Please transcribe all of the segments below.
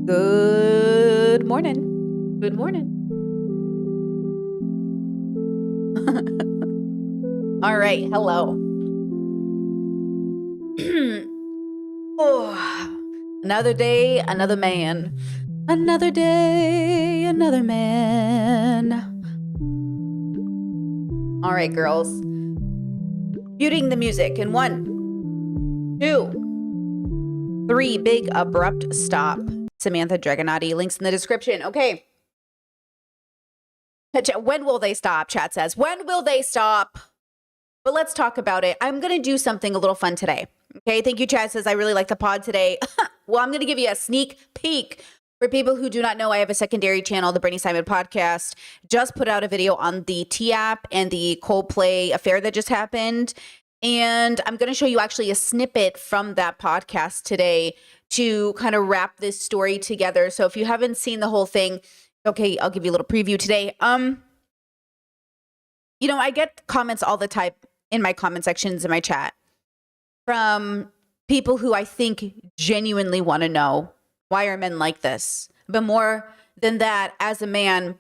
Good morning. Good morning. All right. Hello. Another day, another man. Another day, another man. All right, girls. Muting the music in 1, 2, 3. Big abrupt stop. Samantha Dragonati. Links in the description. Okay. When will they stop? Chat says. When will they stop? But let's talk about it. I'm going to do something a little fun today. Okay. Thank you, Chad says. I really like the pod today. Well, I'm going to give you a sneak peek. For people who do not know, I have a secondary channel, the Brittany Simon Podcast. Just put out a video on the T-App and the Coldplay affair that just happened. And I'm going to show you actually a snippet from that podcast today to kind of wrap this story together. So if you haven't seen the whole thing, okay, I'll give you a little preview today. I get comments all the time in my comment sections in my chat from people who I think genuinely want to know, why are men like this? But more than that, as a man,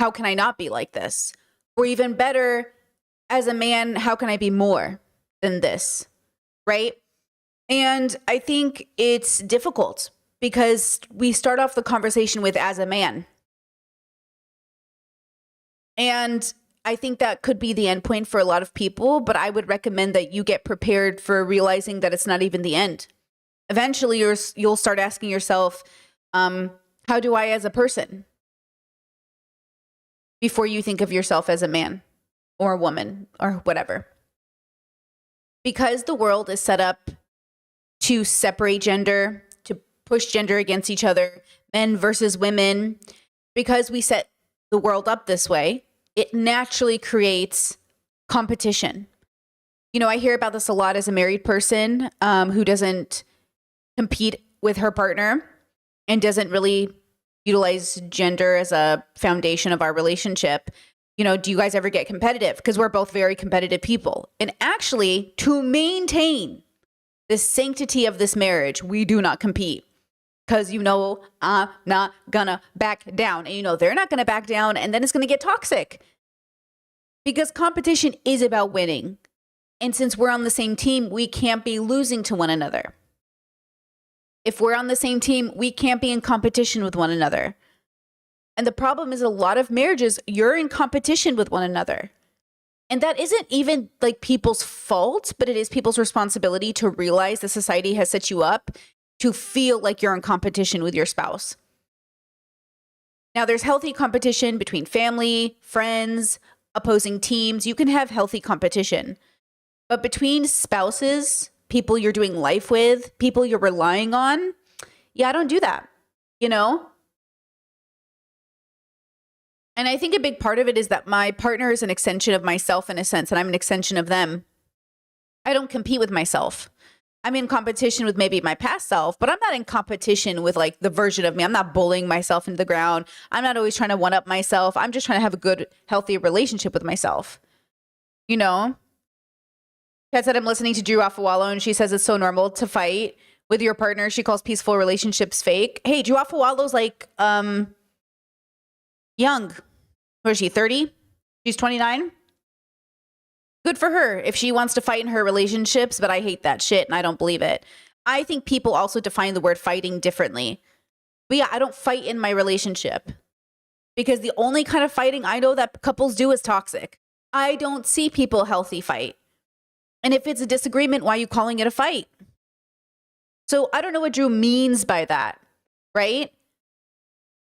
how can I not be like this? Or even better, as a man, how can I be more than this? Right? And I think it's difficult because we start off the conversation with as a man. And I think that could be the end point for a lot of people, but I would recommend that you get prepared for realizing that it's not even the end. Eventually, you'll start asking yourself, how do I as a person? Before you think of yourself as a man or a woman or whatever. Because the world is set up to separate gender, to push gender against each other, men versus women, because we set the world up this way, it naturally creates competition. I hear about this a lot as a married person who doesn't compete with her partner and doesn't really utilize gender as a foundation of our relationship. Do you guys ever get competitive? Because we're both very competitive people. And actually, to maintain the sanctity of this marriage, we do not compete. Because I'm not gonna back down. And they're not gonna back down, and then it's gonna get toxic. Because competition is about winning. And since we're on the same team, we can't be losing to one another. If we're on the same team, we can't be in competition with one another. And the problem is a lot of marriages, you're in competition with one another. And that isn't even like people's fault, but it is people's responsibility to realize that society has set you up to feel like you're in competition with your spouse. Now, there's healthy competition between family, friends, opposing teams. You can have healthy competition. But between spouses, people you're doing life with, people you're relying on, I don't do that, And I think a big part of it is that my partner is an extension of myself in a sense, and I'm an extension of them. I don't compete with myself. I'm in competition with maybe my past self, but I'm not in competition with like the version of me. I'm not bullying myself into the ground. I'm not always trying to one up myself. I'm just trying to have a good, healthy relationship with myself. Kat said, I'm listening to Drew Afawalo, and she says it's so normal to fight with your partner. She calls peaceful relationships fake. Hey, Drew Afawalo's like young. What is she, 30? She's 29? Good for her if she wants to fight in her relationships, but I hate that shit and I don't believe it. I think people also define the word fighting differently. But I don't fight in my relationship because the only kind of fighting I know that couples do is toxic. I don't see people healthy fight. And if it's a disagreement, why are you calling it a fight? So I don't know what Drew means by that, right?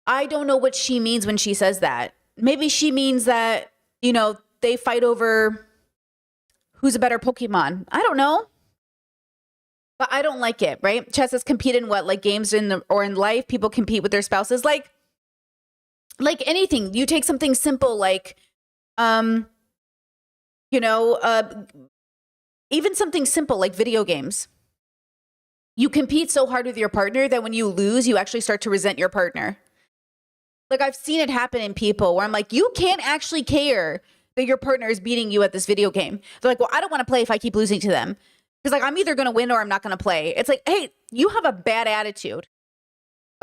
I don't know what she means when she says that. Maybe she means that, they fight over who's a better Pokemon. I don't know. But I don't like it, right? Chess has competed in what? Like games or in life, people compete with their spouses. Like anything. You take something simple like, even something simple like video games. You compete so hard with your partner that when you lose, you actually start to resent your partner. Like I've seen it happen in people where I'm like, you can't actually care that your partner is beating you at this video game. They're like, well, I don't want to play if I keep losing to them. Because like, I'm either going to win or I'm not going to play. It's like, hey, you have a bad attitude.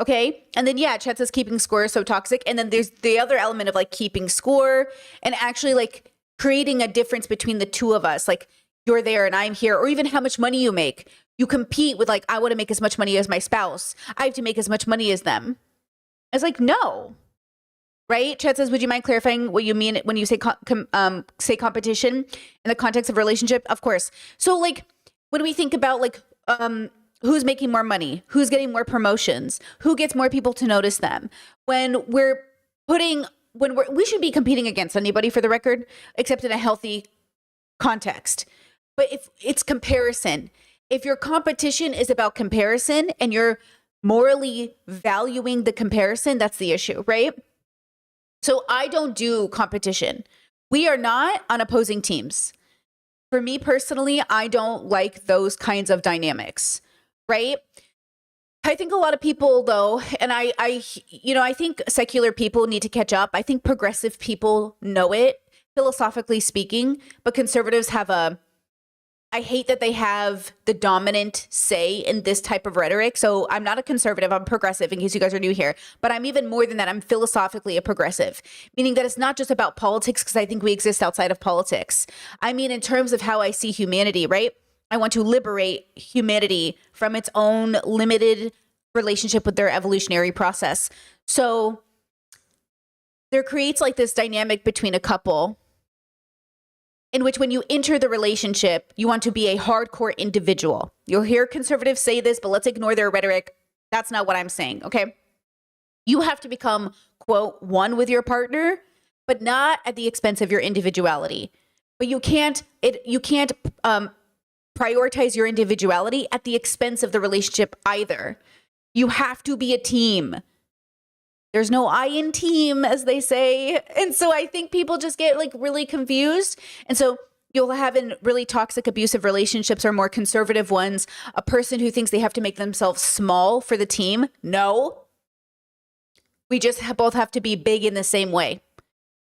Okay. And then, yeah, Chet says keeping score is so toxic. And then there's the other element of like keeping score and actually like creating a difference between the two of us. Like you're there and I'm here, or even how much money you make. You compete with like, I want to make as much money as my spouse. I have to make as much money as them. It's like, no. Right? Chet says, would you mind clarifying what you mean when you say say competition in the context of relationship? Of course. So like when we think about like, who's making more money, who's getting more promotions, who gets more people to notice them, we should be competing against anybody for the record, except in a healthy context. But if it's comparison, if your competition is about comparison and you're morally valuing the comparison, that's the issue, right? So I don't do competition. We are not on opposing teams. For me personally, I don't like those kinds of dynamics, right? I think a lot of people though, and I think secular people need to catch up. I think progressive people know it, philosophically speaking, but conservatives I hate that they have the dominant say in this type of rhetoric. So I'm not a conservative, I'm progressive in case you guys are new here, but I'm even more than that. I'm philosophically a progressive, meaning that it's not just about politics because I think we exist outside of politics. I mean, in terms of how I see humanity, right? I want to liberate humanity from its own limited relationship with their evolutionary process. So there creates like this dynamic between a couple in which when you enter the relationship, you want to be a hardcore individual. You'll hear conservatives say this, but let's ignore their rhetoric. That's not what I'm saying, okay? You have to become, quote, one with your partner, but not at the expense of your individuality. But you can't prioritize your individuality at the expense of the relationship either. You have to be a team. There's no I in team, as they say. And so I think people just get like really confused. And so you'll have in really toxic, abusive relationships or more conservative ones, a person who thinks they have to make themselves small for the team. No, we just both have to be big in the same way.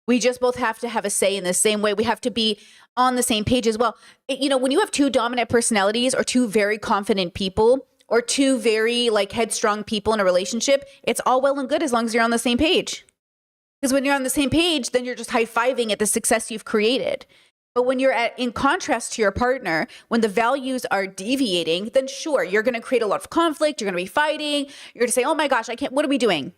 We just both have to have a say in the same way. We have to be on the same page as well. When you have two dominant personalities or two very confident people, or two very like headstrong people in a relationship, it's all well and good as long as you're on the same page. Because when you're on the same page, then you're just high-fiving at the success you've created. But when you're in contrast to your partner, when the values are deviating, then sure, you're going to create a lot of conflict. You're going to be fighting. You're going to say, oh my gosh, I can't, what are we doing?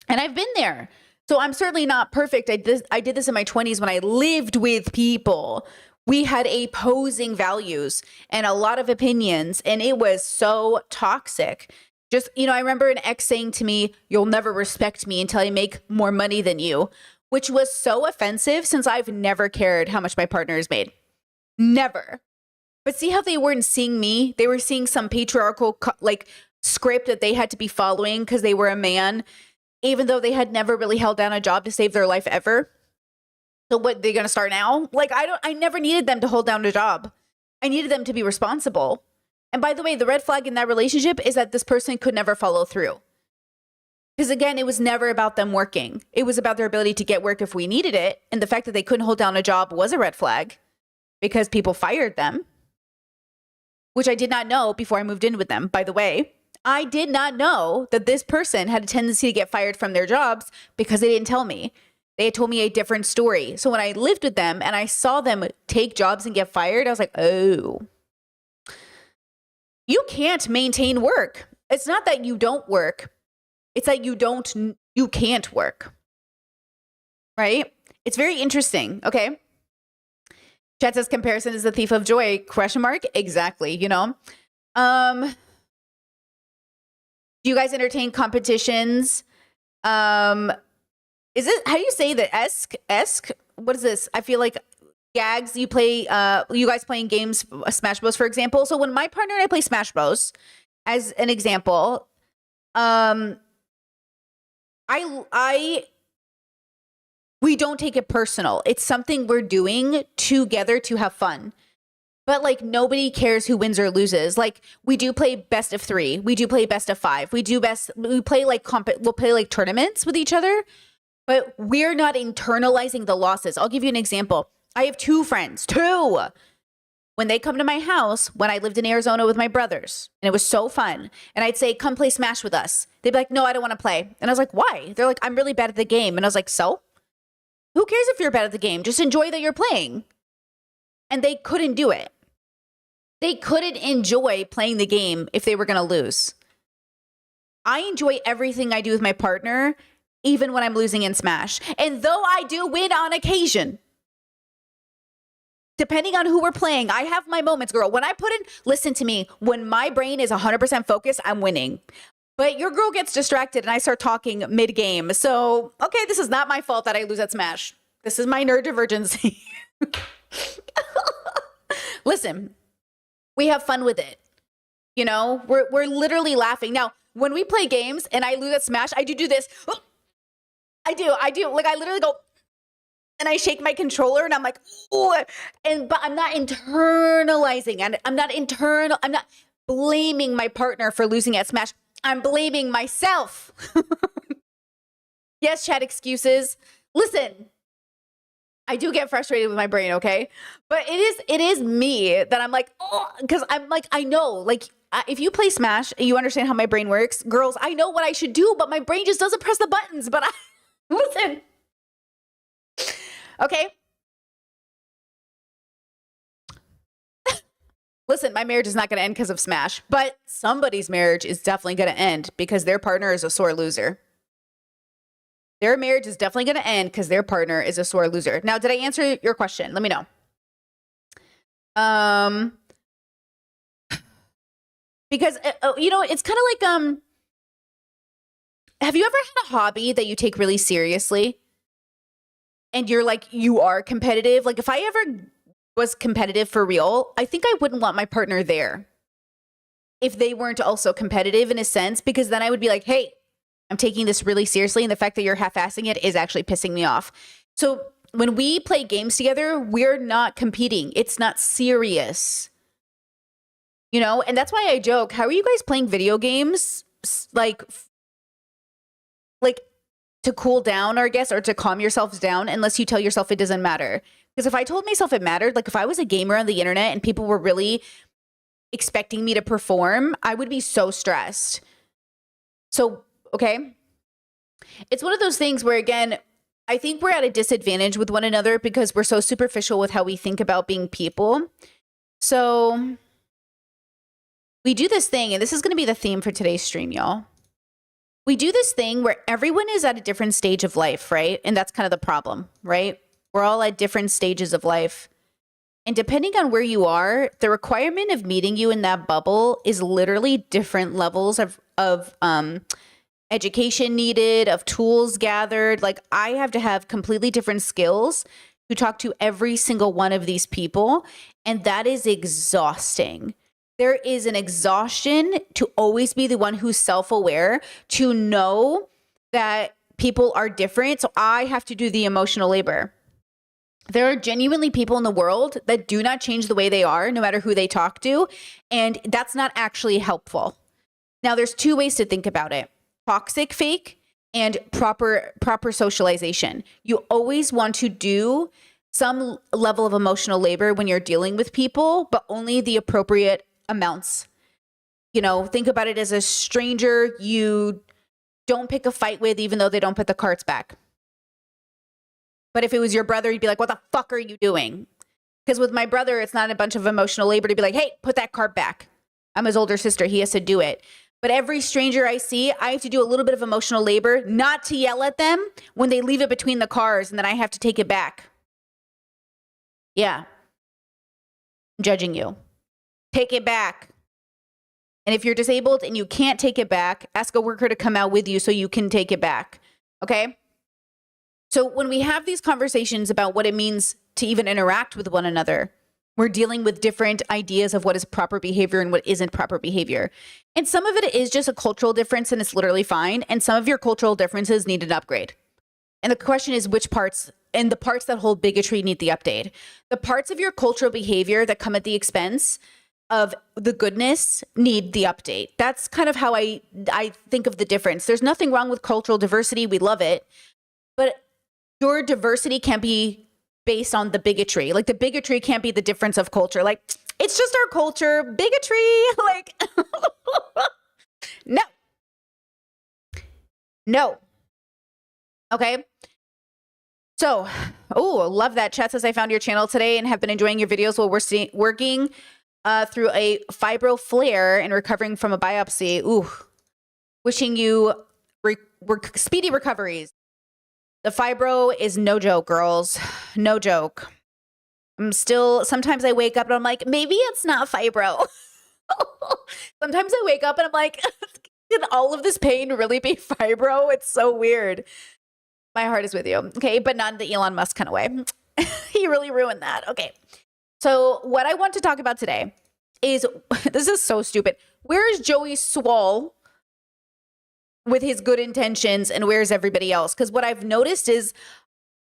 And I've been there. So I'm certainly not perfect. I did this in my 20s when I lived with people. We had opposing values and a lot of opinions, and it was so toxic. Just, I remember an ex saying to me, you'll never respect me until I make more money than you, which was so offensive since I've never cared how much my partner has made. Never. But see how they weren't seeing me? They were seeing some patriarchal script that they had to be following because they were a man, even though they had never really held down a job to save their life ever. So what, they're going to start now? I never needed them to hold down a job. I needed them to be responsible. And by the way, the red flag in that relationship is that this person could never follow through. Because again, it was never about them working. It was about their ability to get work if we needed it. And the fact that they couldn't hold down a job was a red flag because people fired them, which I did not know before I moved in with them, by the way. I did not know that this person had a tendency to get fired from their jobs because they didn't tell me. They had told me a different story. So when I lived with them and I saw them take jobs and get fired, I was like, oh, you can't maintain work. It's not that you don't work. It's that you can't work. Right? It's very interesting. Okay. Chat says comparison is the thief of joy, ? Exactly. Do you guys entertain competitions? Is it, how do you say that? Esque? What is this? I feel like gags. You guys playing games, Smash Bros, for example. So when my partner and I play Smash Bros, as an example, we don't take it personal. It's something we're doing together to have fun. But nobody cares who wins or loses. We do play best of 3. We do play best of 5. We'll play tournaments with each other. but we're not internalizing the losses. I'll give you an example. I have two friends, when they come to my house when I lived in Arizona with my brothers, and it was so fun. And I'd say, come play Smash with us. They'd be like, no, I don't want to play. And I was like, why? They're like, I'm really bad at the game. And I was like, so? Who cares if you're bad at the game? Just enjoy that you're playing. And they couldn't do it. They couldn't enjoy playing the game if they were going to lose. I enjoy everything I do with my partner, even when I'm losing in Smash. And though I do win on occasion, depending on who we're playing, I have my moments, girl. When I put in, listen to me, when my brain is 100% focused, I'm winning. But your girl gets distracted and I start talking mid-game. So, okay, this is not my fault that I lose at Smash. This is my neurodivergency. Listen, we have fun with it. You know, we're literally laughing. Now, when we play games and I lose at Smash, I do this. I do. Like, I literally go, and I shake my controller and I'm like, oh, but I'm not internalizing, and I'm not blaming my partner for losing at Smash. I'm blaming myself. Yes, chat excuses. Listen, I do get frustrated with my brain, okay? But it is me that I'm like, oh, because I'm like, I know, like, if you play Smash, you understand how my brain works. Girls, I know what I should do, but my brain just doesn't press the buttons. But listen. Okay. Listen, my marriage is not going to end because of Smash, but somebody's marriage is definitely going to end because their partner is a sore loser. Their marriage is definitely going to end because their partner is a sore loser. Now, did I answer your question? Let me know. Because, you know, it's kind of like, have you ever had a hobby that you take really seriously? And you're like, you are competitive. Like, if I ever was competitive for real, I think I wouldn't want my partner there if they weren't also competitive in a sense, because then I would be like, hey, I'm taking this really seriously. And the fact that you're half-assing it is actually pissing me off. So when we play games together, we're not competing. It's not serious. You know, and that's why I joke, how are you guys playing video games? Like to cool down, or I guess, or to calm yourselves down, unless you tell yourself it doesn't matter. Because if I told myself it mattered, like if I was a gamer on the internet and people were really expecting me to perform, I would be so stressed. So, okay. It's one of those things where, again, I think we're at a disadvantage with one another because we're so superficial with how we think about being people. So we do this thing, and this is going to be the theme for today's stream, y'all. We do this thing where everyone is at a different stage of life, right? And that's kind of the problem, right? We're all at different stages of life. And depending on where you are, the requirement of meeting you in that bubble is literally different levels of education needed, of tools gathered. Like, I have to have completely different skills to talk to every single one of these people. And that is exhausting. There is an exhaustion to always be the one who's self-aware, to know that people are different. So I have to do the emotional labor. There are genuinely people in the world that do not change the way they are, no matter who they talk to. And that's not actually helpful. Now, there's two ways to think about it: toxic fake and proper socialization. You always want to do some level of emotional labor when you're dealing with people, but only the appropriate amounts. You know, think about it as a stranger you don't pick a fight with, even though they don't put the carts back. But if it was your brother, you'd be like, what the fuck are you doing? Because with my brother, it's not a bunch of emotional labor to be like, hey, put that cart back. I'm his older sister. He has to do it. But every stranger I see, I have to do a little bit of emotional labor, not to yell at them when they leave it between the cars and then I have to take it back. Yeah. I'm judging you. Take it back. And if you're disabled and you can't take it back, ask a worker to come out with you so you can take it back. Okay? So when we have these conversations about what it means to even interact with one another, we're dealing with different ideas of what is proper behavior and what isn't proper behavior. And some of it is just a cultural difference and it's literally fine. And some of your cultural differences need an upgrade. And the question is which parts, and the parts that hold bigotry need the update. The parts of your cultural behavior that come at the expense of the goodness need the update. That's kind of how I think of the difference. There's nothing wrong with cultural diversity. We love it. But your diversity can't be based on the bigotry. Like the bigotry can't be the difference of culture. Like it's just our culture, bigotry. Like no, no. Okay. So, oh, love that. Chat says I found your channel today and have been enjoying your videos while we're working through a fibro flare and recovering from a biopsy. Ooh, wishing you speedy recoveries. The fibro is no joke, girls. No joke. Sometimes I wake up and I'm like, maybe it's not fibro. Sometimes I wake up and I'm like, can all of this pain really be fibro? It's so weird. My heart is with you. Okay. But not in the Elon Musk kind of way. He really ruined that. Okay. So what I want to talk about today is, this is so stupid. Where is Joey Swole with his good intentions and where's everybody else? Because what I've noticed is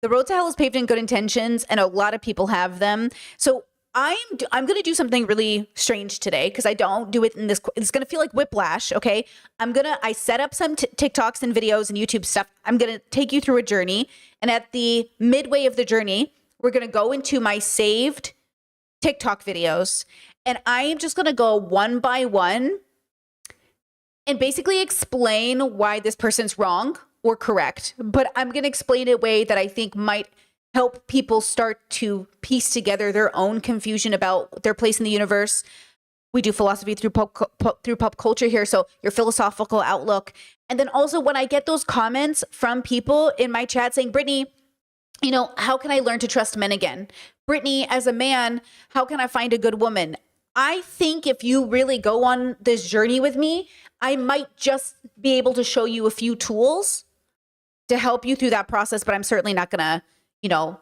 the road to hell is paved in good intentions and a lot of people have them. So I'm going to do something really strange today because I don't do it in this. It's going to feel like whiplash. Okay. I set up some TikToks and videos and YouTube stuff. I'm going to take you through a journey. And at the midway of the journey, we're going to go into my saved TikTok videos. And I am just going to go one by one and basically explain why this person's wrong or correct. But I'm going to explain it in a way that I think might help people start to piece together their own confusion about their place in the universe. We do philosophy through pop culture here, so your philosophical outlook. And then also when I get those comments from people in my chat saying, Brittany, you know, how can I learn to trust men again? Brittany, as a man, how can I find a good woman? I think if you really go on this journey with me, I might just be able to show you a few tools to help you through that process, but I'm certainly not going to, you know,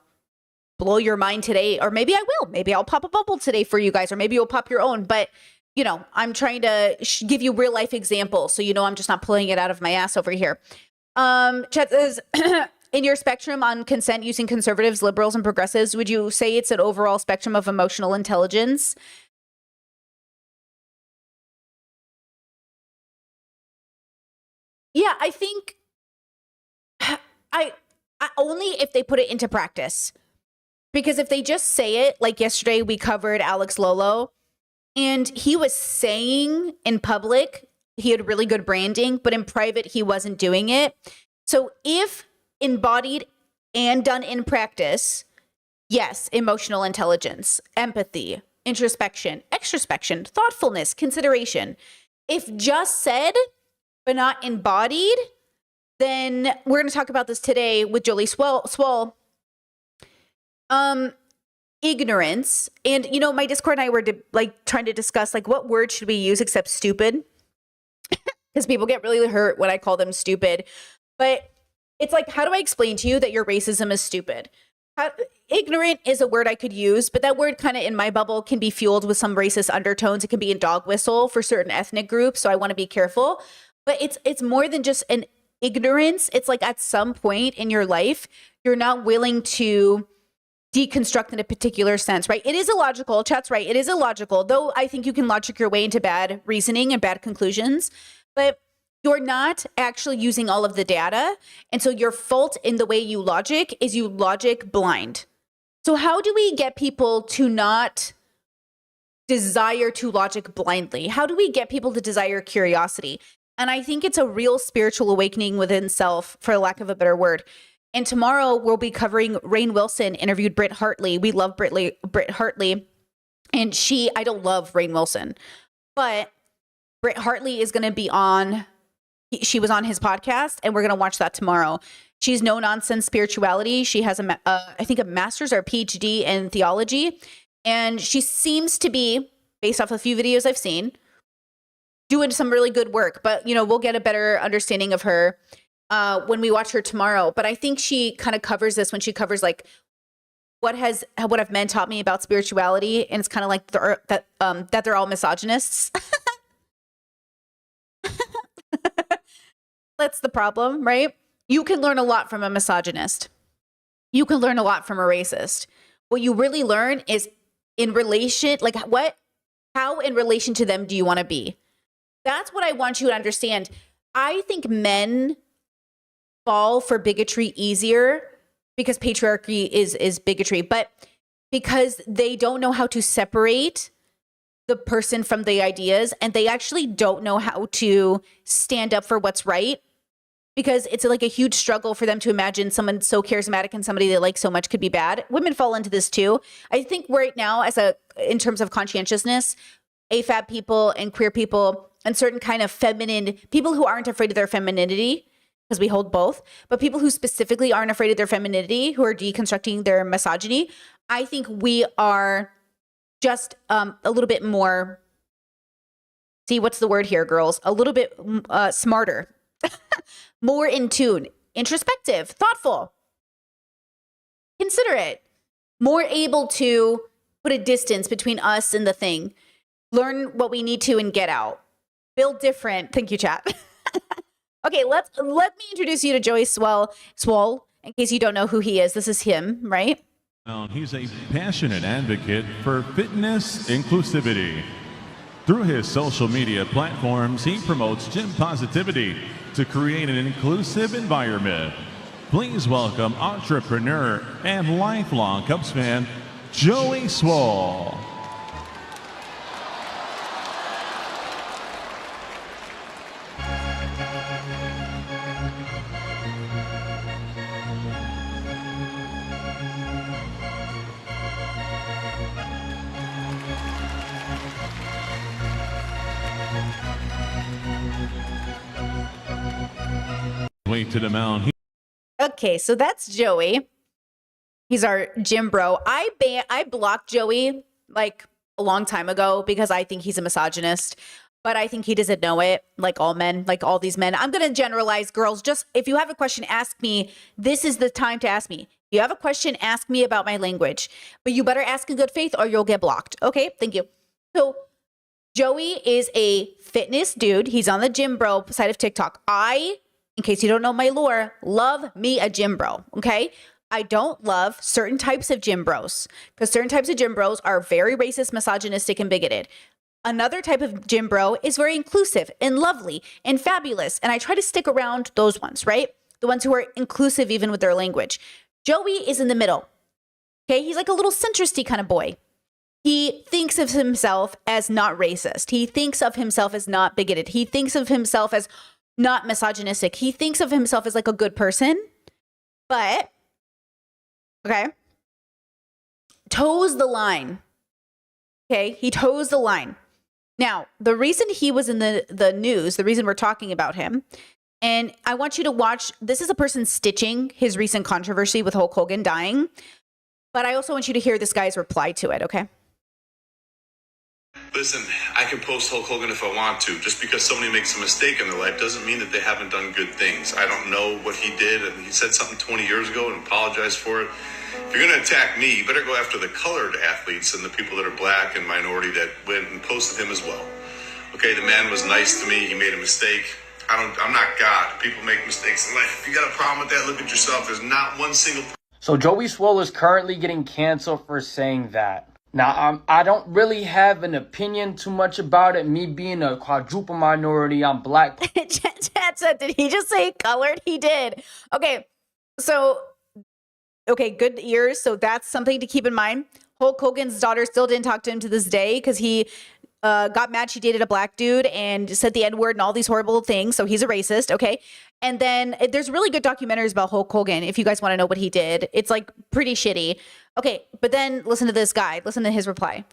blow your mind today, or maybe I will. Maybe I'll pop a bubble today for you guys, or maybe you'll pop your own. But, you know, I'm trying to give you real life examples. So, you know, I'm just not pulling it out of my ass over here. Chat says, in your spectrum on consent using conservatives, liberals, and progressives, would you say it's an overall spectrum of emotional intelligence? Yeah, I think I only if they put it into practice. Because if they just say it, like yesterday we covered Alex Lolo, and he was saying in public he had really good branding, but in private he wasn't doing it. So if embodied and done in practice, yes, emotional intelligence, empathy, introspection, extrospection, thoughtfulness, consideration. If just said but not embodied, then we're going to talk about this today with Jolie Swole. Ignorance. And, you know, my Discord and I were trying to discuss, like, what word should we use except stupid? Because people get really hurt when I call them stupid. But it's like, how do I explain to you that your racism is stupid? Ignorant is a word I could use, but that word kind of in my bubble can be fueled with some racist undertones. It can be a dog whistle for certain ethnic groups. So I want to be careful. But it's more than just an ignorance. It's like at some point in your life, you're not willing to deconstruct in a particular sense, right? It is illogical. Chat's right. It is illogical, though I think you can logic your way into bad reasoning and bad conclusions, but you're not actually using all of the data. And so your fault in the way you logic is you logic blind. So how do we get people to not desire to logic blindly? How do we get people to desire curiosity? And I think it's a real spiritual awakening within self, for lack of a better word. And tomorrow we'll be covering Rainn Wilson interviewed Britt Hartley. We love Britt Hartley. And I don't love Rainn Wilson, but Britt Hartley is going to be on, she was on his podcast, and we're going to watch that tomorrow. She's no nonsense spirituality. She has I think a master's or a PhD in theology. And she seems to be, based off a few videos I've seen, doing some really good work. But, you know, we'll get a better understanding of her when we watch her tomorrow. But I think she kind of covers this when she covers like what have men taught me about spirituality, and it's kind of like that they're all misogynists. That's the problem, right? You can learn a lot from a misogynist. You can learn a lot from a racist. What you really learn is in relation, like how in relation to them do you want to be? That's what I want you to understand. I think men fall for bigotry easier because patriarchy is bigotry, but because they don't know how to separate the person from the ideas, and they actually don't know how to stand up for what's right, because it's like a huge struggle for them to imagine someone so charismatic and somebody they like so much could be bad. Women fall into this too. I think right now, in terms of conscientiousness, AFAB people and queer people and certain kind of feminine people who aren't afraid of their femininity, because we hold both, but people who specifically aren't afraid of their femininity, who are deconstructing their misogyny, I think we are just a little bit more, see, what's the word here, girls? A little bit smarter, more in tune, introspective, thoughtful, considerate, more able to put a distance between us and the thing, learn what we need to and get out, build different. Thank you, chat. Okay, let me introduce you to Joey Swoll, in case you don't know who he is. This is him, right? He's a passionate advocate for fitness inclusivity. Through his social media platforms, he promotes gym positivity to create an inclusive environment. Please welcome entrepreneur and lifelong Cubs fan, Joey Swoll. Way to the mound. Okay, so that's Joey. He's our gym bro. I blocked Joey like a long time ago because I think he's a misogynist, but I think he doesn't know it, like all men, like all these men. I'm going to generalize, girls. Just if you have a question, ask me. This is the time to ask me. If you have a question, ask me about my language, but you better ask in good faith or you'll get blocked. Okay, thank you. So Joey is a fitness dude. He's on the gym bro side of TikTok. In case you don't know my lore, love me a gym bro, okay? I don't love certain types of gym bros because certain types of gym bros are very racist, misogynistic, and bigoted. Another type of gym bro is very inclusive and lovely and fabulous, and I try to stick around those ones, right? The ones who are inclusive even with their language. Joey is in the middle, okay? He's like a little centristy kind of boy. He thinks of himself as not racist. He thinks of himself as not bigoted. He thinks of himself as not misogynistic. He thinks of himself as like a good person, but, okay, toes the line. Okay, he toes the line. Now, the reason he was in the news, the reason we're talking about him, and I want you to watch, this is a person stitching his recent controversy with Hulk Hogan dying, but I also want you to hear this guy's reply to it, okay? Listen, I can post Hulk Hogan if I want to. Just because somebody makes a mistake in their life doesn't mean that they haven't done good things. I don't know what he did, and he said something 20 years ago and apologized for it. If you're going to attack me, you better go after the colored athletes and the people that are black and minority that went and posted him as well. Okay, the man was nice to me. He made a mistake. I'm not God. People make mistakes in life. If you got a problem with that, look at yourself. There's not one single. So Joey Swoll is currently getting canceled for saying that. Now, I don't really have an opinion too much about it. Me being a quadruple minority, I'm black. Chat said, did he just say colored? He did. Okay, so, okay, good ears. So that's something to keep in mind. Hulk Hogan's daughter still didn't talk to him to this day because he got mad she dated a black dude and said the N-word and all these horrible things. So he's a racist, okay? And then there's really good documentaries about Hulk Hogan if you guys want to know what he did. It's like pretty shitty. Okay, but then listen to this guy. Listen to his reply.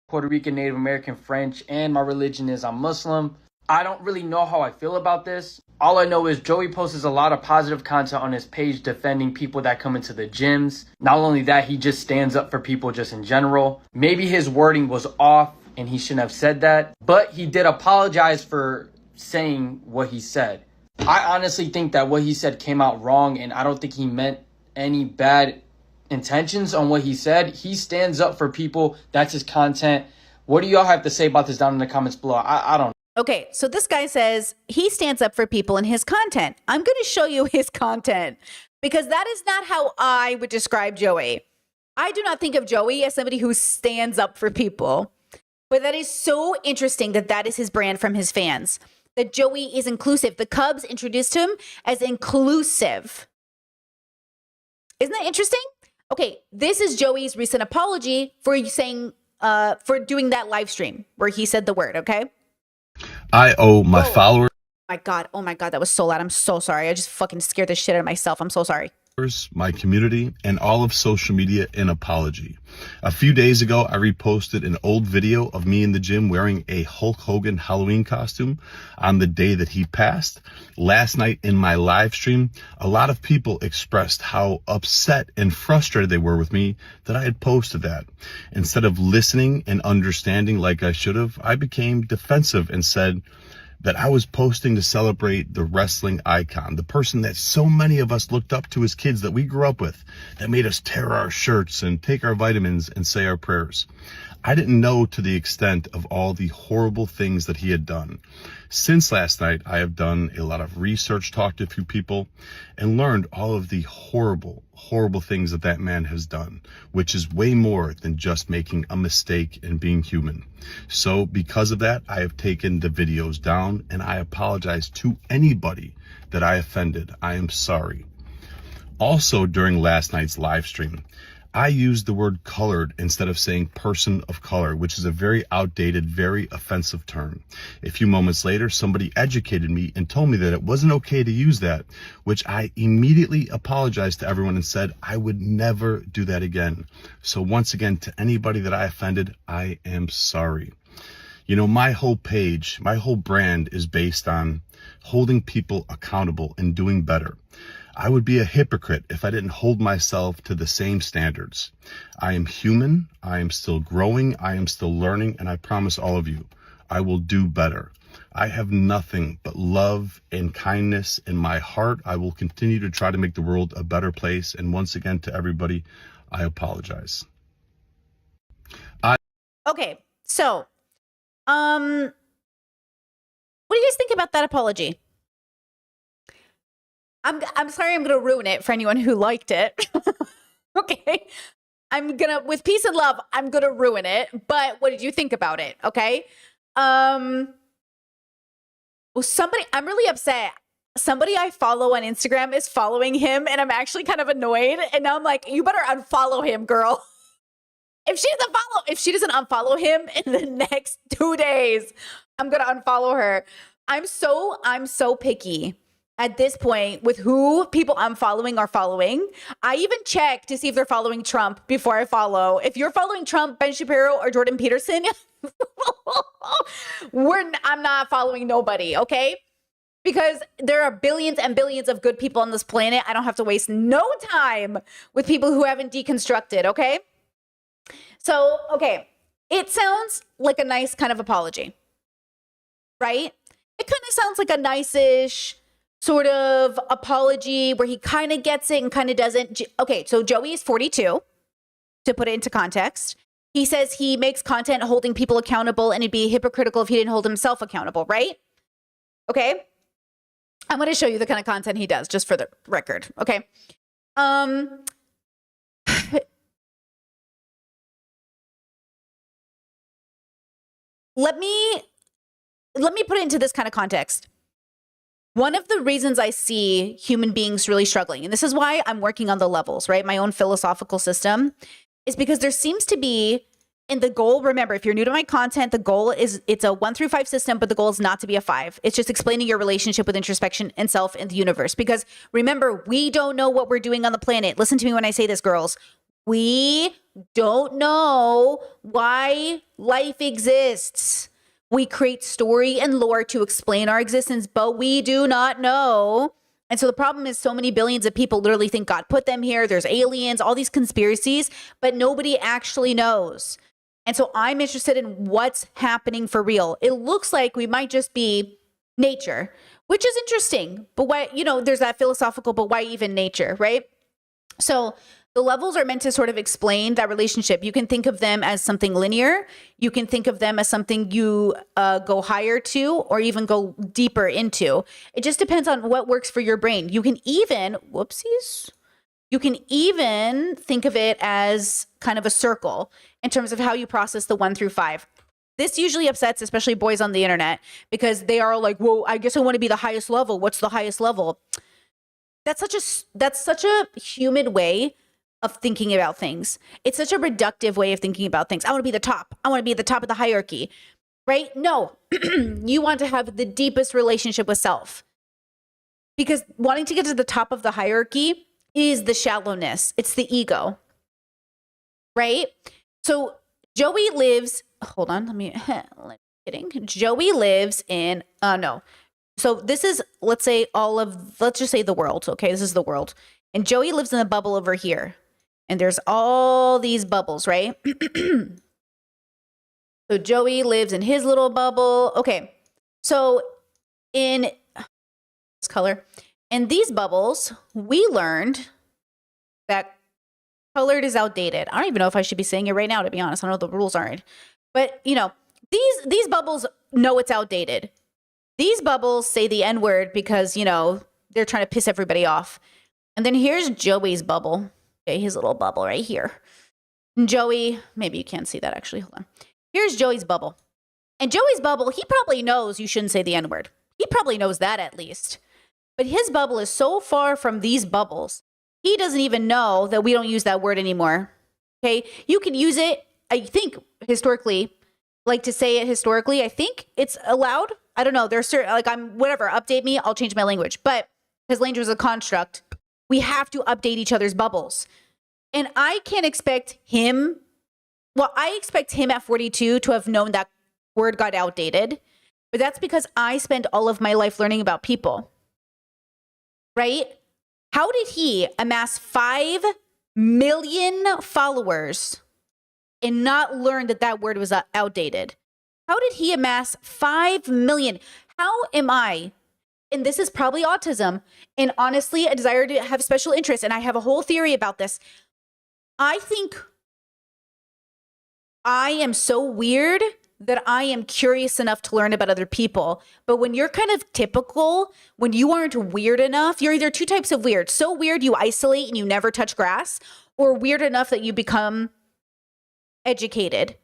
Puerto Rican, Native American, French, and my religion is I'm Muslim. I don't really know how I feel about this. All I know is Joey posts a lot of positive content on his page defending people that come into the gyms. Not only that, he just stands up for people just in general. Maybe his wording was off and he shouldn't have said that, but he did apologize for saying what he said. I honestly think that what he said came out wrong, and I don't think he meant any bad intentions on what he said. He stands up for people. That's his content. What do y'all have to say about this down in the comments below? I don't know. Okay, so this guy says he stands up for people in his content. I'm going to show you his content because that is not how I would describe Joey. I do not think of Joey as somebody who stands up for people, but that is so interesting that that is his brand from his fans, that Joey is inclusive. The Cubs introduced him as inclusive. Isn't that interesting? Okay, this is Joey's recent apology for saying, for doing that live stream where he said the word, okay? I owe my followers, Oh my God, that was so loud. I'm so sorry. I just fucking scared the shit out of myself. I'm so sorry. my community, and all of social media an apology. A few days ago, I reposted an old video of me in the gym wearing a Hulk Hogan Halloween costume on the day that he passed. Last night in my live stream, a lot of people expressed how upset and frustrated they were with me that I had posted that. Instead of listening and understanding like I should have, I became defensive and said that I was posting to celebrate the wrestling icon, the person that so many of us looked up to as kids that we grew up with, that made us tear our shirts and take our vitamins and say our prayers. I didn't know to the extent of all the horrible things that he had done. Since last night, I have done a lot of research, talked to a few people, and learned all of the horrible, horrible things that that man has done, which is way more than just making a mistake and being human. So because of that, I have taken the videos down, and I apologize to anybody that I offended. I am sorry. Also, during last night's live stream, I used the word colored instead of saying person of color, which is a very outdated, very offensive term. A few moments later, somebody educated me and told me that it wasn't okay to use that, which I immediately apologized to everyone and said I would never do that again. So once again, to anybody that I offended, I am sorry. You know, my whole page, my whole brand is based on holding people accountable and doing better. I would be a hypocrite if I didn't hold myself to the same standards. I am human, I am still growing, I am still learning, and I promise all of you, I will do better. I have nothing but love and kindness in my heart. I will continue to try to make the world a better place. And once again, to everybody, I apologize. Okay, so, what do you guys think about that apology? I'm sorry, I'm gonna ruin it for anyone who liked it. Okay. With peace and love, I'm gonna ruin it. But what did you think about it? Okay. Well, I'm really upset. Somebody I follow on Instagram is following him, and I'm actually kind of annoyed. And now I'm like, you better unfollow him, girl. If she doesn't unfollow him in the next 2 days, I'm gonna unfollow her. I'm so picky at this point with who people I'm following are following. I even check to see if they're following Trump before I follow. If you're following Trump, Ben Shapiro, or Jordan Peterson, I'm not following nobody, okay? Because there are billions and billions of good people on this planet. I don't have to waste no time with people who haven't deconstructed, okay? So, okay, it sounds like a nice kind of apology, right? It kind of sounds like a nice-ish sort of apology where he kind of gets it and kind of doesn't. Okay, so Joey is 42, to put it into context. He says he makes content holding people accountable, and it'd be hypocritical if he didn't hold himself accountable, right? Okay. I'm going to show you the kind of content he does, just for the record, okay? Let me put it into this kind of context. One of the reasons I see human beings really struggling, and this is why I'm working on the levels, right? My own philosophical system, is because there seems to be, in the goal, remember, if you're new to my content, the goal is, it's a 1 through 5 system, but the goal is not to be a 5. It's just explaining your relationship with introspection and self in the universe. Because remember, we don't know what we're doing on the planet. Listen to me when I say this, girls. We don't know why life exists. We create story and lore to explain our existence, but we do not know. And so the problem is so many billions of people literally think God put them here. There's aliens, all these conspiracies, but nobody actually knows. And so I'm interested in what's happening for real. It looks like we might just be nature, which is interesting. But why, there's that philosophical, but why even nature, right? So the levels are meant to sort of explain that relationship. You can think of them as something linear. You can think of them as something you go higher to or even go deeper into. It just depends on what works for your brain. You can even, you can even think of it as kind of a circle in terms of how you process the 1 through 5. This usually upsets, especially boys on the internet, because they are like, well, I guess I want to be the highest level. What's the highest level? That's such a human way of thinking about things. It's such a reductive way of thinking about things. I want to be the top. I want to be at the top of the hierarchy, right? No, you want to have the deepest relationship with self, because wanting to get to the top of the hierarchy is the shallowness. It's the ego, right? So Joey lives, hold on, let me kidding. Joey lives in, no. So this is, let's just say the world. Okay, this is the world. And Joey lives in a bubble over here. And there's all these bubbles, right? So Joey lives in his little bubble. Okay, so in this color, in these bubbles, we learned that colored is outdated. I don't even know if I should be saying it right now, to be honest. I don't know, the rules aren't. But, you know, these bubbles know it's outdated. These bubbles say the N-word because, you know, they're trying to piss everybody off. And then here's Joey's bubble. Okay, his little bubble right here. And Joey, maybe you can't see that actually. Hold on. Here's Joey's bubble. And Joey's bubble, he probably knows you shouldn't say the N-word. He probably knows that at least. But his bubble is so far from these bubbles, he doesn't even know that we don't use that word anymore. Okay, you can use it, I think, historically, like to say it historically. I think it's allowed. I don't know. There's certain, like, whatever, update me, I'll change my language. But because language is a construct, we have to update each other's bubbles. And I can't expect him, well, I expect him at 42 to have known that word got outdated. But that's because I spent all of my life learning about people. Right? How did he amass 5 million followers and not learn that that word was outdated? How did he amass 5 million? How am I, and this is probably autism, and honestly, a desire to have special interests, and I have a whole theory about this. I think I am so weird that I am curious enough to learn about other people. But when you're kind of typical, when you aren't weird enough, you're either two types of weird. So weird you isolate and you never touch grass, or weird enough that you become educated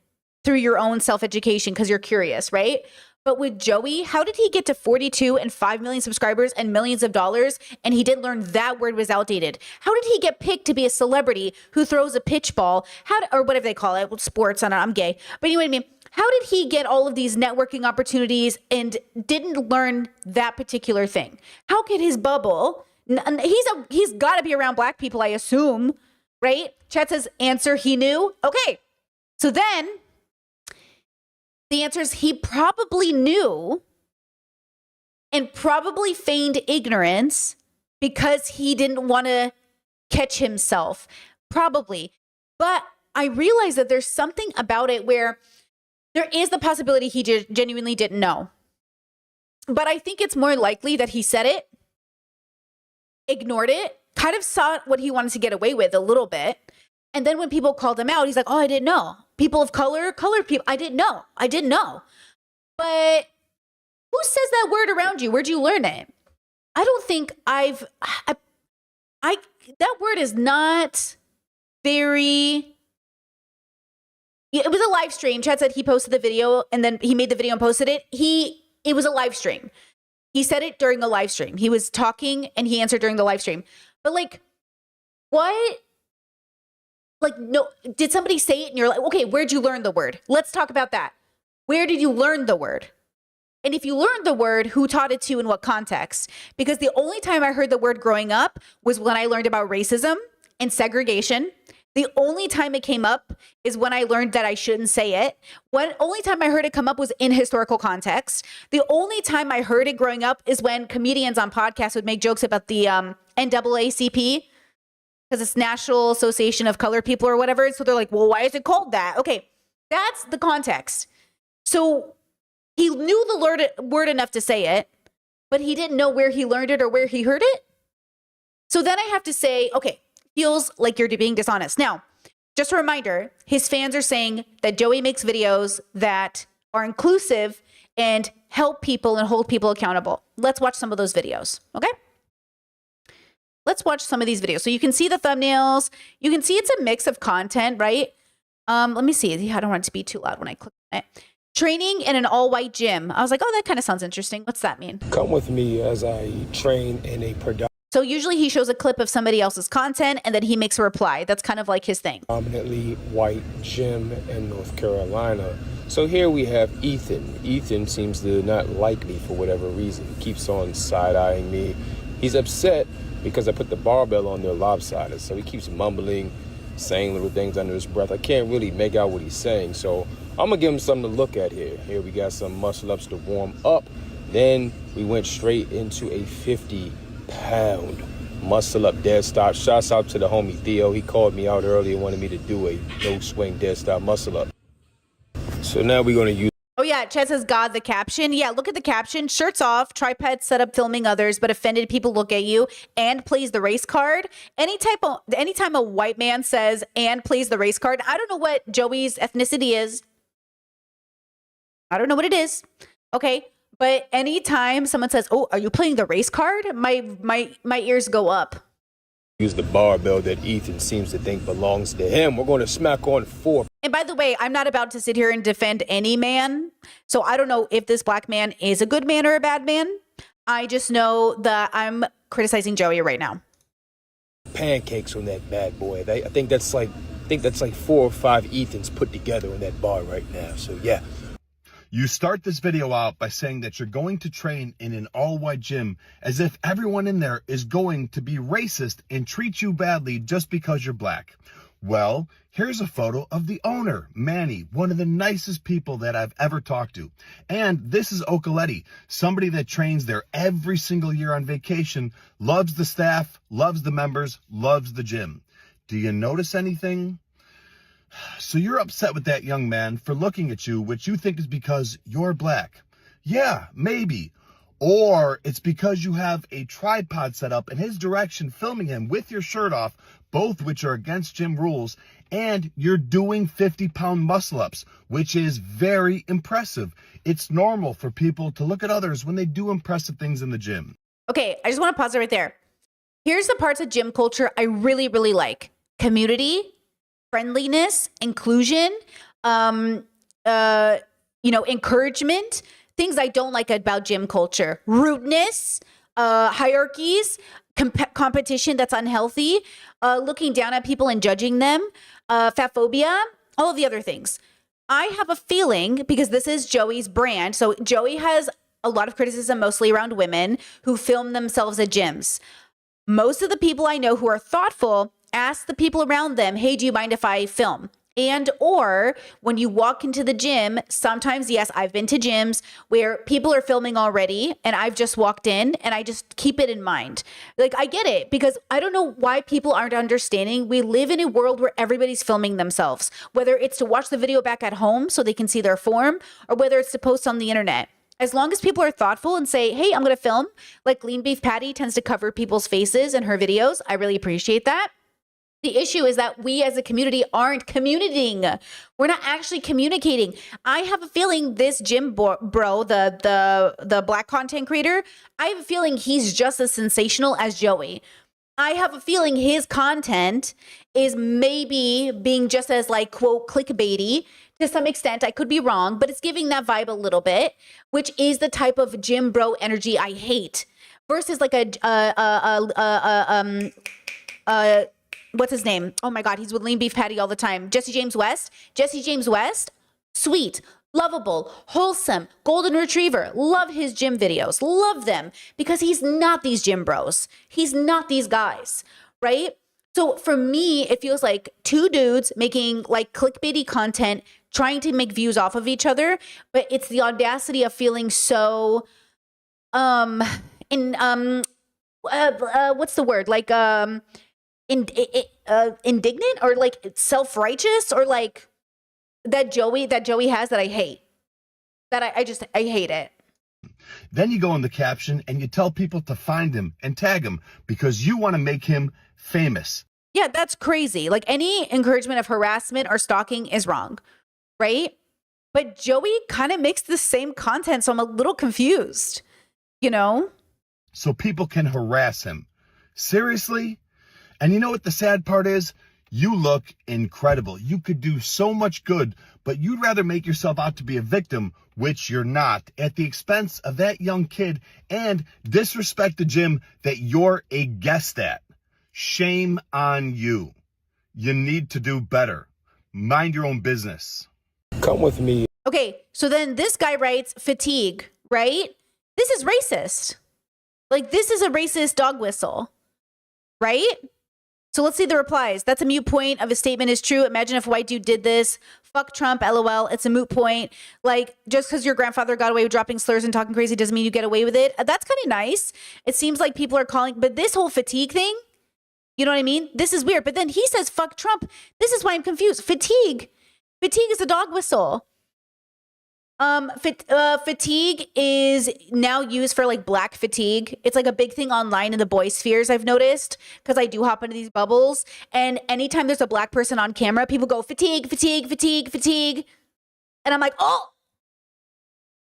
through your own self-education because you're curious, right? But with Joey, how did he get to 42 and 5 million subscribers and millions of dollars, and he didn't learn that word was outdated? How did he get picked to be a celebrity who throws a pitch ball? Or whatever they call it, sports, I don't know, I'm gay. But anyway, I mean, how did he get all of these networking opportunities and didn't learn that particular thing? How could his bubble, he's got to be around black people, I assume, right? Chat says, answer, he knew. Okay, so then the answer is he probably knew and probably feigned ignorance because he didn't want to catch himself. Probably. But I realize that there's something about it where there is the possibility he genuinely didn't know. But I think it's more likely that he said it, ignored it, kind of saw what he wanted to get away with a little bit. And then when people called him out, he's like, oh, I didn't know. People of color, colored people, I didn't know. But who says that word around you? Where'd you learn it? I don't think that word is not very, it was a live stream. Chad said he posted the video and then he made the video and posted it. It was a live stream. He said it during a live stream. He was talking and he answered during the live stream. But like, what? Like, no, did somebody say it and you're like, okay, where'd you learn the word? Let's talk about that. Where did you learn the word? And if you learned the word, who taught it to you in what context? Because the only time I heard the word growing up was when I learned about racism and segregation. The only time it came up is when I learned that I shouldn't say it. Only time I heard it come up was in historical context. The only time I heard it growing up is when comedians on podcasts would make jokes about the NAACP, because it's National Association of Colored People or whatever. So they're like, well, why is it called that? Okay, that's the context. So he knew the word enough to say it, but he didn't know where he learned it or where he heard it. So then I have to say, okay, feels like you're being dishonest. Now, just a reminder, his fans are saying that Joey makes videos that are inclusive and help people and hold people accountable. Let's watch some of those videos, okay? Let's watch some of these videos. So you can see the thumbnails. You can see it's a mix of content, right? Let me see. I don't want it to be too loud when I click on it. Training in an all-white gym. I was like, oh, that kind of sounds interesting. What's that mean? Come with me as I train in a production. So usually he shows a clip of somebody else's content and then he makes a reply. That's kind of like his thing. Prominently white gym in North Carolina. So here we have Ethan. Ethan seems to not like me for whatever reason. He keeps on side-eyeing me. He's upset because I put the barbell on there lopsided. So he keeps mumbling, saying little things under his breath. I can't really make out what he's saying. So I'm going to give him something to look at here. Here we got some muscle-ups to warm up. Then we went straight into a 50-pound muscle-up dead stop. Shouts out to the homie Theo. He called me out earlier and wanted me to do a no-swing dead stop muscle-up. So now we're going to use... Oh yeah, Chad says God the caption. Yeah, look at the caption. Shirts off, tripod set up filming others, but offended people look at you and plays the race card. Anytime a white man says and plays the race card, I don't know what Joey's ethnicity is. I don't know what it is. Okay. But anytime someone says, "Oh, are you playing the race card?" My ears go up. Use the barbell that Ethan seems to think belongs to him. We're going to smack on 4. And by the way, I'm not about to sit here and defend any man. So I don't know if this black man is a good man or a bad man. I just know that I'm criticizing Joey right now. Pancakes on that bad boy. I think that's like 4 or 5 Ethans put together in that bar right now. So yeah. You start this video out by saying that you're going to train in an all-white gym as if everyone in there is going to be racist and treat you badly just because you're black. Well, here's a photo of the owner, Manny, one of the nicest people that I've ever talked to. And this is Okoletti, somebody that trains there every single year on vacation, loves the staff, loves the members, loves the gym. Do you notice anything? So you're upset with that young man for looking at you, which you think is because you're black. Yeah, maybe. Or it's because you have a tripod set up in his direction, filming him with your shirt off, both which are against gym rules, and you're doing 50-pound muscle-ups, which is very impressive. It's normal for people to look at others when they do impressive things in the gym. Okay, I just want to pause it right there. Here's the parts of gym culture I really, really like. Community, friendliness, inclusion, encouragement. Things I don't like about gym culture: rudeness, hierarchies, competition that's unhealthy, looking down at people and judging them, fat phobia, all of the other things. I have a feeling, because this is Joey's brand, so Joey has a lot of criticism mostly around women who film themselves at gyms. Most of the people I know who are thoughtful ask the people around them, "Hey, do you mind if I film?" And or when you walk into the gym, sometimes, yes, I've been to gyms where people are filming already and I've just walked in, and I just keep it in mind. Like, I get it, because I don't know why people aren't understanding. We live in a world where everybody's filming themselves, whether it's to watch the video back at home so they can see their form, or whether it's to post on the internet. As long as people are thoughtful and say, "Hey, I'm going to film," like Lean Beef Patty tends to cover people's faces in her videos. I really appreciate that. The issue is that we as a community aren't communicating. We're not actually communicating. I have a feeling this gym bro, the black content creator, I have a feeling he's just as sensational as Joey. I have a feeling his content is maybe being just as, like, quote, clickbaity to some extent. I could be wrong, but it's giving that vibe a little bit, which is the type of gym bro energy I hate. Versus like what's his name? Oh my God, he's with Lean Beef Patty all the time. Jesse James West. Jesse James West, sweet, lovable, wholesome, golden retriever. Love his gym videos. Love them, because he's not these gym bros. He's not these guys, right? So for me, it feels like two dudes making like clickbaity content, trying to make views off of each other, but it's the audacity of feeling so, what's the word? Like, indignant, or like self-righteous, or like that Joey has, that I hate. That I hate it. Then you go in the caption and you tell people to find him and tag him because you want to make him famous. Yeah, that's crazy. Like, any encouragement of harassment or stalking is wrong, right? But Joey kind of makes the same content, so I'm a little confused, you know? So people can harass him. Seriously? And you know what the sad part is? You look incredible. You could do so much good, but you'd rather make yourself out to be a victim, which you're not, at the expense of that young kid and disrespect the gym that you're a guest at. Shame on you. You need to do better. Mind your own business. Come with me. Okay, so then this guy writes fatigue, right? This is racist. Like, this is a racist dog whistle, right? So let's see the replies. That's a moot point of a statement is true. Imagine if a white dude did this. Fuck Trump, LOL. It's a moot point. Like, just because your grandfather got away with dropping slurs and talking crazy doesn't mean you get away with it. That's kind of nice. It seems like people are calling, but this whole fatigue thing, you know what I mean? This is weird. But then he says, fuck Trump. This is why I'm confused. Fatigue is a dog whistle. Fatigue is now used for like black fatigue. It's like a big thing online in the boy spheres, I've noticed, because I do hop into these bubbles. And anytime there's a black person on camera, people go fatigue, fatigue, fatigue, fatigue. And I'm like, oh.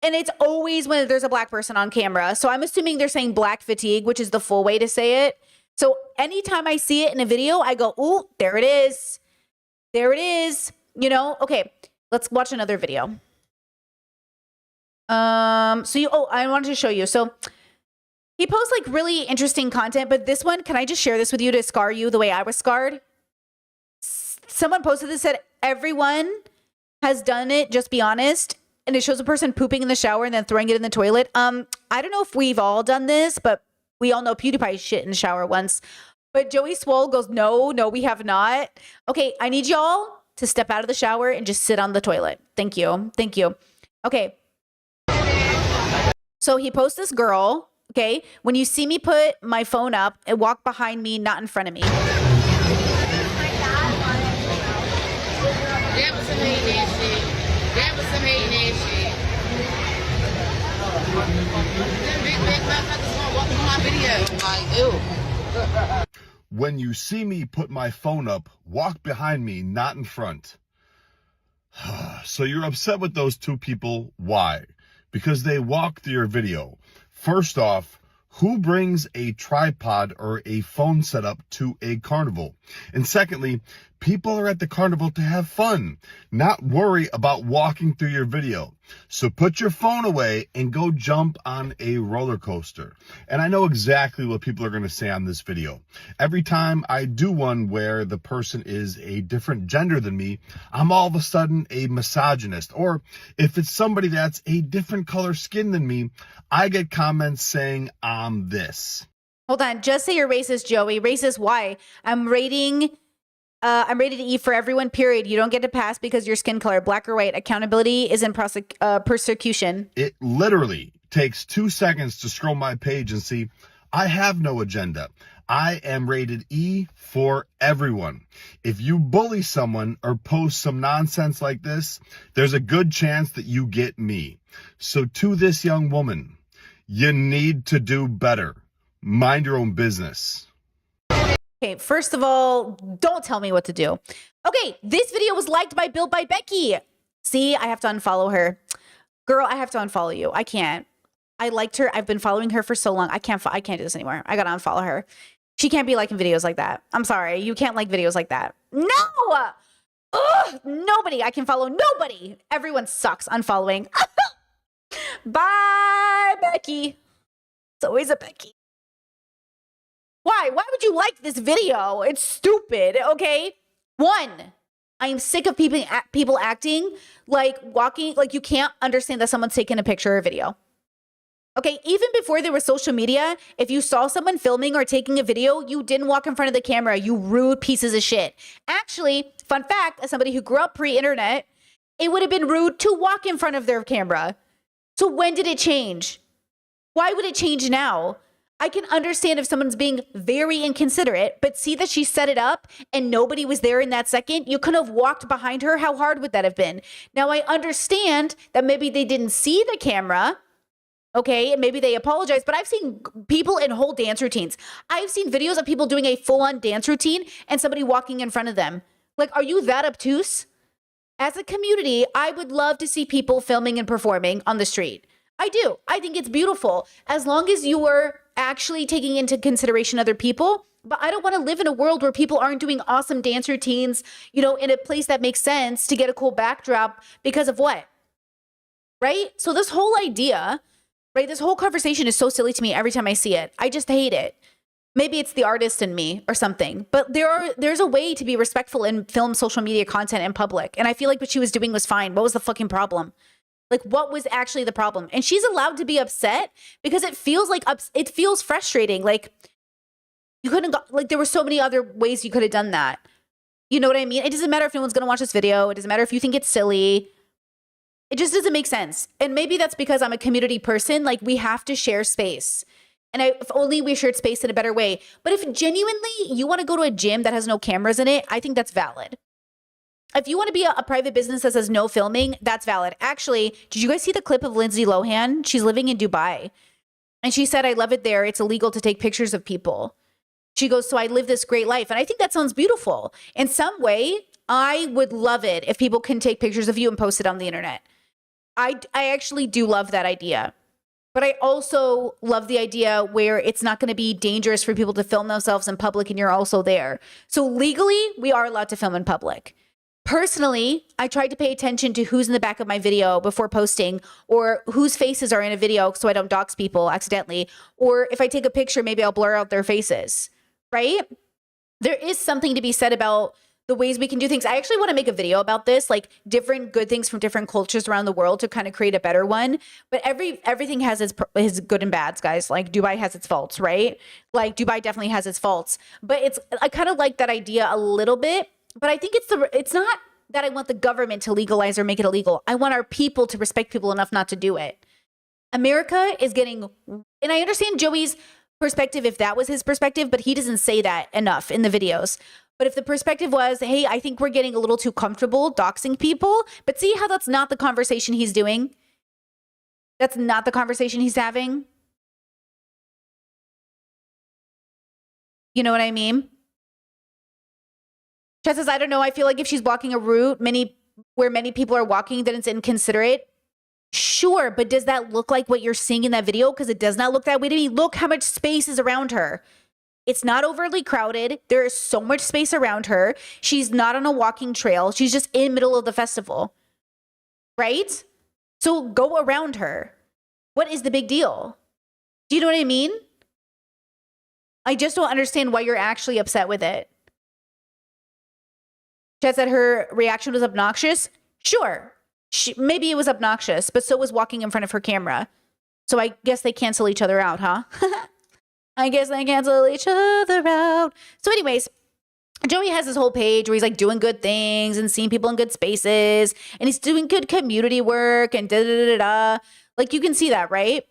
And it's always when there's a black person on camera. So I'm assuming they're saying black fatigue, which is the full way to say it. So anytime I see it in a video, I go, ooh, there it is. There it is. You know, okay, let's watch another video. I wanted to show you. So he posts like really interesting content, but this one, can I just share this with you to scar you the way I was scarred? Someone posted this, said everyone has done it, just be honest. And it shows a person pooping in the shower and then throwing it in the toilet. I don't know if we've all done this, but we all know PewDiePie shit in the shower once. But Joey Swole goes, no, we have not. Okay, I need y'all to step out of the shower and just sit on the toilet. Thank you. Thank you. Okay. So he posts this girl, okay? When you see me put my phone up and walk behind me, not in front of me. That was some hating ass shit. That was some hating ass shit. Them big motherfuckers gonna walk through my video. Like, ew. When you see me put my phone up, walk behind me, not in front. So you're upset with those two people. Why? Because they walk through your video. First off, who brings a tripod or a phone setup to a carnival? And secondly, people are at the carnival to have fun, not worry about walking through your video. So put your phone away and go jump on a roller coaster. And I know exactly what people are going to say on this video. Every time I do one where the person is a different gender than me, I'm all of a sudden a misogynist. Or if it's somebody that's a different color skin than me, I get comments saying I'm this. Hold on. Just say you're racist, Joey. Racist, why? I'm rated E for everyone, period. You don't get to pass because your skin color, black or white. Accountability is in persecution. It literally takes 2 seconds to scroll my page and see I have no agenda. I am rated E for everyone. If you bully someone or post some nonsense like this, there's a good chance that you get me. So to this young woman, you need to do better. Mind your own business. Okay, first of all, don't tell me what to do. Okay, this video was liked by Built by Becky. See, I have to unfollow her. Girl, I have to unfollow you. I can't. I liked her. I've been following her for so long. I can't do this anymore. I gotta unfollow her. She can't be liking videos like that. I'm sorry. You can't like videos like that. No! Ugh, nobody. I can follow nobody. Everyone sucks. Unfollowing. Bye, Becky. It's always a Becky. Why? Why would you like this video? It's stupid, okay? One, I am sick of people acting like walking, like you can't understand that someone's taking a picture or a video. Okay, even before there was social media, if you saw someone filming or taking a video, you didn't walk in front of the camera, you rude pieces of shit. Actually, fun fact, as somebody who grew up pre-internet, it would have been rude to walk in front of their camera. So when did it change? Why would it change now? I can understand if someone's being very inconsiderate, but see that she set it up and nobody was there in that second? You could have walked behind her. How hard would that have been? Now, I understand that maybe they didn't see the camera, okay? Maybe they apologized, but I've seen people in whole dance routines. I've seen videos of people doing a full-on dance routine and somebody walking in front of them. Like, are you that obtuse? As a community, I would love to see people filming and performing on the street. I do. I think it's beautiful. As long as you are actually taking into consideration other people, But I don't want to live in a world where people aren't doing awesome dance routines, you know, in a place that makes sense to get a cool backdrop because of what? Right? So this whole idea, right? This whole conversation is so silly to me every time I see it. I just hate it. Maybe it's the artist in me or something, but there's a way to be respectful in film, social media content in public. And I feel like what she was doing was fine. What was the fucking problem? Like, what was actually the problem? And she's allowed to be upset because it feels like it feels frustrating. Like, you couldn't go, like, there were so many other ways you could have done that. You know what I mean? It doesn't matter if no one's going to watch this video. It doesn't matter if you think it's silly. It just doesn't make sense. And maybe that's because I'm a community person. Like, we have to share space. And if only we shared space in a better way. But if genuinely you want to go to a gym that has no cameras in it, I think that's valid. If you want to be a private business that says no filming, that's valid. Actually, did you guys see the clip of Lindsay Lohan? She's living in Dubai. And she said, I love it there. It's illegal to take pictures of people. She goes, so I live this great life. And I think that sounds beautiful. In some way, I would love it if people can take pictures of you and post it on the internet. I actually do love that idea. But I also love the idea where it's not going to be dangerous for people to film themselves in public and you're also there. So legally, we are allowed to film in public. Personally, I tried to pay attention to who's in the back of my video before posting, or whose faces are in a video so I don't dox people accidentally. Or if I take a picture, maybe I'll blur out their faces, right? There is something to be said about the ways we can do things. I actually want to make a video about this, like different good things from different cultures around the world to kind of create a better one. But everything has its good and bads, guys. Like Dubai has its faults, right? Like Dubai definitely has its faults. But I kind of like that idea a little bit. But I think it's not that I want the government to legalize or make it illegal. I want our people to respect people enough not to do it. America is getting, and I understand Joey's perspective if that was his perspective, but he doesn't say that enough in the videos. But if the perspective was, hey, I think we're getting a little too comfortable doxing people, but see how that's not the conversation he's doing? That's not the conversation he's having. You know what I mean? Chad says, I don't know. I feel like if she's blocking a route where many people are walking, then it's inconsiderate. Sure, but does that look like what you're seeing in that video? Because it does not look that way to me. Look how much space is around her. It's not overly crowded. There is so much space around her. She's not on a walking trail. She's just in the middle of the festival, right? So go around her. What is the big deal? Do you know what I mean? I just don't understand why you're actually upset with it. Chad said her reaction was obnoxious. Sure, maybe it was obnoxious, but so was walking in front of her camera. So I guess they cancel each other out, huh? I guess they cancel each other out. So anyways, Joey has this whole page where he's like doing good things and seeing people in good spaces. And he's doing good community work and da-da-da-da-da. Like you can see that, right?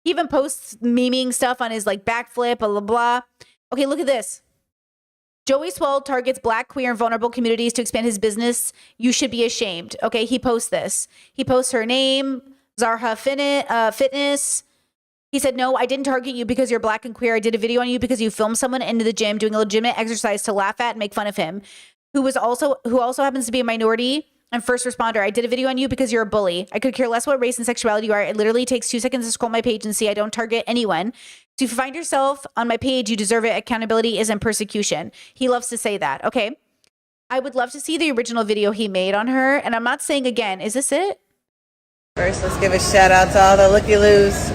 He even posts memeing stuff on his like backflip, blah, blah, blah. Okay, look at this. Joey Swole targets Black, queer, and vulnerable communities to expand his business. You should be ashamed. Okay, he posts this. He posts her name, Zarha Fitness. He said, no, I didn't target you because you're Black and queer. I did a video on you because you filmed someone into the gym doing a legitimate exercise to laugh at and make fun of him, who also happens to be a minority and first responder. I did a video on you because you're a bully. I could care less what race and sexuality you are. It literally takes 2 seconds to scroll my page and see I don't target anyone. So if you find yourself on my page, you deserve it. Accountability isn't persecution. He loves to say that. Okay. I would love to see the original video he made on her. And I'm not saying again, is this it? First, let's give a shout out to all the looky-loos.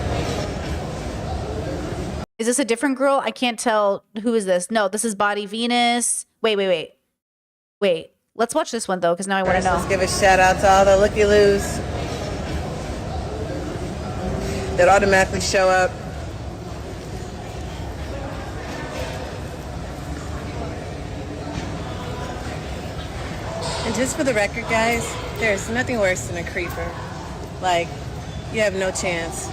Is this a different girl? I can't tell. Who is this? No, this is Body Venus. Wait. Let's watch this one though, because now I want to know. Let's give a shout out to all the looky-loos that automatically show up. And just for the record, guys, there's nothing worse than a creeper. Like, you have no chance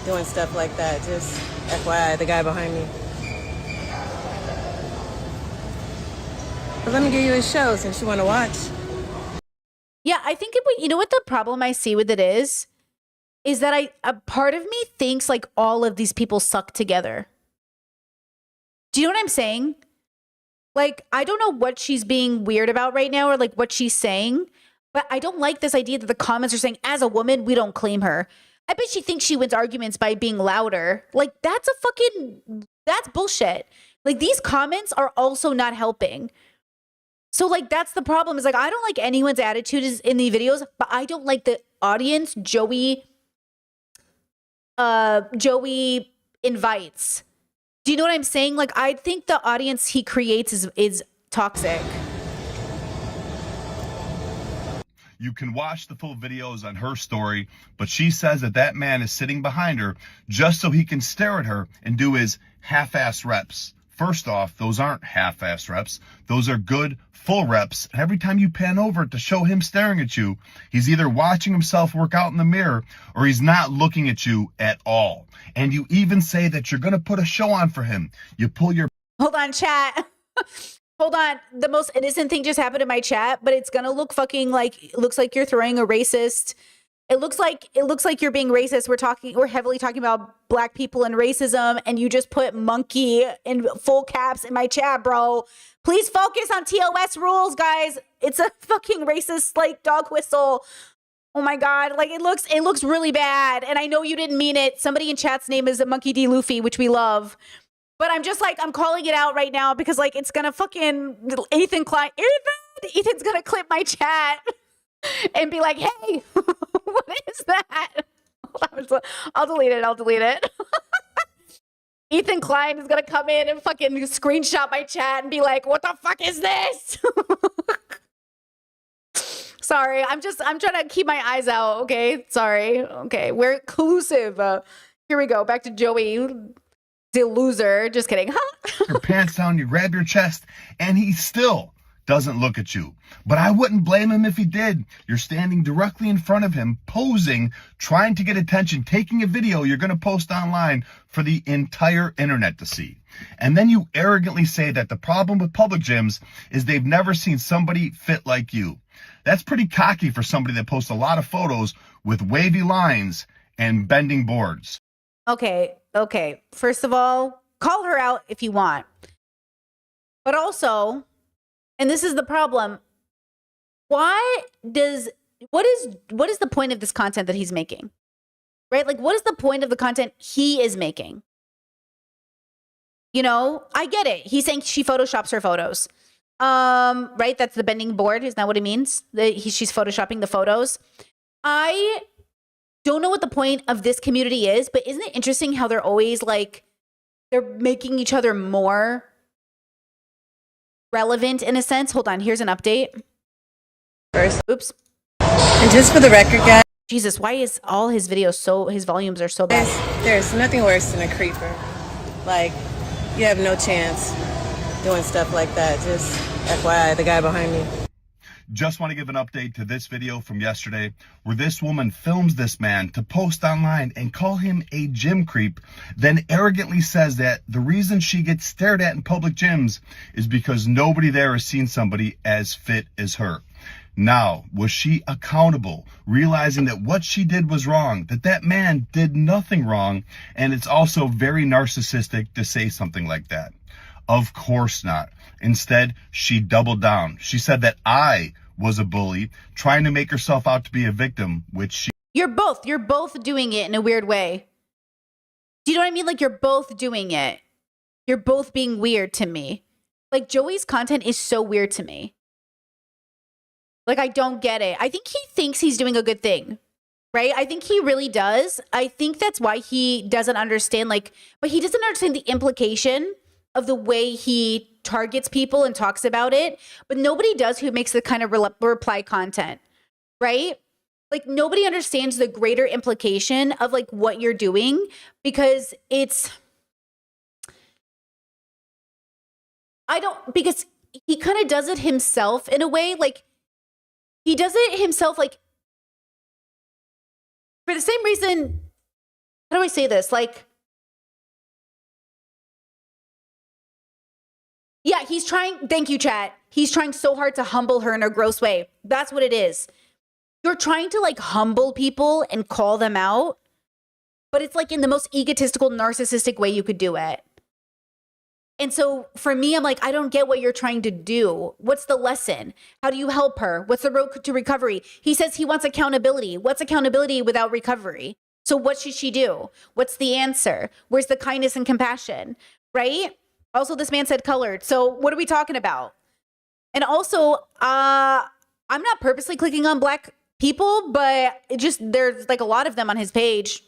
doing stuff like that. Just FYI, the guy behind me. But let me give you a show since you want to watch. Yeah, I think you know what the problem I see with it is that a part of me thinks like all of these people suck together. Do you know what I'm saying? Like, I don't know what she's being weird about right now or like what she's saying, but I don't like this idea that the comments are saying, as a woman, we don't claim her. I bet she thinks she wins arguments by being louder. Like, that's bullshit. Like, these comments are also not helping. So, like, that's the problem. Is like, I don't like anyone's attitude in the videos, but I don't like the audience Joey invites. Do you know what I'm saying? Like, I think the audience he creates is toxic. You can watch the full videos on her story, but she says that that man is sitting behind her just so he can stare at her and do his half-ass reps. First off, those aren't half-ass reps. Those are good, full reps. And every time you pan over to show him staring at you, he's either watching himself work out in the mirror or he's not looking at you at all. And you even say that you're going to put a show on for him. You pull your... Hold on, chat. Hold on. The most innocent thing just happened in my chat, but it's going to look fucking like, it looks like you're throwing a racist. It looks like you're being racist. We're heavily talking about black people and racism, and you just put monkey in full caps in my chat, bro. Please focus on TOS rules, guys. It's a fucking racist, like, dog whistle. Oh my God. Like, it looks really bad. And I know you didn't mean it. Somebody in chat's name is Monkey D. Luffy, which we love. But I'm just like, I'm calling it out right now because, like, it's gonna fucking Ethan's gonna clip my chat and be like, hey, what is that? I'll delete it. Ethan Klein is gonna come in and fucking screenshot my chat and be like, what the fuck is this? Sorry, I'm trying to keep my eyes out, okay? Sorry. Okay, we're inclusive. Here we go, back to Joey, the loser. Just kidding, huh? your pants down, you grab your chest, and he still doesn't look at you. But I wouldn't blame him if he did. You're standing directly in front of him, posing, trying to get attention, taking a video you're going to post online for the entire internet to see. And then you arrogantly say that the problem with public gyms is they've never seen somebody fit like you. That's pretty cocky for somebody that posts a lot of photos with wavy lines and bending boards. Okay. First of all, call her out if you want. But also, and this is the problem, what is the point of this content that he's making? Right? Like, what is the point of the content he is making? You know, I get it. He's saying she photoshops her photos. Right? That's the bending board. Isn't that what it means? She's photoshopping the photos. I don't know what the point of this community is, but isn't it interesting how they're always like, they're making each other more relevant in a sense? Hold on, here's an update. First. Oops. And just for the record, guys. Jesus, why is all his videos his volumes are so bad? There's nothing worse than a creeper. Like, you have no chance doing stuff like that. Just FYI, the guy behind me. Just want to give an update to this video from yesterday where this woman films this man to post online and call him a gym creep, then arrogantly says that the reason she gets stared at in public gyms is because nobody there has seen somebody as fit as her. Now, was she accountable, realizing that what she did was wrong, that man did nothing wrong, and it's also very narcissistic to say something like that? Of course not. Instead, she doubled down. She said that I was a bully, trying to make herself out to be a victim, which she... You're both doing it in a weird way. Do you know what I mean? Like, you're both doing it. You're both being weird to me. Like, Joey's content is so weird to me. Like, I don't get it. I think he thinks he's doing a good thing, right? I think he really does. I think that's why he doesn't understand, like, but he doesn't understand the implication of the way he targets people and talks about it. But nobody does who makes the kind of reply content, right? Like, nobody understands the greater implication of, like, what you're doing, because because he kind of does it himself in a way. Like, he does it himself, like, for the same reason. How do I say this? Like, yeah, he's trying. Thank you, chat. He's trying so hard to humble her in a gross way. That's what it is. You're trying to, like, humble people and call them out, but it's, like, in the most egotistical, narcissistic way you could do it. And so for me, I'm like, I don't get what you're trying to do. What's the lesson? How do you help her? What's the road to recovery? He says he wants accountability. What's accountability without recovery? So what should she do? What's the answer? Where's the kindness and compassion, right? Also, this man said colored. So what are we talking about? And also, I'm not purposely clicking on black people, but there's like a lot of them on his page.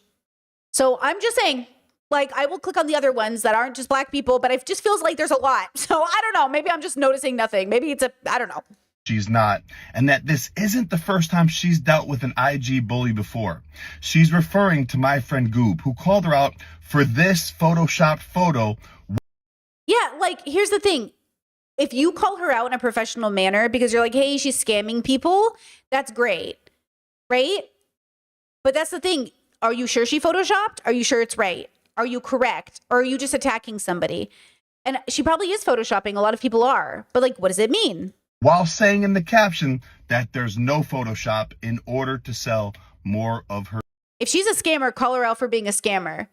So I'm just saying, like, I will click on the other ones that aren't just black people, but it just feels like there's a lot. So I don't know. Maybe I'm just noticing nothing. Maybe I don't know. She's not, and that this isn't the first time she's dealt with an IG bully before. She's referring to my friend Goob, who called her out for this photoshopped photo. Yeah, like, here's the thing. If you call her out in a professional manner because you're like, hey, she's scamming people, that's great, right? But that's the thing. Are you sure she photoshopped? Are you sure it's right? Are you correct? Or are you just attacking somebody? And she probably is photoshopping. A lot of people are. But, like, what does it mean? While saying in the caption that there's no Photoshop in order to sell more of her. If she's a scammer, call her out for being a scammer.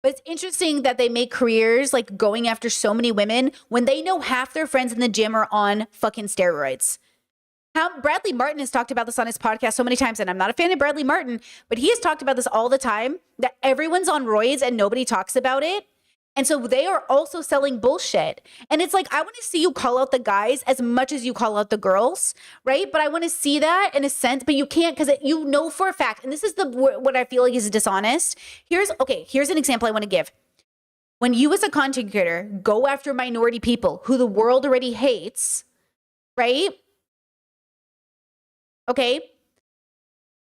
But it's interesting that they make careers like going after so many women when they know half their friends in the gym are on fucking steroids. Bradley Martin has talked about this on his podcast so many times, and I'm not a fan of Bradley Martin, but he has talked about this all the time, that everyone's on roids and nobody talks about it. And so they are also selling bullshit. And it's like, I want to see you call out the guys as much as you call out the girls, right? But I want to see that in a sense, but you can't, because you know for a fact, and this is what I feel like is dishonest. Here's an example I want to give. When you as a content creator go after minority people who the world already hates, right? Okay?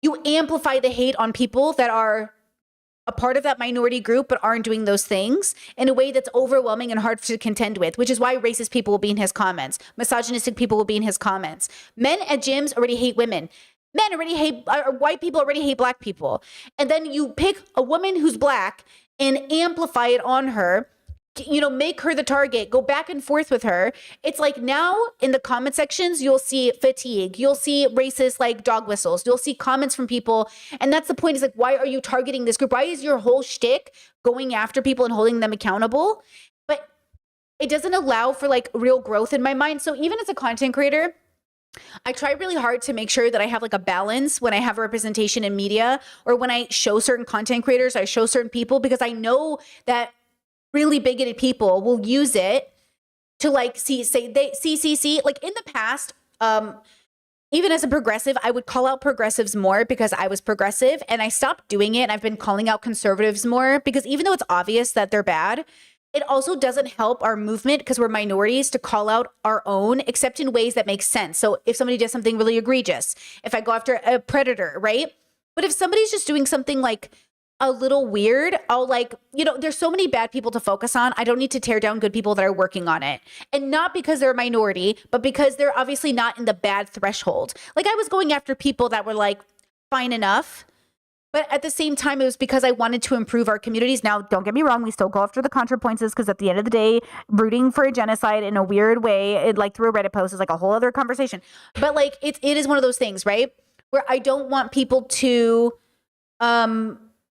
You amplify the hate on people that are a part of that minority group but aren't doing those things in a way that's overwhelming and hard to contend with, which is why racist people will be in his comments. Misogynistic people will be in his comments. Men at gyms already hate women. White people already hate black people. And then you pick a woman who's black and amplify it on her, make her the target, go back and forth with her. It's like now in the comment sections, you'll see fatigue. You'll see racist like dog whistles. You'll see comments from people. And that's the point, is like, why are you targeting this group? Why is your whole shtick going after people and holding them accountable? But it doesn't allow for like real growth in my mind. So even as a content creator, I try really hard to make sure that I have like a balance when I have representation in media, or when I show certain content creators, I show certain people, because I know that really bigoted people will use it to like see like in the past, even as a progressive, I would call out progressives more because I was progressive, and I stopped doing it. And I've been calling out conservatives more because even though it's obvious that they're bad, it also doesn't help our movement, because we're minorities, to call out our own, except in ways that make sense. So if somebody does something really egregious, if I go after a predator, right? But if somebody's just doing something like a little weird, I'll like, there's so many bad people to focus on. I don't need to tear down good people that are working on it. And not because they're a minority, but because they're obviously not in the bad threshold. Like, I was going after people that were like fine enough, but at the same time, it was because I wanted to improve our communities. Now, don't get me wrong, we still go after the ContraPoints, because at the end of the day, rooting for a genocide in a weird way, like through a Reddit post, is like a whole other conversation. But like, it is one of those things, right? Where I don't want people to,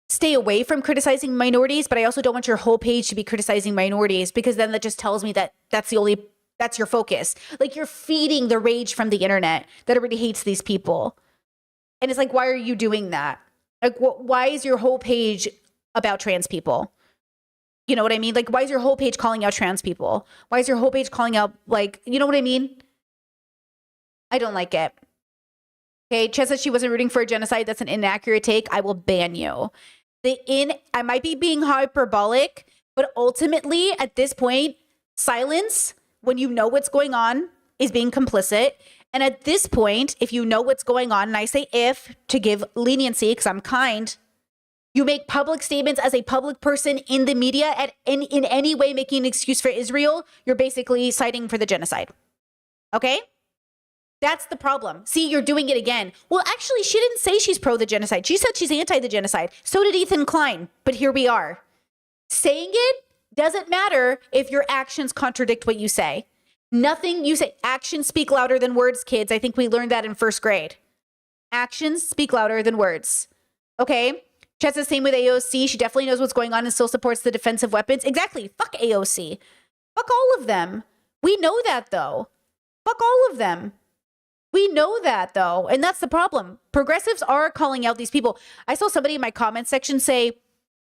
stay away from criticizing minorities, but I also don't want your whole page to be criticizing minorities, because then that just tells me that that's your focus. Like, you're feeding the rage from the internet that already hates these people. And it's like, why are you doing that? Like, why is your whole page about trans people? You know what I mean? Like, why is your whole page calling out trans people? Why is your whole page calling out, like, you know what I mean? I don't like it. Okay, Chess says she wasn't rooting for a genocide. That's an inaccurate take. I will ban you. I might be being hyperbolic, but ultimately at this point, silence when you know what's going on is being complicit. And at this point, if you know what's going on, and I say if to give leniency because I'm kind, you make public statements as a public person in the media in any way making an excuse for Israel, you're basically citing for the genocide. Okay? That's the problem. See, you're doing it again. Well, actually, she didn't say she's pro the genocide. She said she's anti the genocide. So did Ethan Klein. But here we are. Saying it doesn't matter if your actions contradict what you say. Nothing you say. Actions speak louder than words, kids. I think we learned that in first grade. Actions speak louder than words. Okay? Chet's the same with AOC. She definitely knows what's going on and still supports the defensive weapons. Exactly. Fuck AOC. Fuck all of them. We know that, though. Fuck all of them. We know that though. And that's the problem. Progressives are calling out these people. I saw somebody in my comment section say,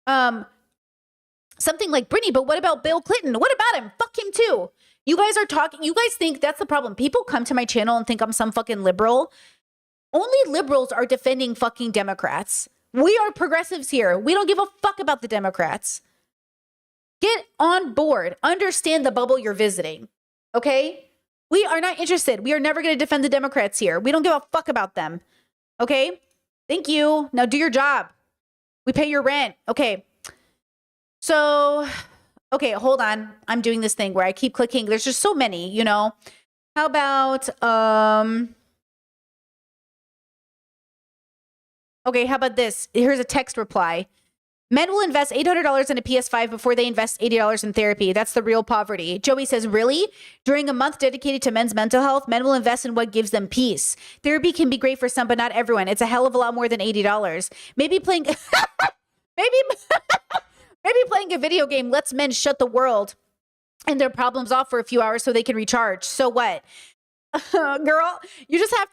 something like, Brittany, but what about Bill Clinton? What about him? Fuck him too. You guys are talking. You guys think that's the problem. People come to my channel and think I'm some fucking liberal. Only liberals are defending fucking Democrats. We are progressives here. We don't give a fuck about the Democrats. Get on board. Understand the bubble you're visiting. Okay? We are not interested. We are never going to defend the Democrats here. We don't give a fuck about them. Okay? Thank you. Now do your job. We pay your rent. Okay. So, okay, hold on. I'm doing this thing where I keep clicking. There's just so many, you know. How about, okay, how about this? Here's a text reply. Men will invest $800 in a PS5 before they invest $80 in therapy. That's the real poverty. Joey says, really? During a month dedicated to men's mental health, men will invest in what gives them peace. Therapy can be great for some, but not everyone. It's a hell of a lot more than $80. Maybe playing... Maybe playing a video game lets men shut the world and their problems off for a few hours so they can recharge. So what? Girl, you just have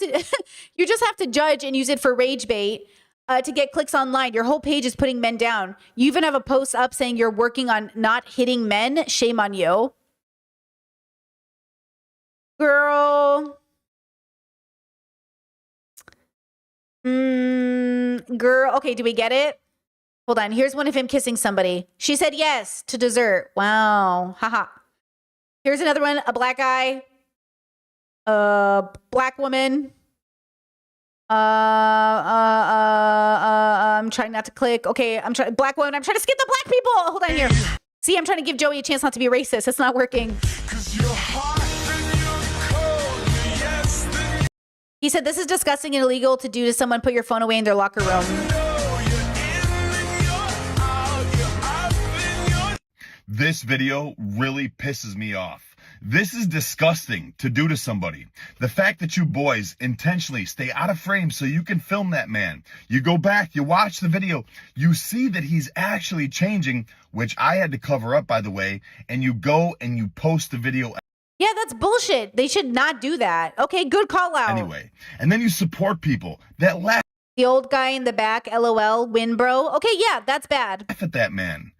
to judge and use it for rage bait to get clicks online. Your whole page is putting men down. You even have a post up saying you're working on not hitting men. Shame on you. Girl. Girl. Okay, do we get it? Hold on. Here's one of him kissing somebody. She said yes to dessert. Wow. Haha. Here's another one. A black guy. A black woman. I'm trying not to click. Okay. Black woman. I'm trying to skip the black people. Hold on here. See, I'm trying to give Joey a chance not to be racist. It's not working. He said, this is disgusting and illegal to do to someone. Put your phone away in their locker room. This video really pisses me off. This is disgusting to do to somebody. The fact that you boys intentionally stay out of frame so you can film that man. You go back, you watch the video, you see that he's actually changing, which I had to cover up, by the way, and you go and you post the video. Yeah, that's bullshit. They should not do that. Okay, good call out. Anyway, and then you support people that laugh The old guy in the back, LOL, win bro. Okay, yeah, that's bad. at that man.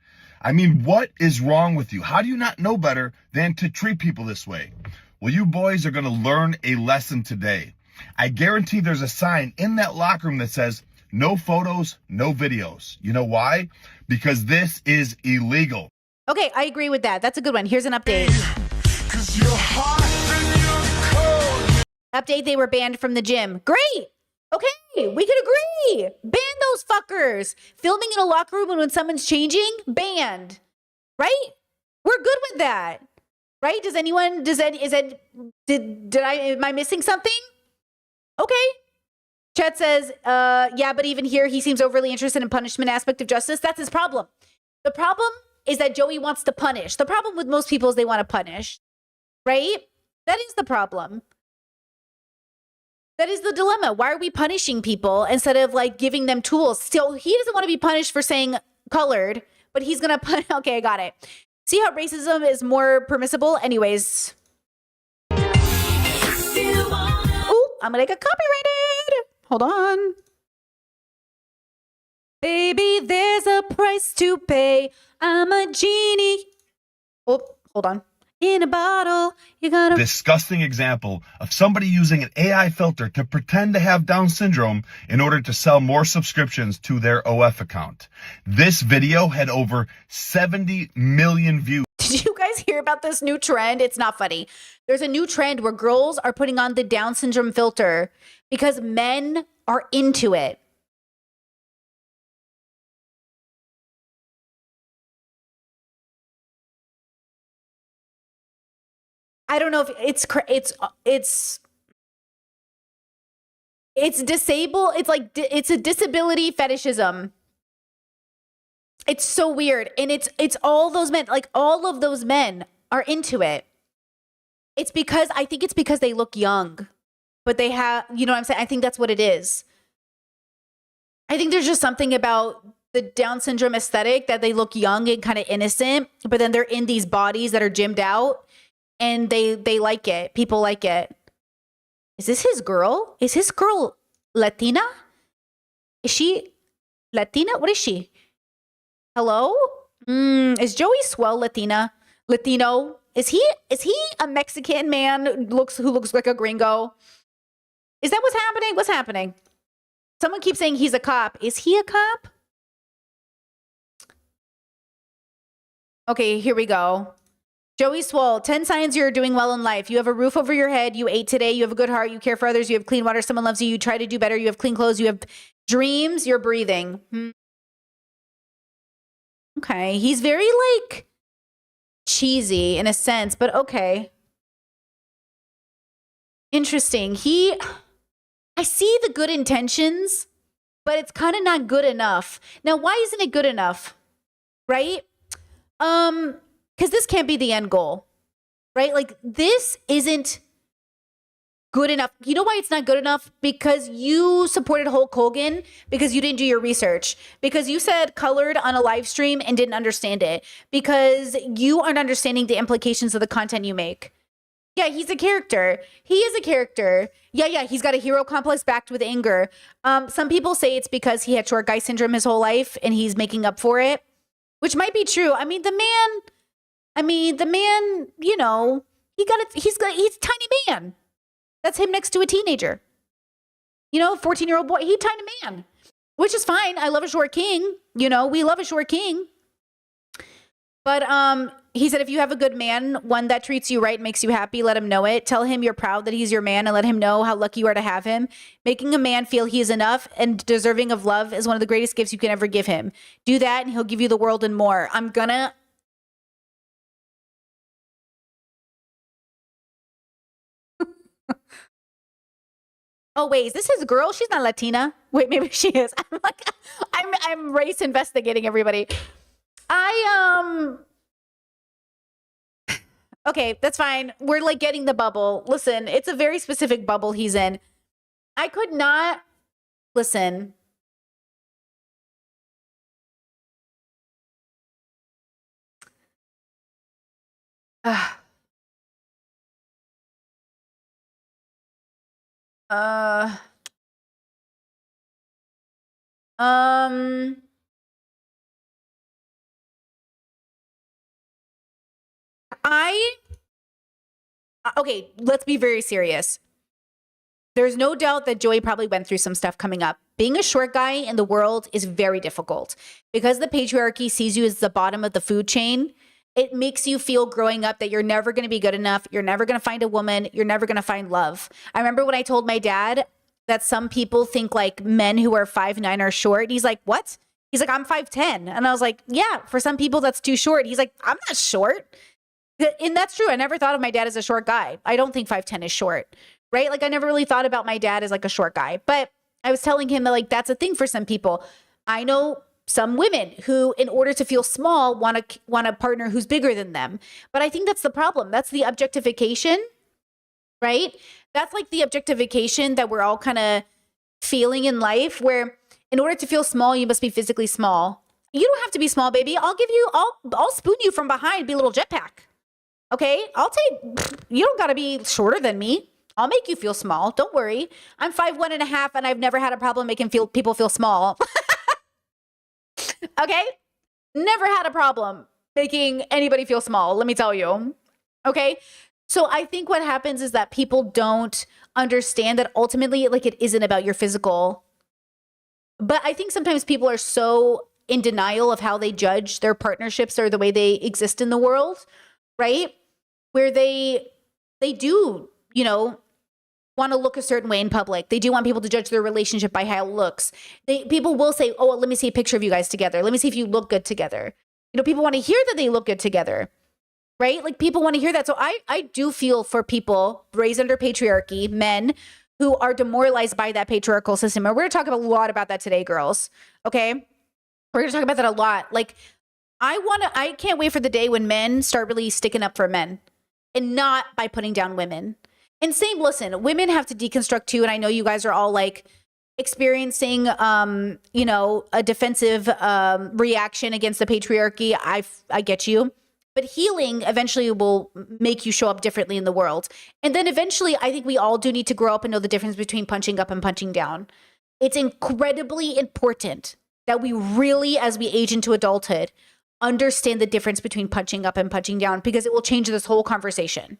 I mean, what is wrong with you? How do you not know better than to treat people this way? Well, you boys are going to learn a lesson today. I guarantee there's a sign in that locker room that says, no photos, no videos. You know why? Because this is illegal. Okay, I agree with that. That's a good one. Here's an update. Update, they were banned from the gym. Great. Okay, we can agree. Ban those fuckers. Filming in a locker room when someone's changing, banned. Right? We're good with that. Right? Am I missing something? Okay. Chet says, yeah, but even here, he seems overly interested in punishment aspect of justice. That's his problem. The problem is that Joey wants to punish. The problem with most people is they want to punish. Right? That is the problem. That is the dilemma. Why are we punishing people instead of like giving them tools? Still, he doesn't want to be punished for saying colored, but he's going to okay, I got it. See how racism is more permissible? Anyways. Ooh, I'm going to get copyrighted. Hold on. Baby, there's a price to pay. I'm a genie. Oh, hold on. In a bottle, you gotta... Disgusting example of somebody using an AI filter to pretend to have Down syndrome in order to sell more subscriptions to their OF account. This video had over 70 million views. Did you guys hear about this new trend? It's not funny. There's a new trend where girls are putting on the Down syndrome filter because men are into it. I don't know if it's disable. It's like it's a disability fetishism. It's so weird, and it's all those men. Like all of those men are into it. I think it's because they look young, but they have, you know what I'm saying? I think that's what it is. I think there's just something about the Down syndrome aesthetic that they look young and kind of innocent, but then they're in these bodies that are gymmed out. And they like it. People like it. Is this his girl? Is his girl Latina? Is she Latina? What is she? Hello? Is Joey Swell Latina? Latino? Is he a Mexican man who looks like a gringo? Is that what's happening? What's happening? Someone keeps saying he's a cop. Is he a cop? Okay, here we go. Joey Swole, 10 signs you're doing well in life. You have a roof over your head. You ate today. You have a good heart. You care for others. You have clean water. Someone loves you. You try to do better. You have clean clothes. You have dreams. You're breathing. Okay. He's very like cheesy in a sense, but okay. Interesting. I see the good intentions, but it's kind of not good enough. Now, why isn't it good enough? Right? Because this can't be the end goal, right? Like, this isn't good enough. You know why it's not good enough? Because you supported Hulk Hogan because you didn't do your research, because you said colored on a live stream and didn't understand it, because you aren't understanding the implications of the content you make. Yeah, he's a character. He is a character. Yeah, he's got a hero complex backed with anger. Some people say it's because he had short guy syndrome his whole life and he's making up for it, which might be true. I mean, the man, you know, he's a tiny man. That's him next to a teenager. You know, 14-year-old boy, he's a tiny man, which is fine. I love a short king. You know, we love a short king. But he said, if you have a good man, one that treats you right, makes you happy, let him know it. Tell him you're proud that he's your man and let him know how lucky you are to have him. Making a man feel he is enough and deserving of love is one of the greatest gifts you can ever give him. Do that and he'll give you the world and more. Oh, wait, is this his girl? She's not Latina. Wait, maybe she is. I'm race investigating everybody. Okay, that's fine. We're like getting the bubble. Listen, it's a very specific bubble he's in. I could not listen. Okay, let's be very serious. There's no doubt that Joey probably went through some stuff coming up. Being a short guy in the world is very difficult because the patriarchy sees you as the bottom of the food chain. It makes you feel growing up that you're never going to be good enough. You're never going to find a woman. You're never going to find love. I remember when I told my dad that some people think like men who are 5'9" are short. He's like, what? He's like, I'm 5'10". And I was like, yeah, for some people that's too short. He's like, I'm not short. And that's true. I never thought of my dad as a short guy. I don't think 5'10" is short, right? Like I never really thought about my dad as like a short guy, but I was telling him that like, that's a thing for some people. I know some women who, in order to feel small, want a partner who's bigger than them. But I think that's the problem. That's the objectification, right? That's like the objectification that we're all kind of feeling in life, where in order to feel small, you must be physically small. You don't have to be small, baby. I'll spoon you from behind, be a little jetpack. Okay? You don't got to be shorter than me. I'll make you feel small. Don't worry. I'm 5'1.5" and I've never had a problem making people feel small. Okay? Never had a problem making anybody feel small, let me tell you. Okay? So I think what happens is that people don't understand that ultimately, like, it isn't about your physical. But I think sometimes people are so in denial of how they judge their partnerships or the way they exist in the world, right? Where they do, you know, want to look a certain way in public. They do want people to judge their relationship by how it looks. People will say, oh, well, let me see a picture of you guys together. Let me see if you look good together. You know, people want to hear that they look good together, right? Like people want to hear that. So I do feel for people raised under patriarchy, men who are demoralized by that patriarchal system. And we're going to talk a lot about that today, girls. Okay? We're going to talk about that a lot. Like I can't wait for the day when men start really sticking up for men and not by putting down women. And same, listen, women have to deconstruct too. And I know you guys are all like experiencing, you know, a defensive reaction against the patriarchy. I get you. But healing eventually will make you show up differently in the world. And then eventually, I think we all do need to grow up and know the difference between punching up and punching down. It's incredibly important that we really, as we age into adulthood, understand the difference between punching up and punching down, because it will change this whole conversation,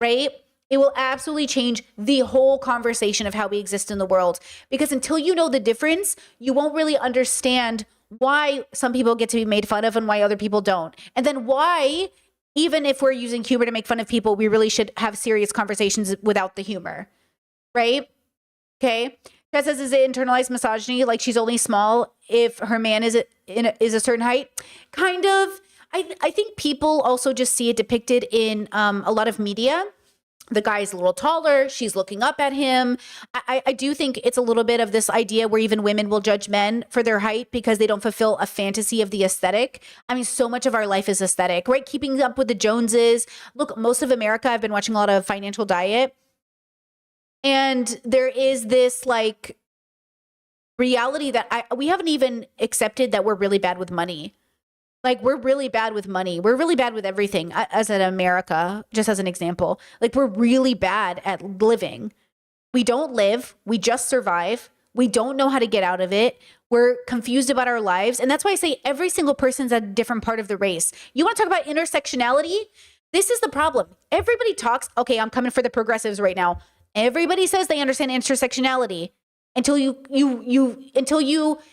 right? It will absolutely change the whole conversation of how we exist in the world. Because until you know the difference, you won't really understand why some people get to be made fun of and why other people don't. And then why, even if we're using humor to make fun of people, we really should have serious conversations without the humor, right? Okay. Tess says, is it internalized misogyny? Like she's only small if her man is a certain height? Kind of. I think people also just see it depicted in a lot of media. The guy's a little taller. She's looking up at him. I do think it's a little bit of this idea where even women will judge men for their height because they don't fulfill a fantasy of the aesthetic. I mean, so much of our life is aesthetic, right? Keeping up with the Joneses. Look, most of America, I've been watching a lot of Financial Diet. And there is this like reality that we haven't even accepted that we're really bad with money. Like we're really bad with money. We're really bad with everything as in America, just as an example. Like we're really bad at living. We don't live. We just survive. We don't know how to get out of it. We're confused about our lives. And that's why I say every single person's at a different part of the race. You want to talk about intersectionality? This is the problem. Everybody talks. Okay, I'm coming for the progressives right now. Everybody says they understand intersectionality until you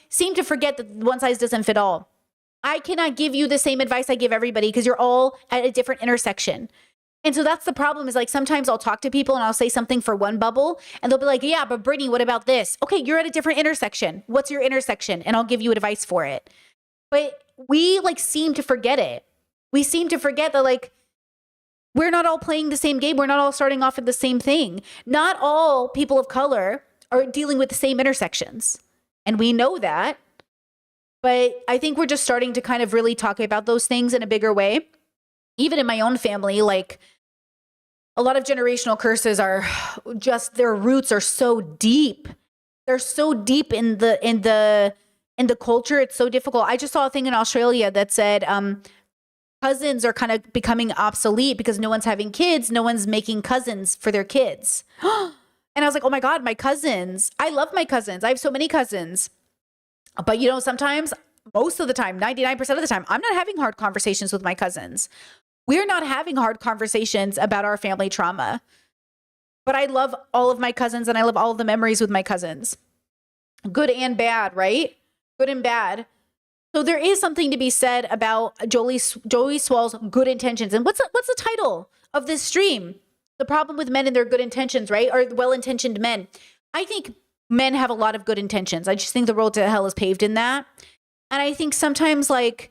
seem to forget that one size doesn't fit all. I cannot give you the same advice I give everybody because you're all at a different intersection. And so that's the problem is like sometimes I'll talk to people and I'll say something for one bubble and they'll be like, yeah, but Brittany, what about this? Okay, you're at a different intersection. What's your intersection? And I'll give you advice for it. But we like seem to forget it. We seem to forget that like we're not all playing the same game. We're not all starting off at the same thing. Not all people of color are dealing with the same intersections. And we know that. But I think we're just starting to kind of really talk about those things in a bigger way. Even in my own family, like a lot of generational curses are just their roots are so deep. They're so deep in the culture. It's so difficult. I just saw a thing in Australia that said cousins are kind of becoming obsolete because no one's having kids. No one's making cousins for their kids. And I was like, oh my God, my cousins. I love my cousins. I have so many cousins. But, you know, sometimes, most of the time, 99% of the time, I'm not having hard conversations with my cousins. We're not having hard conversations about our family trauma. But I love all of my cousins and I love all of the memories with my cousins. Good and bad, right? Good and bad. So there is something to be said about Joey Swoll's good intentions. And what's the title of this stream? The problem with men and their good intentions, right? Or well-intentioned men. I think men have a lot of good intentions. I just think the road to hell is paved in that. And I think sometimes it's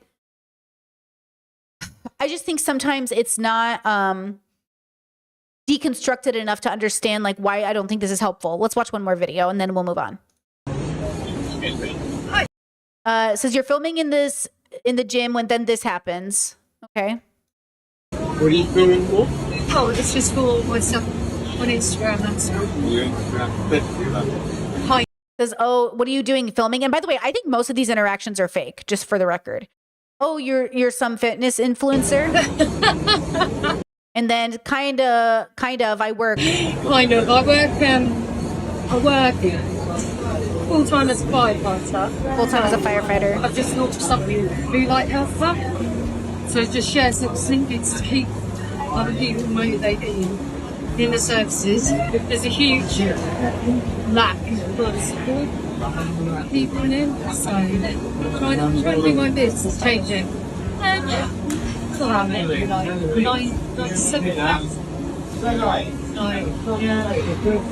not deconstructed enough to understand like why I don't think this is helpful. Let's watch one more video and then we'll move on. Says you're filming in the gym when then this happens. Okay. What are you filming for? Oh, it's just for myself on Instagram and stuff. Hi. Says, oh, what are you doing filming? And by the way, I think most of these interactions are fake, just for the record. Oh, you're some fitness influencer? And then kind of, I work. Kind of. I work full-time as a firefighter. Full-time as a firefighter. I've just launched something Blue Light Health Club. So just share some snippets to keep other people motivated in the services. There's a huge lack of support people in it. So trying to do my best to change it. And still have it, like 97 pounds.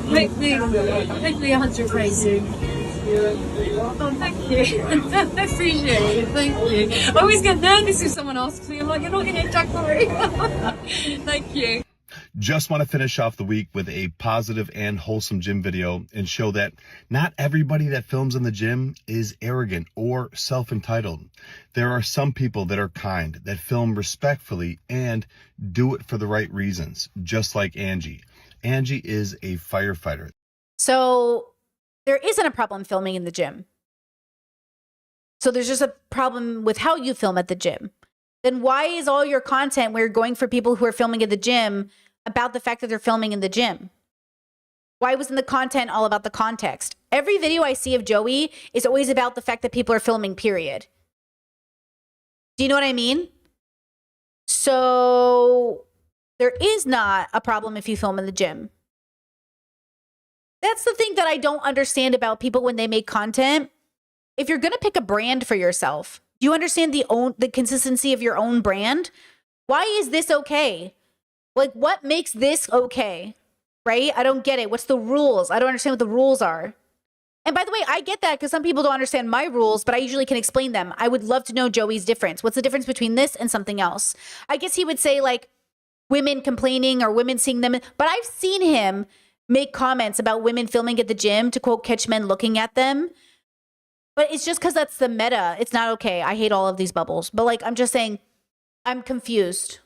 Hopefully 100 races. Oh, thank you. I appreciate it. Thank you. I always get nervous if someone asks me. I'm like, you're not going to get Jack Murray. Thank you. Just want to finish off the week with a positive and wholesome gym video and show that not everybody that films in the gym is arrogant or self-entitled. There are some people that are kind, that film respectfully and do it for the right reasons, just like Angie. Angie is a firefighter. So there isn't a problem filming in the gym. So there's just a problem with how you film at the gym. then why is all your content where you're going for people who are filming at the gym about the fact that they're filming in the gym? Why wasn't the content all about the context? Every video I see of Joey is always about the fact that people are filming, period. Do you know what I mean? So there is not a problem if you film in the gym. That's the thing that I don't understand about people when they make content. If you're going to pick a brand for yourself, do you understand the consistency of your own brand? Why is this okay? Like, what makes this okay? Right? I don't get it. What's the rules? I don't understand what the rules are. And by the way, I get that because some people don't understand my rules, but I usually can explain them. I would love to know Joey's difference. What's the difference between this and something else? I guess he would say like women complaining or women seeing them. But I've seen him make comments about women filming at the gym to quote, catch men looking at them. But it's just because that's the meta. It's not okay. I hate all of these bubbles. But like, I'm just saying, I'm confused.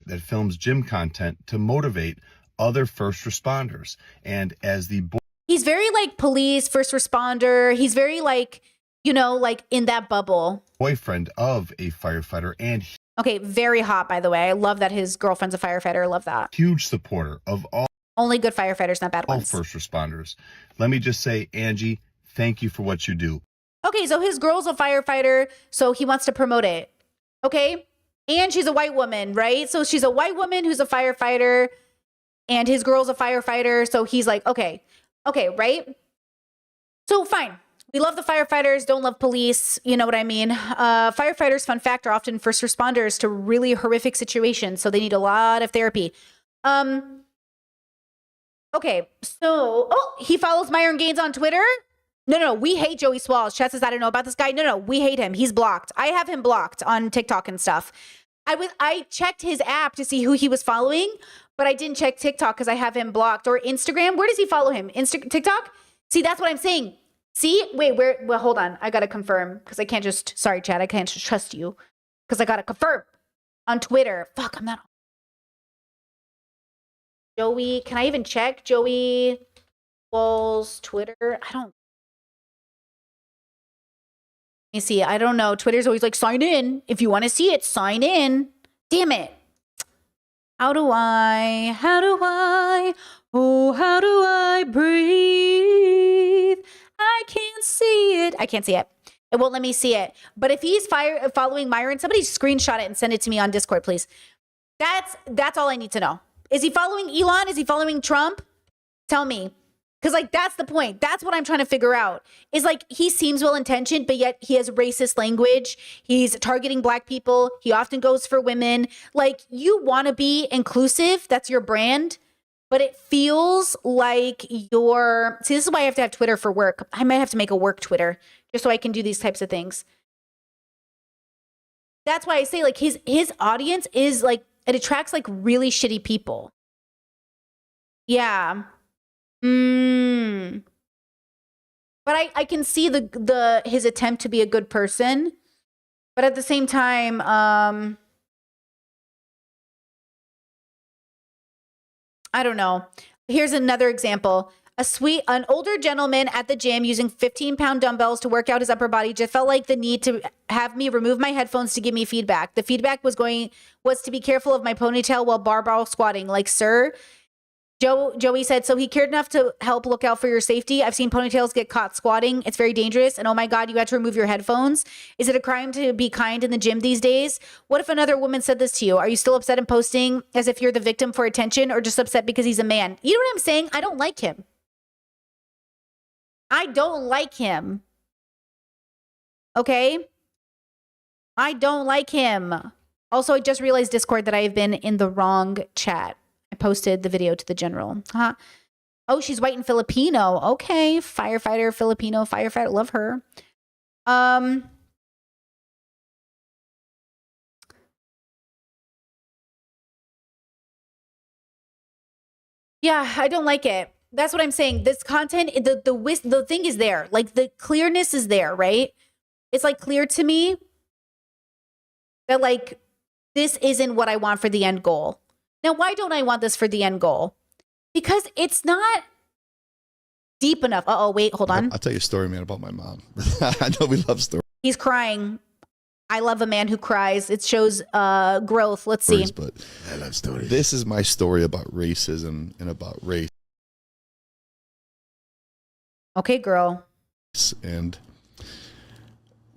That films gym content to motivate other first responders. And as the he's very like police, first responder. He's very like, you know, like in that bubble. Boyfriend of a firefighter and okay, very hot, by the way. I love that his girlfriend's a firefighter. I love that. Huge supporter of all only good firefighters, not bad ones. All first responders. Let me just say, Angie, thank you for what you do. Okay, so his girl's a firefighter, so he wants to promote it. Okay? And she's a white woman, right? So she's a white woman who's a firefighter, and his girl's a firefighter, so he's like, okay, right? So fine. We love the firefighters, don't love police. You know what I mean? Firefighters, fun fact, are often first responders to really horrific situations, so they need a lot of therapy. Okay, so, he follows Myron Gaines on Twitter? No, we hate Joey Swallows. Chat says, I don't know about this guy. No, we hate him. He's blocked. I have him blocked on TikTok and stuff. I checked his app to see who he was following, but I didn't check TikTok because I have him blocked. Or Instagram. Where does he follow him? TikTok? See, that's what I'm saying. See? Wait, well, hold on. I got to confirm because I can't just, sorry, Chad, I can't just trust you because I got to confirm on Twitter. Fuck, I'm not. Joey, can I even check Joey Walls Twitter? I don't. Let me see. I don't know. Twitter's always like, sign in. If you want to see it, sign in. Damn it. How do I breathe? I can't see it. I can't see it. It won't let me see it. But if he's following Myron, somebody screenshot it and send it to me on Discord, please. That's all I need to know. Is he following Elon? Is he following Trump? Tell me. Because, like, that's the point. That's what I'm trying to figure out. Is, like, he seems well-intentioned, but yet he has racist language. He's targeting Black people. He often goes for women. Like, you want to be inclusive. That's your brand. But it feels like you're... See, this is why I have to have Twitter for work. I might have to make a work Twitter just so I can do these types of things. That's why I say, like, his audience is, like, it attracts, like, really shitty people. Yeah. But I can see his attempt to be a good person, but at the same time, I don't know. Here's another example. An older gentleman at the gym using 15-pound dumbbells to work out his upper body just felt like the need to have me remove my headphones to give me feedback. The feedback was to be careful of my ponytail while barbell squatting. Like, sir, Joey said, so he cared enough to help look out for your safety. I've seen ponytails get caught squatting. It's very dangerous. And oh my God, you had to remove your headphones. Is it a crime to be kind in the gym these days? What if another woman said this to you? Are you still upset and posting as if you're the victim for attention, or just upset because he's a man? You know what I'm saying? I don't like him. I don't like him. Okay? I don't like him. Also, I just realized, Discord, that I've been in the wrong chat. I posted the video to the general. Huh? Oh, she's white and Filipino. Okay. Firefighter, Filipino firefighter. Love her. Yeah, I don't like it. That's what I'm saying. This content, the thing is there. Like, the clearness is there, right? It's like clear to me that, like, this isn't what I want for the end goal. Now, why don't I want this for the end goal? Because it's not deep enough. Uh-oh, wait, hold on. I'll tell you a story, man, about my mom. I know we love stories. He's crying. I love a man who cries. It shows growth. Let's see. But I love stories. This is my story about racism and about race. Okay, girl. And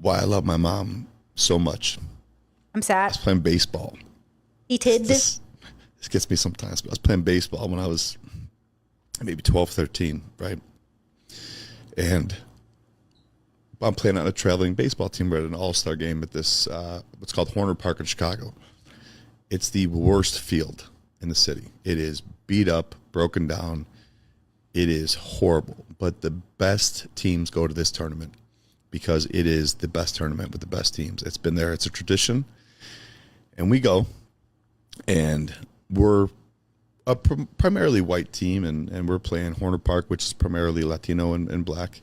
why I love my mom so much. I'm I sad. was playing baseball. Heated. This gets me sometimes, but I was playing baseball when I was maybe 12, 13, right? And I'm playing on a traveling baseball team. We're at an all-star game at this, what's called Horner Park in Chicago. It's the worst field in the city. It is beat up, broken down. It is horrible. But the best teams go to this tournament because it is the best tournament with the best teams. It's been there. It's a tradition. And we go, and we're a primarily white team, and we're playing Horner Park, which is primarily Latino and black.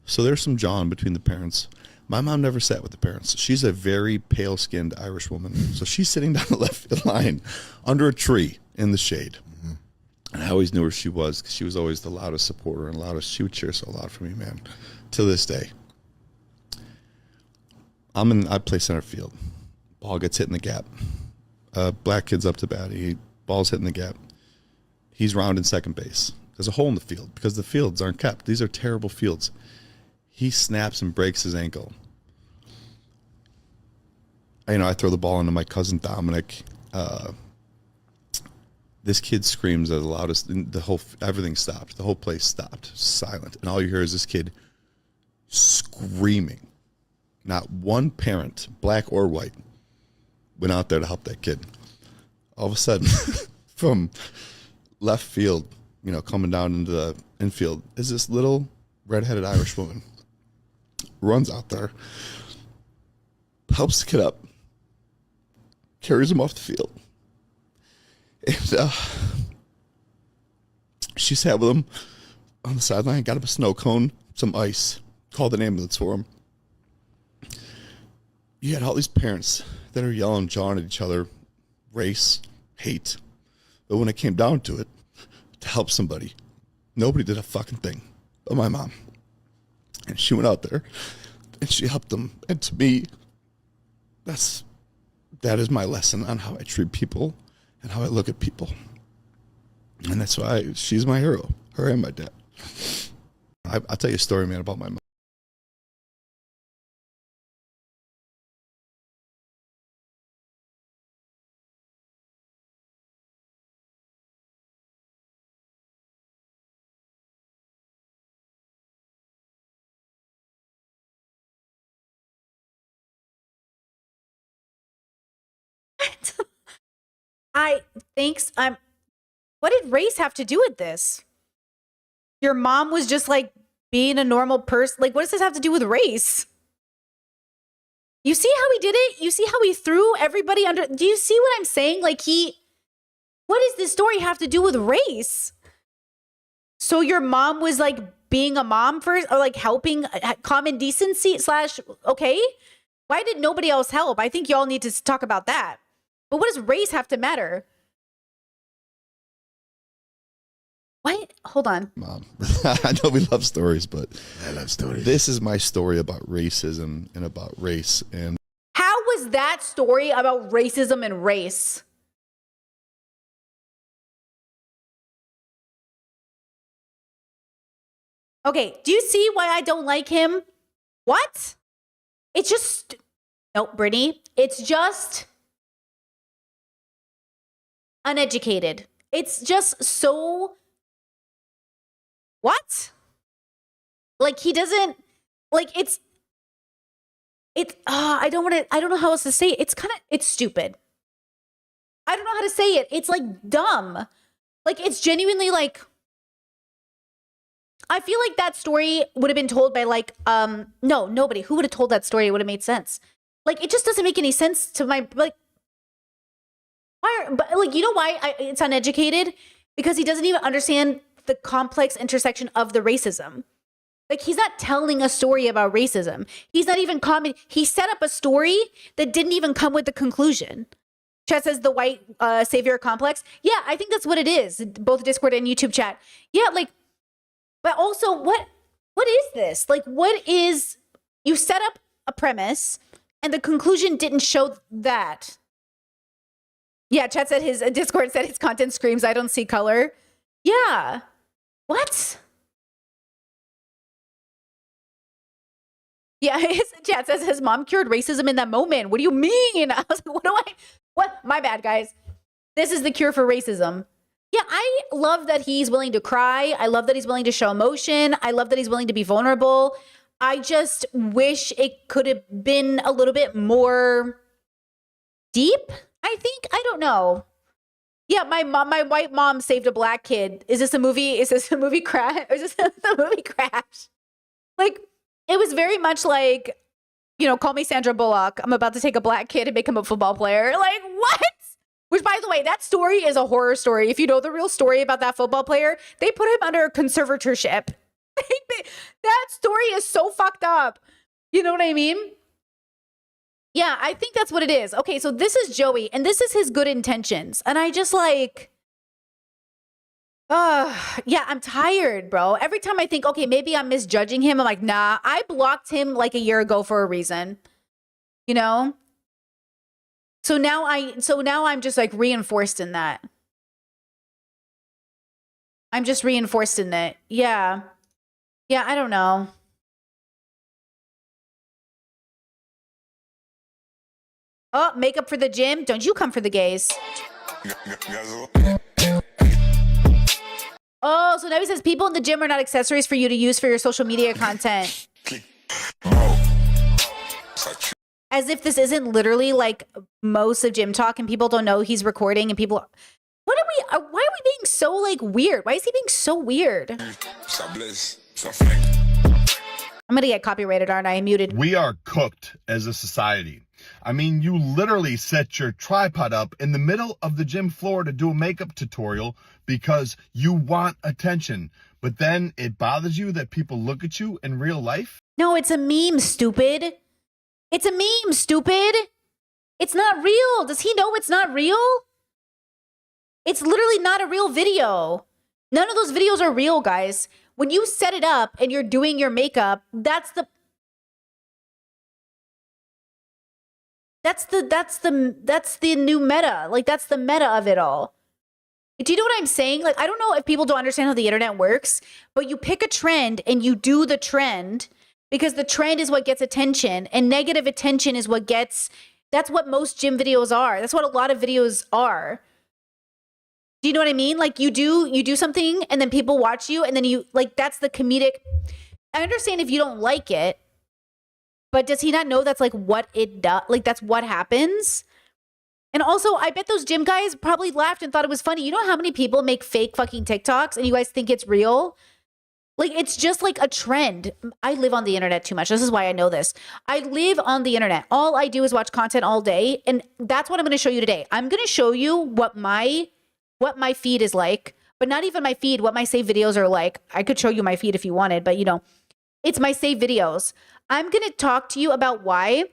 So there's some John between the parents. My mom never sat with the parents. She's a very pale-skinned Irish woman. So she's sitting down the left field line under a tree in the shade. Mm-hmm. And I always knew where she was because she was always the loudest supporter and loudest. She would cheer so loud for me, man, to this day. I play center field. Ball gets hit in the gap. Black kid's up to bat. Ball's hitting the gap. He's rounding second base. There's a hole in the field because the fields aren't kept. These are terrible fields. He snaps and breaks his ankle. I throw the ball into my cousin Dominic. This kid screams at the loudest. Everything stopped. The whole place stopped, silent, and all you hear is this kid screaming. Not one parent, black or white, went out there to help that kid. All of a sudden, from left field, coming down into the infield, is this little redheaded Irish woman. Runs out there, helps the kid up, carries him off the field. And she sat with him on the sideline, got him a snow cone, some ice, called an ambulance for him. You had all these parents that are yelling, jawing at each other, race, hate. But when it came down to it, to help somebody, nobody did a fucking thing but my mom. And she went out there and she helped them. And to me, that is my lesson on how I treat people and how I look at people. And that's why she's my hero, her and my dad. I'll tell you a story, man, about my mom. What did race have to do with this? Your mom was just like being a normal person. Like, what does this have to do with race? You see how he did it? You see how he threw everybody under? Do you see what I'm saying? Like what does this story have to do with race? So your mom was like being a mom first, or like helping common decency / okay. Why did nobody else help? I think y'all need to talk about that. But what does race have to matter? What? Hold on. Mom, I know we love stories, but I love stories. This is my story about racism and about race. And how was that story about racism and race? Okay, do you see why I don't like him? What? It's just... Nope, Brittany. It's just... uneducated. It's just so... What? Like, he doesn't... Like, it's... I don't know how else to say it. It's stupid. I don't know how to say it. It's, like, dumb. Like, it's genuinely, like... I feel like that story would have been told by, like, no, nobody. Who would have told that story? It would have made sense. Like, it just doesn't make any sense to my, like, but, like, you know why it's uneducated? Because he doesn't even understand the complex intersection of the racism. Like, he's not telling a story about racism. He's not even commenting. He set up a story that didn't even come with the conclusion. Chat says the white savior complex. Yeah, I think that's what it is. Both Discord and YouTube chat. Yeah, like, but also, what is this? Like, what is, you set up a premise, And the conclusion didn't show that. Yeah, chat said his Discord said his content screams, I don't see color. Yeah. What? Yeah, his chat says his mom cured racism in that moment. What do you mean? I was like, what? My bad, guys. This is the cure for racism. Yeah, I love that he's willing to cry. I love that he's willing to show emotion. I love that he's willing to be vulnerable. I just wish it could have been a little bit more deep, I think. I don't know. Yeah, my white mom saved a black kid. Is this a movie? Is this a movie crash? Is this a movie crash? Like, it was very much like, you know, call me Sandra Bullock. I'm about to take a black kid and make him a football player. Like, what? Which, by the way, that story is a horror story. If you know the real story about that football player, they put him under conservatorship. That story is so fucked up. You know what I mean? Yeah, I think that's what it is. Okay, so this is Joey, and this is his good intentions. And I just like... yeah, I'm tired, bro. Every time I think, okay, maybe I'm misjudging him, I'm like, nah, I blocked him like a year ago for a reason. You know? So now I'm just like reinforced in that. I'm just reinforced in it. Yeah. Yeah, I don't know. Oh, makeup for the gym? Don't you come for the gays. Oh, so now he says people in the gym are not accessories for you to use for your social media content. As if this isn't literally like most of Gym Talk and people don't know he's recording and people... why are we being so like weird? Why is he being so weird? I'm gonna get copyrighted, aren't I? Muted. We are cooked as a society. I mean, you literally set your tripod up in the middle of the gym floor to do a makeup tutorial because you want attention. But then it bothers you that people look at you in real life? No, it's a meme, stupid. It's a meme, stupid. It's not real. Does he know it's not real? It's literally not a real video. None of those videos are real, guys. When you set it up and you're doing your makeup, that's the new meta. Like, that's the meta of it all. Do you know what I'm saying? Like, I don't know if people don't understand how the internet works, but you pick a trend and you do the trend because the trend is what gets attention, and negative attention is what gets... That's what most gym videos are. That's what a lot of videos are. Do you know what I mean? Like, you do something and then people watch you and then you... Like, that's the comedic... I understand if you don't like it, but does he not know that's like what it does? Like, that's what happens? And also, I bet those gym guys probably laughed and thought it was funny. You know how many people make fake fucking TikToks and you guys think it's real? Like, it's just like a trend. I live on the internet too much. This is why I know this. I live on the internet. All I do is watch content all day. And that's what I'm going to show you today. I'm going to show you what my feed is like, but not even my feed, what my saved videos are like. I could show you my feed if you wanted, but you know, it's my saved videos. I'm going to talk to you about why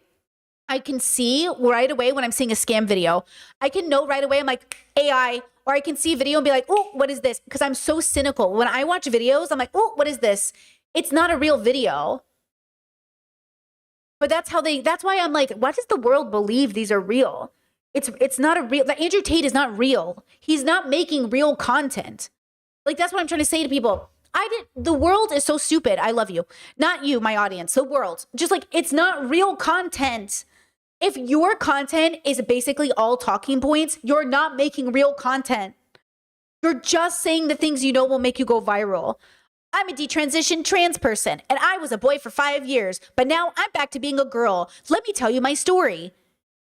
I can see right away when I'm seeing a scam video. I can know right away, I'm like, AI, or I can see a video and be like, oh, what is this? Because I'm so cynical. When I watch videos, I'm like, oh, what is this? It's not a real video. But that's why I'm like, why does the world believe these are real? It's not a real, like, Andrew Tate is not real. He's not making real content. Like, that's what I'm trying to say to people. The world is so stupid. I love you. Not you, my audience, the world. Just like, it's not real content. If your content is basically all talking points, you're not making real content. You're just saying the things you know will make you go viral. I'm a detransitioned trans person, and I was a boy for 5 years, but now I'm back to being a girl. Let me tell you my story.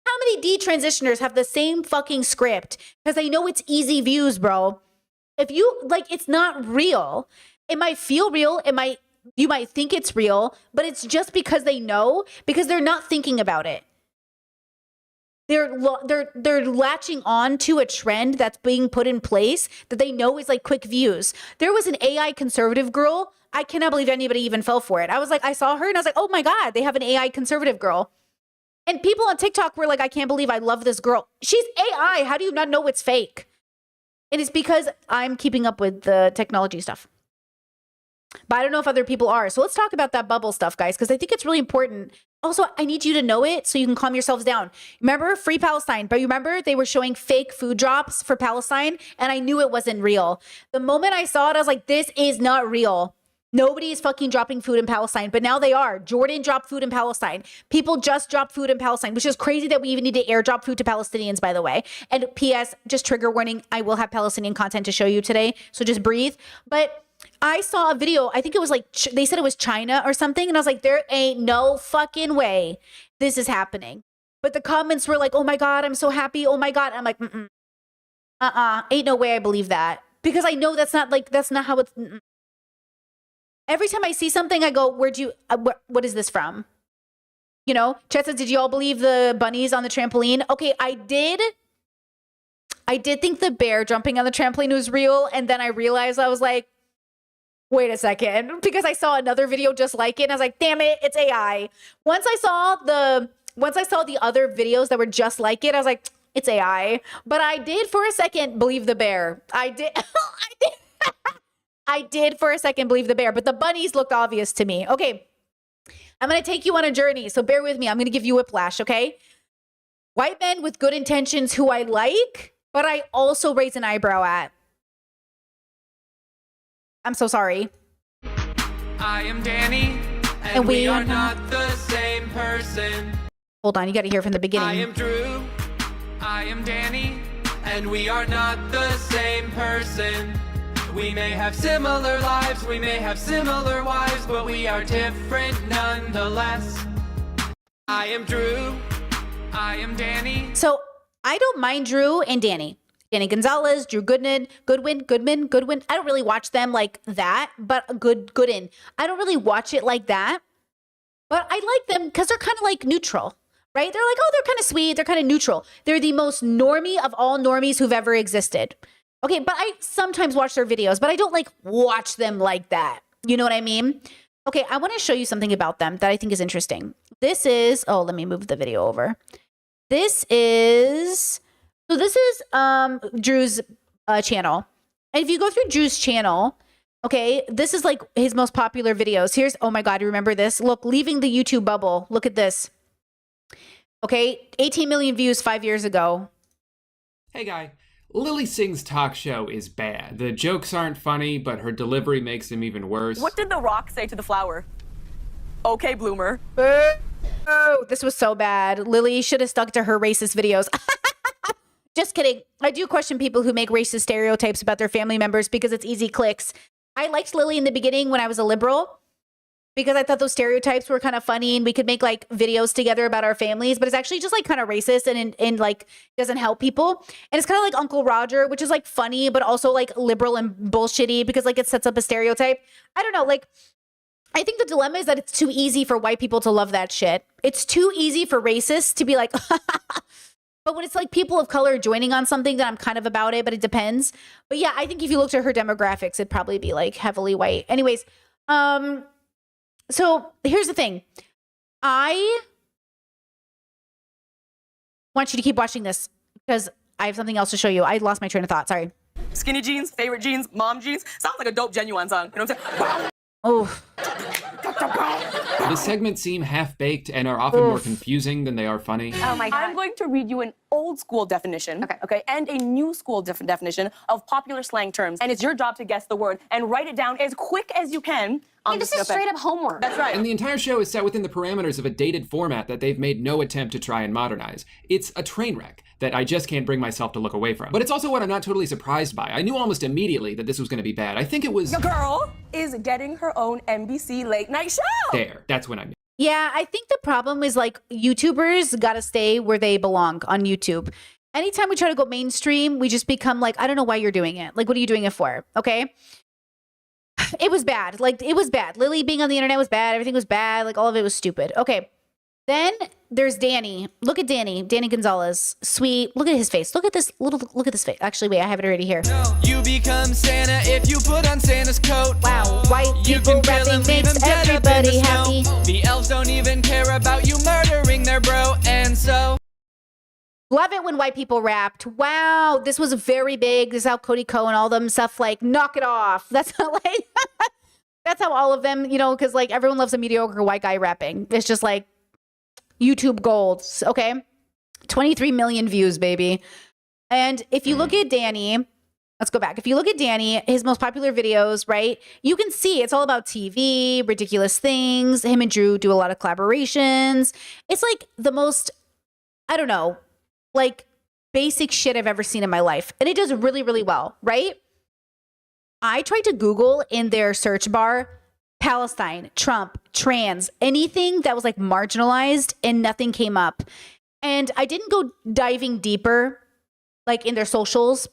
How many detransitioners have the same fucking script? Because they know it's easy views, bro. If you, like, it's not real. It might feel real. You might think it's real, but it's just because they know, because they're not thinking about it. They're latching on to a trend that's being put in place that they know is like quick views. There was an AI conservative girl. I cannot believe anybody even fell for it. I was like, I saw her and I was like, oh my God, they have an AI conservative girl. And people on TikTok were like, I can't believe I love this girl. She's AI. How do you not know it's fake? And it's because I'm keeping up with the technology stuff. But I don't know if other people are. So let's talk about that bubble stuff, guys, because I think it's really important. Also, I need you to know it so you can calm yourselves down. Remember Free Palestine, but you remember they were showing fake food drops for Palestine, and I knew it wasn't real. The moment I saw it, I was like, this is not real. Nobody is fucking dropping food in Palestine, but now they are. Jordan dropped food in Palestine. People just dropped food in Palestine, which is crazy that we even need to airdrop food to Palestinians, by the way. And P.S., just trigger warning, I will have Palestinian content to show you today, so just breathe. But I saw a video, I think it was like, they said it was China or something, and I was like, there ain't no fucking way this is happening. But the comments were like, oh my God, I'm so happy, oh my God. I'm like, ain't no way I believe that. Because I know that's not how it's... Every time I see something, I go, where'd you, what is this from? You know, Chet says, did you all believe the bunnies on the trampoline? Okay, I did think the bear jumping on the trampoline was real. And then I realized, I was like, wait a second, because I saw another video just like it. And I was like, damn it, it's AI. Once I saw the other videos that were just like it, I was like, it's AI. But I did for a second believe the bear. I did. I did for a second believe the bear, but the bunnies looked obvious to me. Okay, I'm going to take you on a journey, so bear with me. I'm going to give you whiplash, okay? White men with good intentions who I like, but I also raise an eyebrow at. I'm so sorry. I am Danny, and we are not the same person. Hold on, you got to hear from the beginning. I am Drew, I am Danny, and we are not the same person. We may have similar lives, we may have similar wives, but we are different nonetheless. I am Drew, I am Danny. So I don't mind Drew and Danny. Danny Gonzalez, Drew Goodwin. I don't really watch them like that, but Gooden. I don't really watch it like that, but I like them because they're kind of like neutral, right? They're like, oh, they're kind of sweet. They're kind of neutral. They're the most normie of all normies who've ever existed. Okay, but I sometimes watch their videos, but I don't like watch them like that. You know what I mean? Okay, I want to show you something about them that I think is interesting. This is, oh, let me move the video over. This is Drew's channel. And if you go through Drew's channel, okay, this is like his most popular videos. Here's, oh my God, you remember this? Look, leaving the YouTube bubble. Look at this. Okay, 18 million views 5 years ago. Hey, guy. Lily Singh's talk show is bad. The jokes aren't funny, but her delivery makes them even worse. What did The Rock say to the flower? Okay, bloomer. Oh, this was so bad. Lily should have stuck to her racist videos. Just kidding. I do question people who make racist stereotypes about their family members because it's easy clicks. I liked Lily in the beginning when I was a liberal because I thought those stereotypes were kind of funny and we could make like videos together about our families, but it's actually just like kind of racist and like doesn't help people. And it's kind of like Uncle Roger, which is like funny, but also like liberal and bullshitty because like it sets up a stereotype. I don't know. Like, I think the dilemma is that it's too easy for white people to love that shit. It's too easy for racists to be like, but when it's like people of color joining on something, that I'm kind of about it, but it depends. But yeah, I think if you looked at her demographics, it'd probably be like heavily white. Anyways, so here's the thing. I want you to keep watching this because I have something else to show you. I lost my train of thought. Sorry. Skinny jeans, favorite jeans, mom jeans. Sounds like a dope Genuine song. You know what I'm saying? Oh. The segments seem half-baked and are often more confusing than they are funny. Oh my God. I'm going to read you an old school definition, okay, and a new school definition of popular slang terms. And it's your job to guess the word and write it down as quick as you can. This is straight up homework. That's right. And the entire show is set within the parameters of a dated format that they've made no attempt to try and modernize. It's a train wreck that I just can't bring myself to look away from. But it's also what I'm not totally surprised by. I knew almost immediately that this was going to be bad. I think it was... The girl is getting her own NBC late night show. There. That's when I knew. Yeah, I think the problem is like YouTubers got to stay where they belong on YouTube. Anytime we try to go mainstream, we just become like, I don't know why you're doing it. Like, what are you doing it for? Okay. It was bad. Like, it was bad. Lily being on the internet was bad. Everything was bad. Like, all of it was stupid. Okay. Then there's Danny. Look at Danny. Danny Gonzalez. Sweet. Look at his face. Look at this look at this face. Actually, wait, I have it already here. You become Santa if you put on Santa's coat. Wow. White people rapping makes everybody happy. The elves don't even care about you murdering their bro, and so... Love it when white people rapped. Wow, this was very big. This is how Cody Ko and all them stuff like knock it off. That's not like That's how all of them, you know, because like everyone loves a mediocre white guy rapping. It's just like YouTube gold. Okay. 23 million views, baby. And if you look at Danny, let's go back. If you look at Danny, his most popular videos, right? You can see it's all about TV, ridiculous things. Him and Drew do a lot of collaborations. It's like the most, I don't know, like basic shit I've ever seen in my life. And it does really, really well, right? I tried to Google in their search bar, Palestine, Trump, trans, anything that was like marginalized, and nothing came up. And I didn't go diving deeper, like in their socials,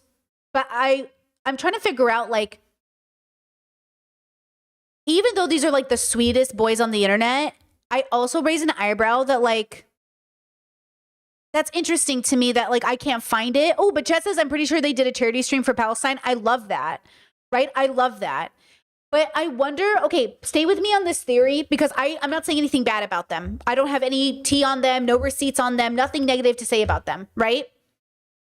but I'm trying to figure out, like, even though these are like the sweetest boys on the internet, I also raise an eyebrow that like, that's interesting to me that like I can't find it. Oh, but Chet says, I'm pretty sure they did a charity stream for Palestine. I love that. Right? I love that. But I wonder, okay, stay with me on this theory, because I'm not saying anything bad about them. I don't have any tea on them, no receipts on them, nothing negative to say about them, right?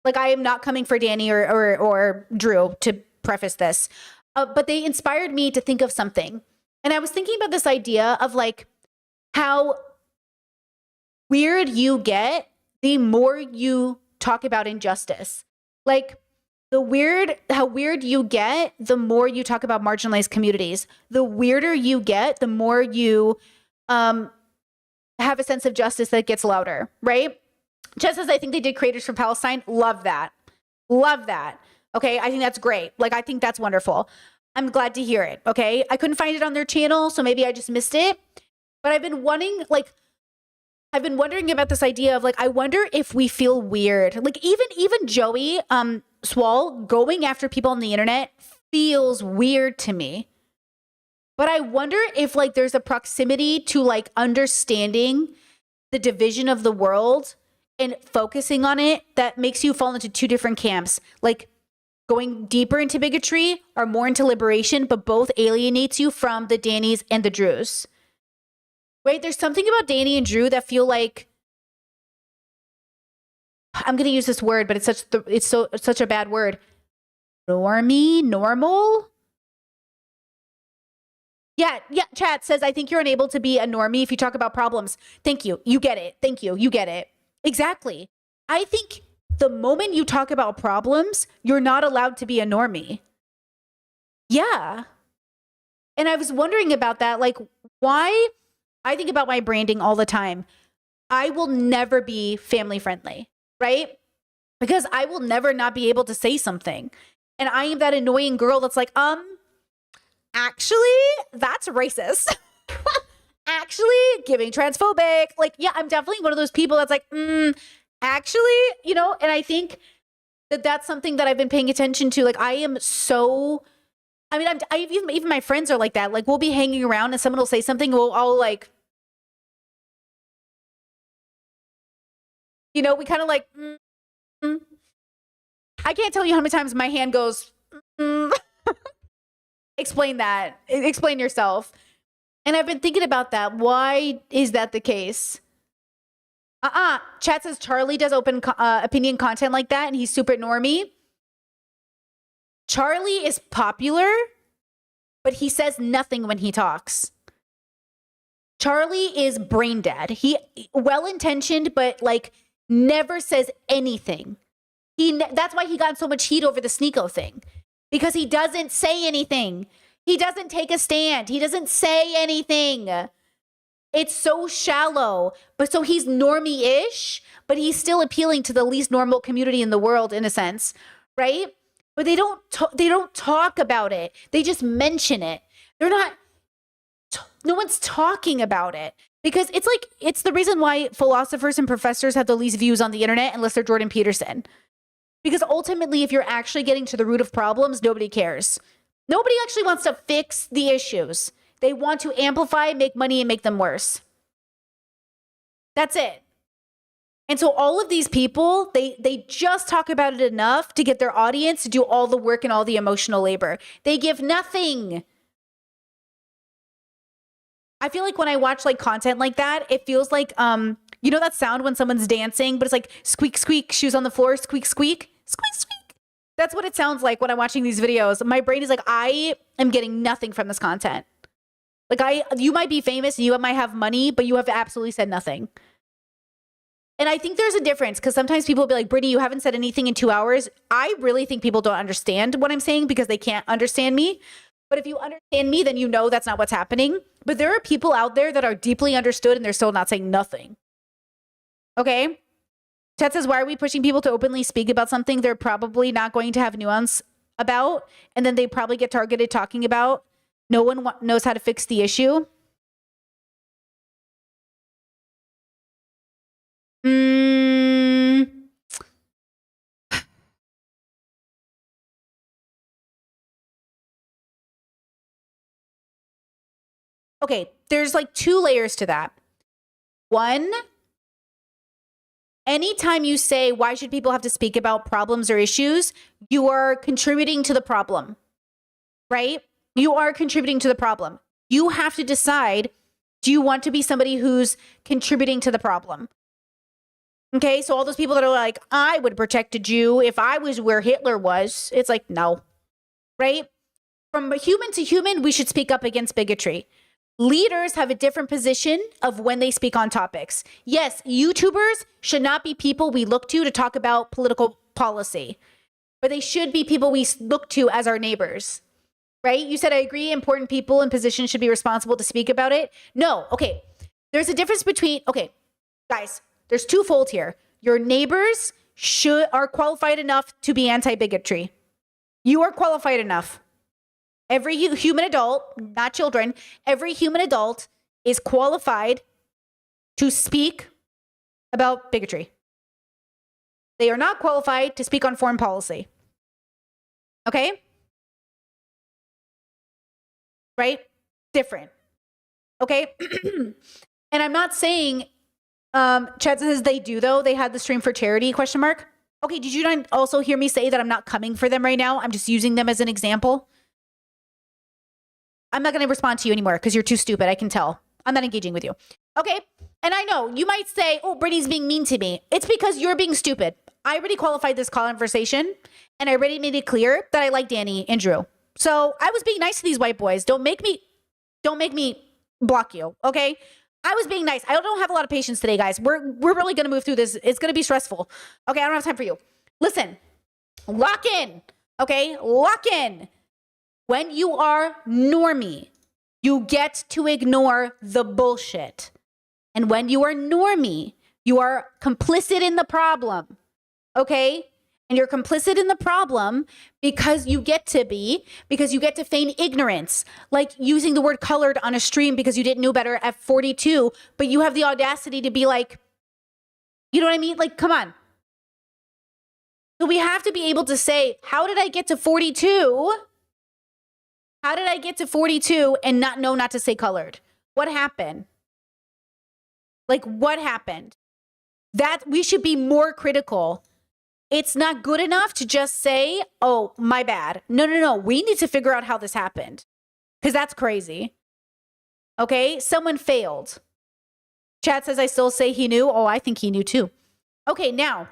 Like, I am not coming for Danny or Drew, to preface this. But they inspired me to think of something. And I was thinking about this idea of like how weird you get the more you talk about injustice. Like, how weird you get, the more you talk about marginalized communities. The weirder you get, the more you have a sense of justice that gets louder, right? Just as I think they did Creators for Palestine. Love that. Love that. Okay, I think that's great. Like, I think that's wonderful. I'm glad to hear it, okay? I couldn't find it on their channel, so maybe I just missed it. But I've been wondering about this idea of like, I wonder if we feel weird. Like even Joey Swall going after people on the internet feels weird to me. But I wonder if like there's a proximity to like understanding the division of the world and focusing on it that makes you fall into two different camps. Like going deeper into bigotry or more into liberation, but both alienates you from the Dannys and the Drews. Right? There's something about Danny and Drew that feel like, I'm going to use this word, but it's such a bad word. Normal? Yeah, chat says, I think you're unable to be a normie if you talk about problems. Thank you. You get it. Thank you. You get it. Exactly. I think the moment you talk about problems, you're not allowed to be a normie. Yeah. And I was wondering about that. Like, why? I think about my branding all the time. I will never be family friendly, right? Because I will never not be able to say something. And I am that annoying girl that's like, actually, that's racist. Actually, giving transphobic. Like, yeah, I'm definitely one of those people that's like, actually, you know, and I think that that's something that I've been paying attention to. Like, I am so, I mean, even my friends are like that. Like, we'll be hanging around and someone will say something, I'll like, you know, we kind of like, I can't tell you how many times my hand goes, explain that, explain yourself. And I've been thinking about that. Why is that the case? Chat says Charlie does open opinion content like that and he's super normie. Charlie is popular, but he says nothing when he talks. Charlie is brain dead. He well-intentioned, but like never says anything. That's why he got so much heat over the Sneeko thing, because he doesn't say anything. He doesn't take a stand. He doesn't say anything. It's so shallow. But so he's normie-ish, but he's still appealing to the least normal community in the world in a sense, right? But they don't talk about it. They just mention it. No one's talking about it, because it's the reason why philosophers and professors have the least views on the internet unless they're Jordan Peterson. Because ultimately, if you're actually getting to the root of problems, nobody cares. Nobody actually wants to fix the issues. They want to amplify, make money, and make them worse. That's it. And so all of these people, they just talk about it enough to get their audience to do all the work and all the emotional labor. They give nothing. I feel like when I watch like content like that, it feels like, you know that sound when someone's dancing, but it's like squeak, squeak, shoes on the floor, squeak, squeak, squeak, squeak. That's what it sounds like when I'm watching these videos. My brain is like, I am getting nothing from this content. Like you might be famous and you might have money, but you have absolutely said nothing. And I think there's a difference because sometimes people will be like, Brittany, you haven't said anything in 2 hours. I really think people don't understand what I'm saying because they can't understand me. But if you understand me, then you know that's not what's happening. But there are people out there that are deeply understood and they're still not saying nothing. Okay? Chat says, why are we pushing people to openly speak about something they're probably not going to have nuance about? And then they probably get targeted talking about. No one knows how to fix the issue. Okay, there's like 2 layers to that. One, anytime you say, why should people have to speak about problems or issues? You are contributing to the problem, right? You are contributing to the problem. You have to decide, do you want to be somebody who's contributing to the problem? Okay, so all those people that are like, I would protect a Jew if I was where Hitler was. It's like, no, right? From human to human, we should speak up against bigotry. Leaders have a different position of when they speak on topics. Yes, YouTubers should not be people we look to talk about political policy, but they should be people we look to as our neighbors, right? You said, I agree, important people in positions should be responsible to speak about it. No, okay. There's a difference between, okay, guys, there's twofold here. Your neighbors are qualified enough to be anti-bigotry. You are qualified enough. Every human adult, not children, every human adult is qualified to speak about bigotry. They are not qualified to speak on foreign policy. Okay? Right? Different. Okay? And I'm not saying, Chad says they do though. They had the stream for charity, ? Okay, did you not also hear me say that I'm not coming for them right now? I'm just using them as an example. I'm not going to respond to you anymore because you're too stupid. I can tell. I'm not engaging with you. Okay? And I know you might say, oh, Brittany's being mean to me. It's because you're being stupid. I already qualified this conversation and I already made it clear that I like Danny and Drew. So I was being nice to these white boys. Don't make me block you. Okay? I was being nice. I don't have a lot of patience today, guys. We're really going to move through this. It's going to be stressful. Okay? I don't have time for you. Listen, lock in. Okay? Lock in. When you are normie, you get to ignore the bullshit. And when you are normie, you are complicit in the problem. Okay? And you're complicit in the problem because you get to feign ignorance. Like using the word colored on a stream because you didn't know better at 42, but you have the audacity to be like, you know what I mean? Like, come on. So we have to be able to say, how did I get to 42? How did I get to 42 and not know not to say colored? What happened? Like, what happened? That we should be more critical. It's not good enough to just say, oh, my bad. No. We need to figure out how this happened because that's crazy. Okay? Someone failed. Chat says, I still say he knew. Oh, I think he knew too. Okay, now,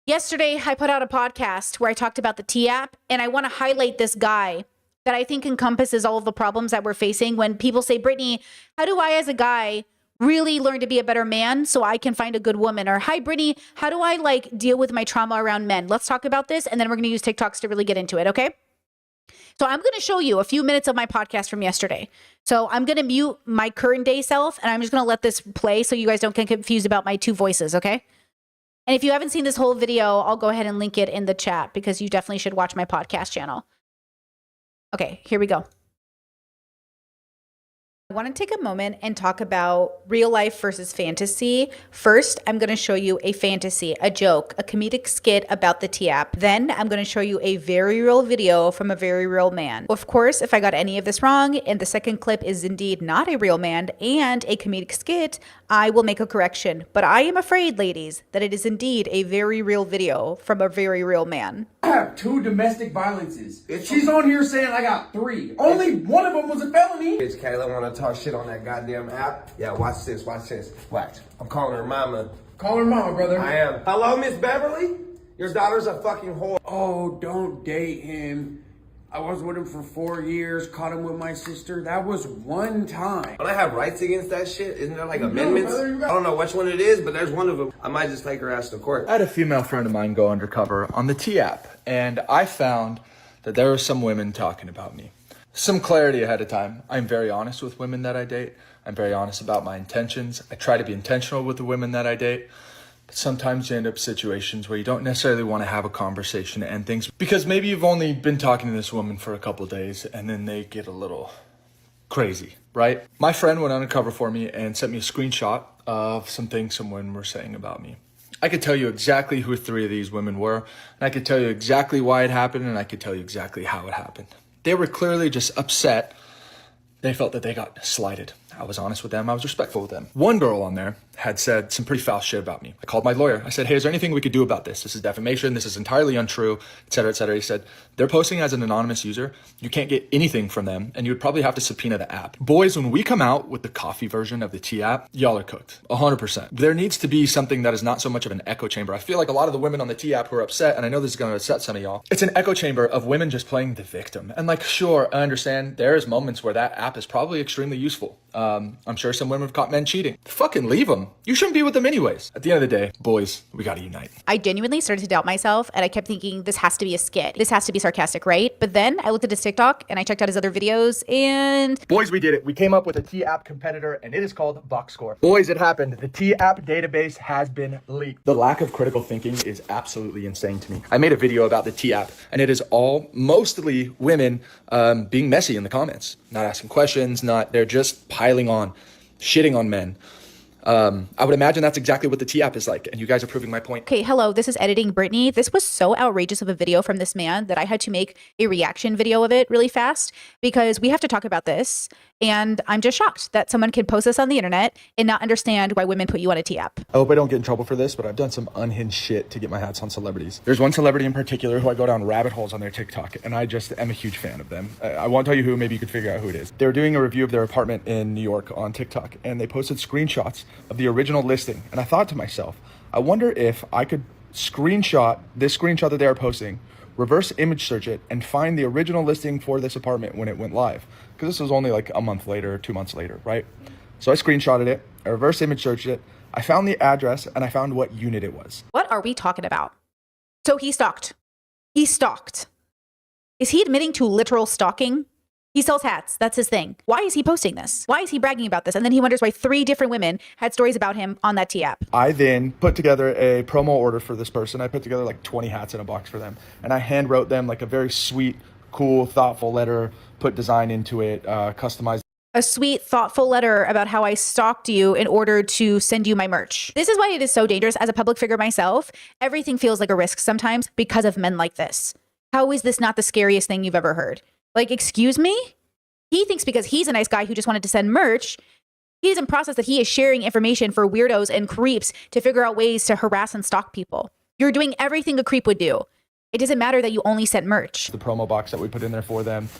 yesterday I put out a podcast where I talked about the T-app and I want to highlight this guy that I think encompasses all of the problems that we're facing when people say, Brittany, how do I as a guy really learn to be a better man so I can find a good woman? Or, hi, Brittany, how do I like deal with my trauma around men? Let's talk about this. And then we're going to use TikToks to really get into it. Okay. So I'm going to show you a few minutes of my podcast from yesterday. So I'm going to mute my current day self and I'm just going to let this play so you guys don't get confused about my 2 voices. Okay. And if you haven't seen this whole video, I'll go ahead and link it in the chat because you definitely should watch my podcast channel. Okay, here we go. I want to take a moment and talk about real life versus fantasy. First, I'm going to show you a fantasy, a joke, a comedic skit about the T-app. Then I'm going to show you a very real video from a very real man. Of course, if I got any of this wrong and the second clip is indeed not a real man and a comedic skit, I will make a correction. But I am afraid, ladies, that it is indeed a very real video from a very real man. I have 2 domestic violences. She's on here saying I got 3. Only one of them was a felony. Bitch, Kayla wanna talk shit on that goddamn app. Yeah, watch this. Watch. I'm calling her mama. Call her mama, brother. I am. Hello, Miss Beverly? Your daughter's a fucking whore. Oh, don't date him. I was with him for 4 years, caught him with my sister. That was one time. Don't I have rights against that shit? Isn't there like amendments? I don't know which one it is, but there's one of them. I might just take her ass to court. I had a female friend of mine go undercover on the T app, and I found that there were some women talking about me. Some clarity ahead of time. I'm very honest with women that I date. I'm very honest about my intentions. I try to be intentional with the women that I date. But sometimes you end up situations where you don't necessarily want to have a conversation and things because maybe you've only been talking to this woman for a couple of days and then they get a little crazy, right? My friend went undercover for me and sent me a screenshot of some things some women were saying about me. I could tell you exactly who 3 of these women were, and I could tell you exactly why it happened, and I could tell you exactly how it happened. They were clearly just upset. They felt that they got slighted. I was honest with them. I was respectful with them. One girl on there had said some pretty foul shit about me. I called my lawyer. I said, hey, is there anything we could do about this? This is defamation. This is entirely untrue, et cetera, et cetera. He said, they're posting as an anonymous user. You can't get anything from them, and you would probably have to subpoena the app. Boys, when we come out with the coffee version of the T app, y'all are cooked. 100%. There needs to be something that is not so much of an echo chamber. I feel like a lot of the women on the T app who are upset, and I know this is going to upset some of y'all, it's an echo chamber of women just playing the victim. And like, sure, I understand there's moments where that app is probably extremely useful. I'm sure some women have caught men cheating. Fucking leave them. You shouldn't be with them anyways. At the end of the day, boys, we gotta unite. I genuinely started to doubt myself, and I kept thinking, this has to be a skit. This has to be sarcastic, right? But then I looked at his TikTok and I checked out his other videos, and boys, we did it. We came up with a T app competitor, and it is called BoxScore. Boys, it happened. The T app database has been leaked. The lack of critical thinking is absolutely insane to me. I made a video about the T app, and it is all mostly women being messy in the comments, not asking questions, they're just piling on, shitting on men. I would imagine that's exactly what the T app is like, and you guys are proving my point. Okay, hello, this is Editing Brittany. This was so outrageous of a video from this man that I had to make a reaction video of it really fast because we have to talk about this, and I'm just shocked that someone can post this on the internet and not understand why women put you on a T app. I hope I don't get in trouble for this, but I've done some unhinged shit to get my hats on celebrities. There's one celebrity in particular who I go down rabbit holes on their TikTok, and I just am a huge fan of them. I won't tell you who, maybe you could figure out who it is. They were doing a review of their apartment in New York on TikTok, and they posted screenshots of the original listing. And I thought to myself, I wonder if I could screenshot this screenshot that they are posting, reverse image search it, and find the original listing for this apartment when it went live. Because this was only like a month later, 2 months later, right? So I screenshotted it, I reverse image searched it, I found the address, and I found what unit it was. What are we talking about? So he stalked. He stalked. Is he admitting to literal stalking? He sells hats. That's his thing. Why is he posting this? Why is he bragging about this? And then he wonders why 3 different women had stories about him on that T app. I then put together a promo order for this person. I put together like 20 hats in a box for them. And I hand wrote them like a very sweet, cool, thoughtful letter, put design into it, customized. A sweet, thoughtful letter about how I stalked you in order to send you my merch. This is why it is so dangerous. As a public figure myself, everything feels like a risk sometimes because of men like this. How is this not the scariest thing you've ever heard? Like, excuse me? He thinks because he's a nice guy who just wanted to send merch, he doesn't process that he is sharing information for weirdos and creeps to figure out ways to harass and stalk people. You're doing everything a creep would do. It doesn't matter that you only sent merch. The promo box that we put in there for them.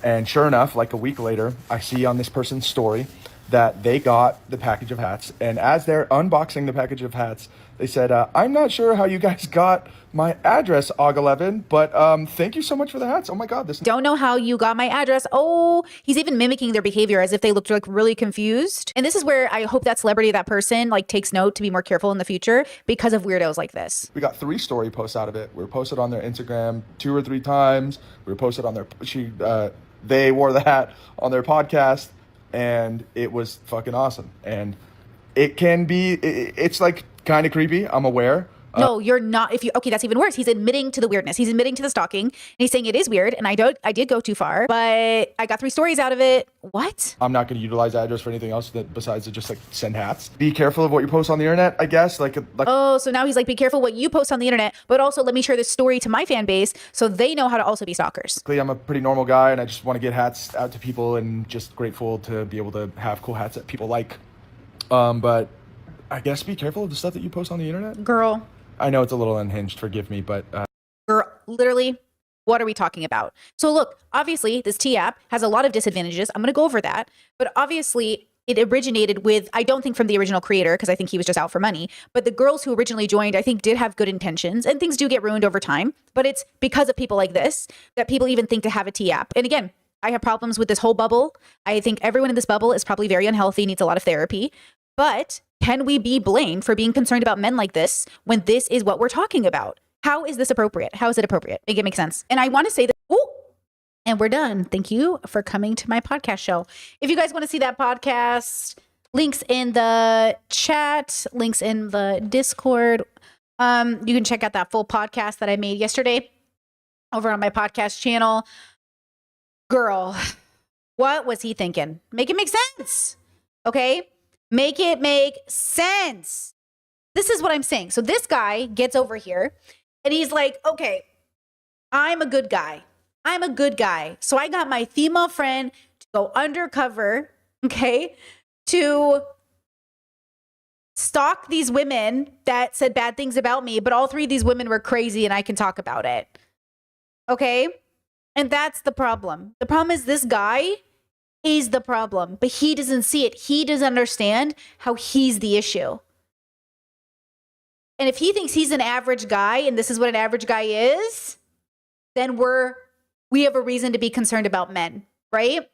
And sure enough, like a week later, I see on this person's story that they got the package of hats. And as they're unboxing the package of hats, they said, I'm not sure how you guys got my address, Og11, but thank you so much for the hats. Oh my God. Don't know how you got my address. Oh, he's even mimicking their behavior as if they looked like really confused. And this is where I hope that celebrity, that person, like takes note to be more careful in the future because of weirdos like this. We got 3 story posts out of it. We were posted on their Instagram 2 or 3 times. We were posted on their, they wore the hat on their podcast, and it was fucking awesome. And it can be, it's like kind of creepy. I'm aware. No, you're not. Okay, that's even worse. He's admitting to the weirdness. He's admitting to the stalking, and he's saying it is weird. And I did go too far, but I got 3 stories out of it. What? I'm not going to utilize that address for anything else besides to just like send hats. Be careful of what you post on the internet, I guess. Oh, so now he's like, be careful what you post on the internet, but also let me share this story to my fan base so they know how to also be stalkers. I'm a pretty normal guy, and I just want to get hats out to people, and just grateful to be able to have cool hats that people like. But I guess be careful of the stuff that you post on the internet. Girl. I know it's a little unhinged, forgive me, but... Girl, literally, what are we talking about? So look, obviously, this T app has a lot of disadvantages. I'm going to go over that. But obviously, it originated with, I don't think from the original creator, because I think he was just out for money, but the girls who originally joined, I think did have good intentions, and things do get ruined over time. But it's because of people like this that people even think to have a T app. And again, I have problems with this whole bubble. I think everyone in this bubble is probably very unhealthy, needs a lot of therapy. But can we be blamed for being concerned about men like this when this is what we're talking about? How is this appropriate? How is it appropriate? Make it make sense. And I want to say that, and we're done. Thank you for coming to my podcast show. If you guys want to see that podcast, links in the chat, links in the Discord. You can check out that full podcast that I made yesterday over on my podcast channel. Girl, what was he thinking? Make it make sense. Okay? Make it make sense. This is what I'm saying. So this guy gets over here and he's like, okay, I'm a good guy. I'm a good guy. So I got my female friend to go undercover, okay, to stalk these women that said bad things about me, but all three of these women were crazy and I can talk about it. Okay? And that's the problem. The problem is this guy is the problem, but he doesn't see it. He doesn't understand how he's the issue. And if he thinks he's an average guy and this is what an average guy is, then we have a reason to be concerned about men, right?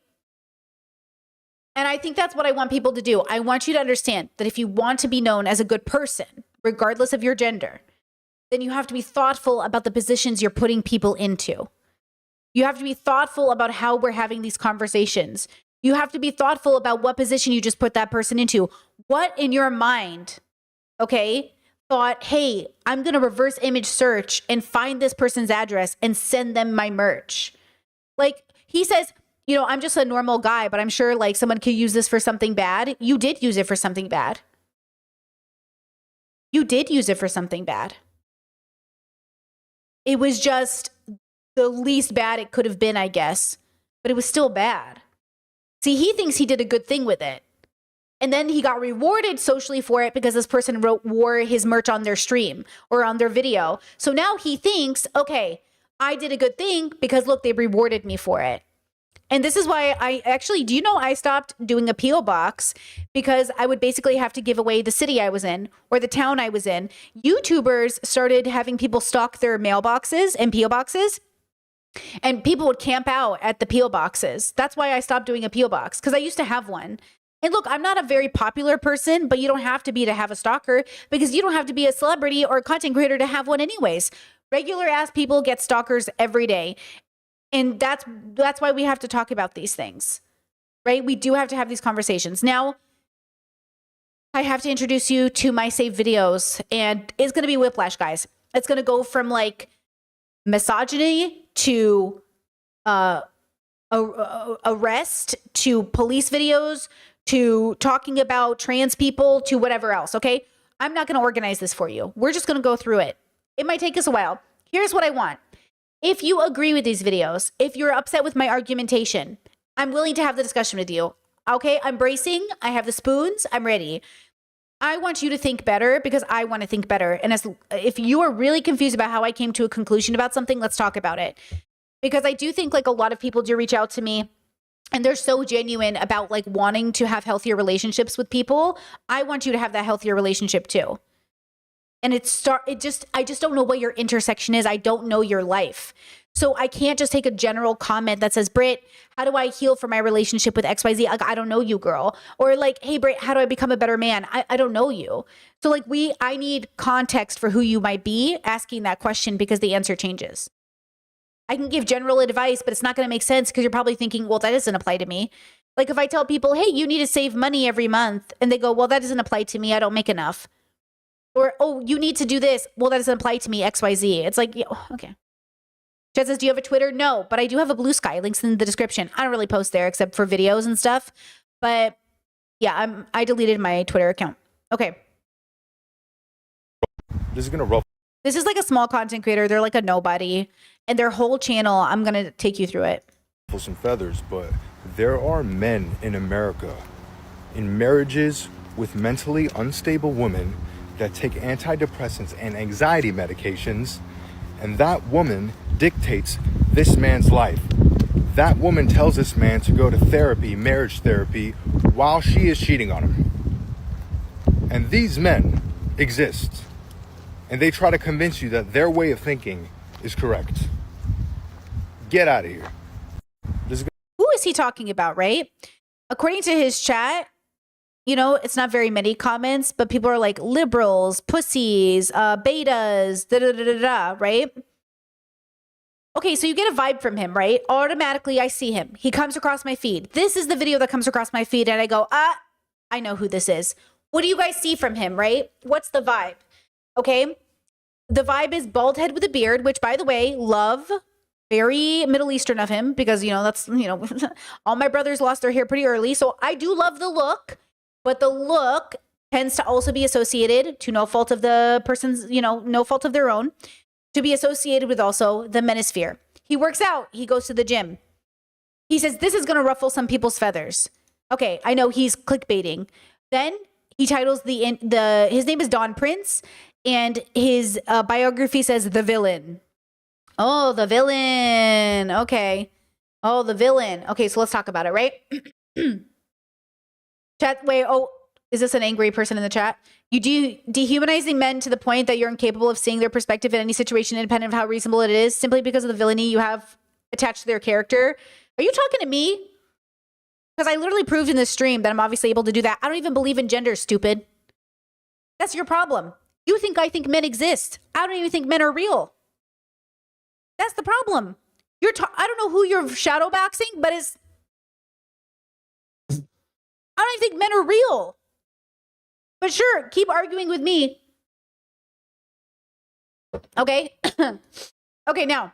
And I think that's what I want people to do. I want you to understand that if you want to be known as a good person, regardless of your gender, then you have to be thoughtful about the positions you're putting people into. You have to be thoughtful about how we're having these conversations. You have to be thoughtful about what position you just put that person into. What in your mind, okay, thought, hey, I'm going to reverse image search and find this person's address and send them my merch. Like he says, you know, I'm just a normal guy, but I'm sure like someone could use this for something bad. You did use it for something bad. You did use it for something bad. It was just the least bad it could have been, I guess, but it was still bad. See, he thinks he did a good thing with it. And then he got rewarded socially for it because this person wore his merch on their stream or on their video. So now he thinks, okay, I did a good thing because look, they rewarded me for it. And this is why do you know I stopped doing a P.O. box because I would basically have to give away the city I was in or the town I was in. YouTubers started having people stalk their mailboxes and P.O. boxes. And people would camp out at the P.O. boxes. That's why I stopped doing a P.O. box because I used to have one. And look, I'm not a very popular person, but you don't have to be to have a stalker because you don't have to be a celebrity or a content creator to have one anyways. Regular ass people get stalkers every day. And that's why we have to talk about these things, right? We do have to have these conversations. Now, I have to introduce you to my saved videos and it's going to be whiplash, guys. It's going to go from like misogyny to arrest to police videos to talking about trans people to whatever else, okay? I'm not going to organize this for you. We're just going to go through it. It might take us a while. Here's what I want. If you agree with these videos, if you're upset with my argumentation, I'm willing to have the discussion with you. Okay, I'm bracing. I have the spoons. I'm ready. I want you to think better because I want to think better. And if you are really confused about how I came to a conclusion about something, let's talk about it. Because I do think like a lot of people do reach out to me and they're so genuine about like wanting to have healthier relationships with people. I want you to have that healthier relationship too. And I just don't know what your intersection is. I don't know your life. So I can't just take a general comment that says, Britt, how do I heal from my relationship with XYZ? Like, I don't know you, girl. Or like, hey, Britt, how do I become a better man? I don't know you. So like I need context for who you might be asking that question because the answer changes. I can give general advice, but it's not going to make sense because you're probably thinking, well, that doesn't apply to me. Like if I tell people, hey, you need to save money every month. And they go, well, that doesn't apply to me. I don't make enough. Or, oh, you need to do this. Well, that doesn't apply to me, XYZ. It's like, yeah, okay. Chad says, do you have a Twitter? No, but I do have a Blue Sky. Links in the description. I don't really post there except for videos and stuff. But yeah, I deleted my Twitter account. Okay. This is going to roll. This is like a small content creator. They're like a nobody. And their whole channel, I'm going to take you through it. Some feathers, but there are men in America in marriages with mentally unstable women that take antidepressants and anxiety medications, and that woman dictates this man's life. That woman tells this man to go to therapy, marriage therapy, while she is cheating on him. And these men exist. And they try to convince you that their way of thinking is correct. Get out of here. Who is he talking about, right? According to his chat, you know, it's not very many comments, but people are like liberals, pussies, betas, da-da-da-da-da, right? Okay, so you get a vibe from him, right? Automatically, I see him. He comes across my feed. This is the video that comes across my feed, and I go, I know who this is. What do you guys see from him, right? What's the vibe? Okay, the vibe is bald head with a beard, which, by the way, love. Very Middle Eastern of him because, you know, that's, you know, all my brothers lost their hair pretty early. So I do love the look, but the look tends to also be associated, to no fault of the person's, you know, no fault of their own, to be associated with also the manosphere. He works out. He goes to the gym. He says, this is going to ruffle some people's feathers. Okay, I know he's clickbaiting. Then he titles his name is Don Prince, and his biography says The Villain. Oh, the villain. Okay. Oh, the villain. Okay, so let's talk about it, right? Chat, wait, oh, is this an angry person in the chat? You dehumanizing men to the point that you're incapable of seeing their perspective in any situation independent of how reasonable it is simply because of the villainy you have attached to their character. Are you talking to me? Because I literally proved in this stream that I'm obviously able to do that. I don't even believe in gender, stupid. That's your problem. You think I think men exist. I don't even think men are real. That's the problem. I don't know who you're shadowboxing, but I don't even think men are real. But sure, keep arguing with me. Okay. Okay, now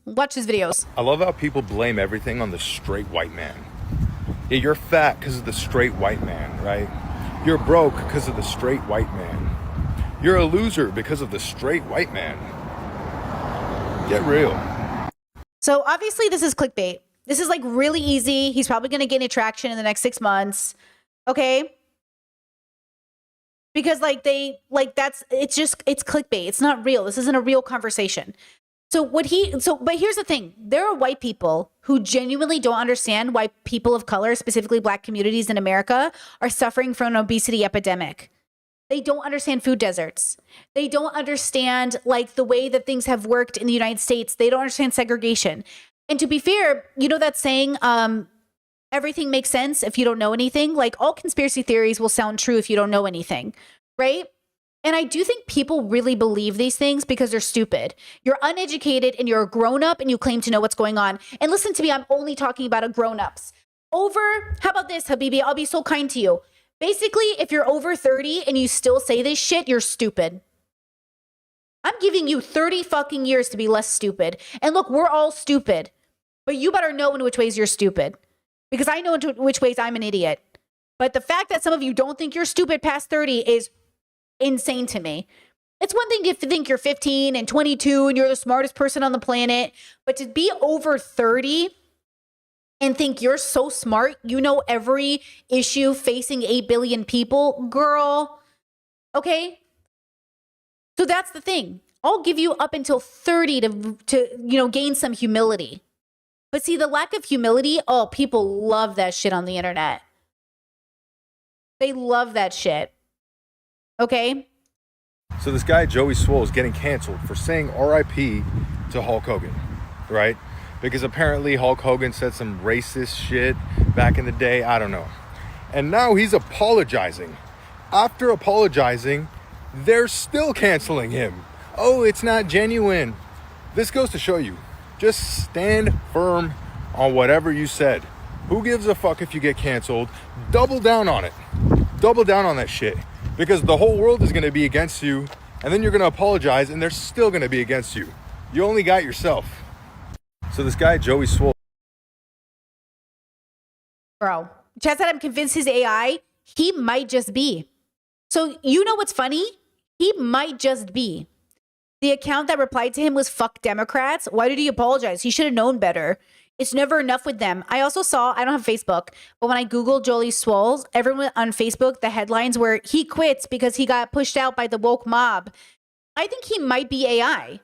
watch his videos. I love how people blame everything on the straight white man. Yeah, you're fat because of the straight white man, right? You're broke because of the straight white man. You're a loser because of the straight white man. Get real. So obviously this is clickbait. This is like really easy. He's probably going to gain attraction in the next 6 months. Okay. Because it's clickbait. It's not real. This isn't a real conversation. But here's the thing. There are white people who genuinely don't understand why people of color, specifically Black communities in America, are suffering from an obesity epidemic. They don't understand food deserts. They don't understand like the way that things have worked in the United States. They don't understand segregation. And to be fair, you know that saying, everything makes sense if you don't know anything. Like all conspiracy theories will sound true if you don't know anything, right? And I do think people really believe these things because they're stupid. You're uneducated and you're a grown-up and you claim to know what's going on. And listen to me, I'm only talking about grown-ups. How about this, Habibi? I'll be so kind to you. Basically, if you're over 30 and you still say this shit, you're stupid. I'm giving you 30 fucking years to be less stupid. And look, we're all stupid. But you better know in which ways you're stupid. Because I know in which ways I'm an idiot. But the fact that some of you don't think you're stupid past 30 is insane to me. It's one thing to think you're 15 and 22 and you're the smartest person on the planet. But to be over 30 and think you're so smart, you know every issue facing 8 billion people, girl. Okay? So that's the thing. I'll give you up until 30 to gain some humility. But see, the lack of humility, oh, people love that shit on the internet. They love that shit. Okay? So this guy, Joey Swole, is getting canceled for saying RIP to Hulk Hogan, right? Because apparently Hulk Hogan said some racist shit back in the day. I don't know. And now he's apologizing. After apologizing, they're still canceling him. Oh, it's not genuine. This goes to show you. Just stand firm on whatever you said. Who gives a fuck if you get canceled? Double down on it. Double down on that shit. Because the whole world is going to be against you. And then you're going to apologize and they're still going to be against you. You only got yourself. So this guy, Joey Swole. Bro, Chad said I'm convinced his AI, he might just be. So you know what's funny? He might just be. The account that replied to him was fuck Democrats. Why did he apologize? He should have known better. It's never enough with them. I also saw, I don't have Facebook, but when I Googled Joey Swoles, everyone on Facebook, the headlines were he quits because he got pushed out by the woke mob. I think he might be AI.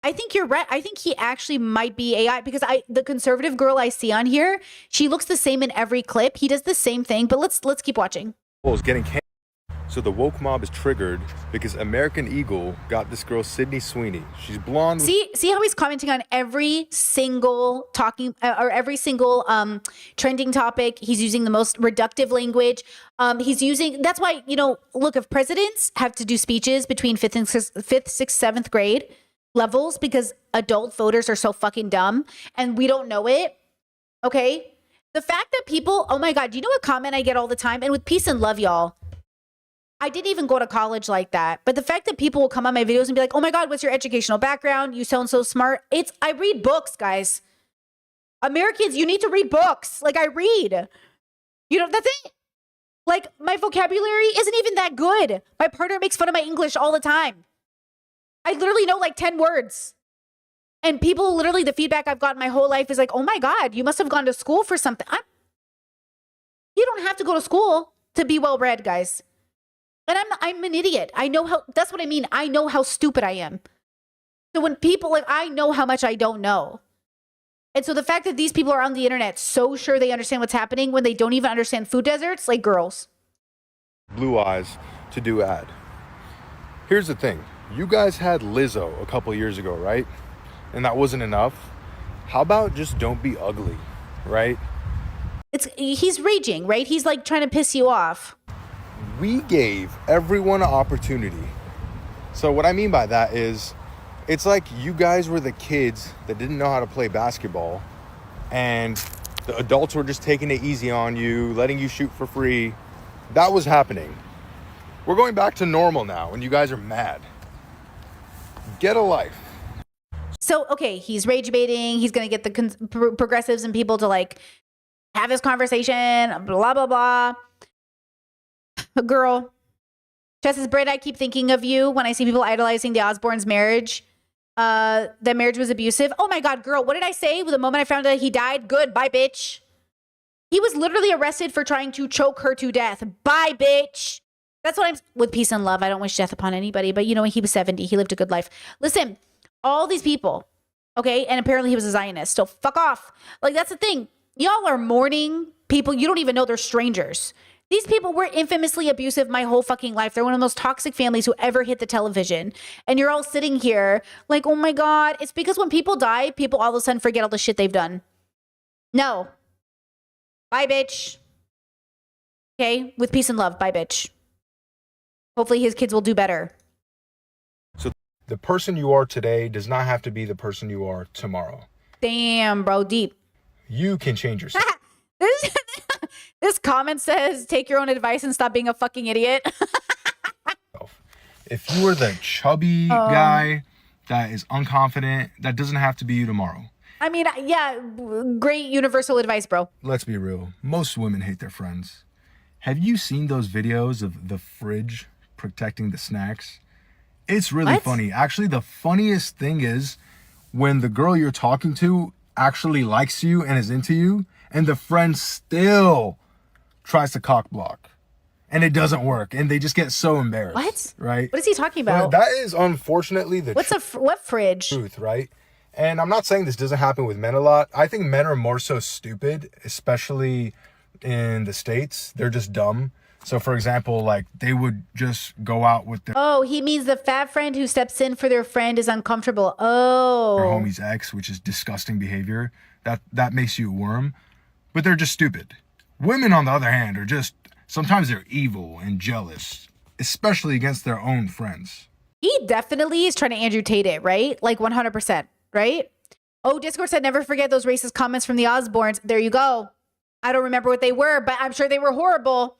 I think you're right. I think he actually might be AI because the conservative girl I see on here, she looks the same in every clip. He does the same thing, but let's keep watching. Is getting canceled. So the woke mob is triggered because American Eagle got this girl Sydney Sweeney. She's blonde. See how he's commenting on every single trending topic. He's using the most reductive language. That's why, look, if presidents have to do speeches between 5th, 6th, 7th grade levels because adult voters are so fucking dumb and we don't know it. Okay. The fact that people, oh my God, you know what comment I get all the time? And with peace and love, y'all. I didn't even go to college like that. But the fact that people will come on my videos and be like, oh my God, what's your educational background? You sound so smart. I read books, guys. Americans, you need to read books. Like I read. That's it. Like my vocabulary isn't even that good. My partner makes fun of my English all the time. I literally know like 10 words. And people literally, the feedback I've gotten my whole life is like, oh my God, you must have gone to school for something. You don't have to go to school to be well-read, guys. And I'm an idiot. I know that's what I mean. I know how stupid I am. So when people, I know how much I don't know. And so the fact that these people are on the internet so sure they understand what's happening when they don't even understand food deserts, like girls. Blue eyes to do ad. Here's the thing. You guys had Lizzo a couple years ago, right? And that wasn't enough. How about just don't be ugly, right? He's raging, right? He's like trying to piss you off. We gave everyone an opportunity. So what I mean by that is, it's like you guys were the kids that didn't know how to play basketball and the adults were just taking it easy on you, letting you shoot for free. That was happening. We're going back to normal now and you guys are mad. Get a life. So, okay, he's rage baiting. He's going to get the progressives and people to have this conversation, blah, blah, blah. Girl, Justice Britt, I keep thinking of you when I see people idolizing the Osbournes' marriage. That marriage was abusive. Oh my God, girl, what did I say the moment I found out he died? Good, bye, bitch. He was literally arrested for trying to choke her to death. Bye, bitch. That's what I'm with peace and love. I don't wish death upon anybody, but when he was 70, he lived a good life. Listen, all these people, okay, and apparently he was a Zionist, so fuck off. That's the thing. Y'all are mourning people. You don't even know they're strangers. These people were infamously abusive my whole fucking life. They're one of the most toxic families who ever hit the television. And you're all sitting here like, oh my God. It's because when people die, people all of a sudden forget all the shit they've done. No. Bye, bitch. Okay? With peace and love. Bye, bitch. Hopefully his kids will do better. So the person you are today does not have to be the person you are tomorrow. Damn, bro. Deep. You can change yourself. This comment says, take your own advice and stop being a fucking idiot. If you are the chubby guy that is unconfident, that doesn't have to be you tomorrow. I mean, yeah, great universal advice, bro. Let's be real. Most women hate their friends. Have you seen those videos of the fridge protecting the snacks? It's really funny. Actually, the funniest thing is when the girl you're talking to actually likes you and is into you, and the friend still tries to cock block, and it doesn't work, and they just get so embarrassed. What? Right? What is he talking about? Well, that is unfortunately the what fridge? Truth, right? And I'm not saying this doesn't happen with men a lot. I think men are more so stupid, especially in the States. They're just dumb. So, for example, they would just go out with their he means the fat friend who steps in for their friend is uncomfortable. Oh. their homie's ex, which is disgusting behavior. That makes you a worm. But they're just stupid. Women, on the other hand, are just, sometimes they're evil and jealous, especially against their own friends. He definitely is trying to Andrew Tate it, right? 100%, right? Oh, Discord said, never forget those racist comments from the Osbournes. There you go. I don't remember what they were, but I'm sure they were horrible.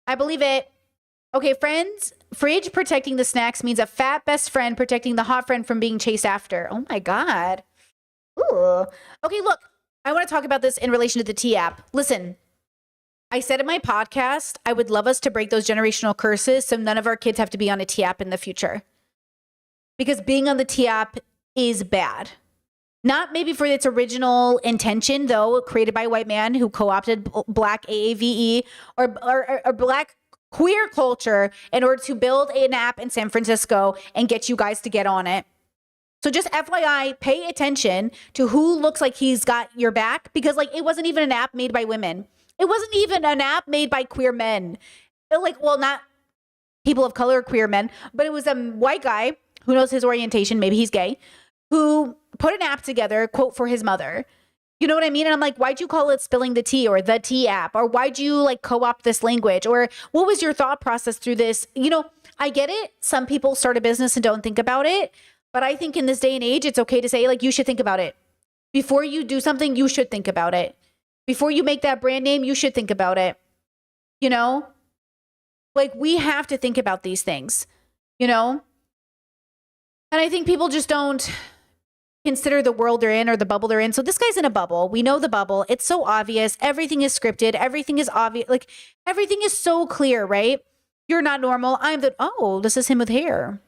I believe it. Okay, friends, fridge protecting the snacks means a fat best friend protecting the hot friend from being chased after. Oh my God. Ooh. Okay, look, I want to talk about this in relation to the T app. Listen, I said in my podcast, I would love us to break those generational curses so none of our kids have to be on a T app in the future. Because being on the T app is bad. Not maybe for its original intention, though, created by a white man who co-opted black AAVE or black queer culture in order to build an app in San Francisco and get you guys to get on it. So just FYI, pay attention to who looks like he's got your back, because like it wasn't even an app made by women. It wasn't even an app made by queer men. Like, well, not people of color, queer men, but it was a white guy who knows his orientation, maybe he's gay, who put an app together, quote, for his mother. You know what I mean? And I'm like, why'd you call it Spilling the Tea or the Tea app? Or why'd you like co-opt this language? Or what was your thought process through this? You know, I get it. Some people start a business and don't think about it. But I think in this day and age, it's okay to say, like, you should think about it. Before you do something, you should think about it. Before you make that brand name, you should think about it. You know? Like, we have to think about these things, you know? And I think people just don't consider the world they're in or the bubble they're in. So this guy's in a bubble. We know the bubble. It's so obvious. Everything is scripted. Everything is obvious. Like, everything is so clear, right? You're not normal. Oh, this is him with hair.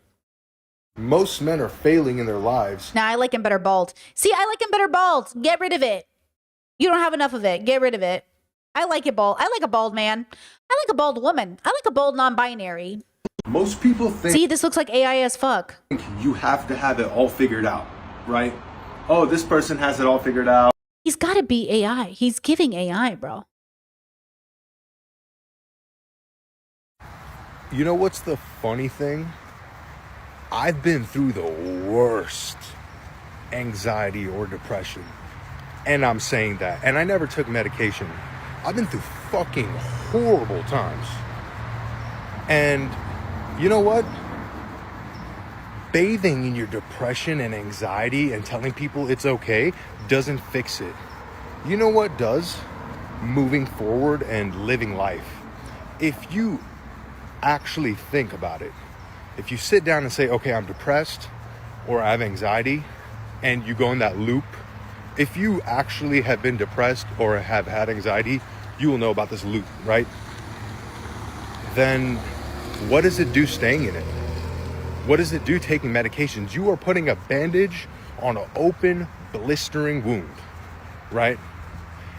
Most men are failing in their lives. Nah, I like him better bald. See, I like him better bald. Get rid of it. You don't have enough of it. Get rid of it. I like it bald. I like a bald man. I like a bald woman. I like a bald non-binary. Most people think See, this looks like AI as fuck. you have to have it all figured out, right? Oh, this person has it all figured out. He's got to be AI. He's giving AI, bro. You know what's the funny thing? I've been through the worst anxiety or depression. And I'm saying that. And I never took medication. I've been through fucking horrible times. And you know what? Bathing in your depression and anxiety and telling people it's okay doesn't fix it. You know what does? Moving forward and living life. If you actually think about it, if you sit down and say, okay, I'm depressed or I have anxiety, and you go in that loop, if you actually have been depressed or have had anxiety, you will know about this loop, right? Then what does it do staying in it? What does it do taking medications? You are putting a bandage on an open, blistering wound, right?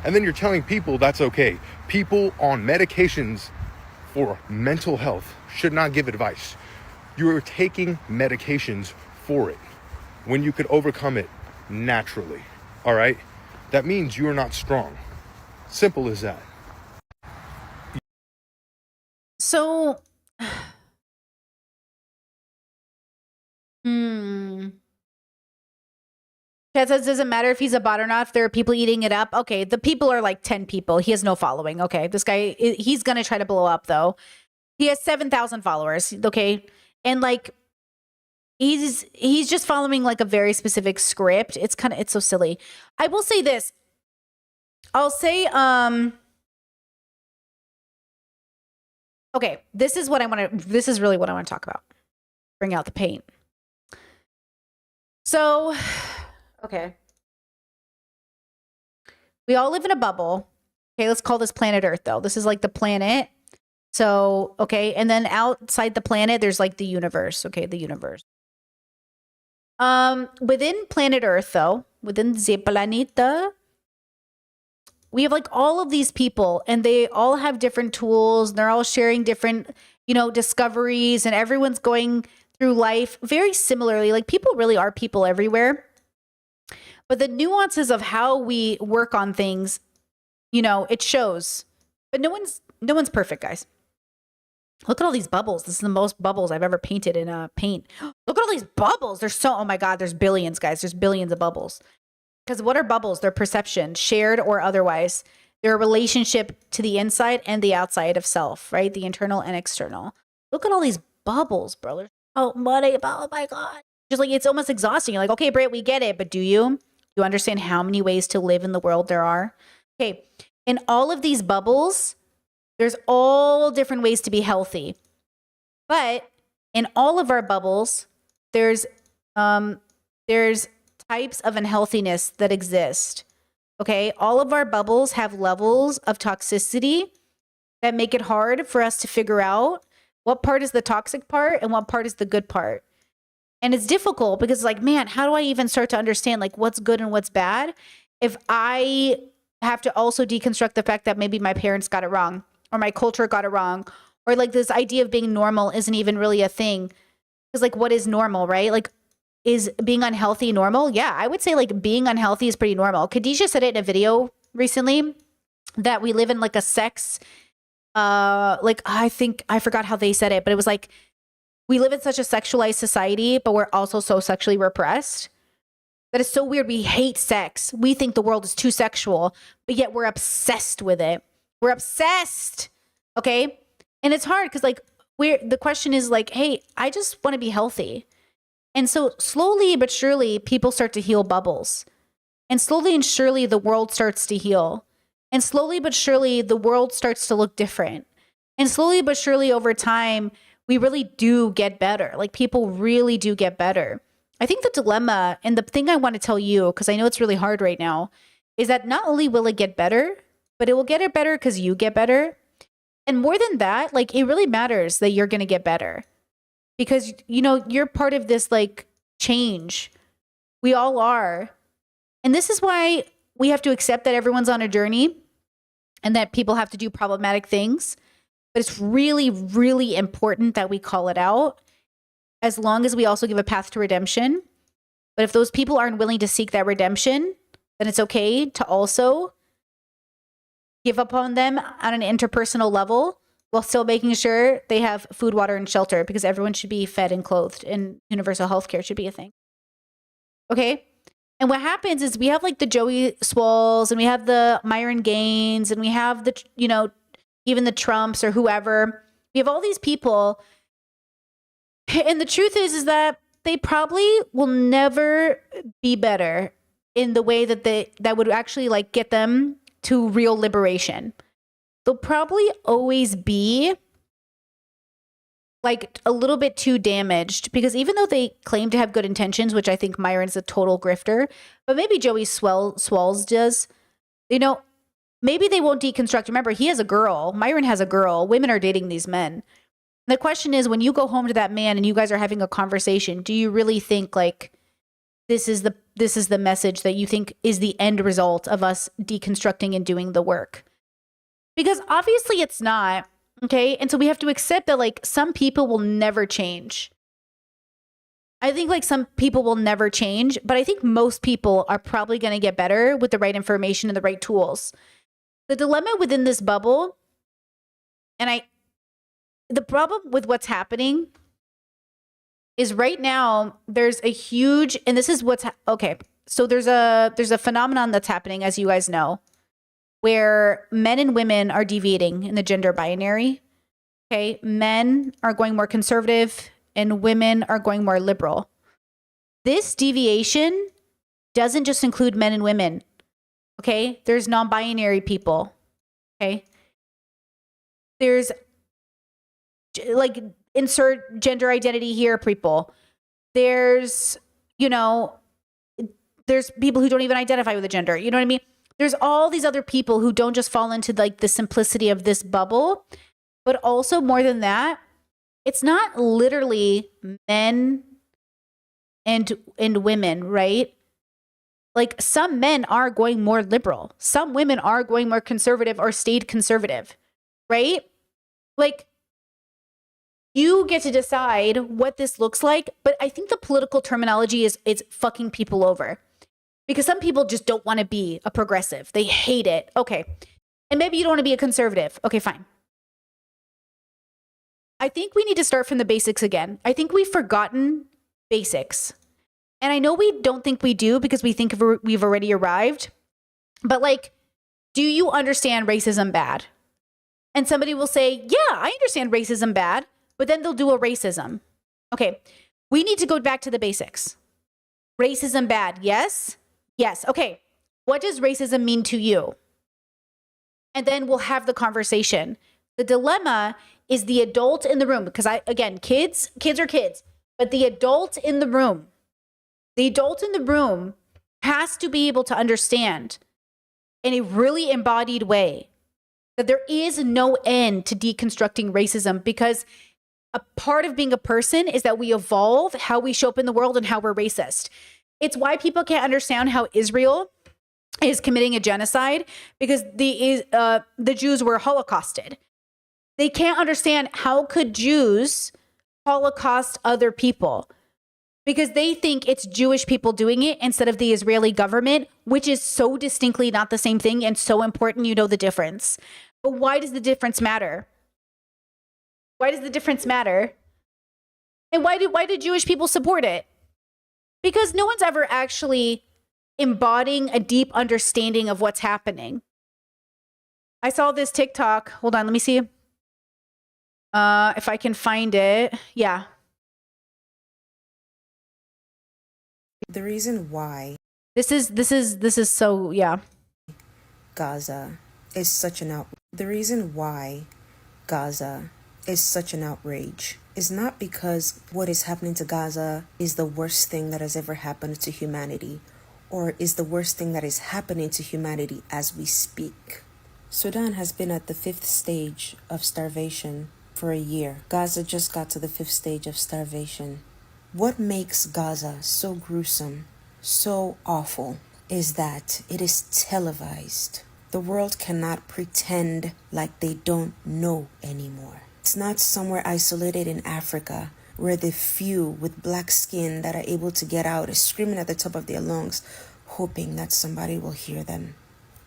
And then you're telling people that's okay. People on medications for mental health should not give advice. You're taking medications for it when you could overcome it naturally, all right? That means you are not strong. Simple as that. So, Chad says, doesn't matter if he's a bot or not, if there are people eating it up. Okay, the people are like 10 people. He has no following. Okay, this guy, he's going to try to blow up, though. He has 7,000 followers, okay? And, like, he's just following, like, a very specific script. It's so silly. I will say this. I'll say, okay, this is really what I want to talk about. Bring out the paint. So, okay. We all live in a bubble. Okay, let's call this planet Earth, though. This is like the planet. So, okay, and then outside the planet, there's like the universe. Okay, the universe. Within planet Earth, though, within the planeta, we have like all of these people, and they all have different tools, and they're all sharing different, discoveries, and everyone's going through life very similarly. Like, people really are people everywhere. But the nuances of how we work on things, it shows. But no one's perfect, guys. Look at all these bubbles. This is the most bubbles I've ever painted in paint. Look at all these bubbles. Oh my God, there's billions, guys. There's billions of bubbles. Because what are bubbles? They're perception, shared or otherwise. They're a relationship to the inside and the outside of self, right? The internal and external. Look at all these bubbles, bro. Oh my God. Just like, it's almost exhausting. You're like, okay, Britt, we get it. But do you understand how many ways to live in the world there are? Okay. In all of these bubbles, there's all different ways to be healthy. But in all of our bubbles, there's types of unhealthiness that exist. Okay? All of our bubbles have levels of toxicity that make it hard for us to figure out what part is the toxic part and what part is the good part. And it's difficult because, like, man, how do I even start to understand, like, what's good and what's bad if I have to also deconstruct the fact that maybe my parents got it wrong, or my culture got it wrong, or like this idea of being normal isn't even really a thing. Because, like, what is normal, right? Like, is being unhealthy normal? Yeah, I would say like being unhealthy is pretty normal. Khadijah said it in a video recently that we live in like a sex, like I forgot how they said it, but it was like, we live in such a sexualized society, but we're also so sexually repressed. That is so weird. We hate sex. We think the world is too sexual, but yet we're obsessed with it. We're obsessed. Okay. And it's hard because like the question is like, hey, I just want to be healthy. And so slowly but surely people start to heal bubbles. And slowly and surely the world starts to heal. And slowly but surely the world starts to look different. And slowly but surely over time, we really do get better. Like people really do get better. I think the dilemma and the thing I want to tell you, because I know it's really hard right now, is that not only will it get better, but it will get it better because you get better. And more than that, like it really matters that you're going to get better because, you know, you're part of this like change. We all are. And this is why we have to accept that everyone's on a journey and that people have to do problematic things. But it's really, really important that we call it out as long as we also give a path to redemption. But if those people aren't willing to seek that redemption, then it's okay to also give up on them on an interpersonal level while still making sure they have food, water, and shelter because everyone should be fed and clothed and universal health care should be a thing. Okay? And what happens is we have like the Joey Swalls and we have the Myron Gaines and we have the, you know, even the Trumps or whoever. We have all these people. And the truth is that they probably will never be better in the way that that would actually like get them to real liberation. They'll probably always be like a little bit too damaged because even though they claim to have good intentions, which I think Myron's a total grifter, but maybe Joey Swalls does, you know, maybe they won't deconstruct. Remember, he has a girl. Myron has a girl. Women are dating these men. The question is, when you go home to that man and you guys are having a conversation, do you really think like this is the message that you think is the end result of us deconstructing and doing the work? Because obviously it's not, okay? And so we have to accept that like some people will never change. I think like some people will never change, but I think most people are probably going to get better with the right information and the right tools. The dilemma within this bubble, and the problem with what's happening is right now there's a huge, and this is what's, okay. So there's a phenomenon that's happening, as you guys know, where men and women are deviating in the gender binary. Okay. Men are going more conservative and women are going more liberal. This deviation doesn't just include men and women. Okay. There's non-binary people. Okay. There's like insert gender identity here, people. There's, you know, there's people who don't even identify with a gender. You know what I mean? There's all these other people who don't just fall into like the simplicity of this bubble, but also more than that, it's not literally men and women, right? Like some men are going more liberal. Some women are going more conservative or stayed conservative, right? Like, you get to decide what this looks like, but I think the political terminology is fucking people over. Because some people just don't want to be a progressive. They hate it. Okay. And maybe you don't want to be a conservative. Okay, fine. I think we need to start from the basics again. I think we've forgotten basics. And I know we don't think we do because we think we've already arrived. But like, do you understand racism bad? And somebody will say, yeah, I understand racism bad. But then they'll do a racism. Okay, we need to go back to the basics. Racism bad, yes? Yes, okay. What does racism mean to you? And then we'll have the conversation. The dilemma is the adult in the room, because kids are kids, but the adult in the room has to be able to understand in a really embodied way that there is no end to deconstructing racism because a part of being a person is that we evolve how we show up in the world and how we're racist. It's why people can't understand how Israel is committing a genocide because the Jews were Holocausted. They can't understand how could Jews Holocaust other people. because they think it's Jewish people doing it instead of the Israeli government, which is so distinctly not the same thing and so important. You know the difference. But why does the difference matter? Why does the difference matter? And why do Jewish people support it? Because no one's ever actually embodying a deep understanding of what's happening. I saw this TikTok. Hold on, let me see. If I can find it. Yeah. The reason why This is so, yeah. Gaza is such an the reason why Gaza is such an outrage is not because what is happening to Gaza is the worst thing that has ever happened to humanity, or is the worst thing that is happening to humanity as we speak. Sudan has been at the 5th stage of starvation for a year. Gaza just got to the 5th stage of starvation. What makes Gaza so gruesome, so awful, is that it is televised. The world cannot pretend like they don't know anymore. It's not somewhere isolated in Africa where the few with black skin that are able to get out is screaming at the top of their lungs, hoping that somebody will hear them.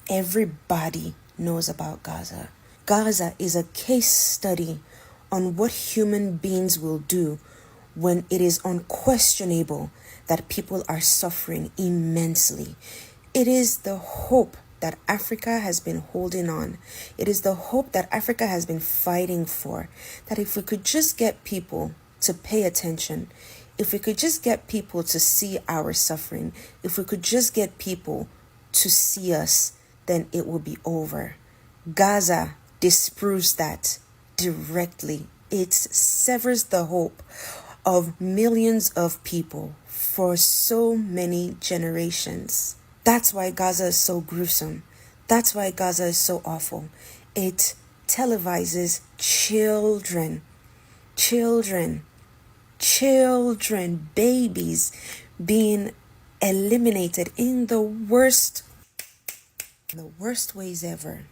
Everybody knows about Gaza. Gaza is a case study on what human beings will do when it is unquestionable that people are suffering immensely. It is the hope that Africa has been holding on. It is the hope that Africa has been fighting for, that if we could just get people to pay attention, if we could just get people to see our suffering, if we could just get people to see us, then it will be over. Gaza disproves that directly. It severs the hope of millions of people for so many generations. That's why Gaza is so gruesome. That's why Gaza is so awful. It televises children, babies being eliminated in the worst ways ever.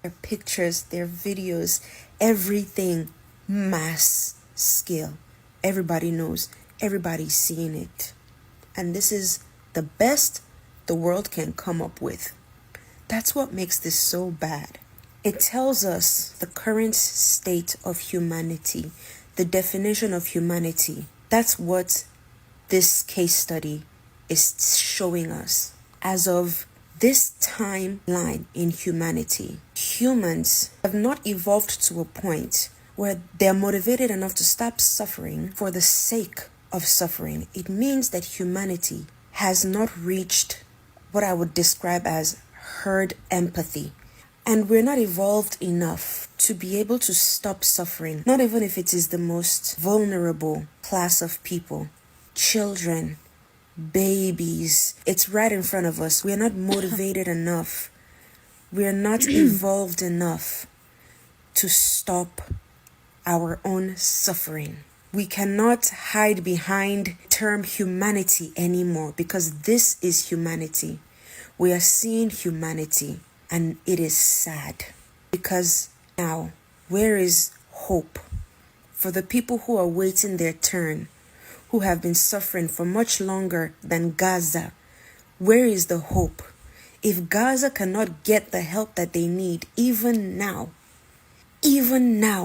Their pictures, their videos, everything mass scale. Everybody knows, everybody's seeing it. And this is the best the world can come up with. That's what makes this so bad. It tells us the current state of humanity, the definition of humanity. That's what this case study is showing us. As of this timeline in humanity, humans have not evolved to a point where they're motivated enough to stop suffering for the sake of suffering. It means that humanity has not reached what I would describe as herd empathy. And we're not evolved enough to be able to stop suffering, not even if it is the most vulnerable class of people. Children, babies, it's right in front of us. We're not motivated enough. We're not evolved enough to stop our own suffering. We cannot hide behind the term humanity anymore, because this is humanity. We are seeing humanity, and it is sad. Because now, where is hope for the people who are waiting their turn, who have been suffering for much longer than Gaza? Where is the hope? If Gaza cannot get the help that they need, even now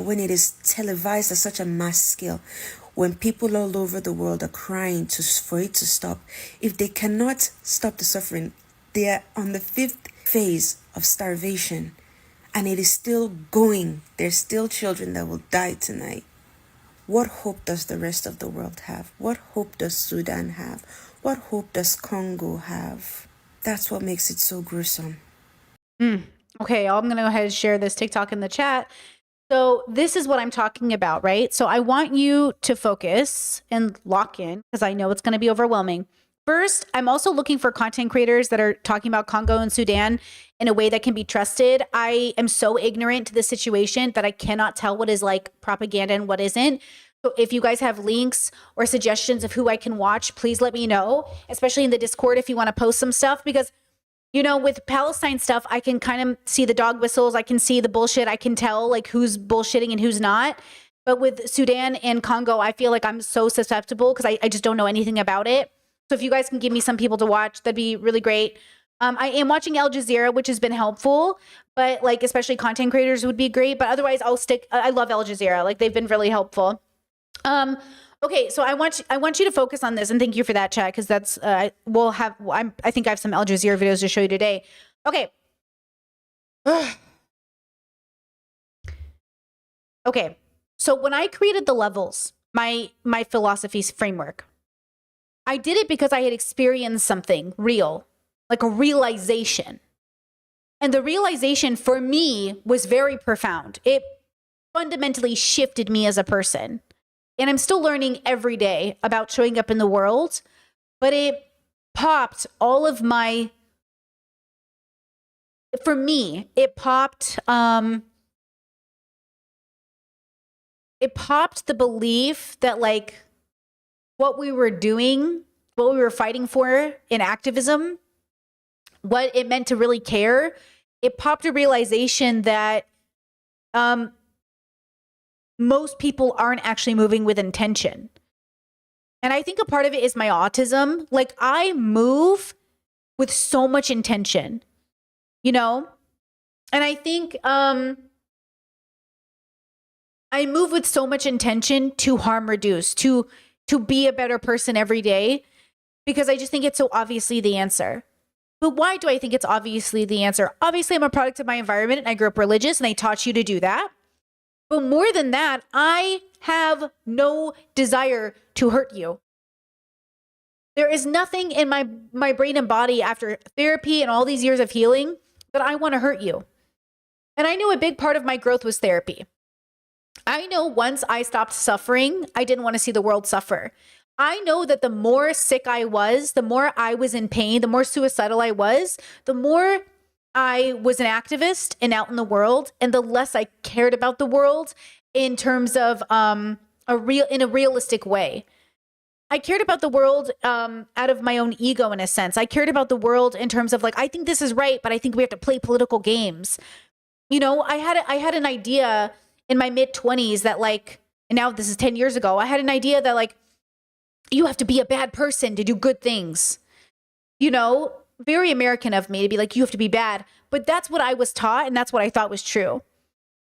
when it is televised at such a mass scale, when people all over the world are crying for it to stop, if they cannot stop the suffering, they are on the 5th phase of starvation, and it is still going. There's still children that will die tonight. What hope does the rest of the world have? What hope does Sudan have? What hope does Congo have? That's what makes it so gruesome. Okay, I'm going to go ahead and share this TikTok in the chat. So this is what I'm talking about, right? So I want you to focus and lock in, because I know it's going to be overwhelming. First, I'm also looking for content creators that are talking about Congo and Sudan in a way that can be trusted. I am so ignorant to the situation that I cannot tell what is like propaganda and what isn't. So if you guys have links or suggestions of who I can watch, please let me know, especially in the Discord if you want to post some stuff, because you know, with Palestine stuff, I can kind of see the dog whistles. I can see the bullshit. I can tell like who's bullshitting and who's not. But with Sudan and Congo, I feel like I'm so susceptible because I just don't know anything about it. So if you guys can give me some people to watch, that'd be really great. I am watching Al Jazeera, which has been helpful, but like especially content creators would be great. But otherwise, I love Al Jazeera. Like they've been really helpful. Okay, so I want you to focus on this, and thank you for that, chat, because that's I think I have some Al Jazeera videos to show you today. Okay. Okay. So when I created the levels, my philosophy's framework, I did it because I had experienced something real, like a realization. And the realization for me was very profound. It fundamentally shifted me as a person. And I'm still learning every day about showing up in the world, but it popped all of my, for me, it popped the belief that like what we were doing, what we were fighting for in activism, what it meant to really care, it popped a realization that most people aren't actually moving with intention. And I think a part of it is my autism. Like I move with so much intention, you know? And I think I move with so much intention to harm reduce, to be a better person every day, because I just think it's so obviously the answer. But why do I think it's obviously the answer? Obviously, I'm a product of my environment and I grew up religious and they taught you to do that. But more than that, I have no desire to hurt you. There is nothing in my brain and body after therapy and all these years of healing that I want to hurt you. And I knew a big part of my growth was therapy. I know once I stopped suffering, I didn't want to see the world suffer. I know that the more sick I was, the more I was in pain, the more suicidal I was, the more I was an activist and out in the world, and the less I cared about the world in terms of in a realistic way. I cared about the world out of my own ego in a sense. I cared about the world in terms of like, I think this is right, but I think we have to play political games. You know, I had an idea in my mid-20s that like, and now this is 10 years ago, I had an idea that like, you have to be a bad person to do good things. You know, very American of me to be like, you have to be bad. But that's what I was taught and that's what I thought was true.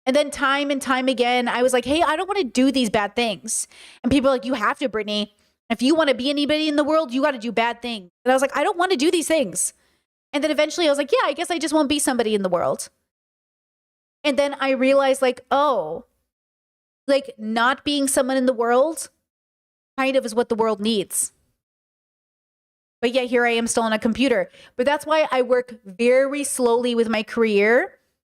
And then time and time again, I was like, hey, I don't want to do these bad things. And people are like, you have to, Brittany. If you want to be anybody in the world, you got to do bad things. And I was like, I don't want to do these things. And then eventually I was like, yeah, I guess I just won't be somebody in the world. And then I realized like, oh, like not being someone in the world kind of is what the world needs. But yet here I am still on a computer. But that's why I work very slowly with my career,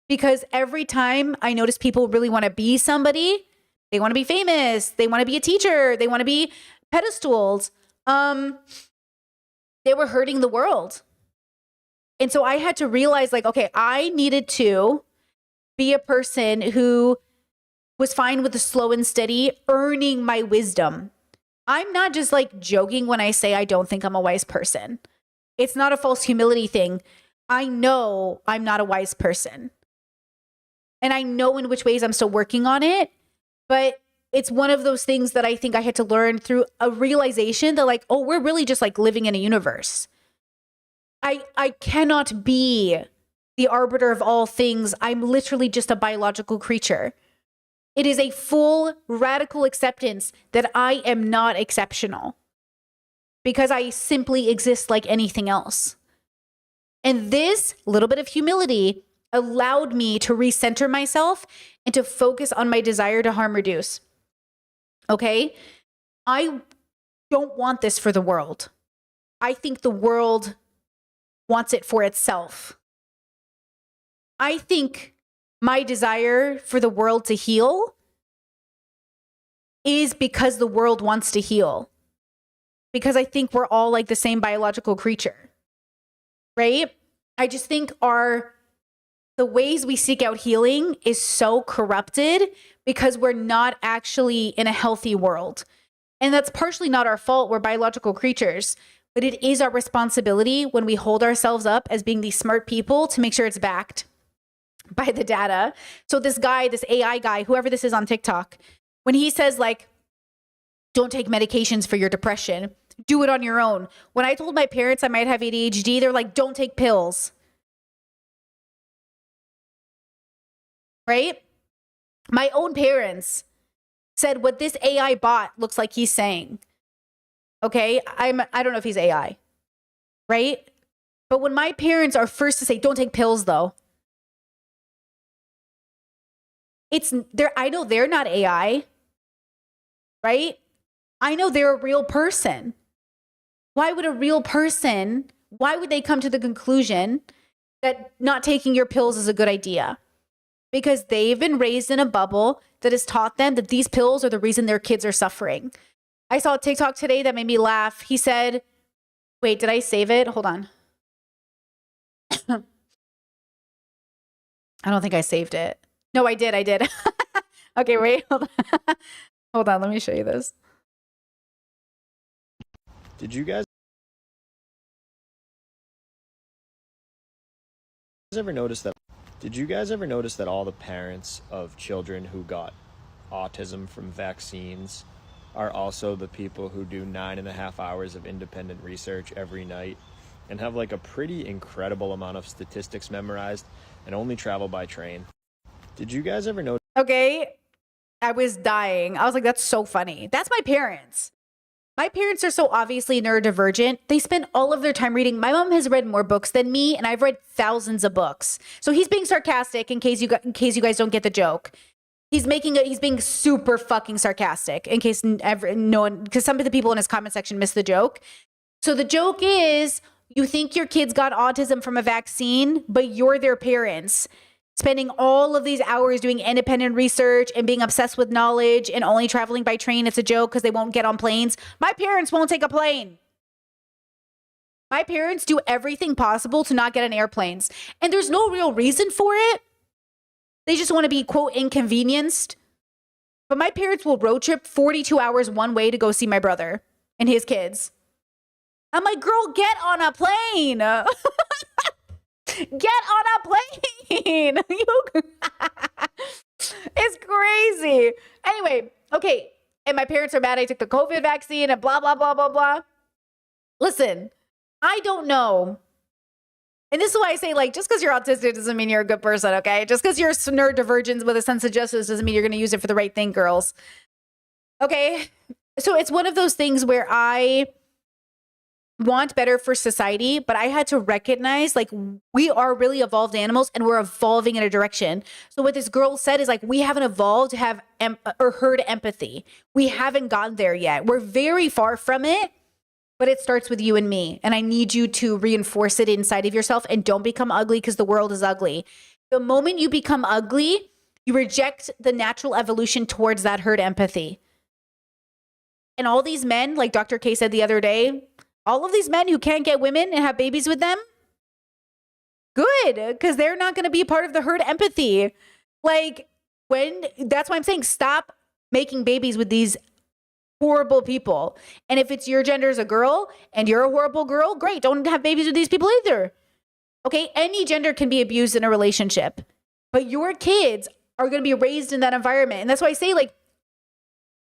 because every time I notice people really want to be somebody, they want to be famous, they want to be a teacher, they want to be pedestaled, they were hurting the world. And so I had to realize like, okay, I needed to be a person who was fine with the slow and steady, earning my wisdom. I'm not just like joking when I say I don't think I'm a wise person. It's not a false humility thing. I know I'm not a wise person. And I know in which ways I'm still working on it. But it's one of those things that I think I had to learn through a realization that like, oh, we're really just like living in a universe. I cannot be the arbiter of all things. I'm literally just a biological creature. It is a full radical acceptance that I am not exceptional because I simply exist like anything else. And this little bit of humility allowed me to recenter myself and to focus on my desire to harm reduce. Okay? I don't want this for the world. I think the world wants it for itself. I think my desire for the world to heal is because the world wants to heal. Because I think we're all like the same biological creature, right? I just think the ways we seek out healing is so corrupted because we're not actually in a healthy world. And that's partially not our fault. We're biological creatures. But it is our responsibility when we hold ourselves up as being these smart people to make sure it's backed by the data. So this guy, this AI guy, whoever this is on TikTok, When he says like, don't take medications for your depression, do it on your own. When I told my parents I might have ADHD, they're like, don't take pills. Right? My own parents said what this AI bot looks like he's saying. Okay? I don't know if he's AI. Right? But when my parents are first to say, don't take pills though, I know they're not AI. Right? I know they're a real person. Why would they come to the conclusion that not taking your pills is a good idea? Because they've been raised in a bubble that has taught them that these pills are the reason their kids are suffering. I saw a TikTok today that made me laugh. He said, wait, did I save it? Hold on. I don't think I saved it. No, I did. Okay, wait, hold on. Hold on, let me show you this. Did you guys ever notice that all the parents of children who got autism from vaccines are also the people who do 9.5 hours of independent research every night and have like a pretty incredible amount of statistics memorized and only travel by train? Did you guys ever notice? Okay, I was dying. I was like, that's so funny. That's my parents. My parents are so obviously neurodivergent. They spend all of their time reading. My mom has read more books than me, and I've read thousands of books. So he's being sarcastic in case you guys don't get the joke. He's being super fucking sarcastic in case no one, because some of the people in his comment section missed the joke. So the joke is, you think your kids got autism from a vaccine, but you're their parents. Spending all of these hours doing independent research and being obsessed with knowledge and only traveling by train. It's a joke because they won't get on planes. My parents won't take a plane. My parents do everything possible to not get on airplanes. And there's no real reason for it. They just want to be, quote, inconvenienced. But my parents will road trip 42 hours one way to go see my brother and his kids. I'm like, girl, get on a plane. Get on a plane. It's crazy. Anyway, okay. And my parents are mad I took the COVID vaccine and blah, blah, blah, blah, blah. Listen, I don't know. And this is why I say, like, just because you're autistic doesn't mean you're a good person, okay? Just because you're neurodivergent with a sense of justice doesn't mean you're going to use it for the right thing, girls. Okay? So it's one of those things where I want better for society, but I had to recognize, like, we are really evolved animals and we're evolving in a direction. So what this girl said is, like, we haven't evolved to have herd empathy. We haven't gotten there yet. We're very far from it, but it starts with you and me. And I need you to reinforce it inside of yourself and don't become ugly because the world is ugly. The moment you become ugly, you reject the natural evolution towards that herd empathy. And all these men, like Dr. K said the other day, all of these men who can't get women and have babies with them, good, because they're not going to be part of the herd empathy. Like, that's why I'm saying stop making babies with these horrible people. And if it's your gender as a girl and you're a horrible girl, great, don't have babies with these people either. Okay, any gender can be abused in a relationship, but your kids are going to be raised in that environment. And that's why I say, like,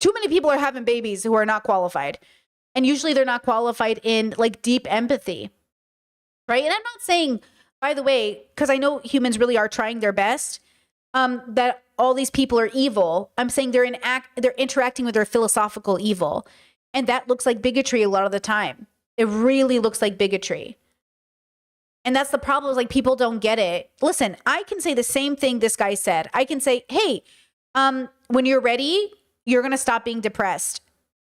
too many people are having babies who are not qualified. And usually they're not qualified in, like, deep empathy, right? And I'm not saying, by the way, because I know humans really are trying their best, that all these people are evil. I'm saying they're interacting with their philosophical evil. And that looks like bigotry a lot of the time. It really looks like bigotry. And that's the problem, is, like, people don't get it. Listen, I can say the same thing this guy said. I can say, hey, when you're ready, you're going to stop being depressed.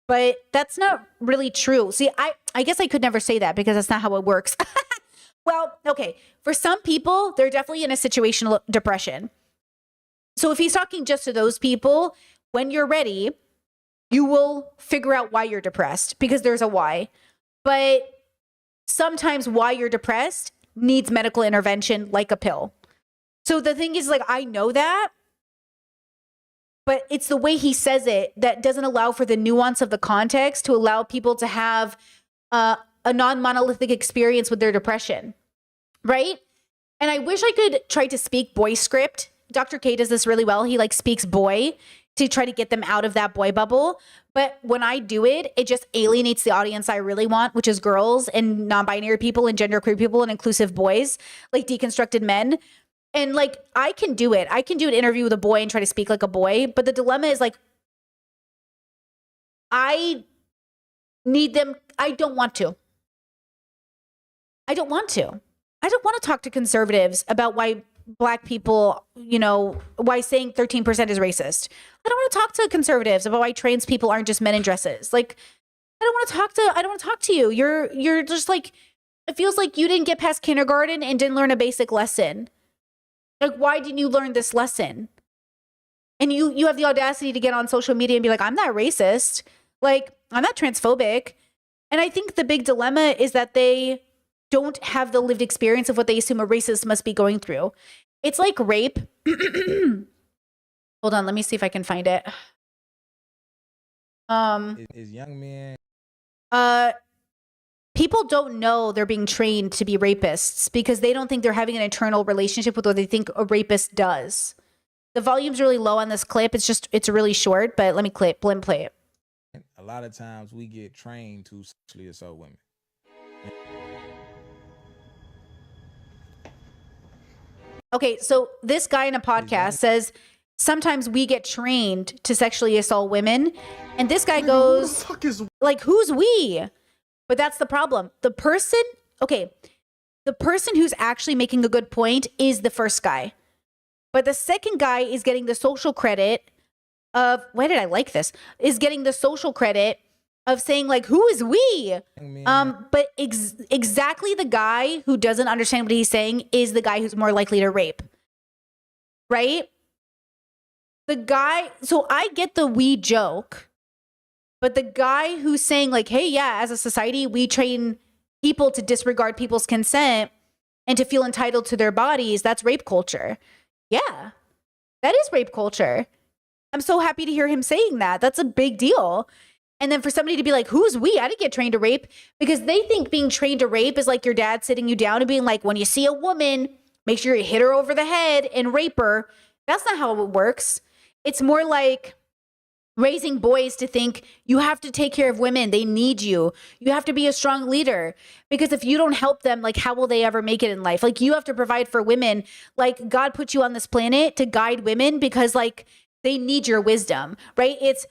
But that's not really true. See, I guess I could never say that because that's not how it works. Well, okay. For some people, they're definitely in a situational depression. So if he's talking just to those people, when you're ready, you will figure out why you're depressed because there's a why. But sometimes why you're depressed needs medical intervention, like a pill. So the thing is, like, I know that. But it's the way he says it that doesn't allow for the nuance of the context to allow people to have a non-monolithic experience with their depression, right? And I wish I could try to speak boy script. Dr. K does this really well. He, like, speaks boy. to try to get them out of that boy bubble. But when I do it, it just alienates the audience I really want, which is girls and non-binary people and genderqueer people and inclusive boys, like deconstructed men. And like, I can do it. I can do an interview with a boy and try to speak like a boy. But the dilemma is like, I need them. I don't want to. I don't want to talk to conservatives about why Black people, you know, why saying 13% is racist. I don't want to talk to conservatives about why trans people aren't just men in dresses. Like, I don't want to talk to you. You're just like, it feels like you didn't get past kindergarten and didn't learn a basic lesson. Like, why didn't you learn this lesson? And you have the audacity to get on social media and be like, I'm not racist. Like, I'm not transphobic. And I think the big dilemma is that they don't have the lived experience of what they assume a racist must be going through. It's like rape. Hold on, let me see if I can find it. Is young men People don't know they're being trained to be rapists because they don't think they're having an internal relationship with what they think a rapist does. The volume's really low on this clip. It's really short, but let me play it. a lot of times we get trained to sexually assault women. Okay, so this guy in a podcast says sometimes we get trained to sexually assault women, and this guy goes, like, who's we? But that's the problem. The person who's actually making a good point is the first guy. But the second guy is getting the social credit of, why did I like this? Is getting the social credit of saying, like, who is we? But exactly the guy who doesn't understand what he's saying is the guy who's more likely to rape. Right? The guy, so I get the we joke, but the guy who's saying, like, hey, yeah, as a society, we train people to disregard people's consent and to feel entitled to their bodies, that's rape culture. Yeah, that is rape culture. I'm so happy to hear him saying that. That's a big deal. And then for somebody to be like, who's we? I didn't get trained to rape, because they think being trained to rape is like your dad sitting you down and being like, when you see a woman, make sure you hit her over the head and rape her. That's not how it works. It's more like raising boys to think you have to take care of women. They need you. You have to be a strong leader, because if you don't help them, like, how will they ever make it in life? Like, you have to provide for women. Like, God put you on this planet to guide women because, like, they need your wisdom, right? It's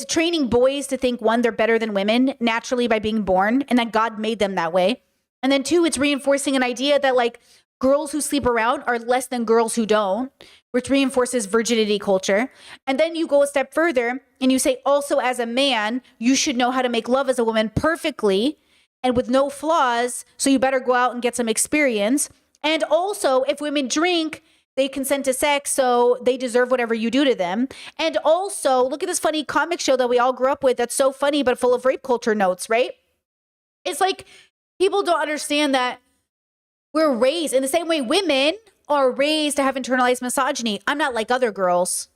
training boys to think, one, they're better than women naturally by being born, and that God made them that way. And then two, it's reinforcing an idea that, like, girls who sleep around are less than girls who don't, which reinforces virginity culture. And then you go a step further and you say, also as a man, you should know how to make love as a woman perfectly and with no flaws. So you better go out and get some experience. And also, if women drink, they consent to sex, so they deserve whatever you do to them. And also, look at this funny comic show that we all grew up with that's so funny but full of rape culture notes, right? It's like people don't understand that we're raised in the same way women are raised to have internalized misogyny. I'm not like other girls.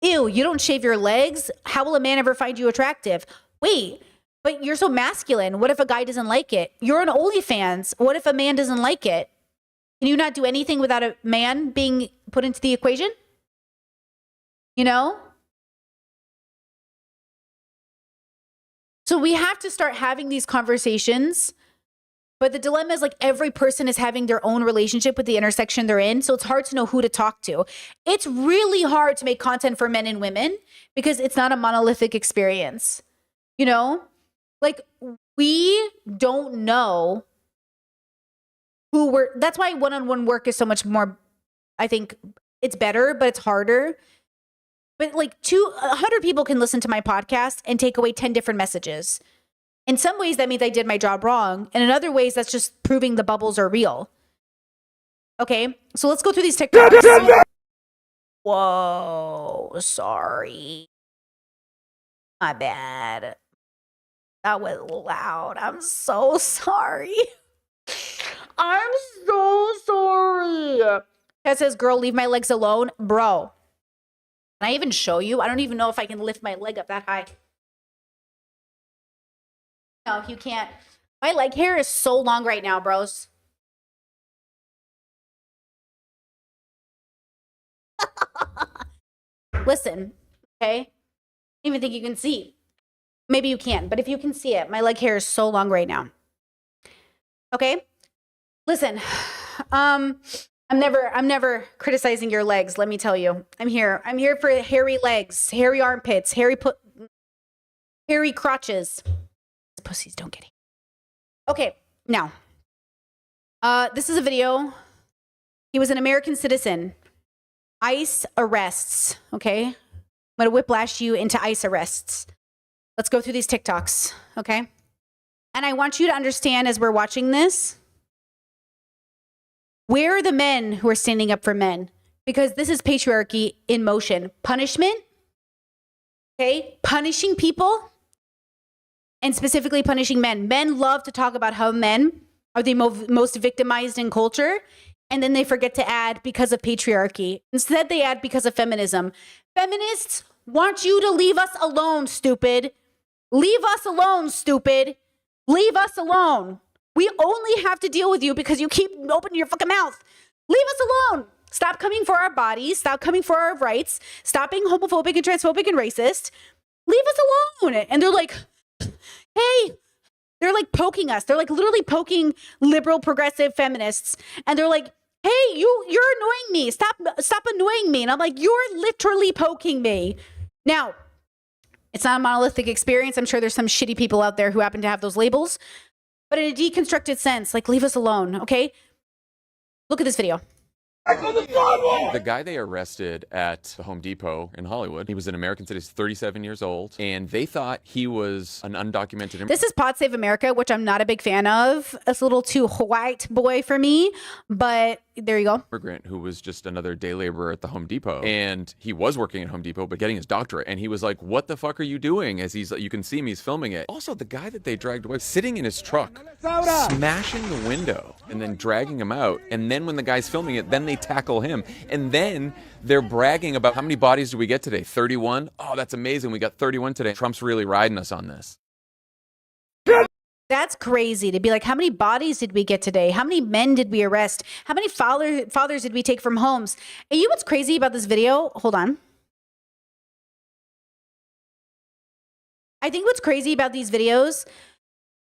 Ew, you don't shave your legs? How will a man ever find you attractive? Wait, but you're so masculine. What if a guy doesn't like it? You're on OnlyFans. What if a man doesn't like it? Can you not do anything without a man being put into the equation? You know? So we have to start having these conversations. But the dilemma is, like, every person is having their own relationship with the intersection they're in. So it's hard to know who to talk to. It's really hard to make content for men and women because it's not a monolithic experience. You know? Like, we don't know who we're, that's why one-on-one work is so much more, I think it's better, but it's harder. But like 100 people can listen to my podcast and take away 10 different messages. In some ways, that means I did my job wrong. And in other ways, that's just proving the bubbles are real. Okay, so let's go through these TikToks. Whoa, sorry. My bad. That was loud. I'm so sorry. I'm so sorry. That says, girl, leave my legs alone. Bro, can I even show you? I don't even know if I can lift my leg up that high. No, you can't. My leg hair is so long right now, bros. Listen, okay? I don't even think you can see. Maybe you can, but if you can see it, my leg hair is so long right now. Okay? Listen, I'm never criticizing your legs, let me tell you. I'm here for hairy legs, hairy armpits, hairy crotches. Pussies don't get it. Okay, now, this is a video. He was an American citizen. ICE arrests, okay? I'm gonna whiplash you into ICE arrests. Let's go through these TikToks, okay? And I want you to understand as we're watching this, where are the men who are standing up for men? Because this is patriarchy in motion. Punishment, okay? Punishing people, and specifically punishing men. Men love to talk about how men are the most victimized in culture, and then they forget to add because of patriarchy. Instead, they add because of feminism. Feminists want you to leave us alone, stupid. Leave us alone, stupid. Leave us alone. We only have to deal with you because you keep opening your fucking mouth. Leave us alone. Stop coming for our bodies. Stop coming for our rights. Stop being homophobic and transphobic and racist. Leave us alone. And they're like, hey, they're like poking us. They're like literally poking liberal progressive feminists. And they're like, hey, you're annoying me. Stop annoying me. And I'm like, you're literally poking me. Now, it's not a monolithic experience. I'm sure there's some shitty people out there who happen to have those labels. But in a deconstructed sense, like, leave us alone, okay? Look at this video. The guy they arrested at the Home Depot in Hollywood, he was an American citizen, 37 years old, and they thought he was an undocumented. This is Pod Save America, which I'm not a big fan of. It's a little too white boy for me, but there you go. Immigrant who was just another day laborer at the Home Depot, and he was working at Home Depot but getting his doctorate, and he was like, what the fuck are you doing? As he's, you can see him, he's filming it. Also, the guy that they dragged away, sitting in his truck, smashing the window and then dragging him out, and then when the guy's filming it, then they tackle him, and then they're bragging about how many bodies did we get today? 31? Oh, that's amazing, we got 31 today. Trump's really riding us on this. That's crazy to be like, how many bodies did we get today? How many men did we arrest? How many fathers did we take from homes? And you know what's crazy about this video? Hold on. I think what's crazy about these videos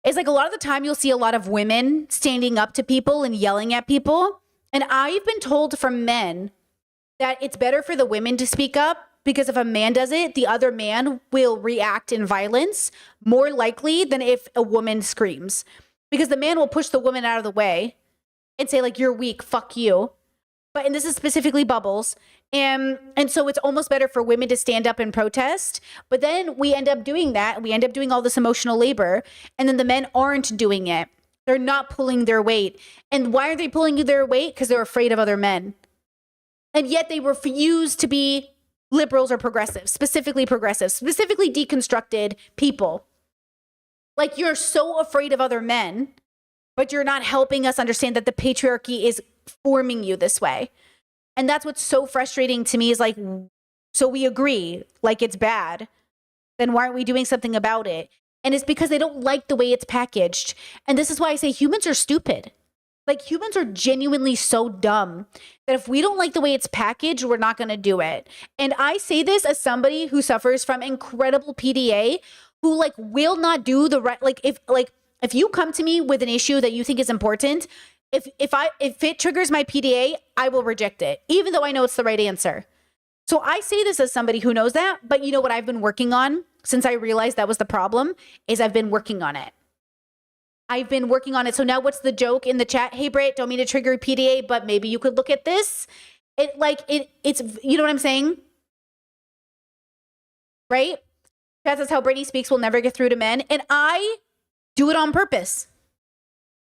is like a lot of the time you'll see a lot of women standing up to people and yelling at people. And I've been told from men that it's better for the women to speak up, because if a man does it, the other man will react in violence more likely than if a woman screams. Because the man will push the woman out of the way and say, like, you're weak, fuck you. And this is specifically Bubbles. And so it's almost better for women to stand up and protest. But then we end up doing that. We end up doing all this emotional labor. And then the men aren't doing it. They're not pulling their weight. And why are they pulling their weight? Because they're afraid of other men. And yet they refuse to be liberals or progressives, specifically deconstructed people. Like, you're so afraid of other men, but you're not helping us understand that the patriarchy is forming you this way. And that's what's so frustrating to me is like, so we agree, like, it's bad. Then why aren't we doing something about it? And it's because they don't like the way it's packaged. And this is why I say humans are stupid. Like, humans are genuinely so dumb that if we don't like the way it's packaged, we're not going to do it. And I say this as somebody who suffers from incredible PDA, who like will not do the right. If you come to me with an issue that you think is important, if it triggers my PDA, I will reject it, even though I know it's the right answer. So I say this as somebody who knows that. But you know what I've been working on since I realized that was the problem is I've been working on it. So now what's the joke in the chat? Hey, Britt, don't mean to trigger PDA, but maybe you could look at this. It's, you know what I'm saying? Right? That's how Brittany speaks will never get through to men. And I do it on purpose.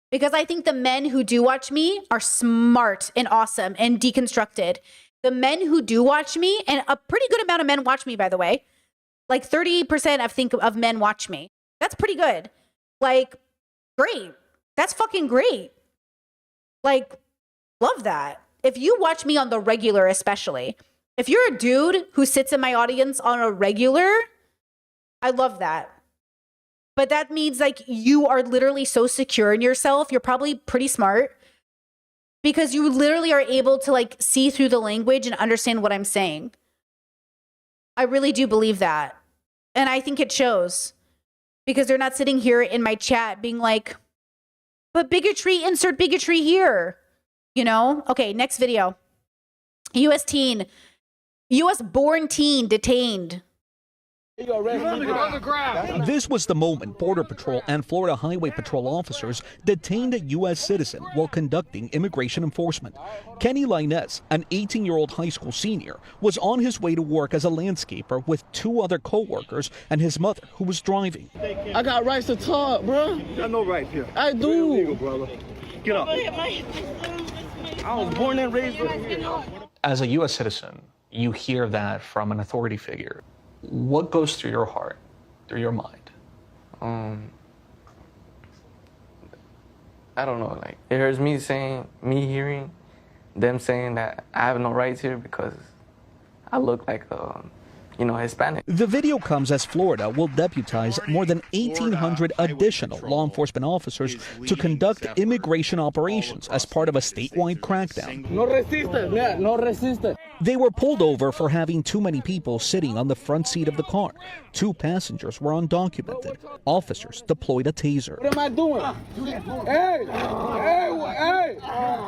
Because I think the men who do watch me are smart and awesome and deconstructed. The men who do watch me, and a pretty good amount of men watch me, by the way. Like 30% of men watch me. That's pretty good. Like, great. That's fucking great. Like, love that. If you watch me on the regular, especially, if you're a dude who sits in my audience on a regular, I love that. But that means like you are literally so secure in yourself. You're probably pretty smart because you literally are able to like see through the language and understand what I'm saying. I really do believe that. And I think it shows because they're not sitting here in my chat being like, but bigotry, insert bigotry here. You know? Okay, next video. US born teen detained. This was the moment Border Patrol and Florida Highway Patrol officers detained a U.S. citizen while conducting immigration enforcement. Kenny Linez, an 18-year-old high school senior, was on his way to work as a landscaper with 2 other co-workers and his mother, who was driving. I got rights to talk, bro. You got no rights here. I do. Illegal, brother. Get up. I was born and raised here. As a U.S. citizen, you hear that from an authority figure. What goes through your heart, through your mind? I don't know, like, it hurts me hearing them saying that I have no rights here because I look like Hispanic. The video comes as Florida will deputize more than 1,800 additional law enforcement officers to conduct immigration operations as part of a statewide crackdown. No resiste, no resiste. They were pulled over for having too many people sitting on the front seat of the car. 2 passengers were undocumented. Officers deployed a taser. What am I doing? Hey,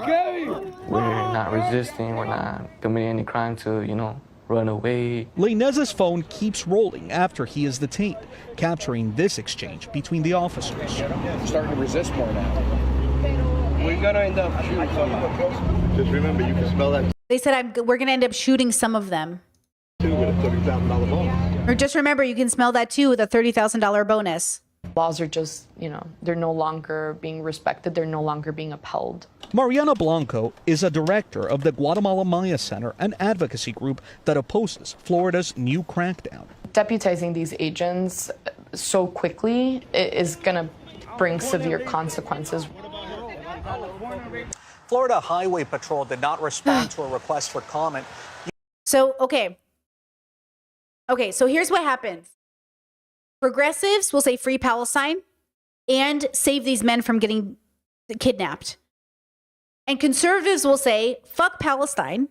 Kevin! We're not resisting, we're not committing any crime to, run away. Linez's phone keeps rolling after he is detained, capturing this exchange between the officers. I'm starting to resist more now. We're gonna end up shooting someone. Just remember, you can smell that They said we're going to end up shooting some of them. too with a $30,000 bonus. Or just remember, you can smell that too with a $30,000 bonus. Laws are just, they're no longer being respected. They're no longer being upheld. Mariana Blanco is a director of the Guatemala Maya Center, an advocacy group that opposes Florida's new crackdown. Deputizing these agents so quickly is going to bring severe consequences. Florida Highway Patrol did not respond to a request for comment. So, okay, so here's what happens. Progressives will say free Palestine and save these men from getting kidnapped. And conservatives will say, fuck Palestine,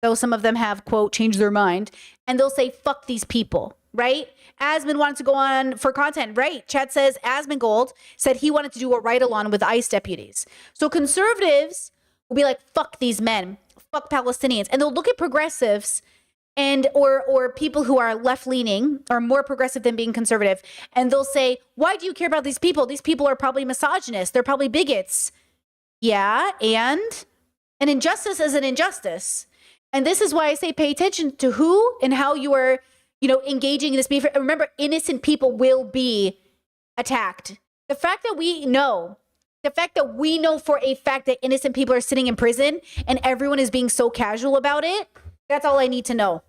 though some of them have, quote, changed their mind, and they'll say, fuck these people, right? Asmund wanted to go on for content, right? Chad says Asmongold said he wanted to do a ride-along with ICE deputies. So conservatives will be like, fuck these men, fuck Palestinians. And they'll look at progressives and or people who are left-leaning or more progressive than being conservative, and they'll say, why do you care about these people? These people are probably misogynists. They're probably bigots. Yeah, and an injustice is an injustice. And this is why I say pay attention to who and how you are, engaging in this behavior. Remember, innocent people will be attacked. The fact that we know for a fact that innocent people are sitting in prison and everyone is being so casual about it, that's all I need to know.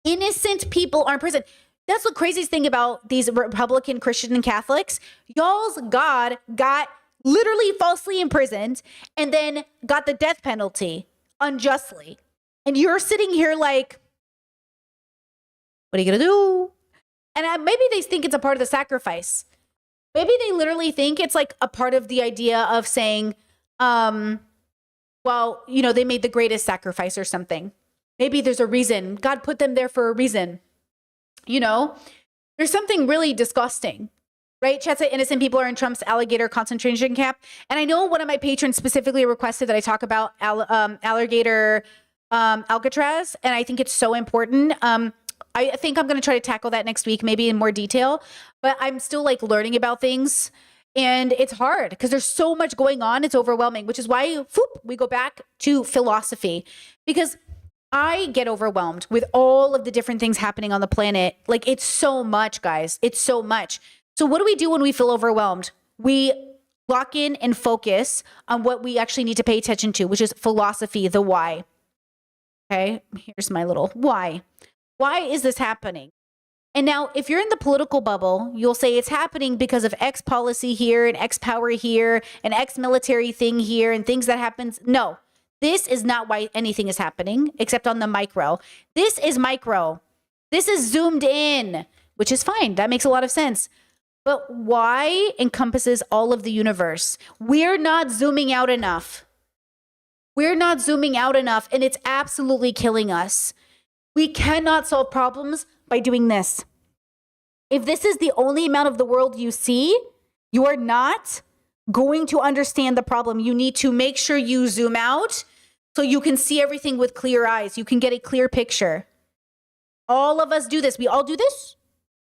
Innocent people are in prison. That's the craziest thing about these Republican Christian and Catholics. Y'all's God got literally falsely imprisoned and then got the death penalty unjustly. And you're sitting here like, what are you going to do? And maybe they think it's a part of the sacrifice. Maybe they literally think it's like a part of the idea of saying, they made the greatest sacrifice or something. Maybe there's a reason. God put them there for a reason. There's something really disgusting, right? Chat said innocent people are in Trump's alligator concentration camp. And I know one of my patrons specifically requested that I talk about alligator Alcatraz. And I think it's so important. I think I'm going to try to tackle that next week, maybe in more detail. But I'm still learning about things. And it's hard because there's so much going on. It's overwhelming, which is why we go back to philosophy. Because I get overwhelmed with all of the different things happening on the planet. It's so much, guys. It's so much. So what do we do when we feel overwhelmed? We lock in and focus on what we actually need to pay attention to, which is philosophy, the why. Okay, here's my little why. Why is this happening? And now, if you're in the political bubble, you'll say it's happening because of X policy here and X power here and X military thing here and things that happens. No. This is not why anything is happening, except on the micro. This is micro. This is zoomed in, which is fine. That makes a lot of sense. But why encompasses all of the universe? We're not zooming out enough. And it's absolutely killing us. We cannot solve problems by doing this. If this is the only amount of the world you see, you are not going to understand the problem. You need to make sure you zoom out so you can see everything with clear eyes. You can get a clear picture. All of us do this. We all do this.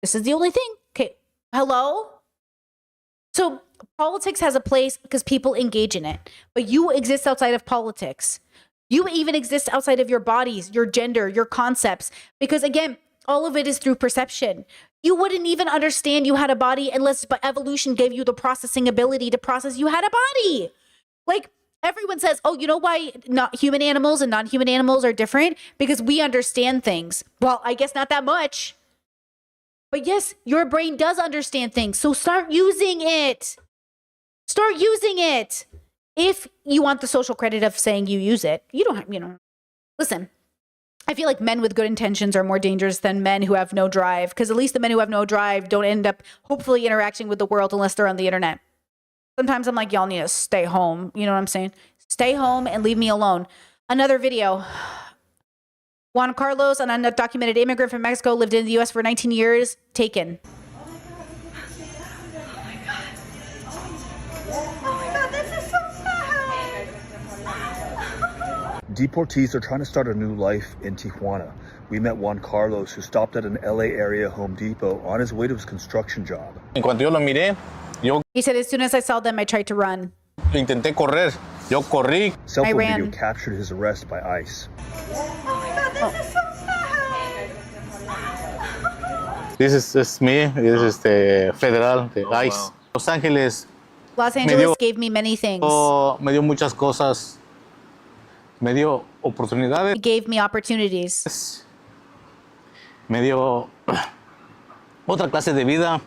This is the only thing. Okay. Hello? So politics has a place because people engage in it, but you exist outside of politics. You even exist outside of your bodies, your gender, your concepts, because again, all of it is through perception. You wouldn't even understand you had a body unless evolution gave you the processing ability to process you had a body. Like everyone says, oh, you know why not human animals and non-human animals are different? Because we understand things. Well, I guess not that much. But yes, your brain does understand things. So start using it. Start using it. If you want the social credit of saying you use it, you don't have, listen, I feel like men with good intentions are more dangerous than men who have no drive, because at least the men who have no drive don't end up hopefully interacting with the world unless they're on the internet. Sometimes I'm like, y'all need to stay home. You know what I'm saying? Stay home and leave me alone. Another video. Juan Carlos, an undocumented immigrant from Mexico, lived in the U.S. for 19 years, taken. Deportees are trying to start a new life in Tijuana. We met Juan Carlos, who stopped at an LA area Home Depot on his way to his construction job. He said, as soon as I saw them, I tried to run. Intenté correr. Yo corrí. Cell I phone ran. video captured his arrest by ICE. This is me. This is the federal, the ICE. Los Ángeles. Los Angeles gave me many things. Me dio muchas cosas. Me dio oportunidades. It gave me opportunities. Me dio otra clase de vida.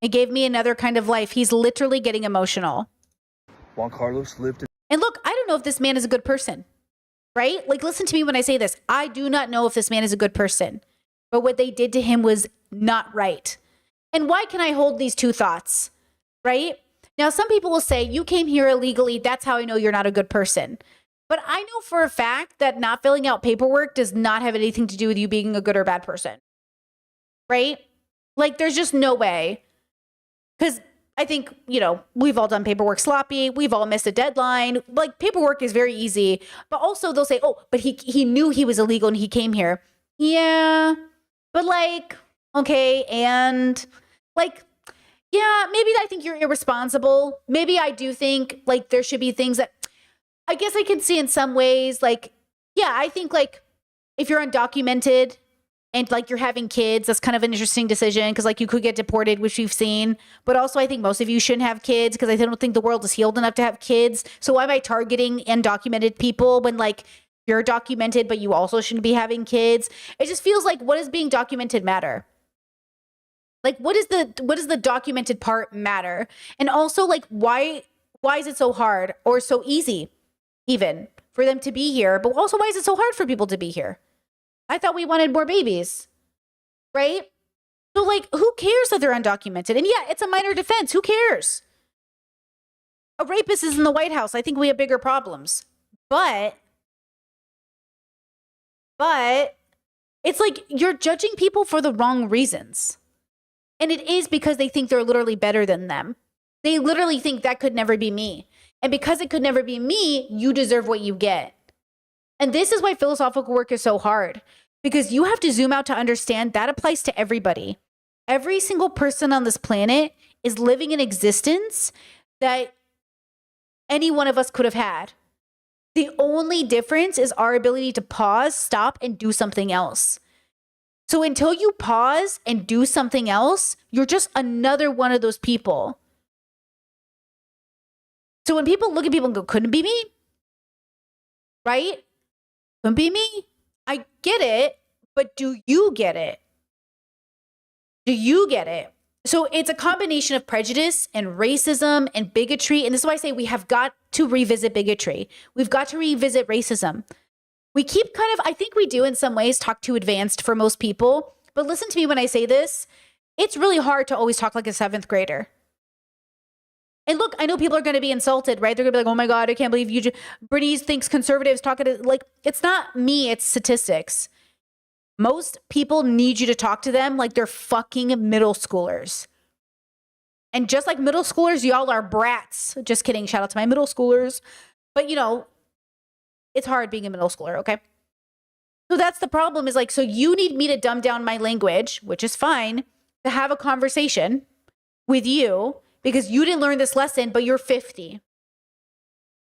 It gave me another kind of life. He's literally getting emotional. Juan Carlos lived in... And look, I don't know if this man is a good person, right? Like, listen to me when I say this. I do not know if this man is a good person, but what they did to him was not right. And why can I hold these two thoughts, right? Now, some people will say, you came here illegally. That's how I know you're not a good person. But I know for a fact that not filling out paperwork does not have anything to do with you being a good or bad person, right? Like, there's just no way. Because I think, we've all done paperwork sloppy. We've all missed a deadline. Like, paperwork is very easy. But also they'll say, oh, but he knew he was illegal and he came here. Yeah. But like, okay. And like, yeah, maybe I think you're irresponsible. Maybe I do think like there should be things that I guess I can see in some ways. Like, yeah, I think like if you're undocumented and like you're having kids, that's kind of an interesting decision because like you could get deported, which we've seen. But also I think most of you shouldn't have kids because I don't think the world is healed enough to have kids. So why am I targeting undocumented people when like you're documented, but you also shouldn't be having kids? It just feels like, what does being documented matter? Like, what does the documented part matter? And also like, why is it so hard or so easy even for them to be here? But also, why is it so hard for people to be here? I thought we wanted more babies, right? So like, who cares that they're undocumented? And yeah, it's a minor defense. Who cares? A rapist is in the White House. I think we have bigger problems. But it's like you're judging people for the wrong reasons. And it is because they think they're literally better than them. They literally think that could never be me. And because it could never be me, you deserve what you get. And this is why philosophical work is so hard, because you have to zoom out to understand that applies to everybody. Every single person on this planet is living an existence that any one of us could have had. The only difference is our ability to pause, stop, and do something else. So until you pause and do something else, you're just another one of those people. So when people look at people and go, couldn't be me, right? Couldn't be me. I get it, but do you get it? Do you get it? So it's a combination of prejudice and racism and bigotry. And this is why I say we have got to revisit bigotry. We've got to revisit racism. We keep I think we do in some ways talk too advanced for most people. But listen to me when I say this. It's really hard to always talk like a 7th grader. And look, I know people are going to be insulted, right? They're going to be like, oh my God, I can't believe you Bernice thinks conservatives talking to, like, it's not me, it's statistics. Most people need you to talk to them like they're fucking middle schoolers. And just like middle schoolers, y'all are brats. Just kidding. Shout out to my middle schoolers. But you know, it's hard being a middle schooler, okay? So that's the problem, is like, so you need me to dumb down my language, which is fine, to have a conversation with you because you didn't learn this lesson, but you're 50.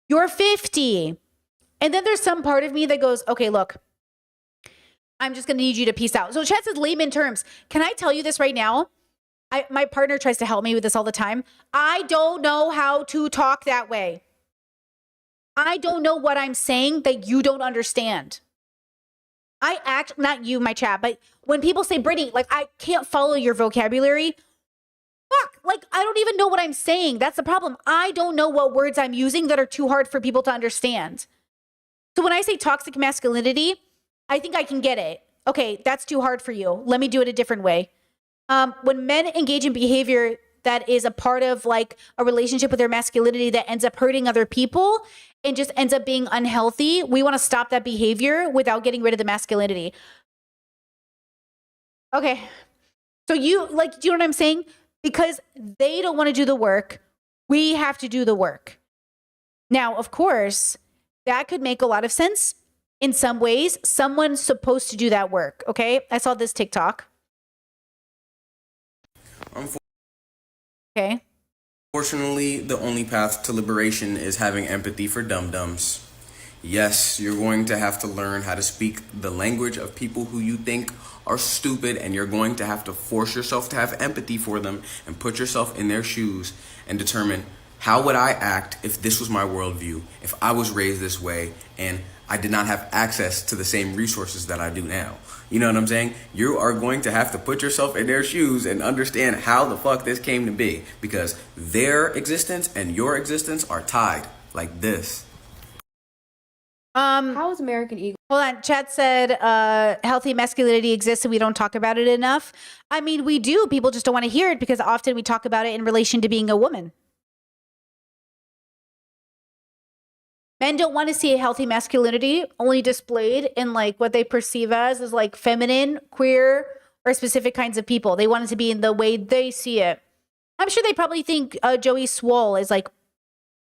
You're 50. And then there's some part of me that goes, okay, look, I'm just going to need you to peace out. So Chad says layman terms. Can I tell you this right now? My partner tries to help me with this all the time. I don't know how to talk that way. I don't know what I'm saying that you don't understand. I act, not you, my chat, but when people say, Brittany, like, I can't follow your vocabulary. Fuck, like, I don't even know what I'm saying. That's the problem. I don't know what words I'm using that are too hard for people to understand. So when I say toxic masculinity, I think I can get it. Okay, that's too hard for you. Let me do it a different way. When men engage in behavior that is a part of like a relationship with their masculinity that ends up hurting other people and just ends up being unhealthy, we want to stop that behavior without getting rid of the masculinity. Okay. So you like, do you know what I'm saying? Because they don't want to do the work, we have to do the work. Now, of course, that could make a lot of sense in some ways. Someone's supposed to do that work, okay? I saw this TikTok. Okay. Unfortunately, the only path to liberation is having empathy for dum-dums. Yes, you're going to have to learn how to speak the language of people who you think are stupid, and you're going to have to force yourself to have empathy for them and put yourself in their shoes and determine, how would I act if this was my worldview, if I was raised this way and I did not have access to the same resources that I do now? You know what I'm saying? You are going to have to put yourself in their shoes and understand how the fuck this came to be, because their existence and your existence are tied like this. How is American Eagle? Hold on. Chad said healthy masculinity exists and we don't talk about it enough. I mean, we do. People just don't want to hear it because often we talk about it in relation to being a woman. Men don't want to see a healthy masculinity only displayed in like what they perceive as like feminine, queer, or specific kinds of people. They want it to be in the way they see it. I'm sure they probably think Joey Swole is like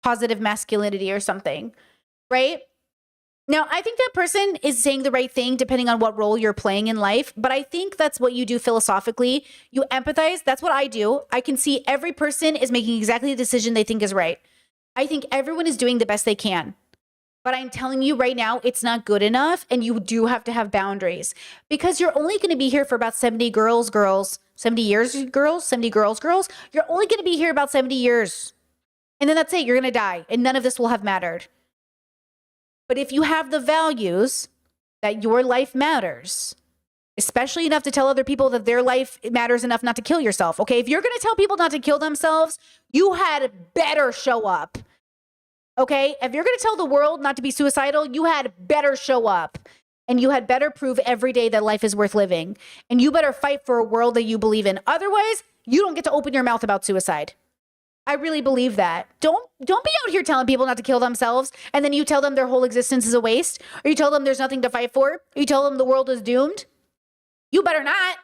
positive masculinity or something, right? Now, I think that person is saying the right thing depending on what role you're playing in life, but I think that's what you do philosophically. You empathize. That's what I do. I can see every person is making exactly the decision they think is right. I think everyone is doing the best they can. But I'm telling you right now, it's not good enough, and you do have to have boundaries because you're only going to be here for about 70 girls, 70 years, girls. You're only going to be here about 70 years. And then that's it. You're going to die, and none of this will have mattered. But if you have the values that your life matters, especially enough to tell other people that their life matters enough not to kill yourself, okay? If you're going to tell people not to kill themselves, you had better show up. Okay, if you're going to tell the world not to be suicidal, you had better show up, and you had better prove every day that life is worth living, and you better fight for a world that you believe in. Otherwise, you don't get to open your mouth about suicide. I really believe that. Don't be out here telling people not to kill themselves, and then you tell them their whole existence is a waste, or you tell them there's nothing to fight for, or you tell them the world is doomed. You better not.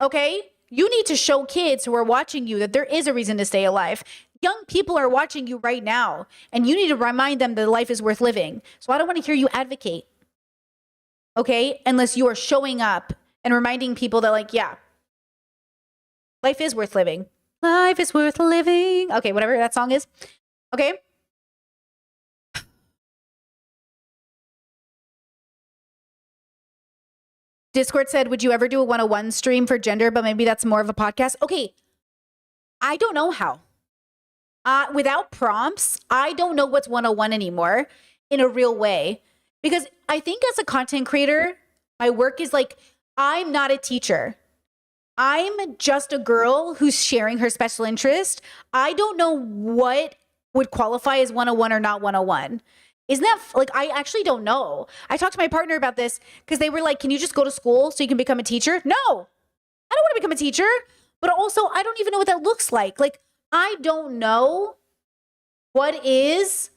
Okay, you need to show kids who are watching you that there is a reason to stay alive. Young people are watching you right now, and you need to remind them that life is worth living. So I don't want to hear you advocate, okay? Unless you are showing up and reminding people that, like, yeah, life is worth living. Life is worth living. Okay, whatever that song is. Okay? Discord said, would you ever do a 101 stream for gender, but maybe that's more of a podcast? Okay, I don't know how. Without prompts, I don't know what's 101 anymore in a real way. Because I think as a content creator, my work is like, I'm not a teacher. I'm just a girl who's sharing her special interest. I don't know what would qualify as 101 or not 101. Isn't that, like, I actually don't know. I talked to my partner about this because they were like, can you just go to school so you can become a teacher? No, I don't want to become a teacher. But also, I don't even know what that looks like. Like, I don't know what is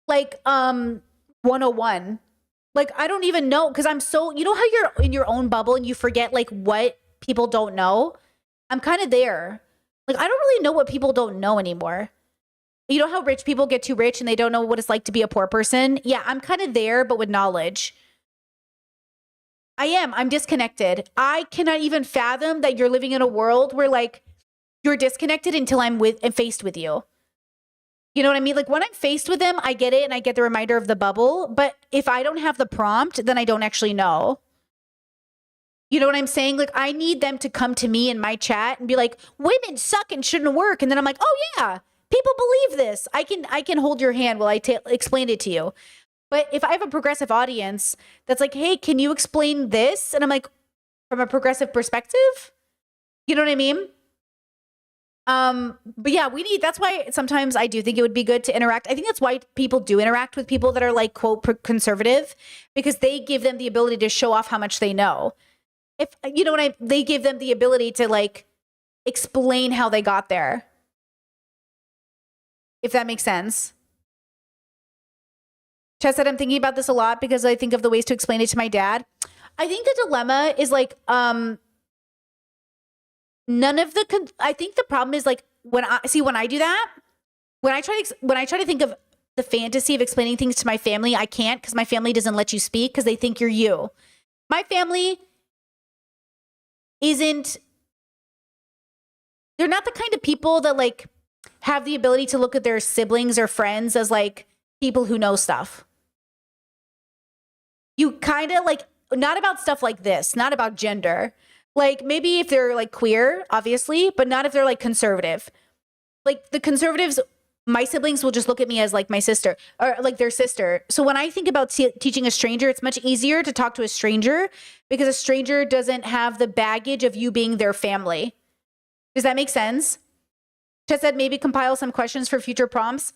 like 101. Like, I don't even know, because I'm so, you know how you're in your own bubble and you forget like what people don't know? I'm kind of there. Like, I don't really know what people don't know anymore. You know how rich people get too rich and they don't know what it's like to be a poor person? Yeah, I'm kind of there, but with knowledge. I am. I'm disconnected. I cannot even fathom that you're living in a world where like you're disconnected until I'm faced with you. You know what I mean? Like when I'm faced with them, I get it and I get the reminder of the bubble. But if I don't have the prompt, then I don't actually know. You know what I'm saying? Like I need them to come to me in my chat and be like, women suck and shouldn't work. And then I'm like, oh yeah, people believe this. I can hold your hand while I explain it to you. But if I have a progressive audience that's like, hey, can you explain this? And I'm like, from a progressive perspective? You know what I mean? But yeah, that's why sometimes I do think it would be good to interact. I think that's why people do interact with people that are like, quote, conservative, because they give them the ability to show off how much they know. If, you know what they give them the ability to like explain how they got there. If that makes sense. Chess said, I'm thinking about this a lot because I think of the ways to explain it to my dad. I think the dilemma is like, I think the problem is like when I do that, when I try to think of the fantasy of explaining things to my family, I can't, because my family doesn't let you speak because they think you're you. My family they're not the kind of people that like have the ability to look at their siblings or friends as like people who know stuff. You kind of like, not about stuff like this, not about gender. Like maybe if they're like queer, obviously, but not if they're like conservative. Like the conservatives, my siblings will just look at me as like my sister or like their sister. So when I think about teaching a stranger, it's much easier to talk to a stranger because a stranger doesn't have the baggage of you being their family. Does that make sense? Chet said maybe compile some questions for future prompts.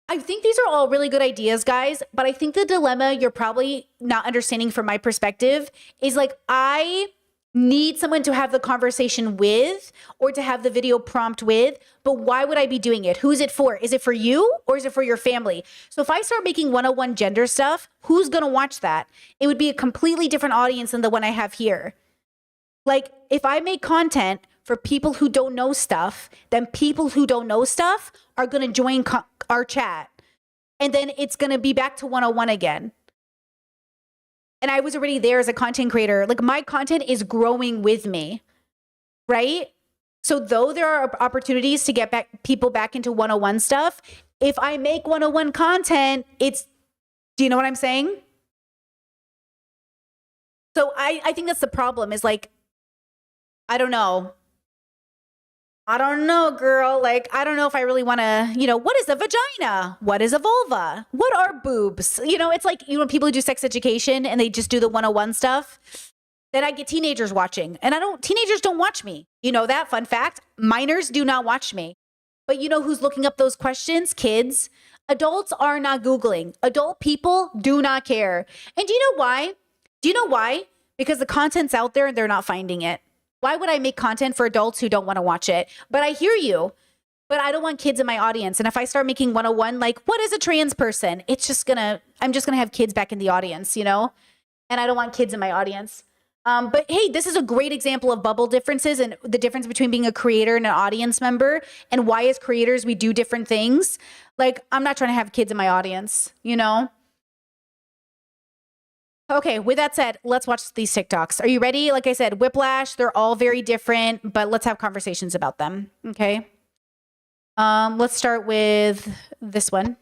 I think these are all really good ideas, guys, but I think the dilemma you're probably not understanding from my perspective is like, I need someone to have the conversation with or to have the video prompt with, but why would I be doing it? Who's it for? Is it for you or is it for your family? So if I start making 101 gender stuff, who's going to watch that? It would be a completely different audience than the one I have here. Like if I make content for people who don't know stuff, then people who don't know stuff are going to join our chat. And then it's going to be back to 101 again. And I was already there as a content creator. Like my content is growing with me, right? So though there are opportunities to get people back into 101 stuff, if I make 101 content, do you know what I'm saying? So I think that's the problem is like, I don't know, girl. Like, I don't know if I really want to, what is a vagina? What is a vulva? What are boobs? It's like, people who do sex education and they just do the 101 stuff. Then I get teenagers watching and teenagers don't watch me. You know that? Fun fact, minors do not watch me. But you know who's looking up those questions? Kids. Adults are not Googling. Adult people do not care. And do you know why? Because the content's out there and they're not finding it. Why would I make content for adults who don't want to watch it? But I hear you, but I don't want kids in my audience. And if I start making 101, like, what is a trans person? I'm just going to have kids back in the audience, And I don't want kids in my audience. But hey, this is a great example of bubble differences and the difference between being a creator and an audience member and why as creators we do different things. Like, I'm not trying to have kids in my audience, Okay, with that said, let's watch these TikToks. Are you ready? Like I said, Whiplash, they're all very different, but let's have conversations about them, okay? Let's start with this one.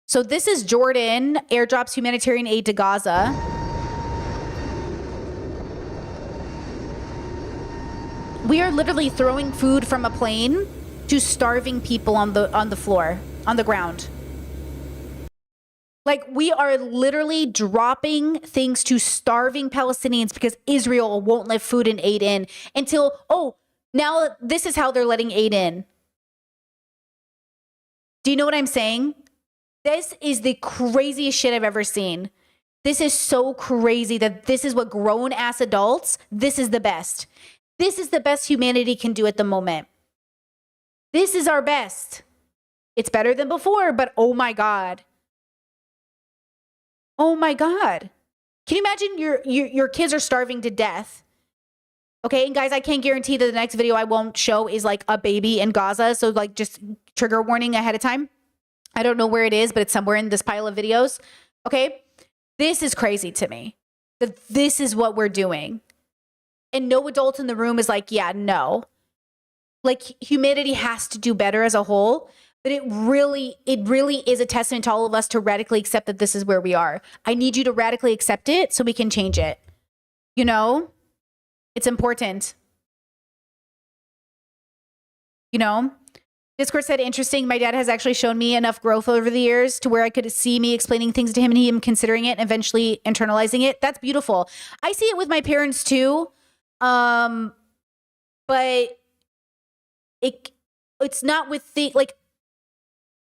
So this is Jordan, airdrops humanitarian aid to Gaza. We are literally throwing food from a plane to starving people on the floor, on the ground. Like, we are literally dropping things to starving Palestinians because Israel won't let food and aid in until, now this is how they're letting aid in. Do you know what I'm saying? This is the craziest shit I've ever seen. This is so crazy that this is what grown-ass adults, this is the best. This is the best humanity can do at the moment. This is our best. It's better than before, but oh my God. Oh my God. Can you imagine your kids are starving to death? Okay, and guys, I can't guarantee that the next video I won't show is like a baby in Gaza. So like just trigger warning ahead of time. I don't know where it is, but it's somewhere in this pile of videos. Okay, this is crazy to me. That this is what we're doing. And no adult in the room is like, yeah, no. Like humanity has to do better as a whole. But it really is a testament to all of us to radically accept that this is where we are. I need you to radically accept it so we can change it. You know? It's important. You know? Discord said, interesting. My dad has actually shown me enough growth over the years to where I could see me explaining things to him and him considering it and eventually internalizing it. That's beautiful. I see it with my parents too. But it's not with the, like,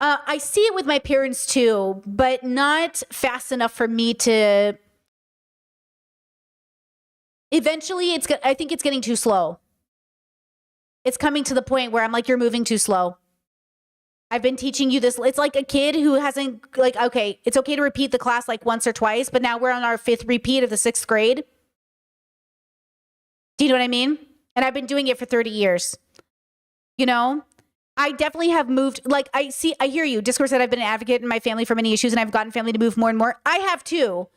I see it with my parents too, but not fast enough for me to. Eventually, I think it's getting too slow. It's coming to the point where I'm like, you're moving too slow. I've been teaching you this. It's like a kid who hasn't, like, okay, it's okay to repeat the class like once or twice, but now we're on our 5th repeat of the 6th grade. Do you know what I mean? And I've been doing it for 30 years. You know? I definitely have moved, like, I hear you. Discord said I've been an advocate in my family for many issues and I've gotten family to move more and more. I have too.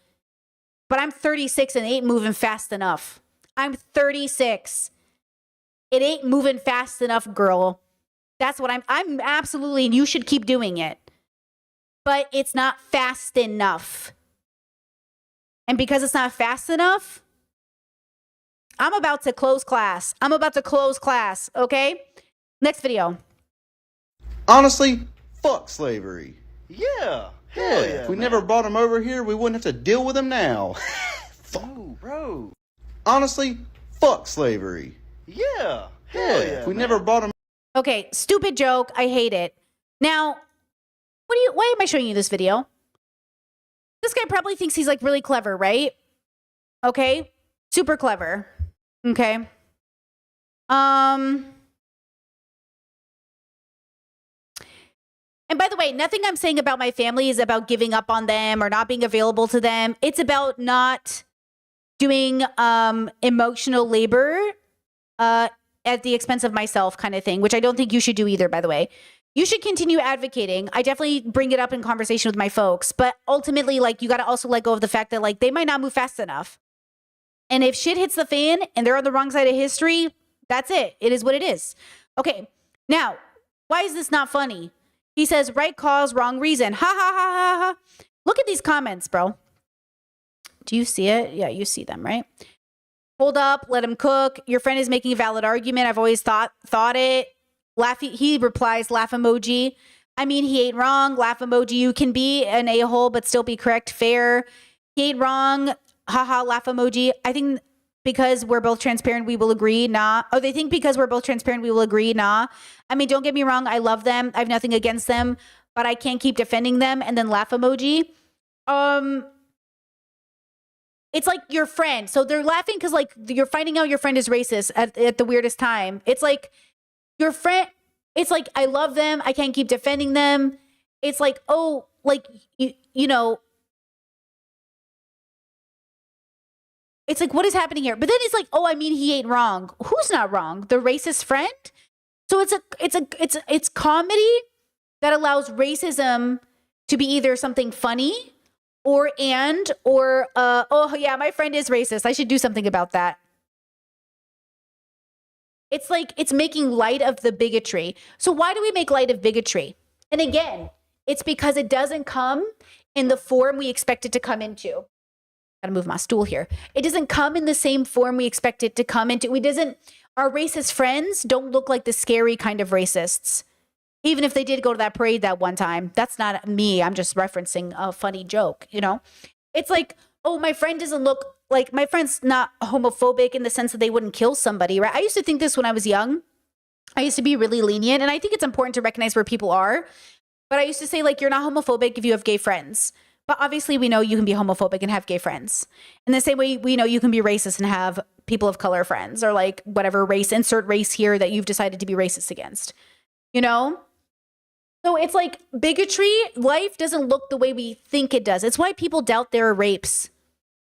But I'm 36 and it ain't moving fast enough. I'm 36. It ain't moving fast enough, girl. That's what I'm absolutely, and you should keep doing it. But it's not fast enough. And because it's not fast enough, I'm about to close class. Okay? Next video. Honestly, fuck slavery. Yeah. Hell yeah. If we never brought them over here, we wouldn't have to deal with them now. Fuck. Oh, bro. Honestly, fuck slavery. Yeah. Hell yeah. If we never brought them. Okay, stupid joke. I hate it. Now, why am I showing you this video? This guy probably thinks he's like really clever, right? Okay? Super clever. Okay. And by the way, nothing I'm saying about my family is about giving up on them or not being available to them. It's about not doing emotional labor at the expense of myself kind of thing, which I don't think you should do either, by the way. You should continue advocating. I definitely bring it up in conversation with my folks, but ultimately, like, you got to also let go of the fact that, like, they might not move fast enough. And if shit hits the fan and they're on the wrong side of history, that's it. It is what it is. Okay, now, why is this not funny? He says, right cause, wrong reason. Ha, ha, ha, ha, ha. Look at these comments, bro. Do you see it? Yeah, you see them, right? Hold up, let him cook. Your friend is making a valid argument. I've always thought it. He replies, laugh emoji. I mean, he ain't wrong. Laugh emoji. You can be an a-hole, but still be correct. Fair. He ain't wrong. Haha, laugh emoji. I think because we're both transparent, we will agree. Nah. Oh, they think because we're both transparent, we will agree. Nah. I mean, don't get me wrong. I love them. I have nothing against them, but I can't keep defending them. And then laugh emoji. It's like your friend. So they're laughing because, like, you're finding out your friend is racist at the weirdest time. It's like your friend. It's like, I love them. I can't keep defending them. It's like, oh, like, you know. It's like, what is happening here? But then it's like, oh, I mean, he ain't wrong. Who's not wrong? The racist friend? So it's comedy that allows racism to be either something funny or oh yeah, my friend is racist. I should do something about that. It's like, it's making light of the bigotry. So why do we make light of bigotry? And again, it's because it doesn't come in the form we expect it to come into. Gotta move my stool here. It doesn't come in the same form we expect it to come into. Our racist friends don't look like the scary kind of racists. Even if they did go to that parade that one time. That's not me. I'm just referencing a funny joke, you know? It's like, oh, my friend doesn't look like, my friend's not homophobic in the sense that they wouldn't kill somebody, right? I used to think this when I was young. I used to be really lenient, and I think it's important to recognize where people are. But I used to say, like, you're not homophobic if you have gay friends. But obviously we know you can be homophobic and have gay friends. In the same way, we know you can be racist and have people of color friends, or like whatever race, insert race here that you've decided to be racist against, you know? So it's like bigotry, life doesn't look the way we think it does. It's why people doubt there are rapes.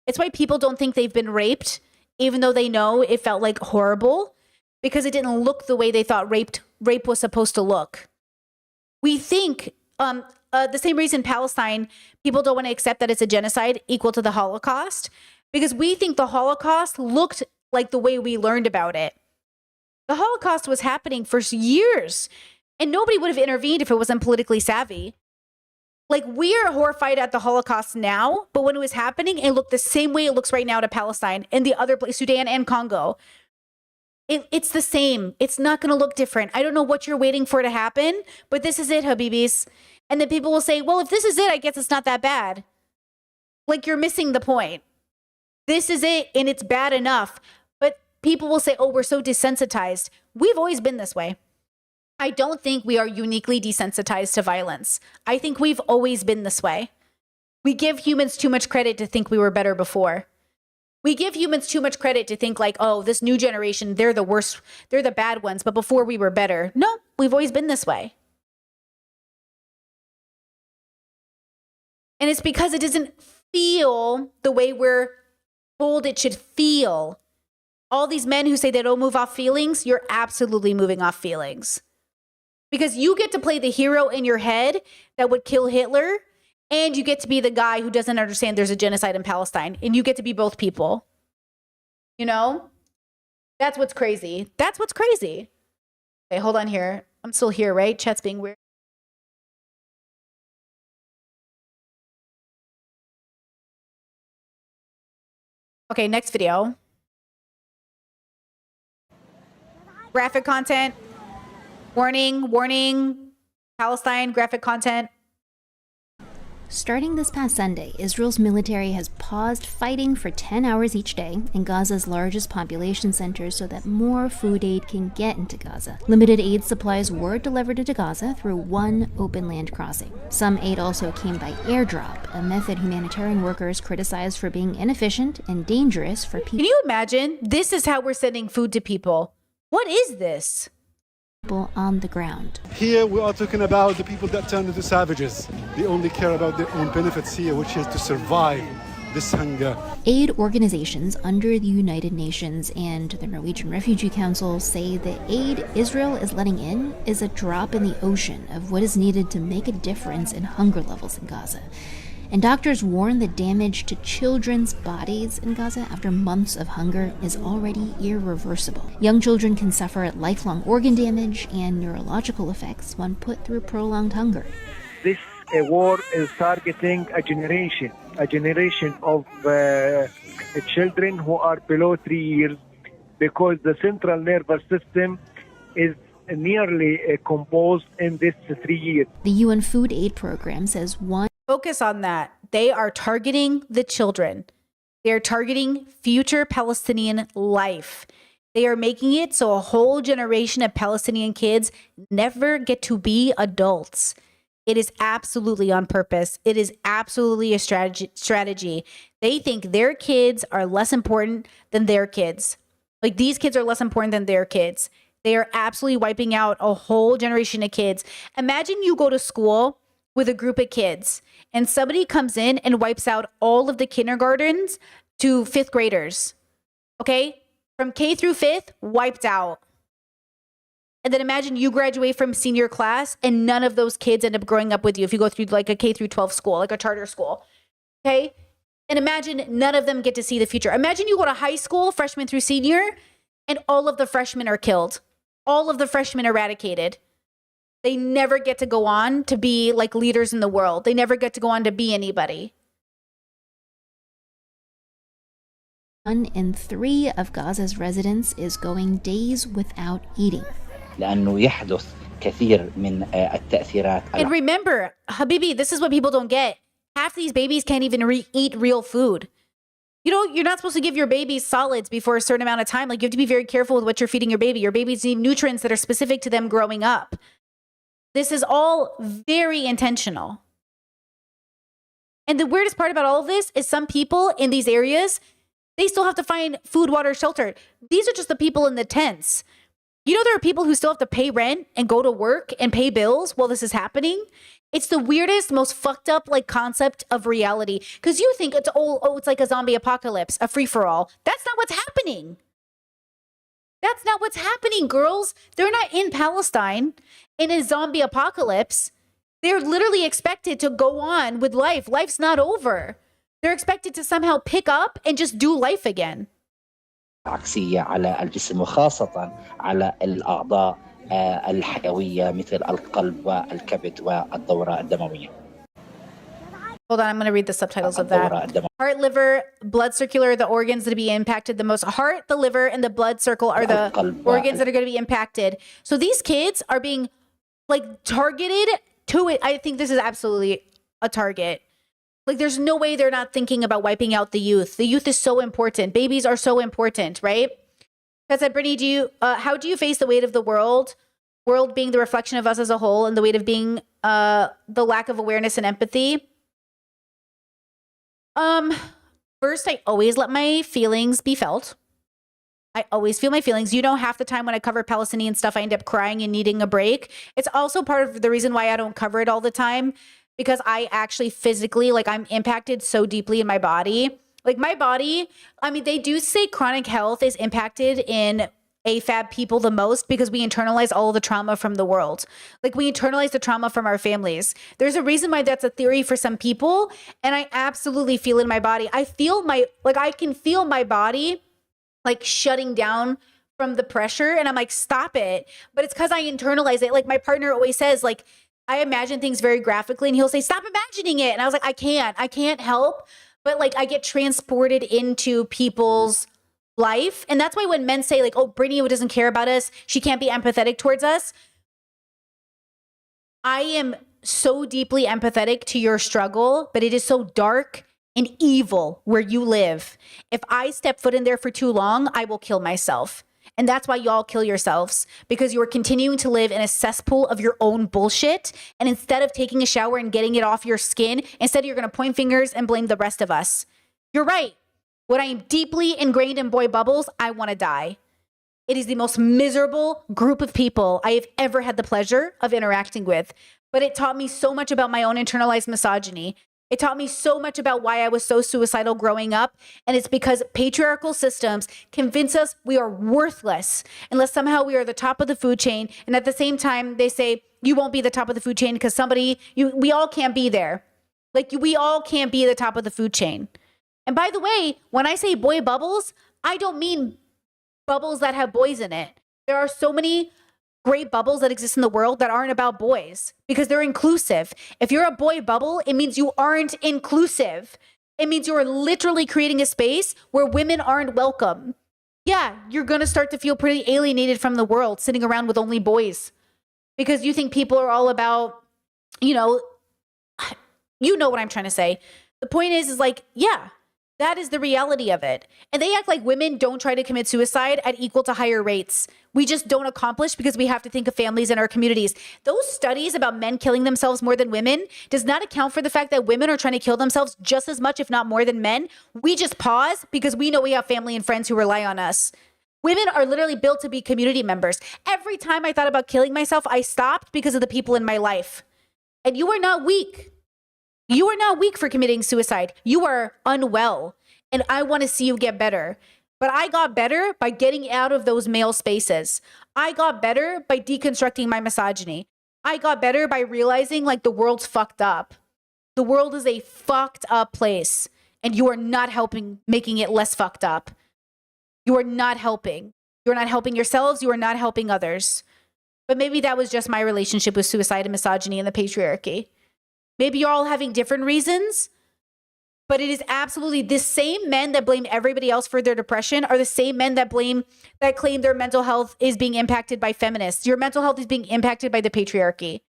It's why people don't think they've been raped, even though they know it felt like horrible, because it didn't look the way they thought rape was supposed to look. We think the same reason Palestine, people don't want to accept that it's a genocide equal to the Holocaust, because we think the Holocaust looked like the way we learned about it. The Holocaust was happening for years, and nobody would have intervened if it wasn't politically savvy. Like, we are horrified at the Holocaust now, but when it was happening, it looked the same way it looks right now to Palestine and the other place, Sudan and Congo. It's the same. It's not going to look different. I don't know what you're waiting for to happen, but this is it, Habibis. And then people will say, well, if this is it, I guess it's not that bad. Like, you're missing the point. This is it, and it's bad enough. But people will say, oh, we're so desensitized. We've always been this way. I don't think we are uniquely desensitized to violence. I think we've always been this way. We give humans too much credit to think we were better before. We give humans too much credit to think like, oh, this new generation, they're the worst, they're the bad ones, but before we were better. No, we've always been this way. And it's because it doesn't feel the way we're told it should feel. All these men who say they don't move off feelings, you're absolutely moving off feelings. Because you get to play the hero in your head that would kill Hitler, and you get to be the guy who doesn't understand there's a genocide in Palestine, and you get to be both people. You know? That's what's crazy. That's what's crazy. Okay, hold on here. I'm still here, right? Chat's being weird. Okay, next video. Graphic content. Warning, warning. Palestine, graphic content. Starting this past Sunday, Israel's military has paused fighting for 10 hours each day in Gaza's largest population center so that more food aid can get into Gaza. Limited aid supplies were delivered into Gaza through one open land crossing. Some aid also came by airdrop, a method humanitarian workers criticize for being inefficient and dangerous for people. Can you imagine? This is how we're sending food to people. What is this? On the ground. Here we are talking about the people that turn into savages. They only care about their own benefits here, which is to survive this hunger. Aid organizations under the United Nations and the Norwegian Refugee Council say the aid Israel is letting in is a drop in the ocean of what is needed to make a difference in hunger levels in Gaza. And doctors warn the damage to children's bodies in Gaza after months of hunger is already irreversible. Young children can suffer lifelong organ damage and neurological effects when put through prolonged hunger. This war is targeting a generation of children who are below 3 years because the central nervous system is nearly composed in this 3 years. The UN Food Aid Program says one. Focus on that. They are targeting the children. They are targeting future Palestinian life. They are making it so a whole generation of Palestinian kids never get to be adults. It is absolutely on purpose. It is absolutely a strategy. They think their kids are less important than their kids. Like, these kids are less important than their kids. They are absolutely wiping out a whole generation of kids. Imagine you go to school with a group of kids and somebody comes in and wipes out all of the kindergartens to fifth graders. Okay? From K through fifth, wiped out. And then imagine you graduate from senior class and none of those kids end up growing up with you if you go through like a K through 12 school, like a charter school. Okay? And imagine none of them get to see the future. Imagine you go to high school, freshman through senior, and all of the freshmen are killed. All of the freshmen eradicated. They never get to go on to be like leaders in the world. They never get to go on to be anybody. 1 in 3 of Gaza's residents is going days without eating. And remember, Habibi, this is what people don't get. Half these babies can't even eat real food. You know, you're not supposed to give your babies solids before a certain amount of time. Like, you have to be very careful with what you're feeding your baby. Your babies need nutrients that are specific to them growing up. This is all very intentional. And the weirdest part about all of this is some people in these areas, they still have to find food, water, shelter. These are just the people in the tents. You know, there are people who still have to pay rent and go to work and pay bills while this is happening. It's the weirdest, most fucked up like concept of reality. Because you think it's it's like a zombie apocalypse, a free for all. That's not what's happening. That's not what's happening, girls. They're not in Palestine in a zombie apocalypse. They're literally expected to go on with life. Life's not over. They're expected to somehow pick up and just do life again. عكسية على الجسم وخاصة على الأعضاء الحيوية مثل القلب والكبد والدورة الدموية. Hold on, I'm going to read the subtitles of that. Heart, liver, blood circular, the organs that are being impacted the most. Heart, the liver, and the blood circle are the organs that are going to be impacted. So these kids are being like targeted to it. I think this is absolutely a target. Like there's no way they're not thinking about wiping out the youth. The youth is so important. Babies are so important, right? I said, Brittany, how do you face the weight of the world being the reflection of us as a whole, and the weight of being the lack of awareness and empathy? First, I always let my feelings be felt. I always feel my feelings. You know, half the time when I cover Palestinian stuff, I end up crying and needing a break. It's also part of the reason why I don't cover it all the time, because I actually physically, like, I'm impacted so deeply in my body. Like my body, I mean, they do say chronic health is impacted in AFAB people the most because we internalize all the trauma from the world. Like we internalize the trauma from our families. There's a reason why that's a theory for some people. And I absolutely feel it in my body. I can feel my body like shutting down from the pressure. And I'm like, stop it. But it's because I internalize it. Like my partner always says, like, I imagine things very graphically and he'll say, stop imagining it. And I was like, I can't help. But like I get transported into people's life. And that's why when men say like, oh, Brittany doesn't care about us, she can't be empathetic towards us. I am so deeply empathetic to your struggle, but it is so dark and evil where you live. If I step foot in there for too long, I will kill myself. And that's why y'all kill yourselves, because you're continuing to live in a cesspool of your own bullshit. And instead of taking a shower and getting it off your skin, instead you're going to point fingers and blame the rest of us. You're right. When I am deeply ingrained in boy bubbles, I want to die. It is the most miserable group of people I have ever had the pleasure of interacting with. But it taught me so much about my own internalized misogyny. It taught me so much about why I was so suicidal growing up. And it's because patriarchal systems convince us we are worthless unless somehow we are the top of the food chain. And at the same time, they say, you won't be the top of the food chain because we all can't be there. Like we all can't be the top of the food chain. And by the way, when I say boy bubbles, I don't mean bubbles that have boys in it. There are so many great bubbles that exist in the world that aren't about boys because they're inclusive. If you're a boy bubble, it means you aren't inclusive. It means you're literally creating a space where women aren't welcome. Yeah, you're going to start to feel pretty alienated from the world sitting around with only boys because you think people are all about, you know what I'm trying to say. The point is like, yeah, that is the reality of it. And they act like women don't try to commit suicide at equal to higher rates. We just don't accomplish because we have to think of families and our communities. Those studies about men killing themselves more than women does not account for the fact that women are trying to kill themselves just as much, if not more than men. We just pause because we know we have family and friends who rely on us. Women are literally built to be community members. Every time I thought about killing myself, I stopped because of the people in my life. And you are not weak. You are not weak for committing suicide. You are unwell. And I want to see you get better. But I got better by getting out of those male spaces. I got better by deconstructing my misogyny. I got better by realizing like the world's fucked up. The world is a fucked up place. And you are not helping making it less fucked up. You are not helping. You're not helping yourselves. You are not helping others. But maybe that was just my relationship with suicide and misogyny and the patriarchy. Maybe you're all having different reasons, but it is absolutely the same men that blame everybody else for their depression are the same men that claim their mental health is being impacted by feminists. Your mental health is being impacted by the patriarchy.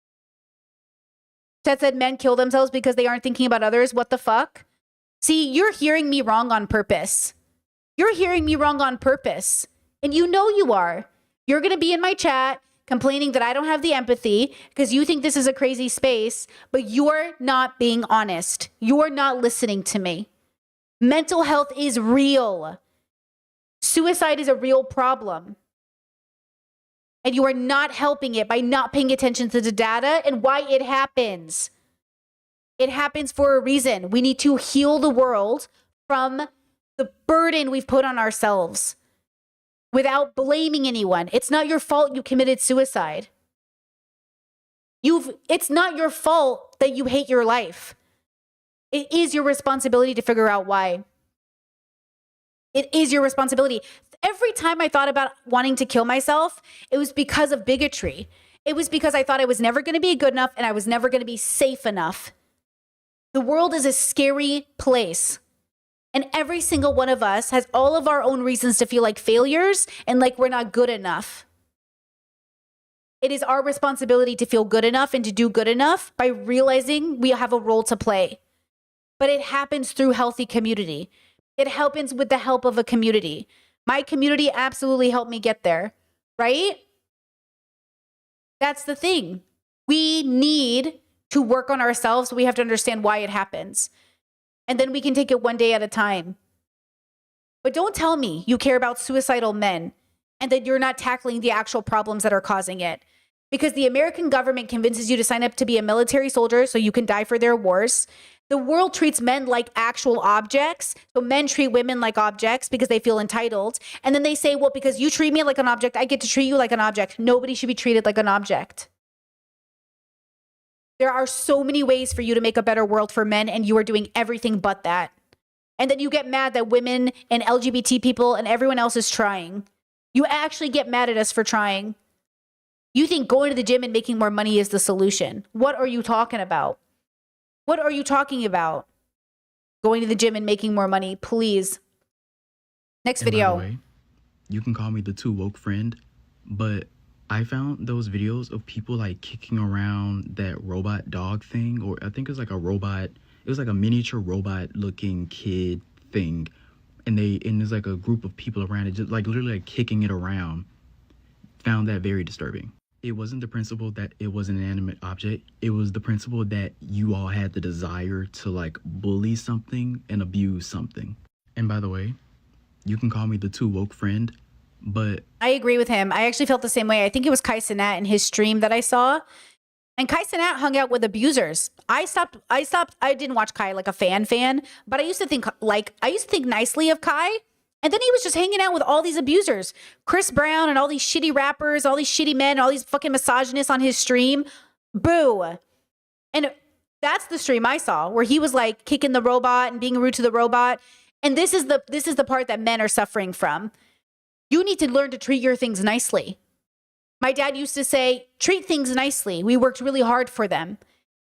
That said men kill themselves because they aren't thinking about others. What the fuck? See, you're hearing me wrong on purpose. You're hearing me wrong on purpose. And you know you are. You're going to be in my chat complaining that I don't have the empathy because you think this is a crazy space, but you're not being honest. You're not listening to me. Mental health is real. Suicide is a real problem. And you are not helping it by not paying attention to the data and why it happens. It happens for a reason. We need to heal the world from the burden we've put on ourselves without blaming anyone. It's not your fault you committed suicide. It's not your fault that you hate your life. It is your responsibility to figure out why. It is your responsibility. Every time I thought about wanting to kill myself, it was because of bigotry. It was because I thought I was never going to be good enough and I was never going to be safe enough. The world is a scary place. And every single one of us has all of our own reasons to feel like failures and like we're not good enough. It is our responsibility to feel good enough and to do good enough by realizing we have a role to play. But it happens through healthy community. It happens with the help of a community. My community absolutely helped me get there, right? That's the thing. We need to work on ourselves. So we have to understand why it happens. And then we can take it one day at a time. But don't tell me you care about suicidal men and that you're not tackling the actual problems that are causing it. Because the American government convinces you to sign up to be a military soldier so you can die for their wars. The world treats men like actual objects. So men treat women like objects because they feel entitled. And then they say, well, because you treat me like an object, I get to treat you like an object. Nobody should be treated like an object. There are so many ways for you to make a better world for men, and you are doing everything but that. And then you get mad that women and LGBT people and everyone else is trying. You actually get mad at us for trying. You think going to the gym and making more money is the solution. What are you talking about? What are you talking about? Going to the gym and making more money, please. Next video. By the way, you can call me the too woke friend, but I found those videos of people like kicking around that robot dog thing, or I think it was like a robot, it was like a miniature robot looking kid thing. And there's like a group of people around it, just like literally like kicking it around. Found that very disturbing. It wasn't the principle that it was an inanimate object. It was the principle that you all had the desire to like bully something and abuse something. And by the way, you can call me the too woke friend, but I agree with him. I actually felt the same way. I think it was Kai Cenat in his stream that I saw. And Kai Cenat hung out with abusers. I didn't watch Kai like a fan, but I used to think nicely of Kai. And then he was just hanging out with all these abusers. Chris Brown and all these shitty rappers, all these shitty men, all these fucking misogynists on his stream. Boo. And that's the stream I saw where he was like kicking the robot and being rude to the robot. And this is the part that men are suffering from. You need to learn to treat your things nicely. My dad used to say, treat things nicely. We worked really hard for them.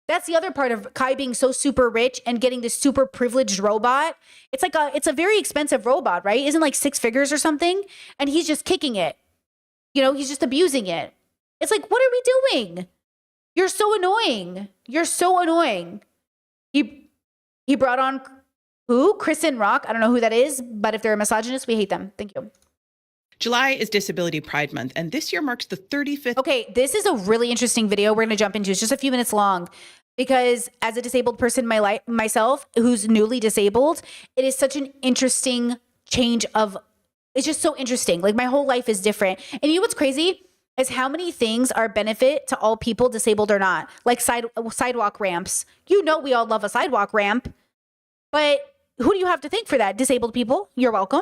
That's the other part of Kai being so super rich and getting this super privileged robot. It's a very expensive robot, right? Isn't like 6 figures or something? And he's just kicking it. You know, he's just abusing it. It's like, what are we doing? You're so annoying. You're so annoying. He brought on who? Kristen Rock. I don't know who that is, but if they're a misogynist, we hate them. Thank you. July is Disability Pride Month, and this year marks the 35th. Okay, this is a really interesting video we're going to jump into. It's just a few minutes long because as a disabled person myself, who's newly disabled, it is such an interesting change of, it's just so interesting. Like my whole life is different. And you know what's crazy is how many things are a benefit to all people, disabled or not, like sidewalk ramps. You know, we all love a sidewalk ramp, but who do you have to thank for that? Disabled people, you're welcome.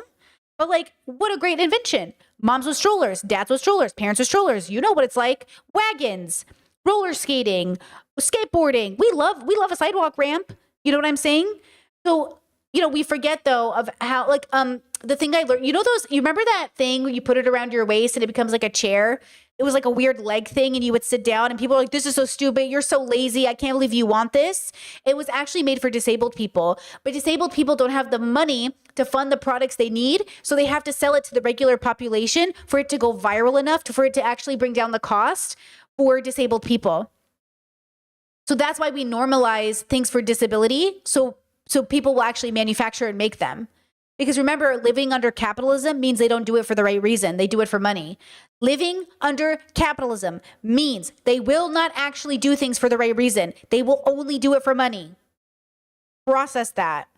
But like, what a great invention. Moms with strollers, dads with strollers, parents with strollers. You know what it's like. Wagons, roller skating, skateboarding. We love a sidewalk ramp. You know what I'm saying? So, you know, we forget though of how like, the thing I learned, you remember that thing where you put it around your waist and it becomes like a chair? It was like a weird leg thing and you would sit down and people are like, this is so stupid. You're so lazy. I can't believe you want this. It was actually made for disabled people, but disabled people don't have the money to fund the products they need. So they have to sell it to the regular population for it to go viral enough for it to actually bring down the cost for disabled people. So that's why we normalize things for disability. So people will actually manufacture and make them. Because remember, living under capitalism means they don't do it for the right reason. They do it for money. Living under capitalism means they will not actually do things for the right reason. They will only do it for money. Process that.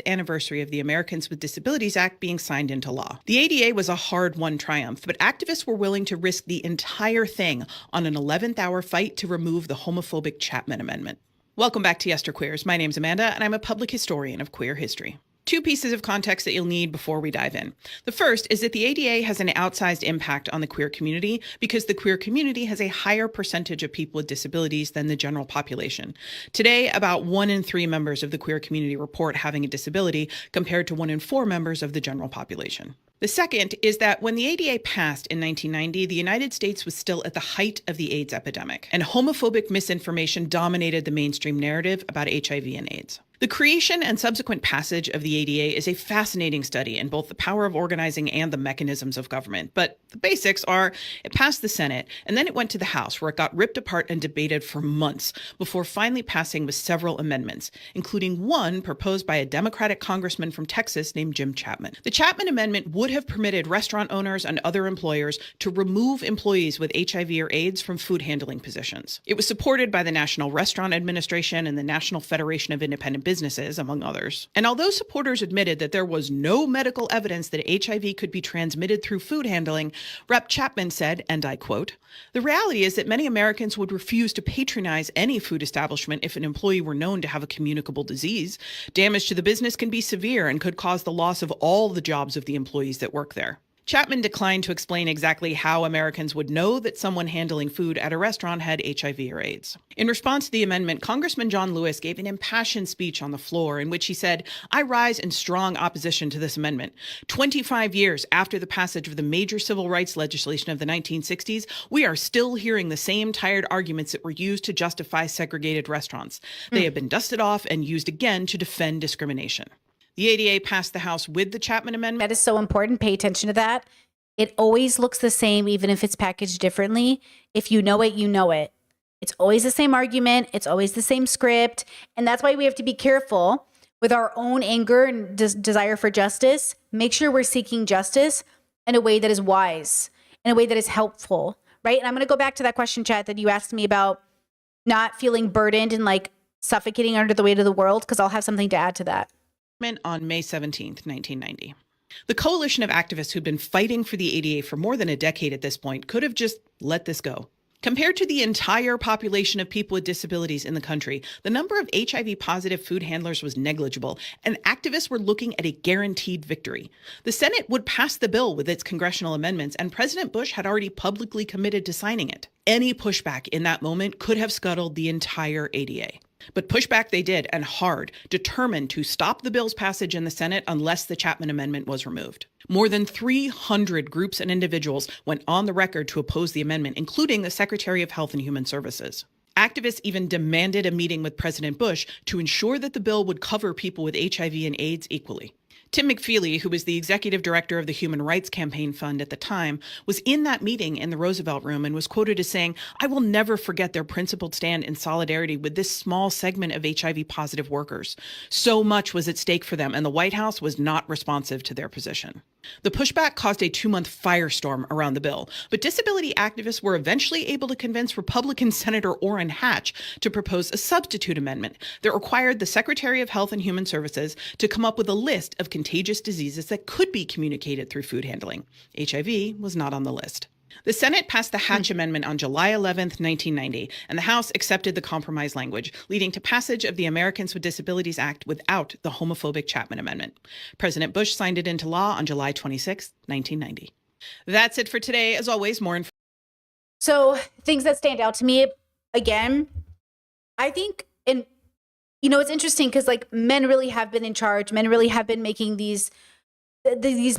anniversary of the Americans with Disabilities Act being signed into law. The ADA was a hard-won triumph, but activists were willing to risk the entire thing on an 11th-hour fight to remove the homophobic Chapman Amendment. Welcome back to Yesterqueers. My name's Amanda, and I'm a public historian of queer history. Two pieces of context that you'll need before we dive in. The first is that the ADA has an outsized impact on the queer community because the queer community has a higher percentage of people with disabilities than the general population. Today, about 1 in 3 members of the queer community report having a disability compared to 1 in 4 members of the general population. The second is that when the ADA passed in 1990, the United States was still at the height of the AIDS epidemic, and homophobic misinformation dominated the mainstream narrative about HIV and AIDS. The creation and subsequent passage of the ADA is a fascinating study in both the power of organizing and the mechanisms of government. But the basics are it passed the Senate, and then it went to the House, where it got ripped apart and debated for months before finally passing with several amendments, including one proposed by a Democratic congressman from Texas named Jim Chapman. The Chapman Amendment would have permitted restaurant owners and other employers to remove employees with HIV or AIDS from food handling positions. It was supported by the National Restaurant Administration and the National Federation of Independent Businesses, among others. And although supporters admitted that there was no medical evidence that HIV could be transmitted through food handling, Rep. Chapman said, and I quote, "The reality is that many Americans would refuse to patronize any food establishment if an employee were known to have a communicable disease. Damage to the business can be severe and could cause the loss of all the jobs of the employees that work there." Chapman declined to explain exactly how Americans would know that someone handling food at a restaurant had HIV or AIDS. In response to the amendment, Congressman John Lewis gave an impassioned speech on the floor in which he said, "I rise in strong opposition to this amendment. 25 years after the passage of the major civil rights legislation of the 1960s, we are still hearing the same tired arguments that were used to justify segregated restaurants. They have been dusted off and used again to defend discrimination." The ADA passed the House with the Chapman Amendment. That is so important. Pay attention to that. It always looks the same, even if it's packaged differently. If you know it, you know it. It's always the same argument. It's always the same script. And that's why we have to be careful with our own anger and desire for justice. Make sure we're seeking justice in a way that is wise, in a way that is helpful, right? And I'm going to go back to that question, chat, that you asked me about not feeling burdened and like suffocating under the weight of the world, because I'll have something to add to that. On May 17th, 1990. The coalition of activists who'd been fighting for the ADA for more than a decade at this point could have just let this go. Compared to the entire population of people with disabilities in the country, the number of HIV-positive food handlers was negligible, and activists were looking at a guaranteed victory. The Senate would pass the bill with its congressional amendments, and President Bush had already publicly committed to signing it. Any pushback in that moment could have scuttled the entire ADA. But pushback they did, and hard, determined to stop the bill's passage in the Senate unless the Chapman Amendment was removed. More than 300 groups and individuals went on the record to oppose the amendment, including the Secretary of Health and Human Services. Activists even demanded a meeting with President Bush to ensure that the bill would cover people with HIV and AIDS equally. Tim McFeely, who was the executive director of the Human Rights Campaign Fund at the time, was in that meeting in the Roosevelt Room and was quoted as saying, "I will never forget their principled stand in solidarity with this small segment of HIV-positive workers. So much was at stake for them, and the White House was not responsive to their position." The pushback caused a 2-month firestorm around the bill, but disability activists were eventually able to convince Republican Senator Orrin Hatch to propose a substitute amendment that required the Secretary of Health and Human Services to come up with a list of contagious diseases that could be communicated through food handling. HIV was not on the list. The Senate passed the Hatch Amendment on July 11th, 1990, and the House accepted the compromise language, leading to passage of the Americans with Disabilities Act without the homophobic Chapman Amendment. President Bush signed it into law on July 26th, 1990. That's it for today. As always, more information. So things that stand out to me, again, I think, and it's interesting because like men really have been in charge. Men really have been making these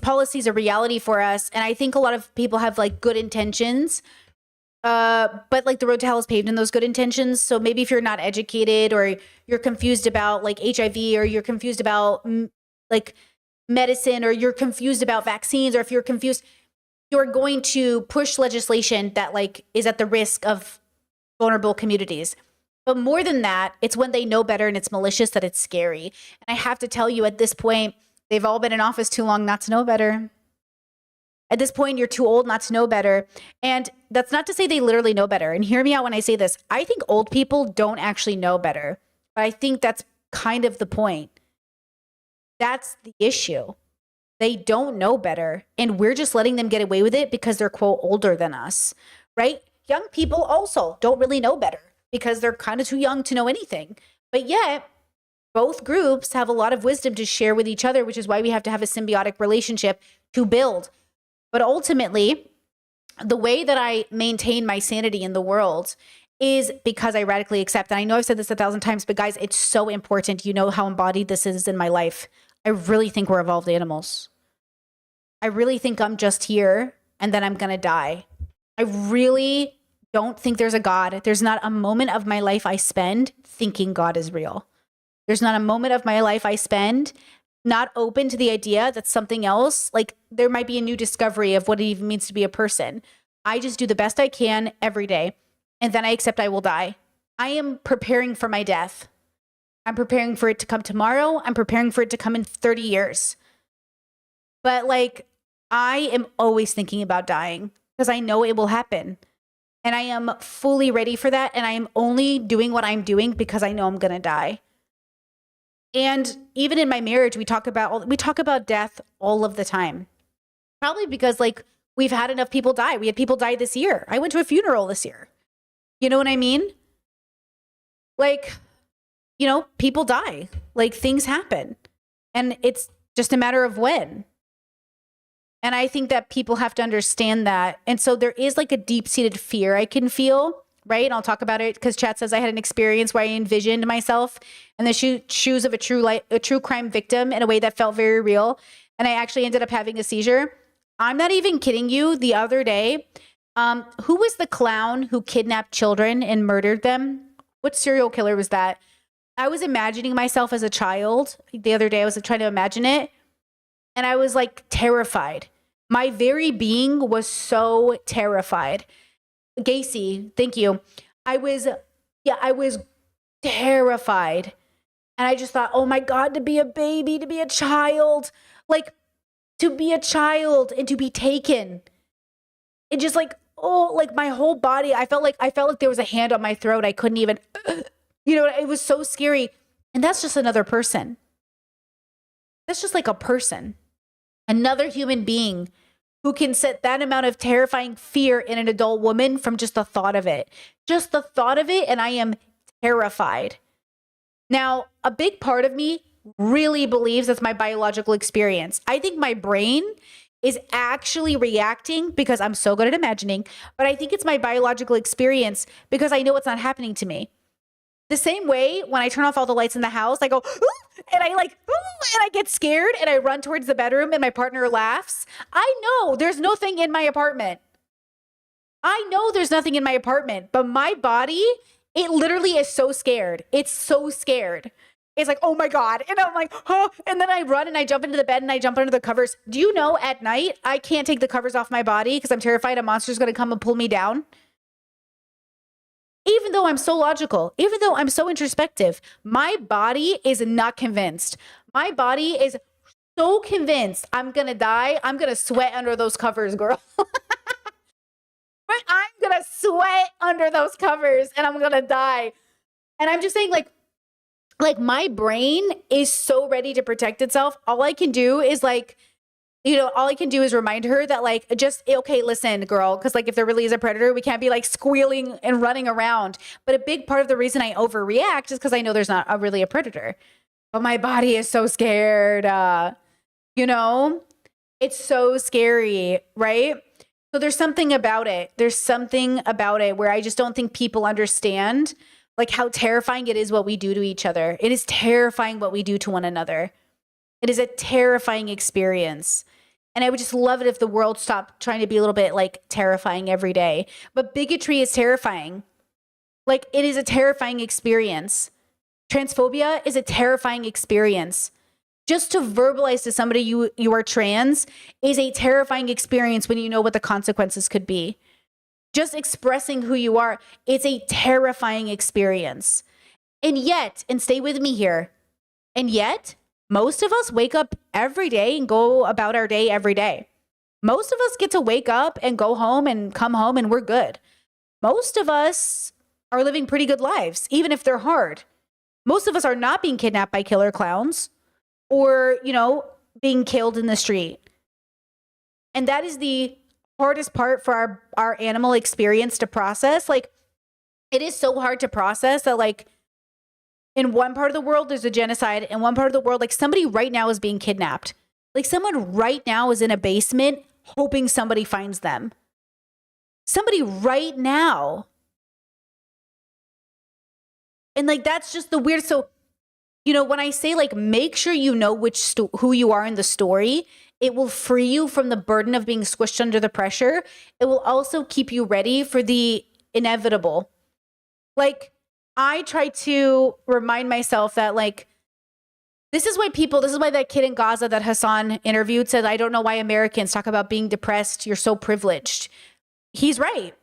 policies a reality for us. And I think a lot of people have like good intentions, but like the road to hell is paved in those good intentions. So maybe if you're not educated or you're confused about like HIV, or you're confused about like medicine, or you're confused about vaccines, or if you're confused, you're going to push legislation that like is at the risk of vulnerable communities. But more than that, it's when they know better and it's malicious that it's scary. And I have to tell you, at this point, they've all been in office too long not to know better. At this point, you're too old not to know better. And that's not to say they literally know better. And hear me out when I say this. I think old people don't actually know better. But I think that's kind of the point. That's the issue. They don't know better. And we're just letting them get away with it because they're, quote, older than us, right? Young people also don't really know better because they're kind of too young to know anything. But yet, both groups have a lot of wisdom to share with each other, which is why we have to have a symbiotic relationship to build. But ultimately, the way that I maintain my sanity in the world is because I radically accept. And I know I've said this 1,000 times, but guys, it's so important. You know how embodied this is in my life. I really think we're evolved animals. I really think I'm just here and then I'm going to die. I really don't think there's a God. There's not a moment of my life I spend thinking God is real. There's not a moment of my life I spend not open to the idea that something else, like there might be a new discovery of what it even means to be a person. I just do the best I can every day. And then I accept I will die. I am preparing for my death. I'm preparing for it to come tomorrow. I'm preparing for it to come in 30 years. But like, I am always thinking about dying because I know it will happen. And I am fully ready for that. And I am only doing what I'm doing because I know I'm going to die. And even in my marriage, we talk about death all of the time. Probably because like we've had enough people die. We had people die this year. I went to a funeral this year. You know what I mean? Like, you know, people die. Like things happen. And it's just a matter of when. And I think that people have to understand that. And so there is like a deep-seated fear I can feel, right? And I'll talk about it because chat says I had an experience where I envisioned myself in the shoes of a true crime victim in a way that felt very real. And I actually ended up having a seizure. I'm not even kidding you. The other day, who was the clown who kidnapped children and murdered them? What serial killer was that? I was imagining myself as a child. The other day I was trying to imagine it. And I was like terrified. My very being was so terrified. Gacy, thank you. I was terrified. And I just thought, oh my God, to be a baby, to be a child, like to be a child and to be taken. It just like, oh, like my whole body, I felt like there was a hand on my throat. I couldn't even, you know, it was so scary. And that's just another person. That's just like a person, another human being who can set that amount of terrifying fear in an adult woman from just the thought of it. Just the thought of it, and I am terrified. Now, a big part of me really believes that's my biological experience. I think my brain is actually reacting because I'm so good at imagining, but I think it's my biological experience because I know it's not happening to me. The same way when I turn off all the lights in the house, I go, ooh, and I like, ooh, and I get scared and I run towards the bedroom and my partner laughs. I know there's nothing in my apartment. I know there's nothing in my apartment, but my body, it literally is so scared. It's so scared. It's like, oh my God. And I'm like, huh? And then I run and I jump into the bed and I jump under the covers. Do you know at night, I can't take the covers off my body because I'm terrified a monster's going to come and pull me down? Even though I'm so logical, even though I'm so introspective, my body is not convinced. My body is so convinced I'm going to die. I'm going to sweat under those covers, girl. But I'm going to sweat under those covers and I'm going to die. And I'm just saying like my brain is so ready to protect itself. All I can do is like, you know, all I can do is remind her that like, just, okay, listen, girl, because like if there really is a predator, we can't be like squealing and running around. But a big part of the reason I overreact is because I know there's not really a predator. But my body is so scared, you know? It's so scary, right? So there's something about it. There's something about it where I just don't think people understand like how terrifying it is what we do to each other. It is terrifying what we do to one another. It is a terrifying experience. And I would just love it if the world stopped trying to be a little bit like terrifying every day. But bigotry is terrifying. Like it is a terrifying experience. Transphobia is a terrifying experience. Just to verbalize to somebody you are trans is a terrifying experience when you know what the consequences could be. Just expressing who you are, it's a terrifying experience. And yet, and stay with me here, and yet, most of us wake up every day and go about our day every day. Most of us get to wake up and go home and come home and we're good. Most of us are living pretty good lives, even if they're hard. Most of us are not being kidnapped by killer clowns. or, you know, being killed in the street. And that is the hardest part for our animal experience to process. Like, it is so hard to process that, like, in one part of the world, there's a genocide. In one part of the world, like, somebody right now is being kidnapped. Like, someone right now is in a basement hoping somebody finds them. Somebody right now. And, like, that's just the weird. So, you know, when I say, like, make sure you know who you are in the story, it will free you from the burden of being squished under the pressure. It will also keep you ready for the inevitable. Like, I try to remind myself that, like, this is why that kid in Gaza that Hassan interviewed said, I don't know why Americans talk about being depressed. You're so privileged. He's right.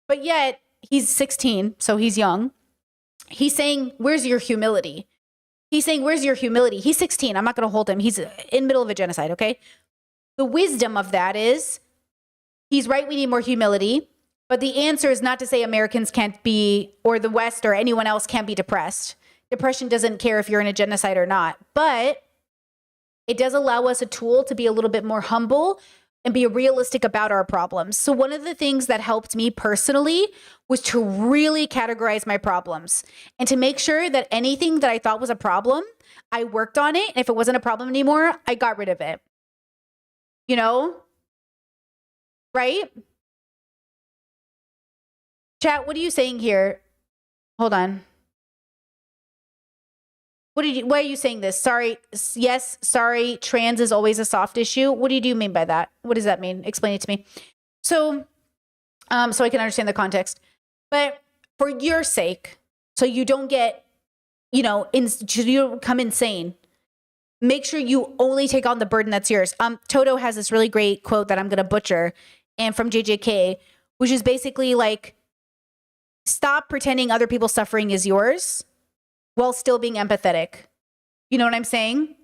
But yet he's 16, so he's young. He's saying, where's your humility? He's saying, where's your humility? He's 16. I'm not going to hold him. He's in the middle of a genocide, okay? The wisdom of that is, he's right, we need more humility. But the answer is not to say Americans can't be, or the West or anyone else can't be depressed. Depression doesn't care if you're in a genocide or not. But it does allow us a tool to be a little bit more humble and be realistic about our problems. So one of the things that helped me personally was to really categorize my problems and to make sure that anything that I thought was a problem, I worked on it. And if it wasn't a problem anymore, I got rid of it. You know? Right? Chat, what are you saying here? Hold on. Why are you saying this? Sorry. Yes, sorry. Trans is always a soft issue. What do you mean by that? What does that mean? Explain it to me. So I can understand the context. But for your sake, so you don't get, you know, you don't become insane, make sure you only take on the burden that's yours. Toto has this really great quote that I'm going to butcher, and from JJK, which is basically like, stop pretending other people's suffering is yours while still being empathetic. You know what I'm saying?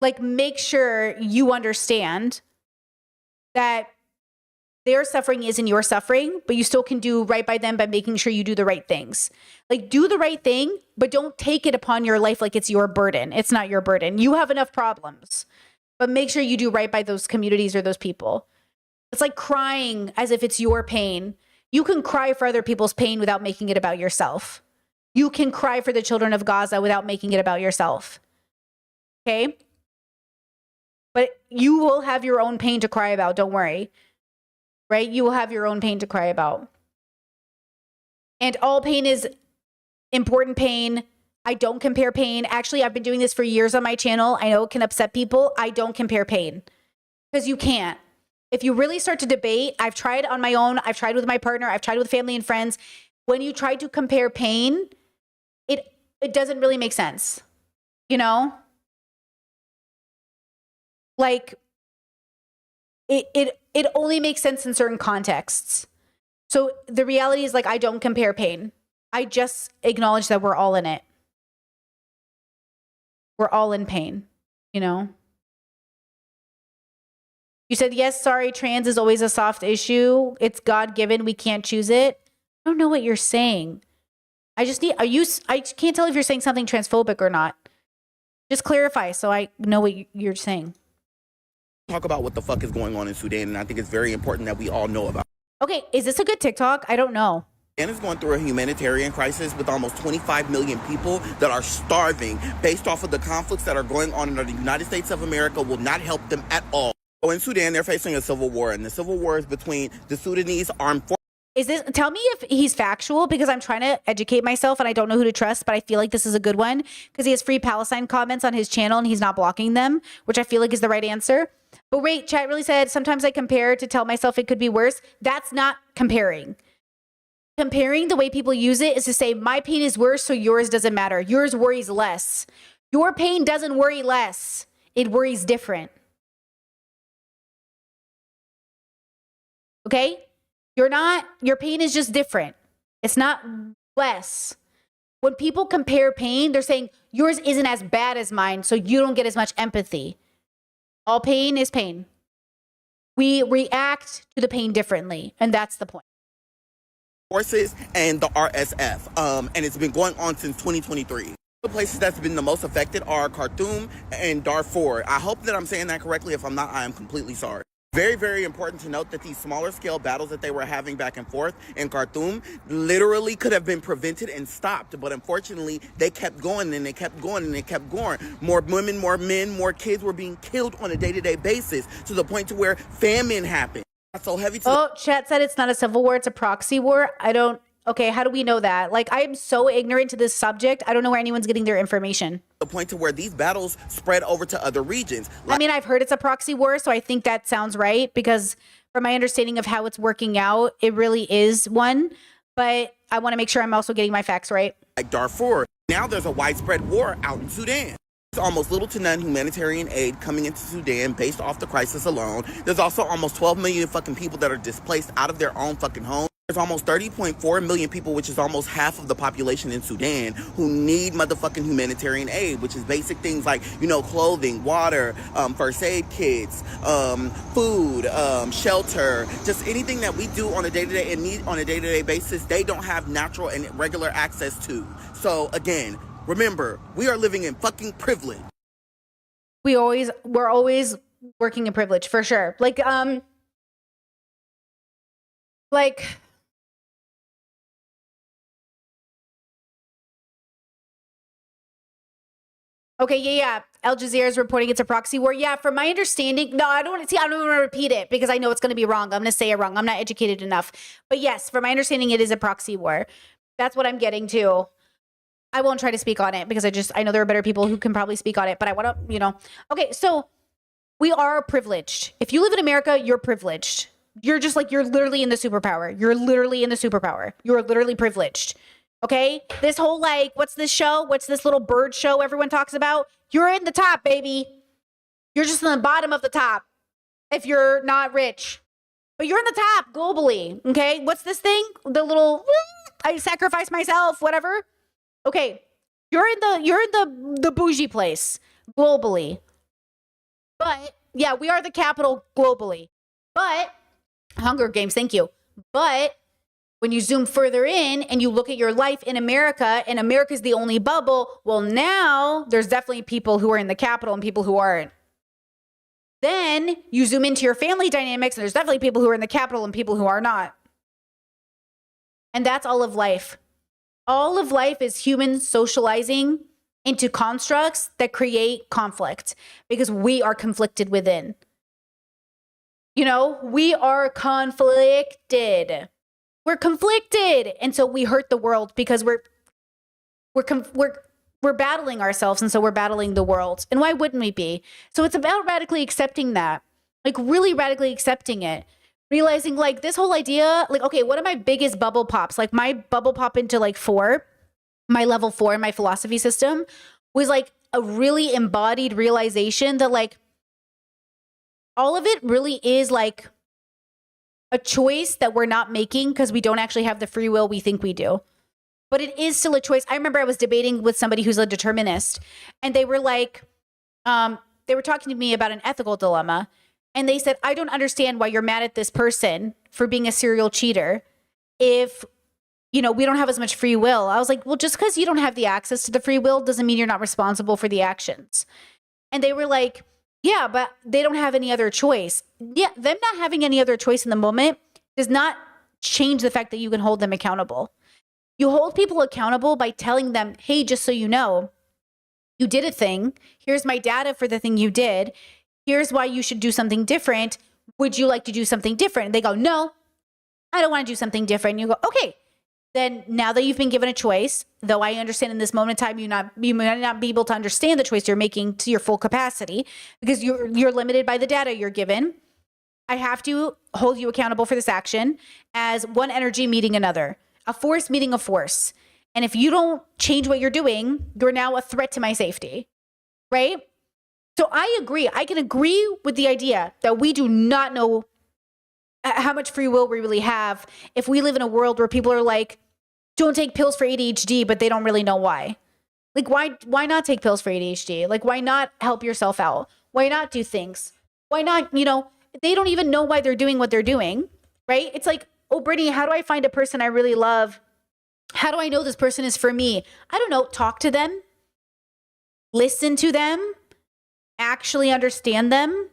Like, make sure you understand that their suffering isn't your suffering, but you still can do right by them by making sure you do the right things. Like, do the right thing, but don't take it upon your life like it's your burden. It's not your burden. You have enough problems, but make sure you do right by those communities or those people. It's like crying as if it's your pain. You can cry for other people's pain without making it about yourself. You can cry for the children of Gaza without making it about yourself. Okay? But you will have your own pain to cry about. Don't worry. Right? You will have your own pain to cry about. And all pain is important pain. I don't compare pain. Actually, I've been doing this for years on my channel. I know it can upset people. I don't compare pain. Because you can't. If you really start to debate, I've tried on my own, I've tried with my partner, I've tried with family and friends. When you try to compare pain, it doesn't really make sense. You know? Like, it only makes sense in certain contexts. So the reality is, like, I don't compare pain. I just acknowledge that we're all in it. We're all in pain, you know? You said, yes, sorry, trans is always a soft issue. It's God-given. We can't choose it. I don't know what you're saying. I can't tell if you're saying something transphobic or not. Just clarify so I know what you're saying. Talk about what the fuck is going on in Sudan, and I think it's very important that we all know about. Okay, is this a good TikTok? I don't know. Sudan is going through a humanitarian crisis with almost 25 million people that are starving based off of the conflicts that are going on in the United States of America will not help them at all. So in Sudan, they're facing a civil war, and the civil war is between the Sudanese armed forces. Tell me if he's factual, because I'm trying to educate myself and I don't know who to trust, but I feel like this is a good one because he has free Palestine comments on his channel and he's not blocking them, which I feel like is the right answer. But wait, chat really said, sometimes I compare to tell myself it could be worse. That's not comparing. Comparing, the way people use it, is to say my pain is worse, so yours doesn't matter. Yours worries less. Your pain doesn't worry less. It worries different. Okay? Your pain is just different. It's not less. When people compare pain, they're saying yours isn't as bad as mine, so you don't get as much empathy. All pain is pain. We react to the pain differently, and that's the point. Forces and the RSF, and it's been going on since 2023. The places that's been the most affected are Khartoum and Darfur. I hope that I'm saying that correctly. If I'm not, I am completely sorry. Very, very important to note that these smaller scale battles that they were having back and forth in Khartoum literally could have been prevented and stopped. But unfortunately, they kept going and they kept going and they kept going. More women, more men, more kids were being killed on a day-to-day basis to the point to where famine happened. That's so heavy. Chat said it's not a civil war, it's a proxy war. Okay, how do we know that? Like, I am so ignorant to this subject. I don't know where anyone's getting their information. The point to where these battles spread over to other regions. I mean, I've heard it's a proxy war, so I think that sounds right because from my understanding of how it's working out, it really is one. But I want to make sure I'm also getting my facts right. Like Darfur, now there's a widespread war out in Sudan. There's almost little to none humanitarian aid coming into Sudan based off the crisis alone. There's also almost 12 million fucking people that are displaced out of their own fucking homes. There's almost 30.4 million people, which is almost half of the population in Sudan, who need motherfucking humanitarian aid, which is basic things like, clothing, water, first aid kits, food, shelter, just anything that we do on a day-to-day and need on a day-to-day basis, they don't have natural and regular access to. So again, remember, we are living in fucking privilege. We're always working in privilege, for sure. Okay, yeah. Al Jazeera is reporting it's a proxy war. Yeah, from my understanding, no, I don't want to repeat it because I know it's going to be wrong. I'm going to say it wrong. I'm not educated enough. But yes, from my understanding, it is a proxy war. That's what I'm getting to. I won't try to speak on it because I know there are better people who can probably speak on it, but I want to, Okay, so we are privileged. If you live in America, you're privileged. You're literally in the superpower. You're literally in the superpower. You're literally privileged. Okay? This whole what's this show? What's this little bird show everyone talks about? You're in the top, baby. You're just in the bottom of the top if you're not rich. But you're in the top globally. Okay? What's this thing? The little I sacrifice myself, whatever. Okay. You're in the bougie place globally. But yeah, we are the capital globally. But Hunger Games, thank you. But when you zoom further in and you look at your life in America, and America's the only bubble, well, now there's definitely people who are in the capital and people who aren't. Then you zoom into your family dynamics, and there's definitely people who are in the capital and people who are not. And that's all of life. All of life is humans socializing into constructs that create conflict because we are conflicted within. We are conflicted. We're conflicted. And so we hurt the world because we're battling ourselves. And so we're battling the world. And why wouldn't we be? So it's about radically accepting that, really radically accepting it. Realizing this whole idea, okay, one of my biggest bubble pops, my bubble pop into 4, my level 4 in my philosophy system was a really embodied realization that all of it really is a choice that we're not making because we don't actually have the free will we think we do. But it is still a choice. I remember I was debating with somebody who's a determinist, and they were they were talking to me about an ethical dilemma. And they said, I don't understand why you're mad at this person for being a serial cheater if, we don't have as much free will. I was like, well, just because you don't have the access to the free will doesn't mean you're not responsible for the actions. And they were like, yeah, but they don't have any other choice. Yeah, them not having any other choice in the moment does not change the fact that you can hold them accountable. You hold people accountable by telling them, hey, just so you know, you did a thing. Here's my data for the thing you did. Here's why you should do something different. Would you like to do something different? And they go, no, I don't want to do something different. You go, okay, then now that you've been given a choice, though I understand in this moment in time, you might not be able to understand the choice you're making to your full capacity because you're limited by the data you're given. I have to hold you accountable for this action as one energy meeting another, a force meeting a force. And if you don't change what you're doing, you're now a threat to my safety, right? So I agree. I can agree with the idea that we do not know how much free will we really have if we live in a world where people are don't take pills for ADHD, but they don't really know why. Why not take pills for ADHD? Why not help yourself out? Why not do things? Why not, they don't even know why they're doing what they're doing, right? It's oh, Brittany, how do I find a person I really love? How do I know this person is for me? I don't know. Talk to them. listen to them, actually understand them,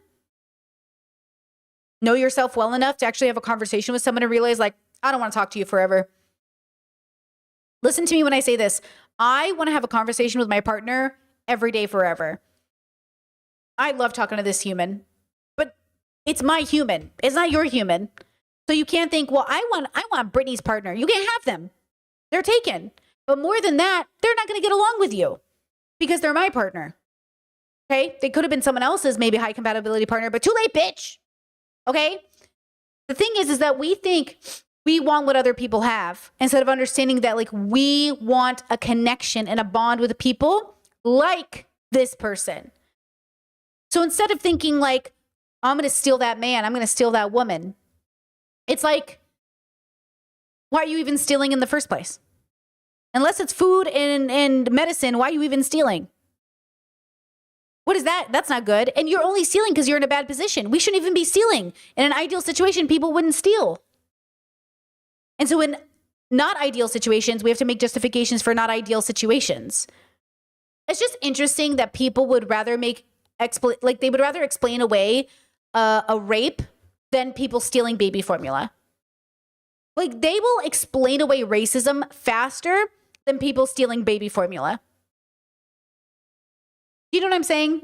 know yourself well enough to actually have a conversation with someone and realize, like, I don't want to talk to you forever. Listen to me when I say this. I want to have a conversation with my partner every day forever. I love talking to this human, but it's my human. It's not your human. So you can't think, well, I want Brittany's partner. You can't have them. They're taken. But more than that, they're not going to get along with you because they're my partner. Okay? They could have been someone else's maybe high compatibility partner, but too late, bitch. Okay? The thing is that we think we want what other people have instead of understanding that, like, we want a connection and a bond with people like this person. So instead of thinking like, I'm going to steal that man, I'm going to steal that woman, it's like, why are you even stealing in the first place? Unless it's food and medicine, why are you even stealing? What is that? That's not good. And you're only stealing because you're in a bad position. We shouldn't even be stealing. In an ideal situation, people wouldn't steal. And so in not ideal situations, we have to make justifications for not ideal situations. It's just interesting that people would rather they would rather explain away a rape than people stealing baby formula. Like, they will explain away racism faster than people stealing baby formula. You know what I'm saying?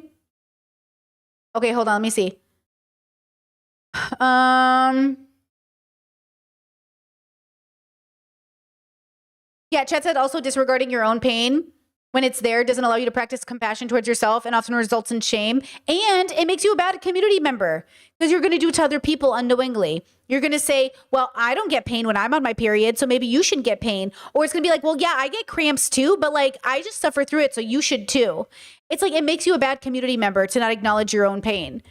Okay, hold on. Let me see. Yeah, Chet said also disregarding your own pain when it's there doesn't allow you to practice compassion towards yourself and often results in shame. And it makes you a bad community member because you're going to do it to other people unknowingly. You're going to say, well, I don't get pain when I'm on my period, so maybe you shouldn't get pain. Or it's going to be like, well, yeah, I get cramps too, but like, I just suffer through it, so you should too. It's like, it makes you a bad community member to not acknowledge your own pain.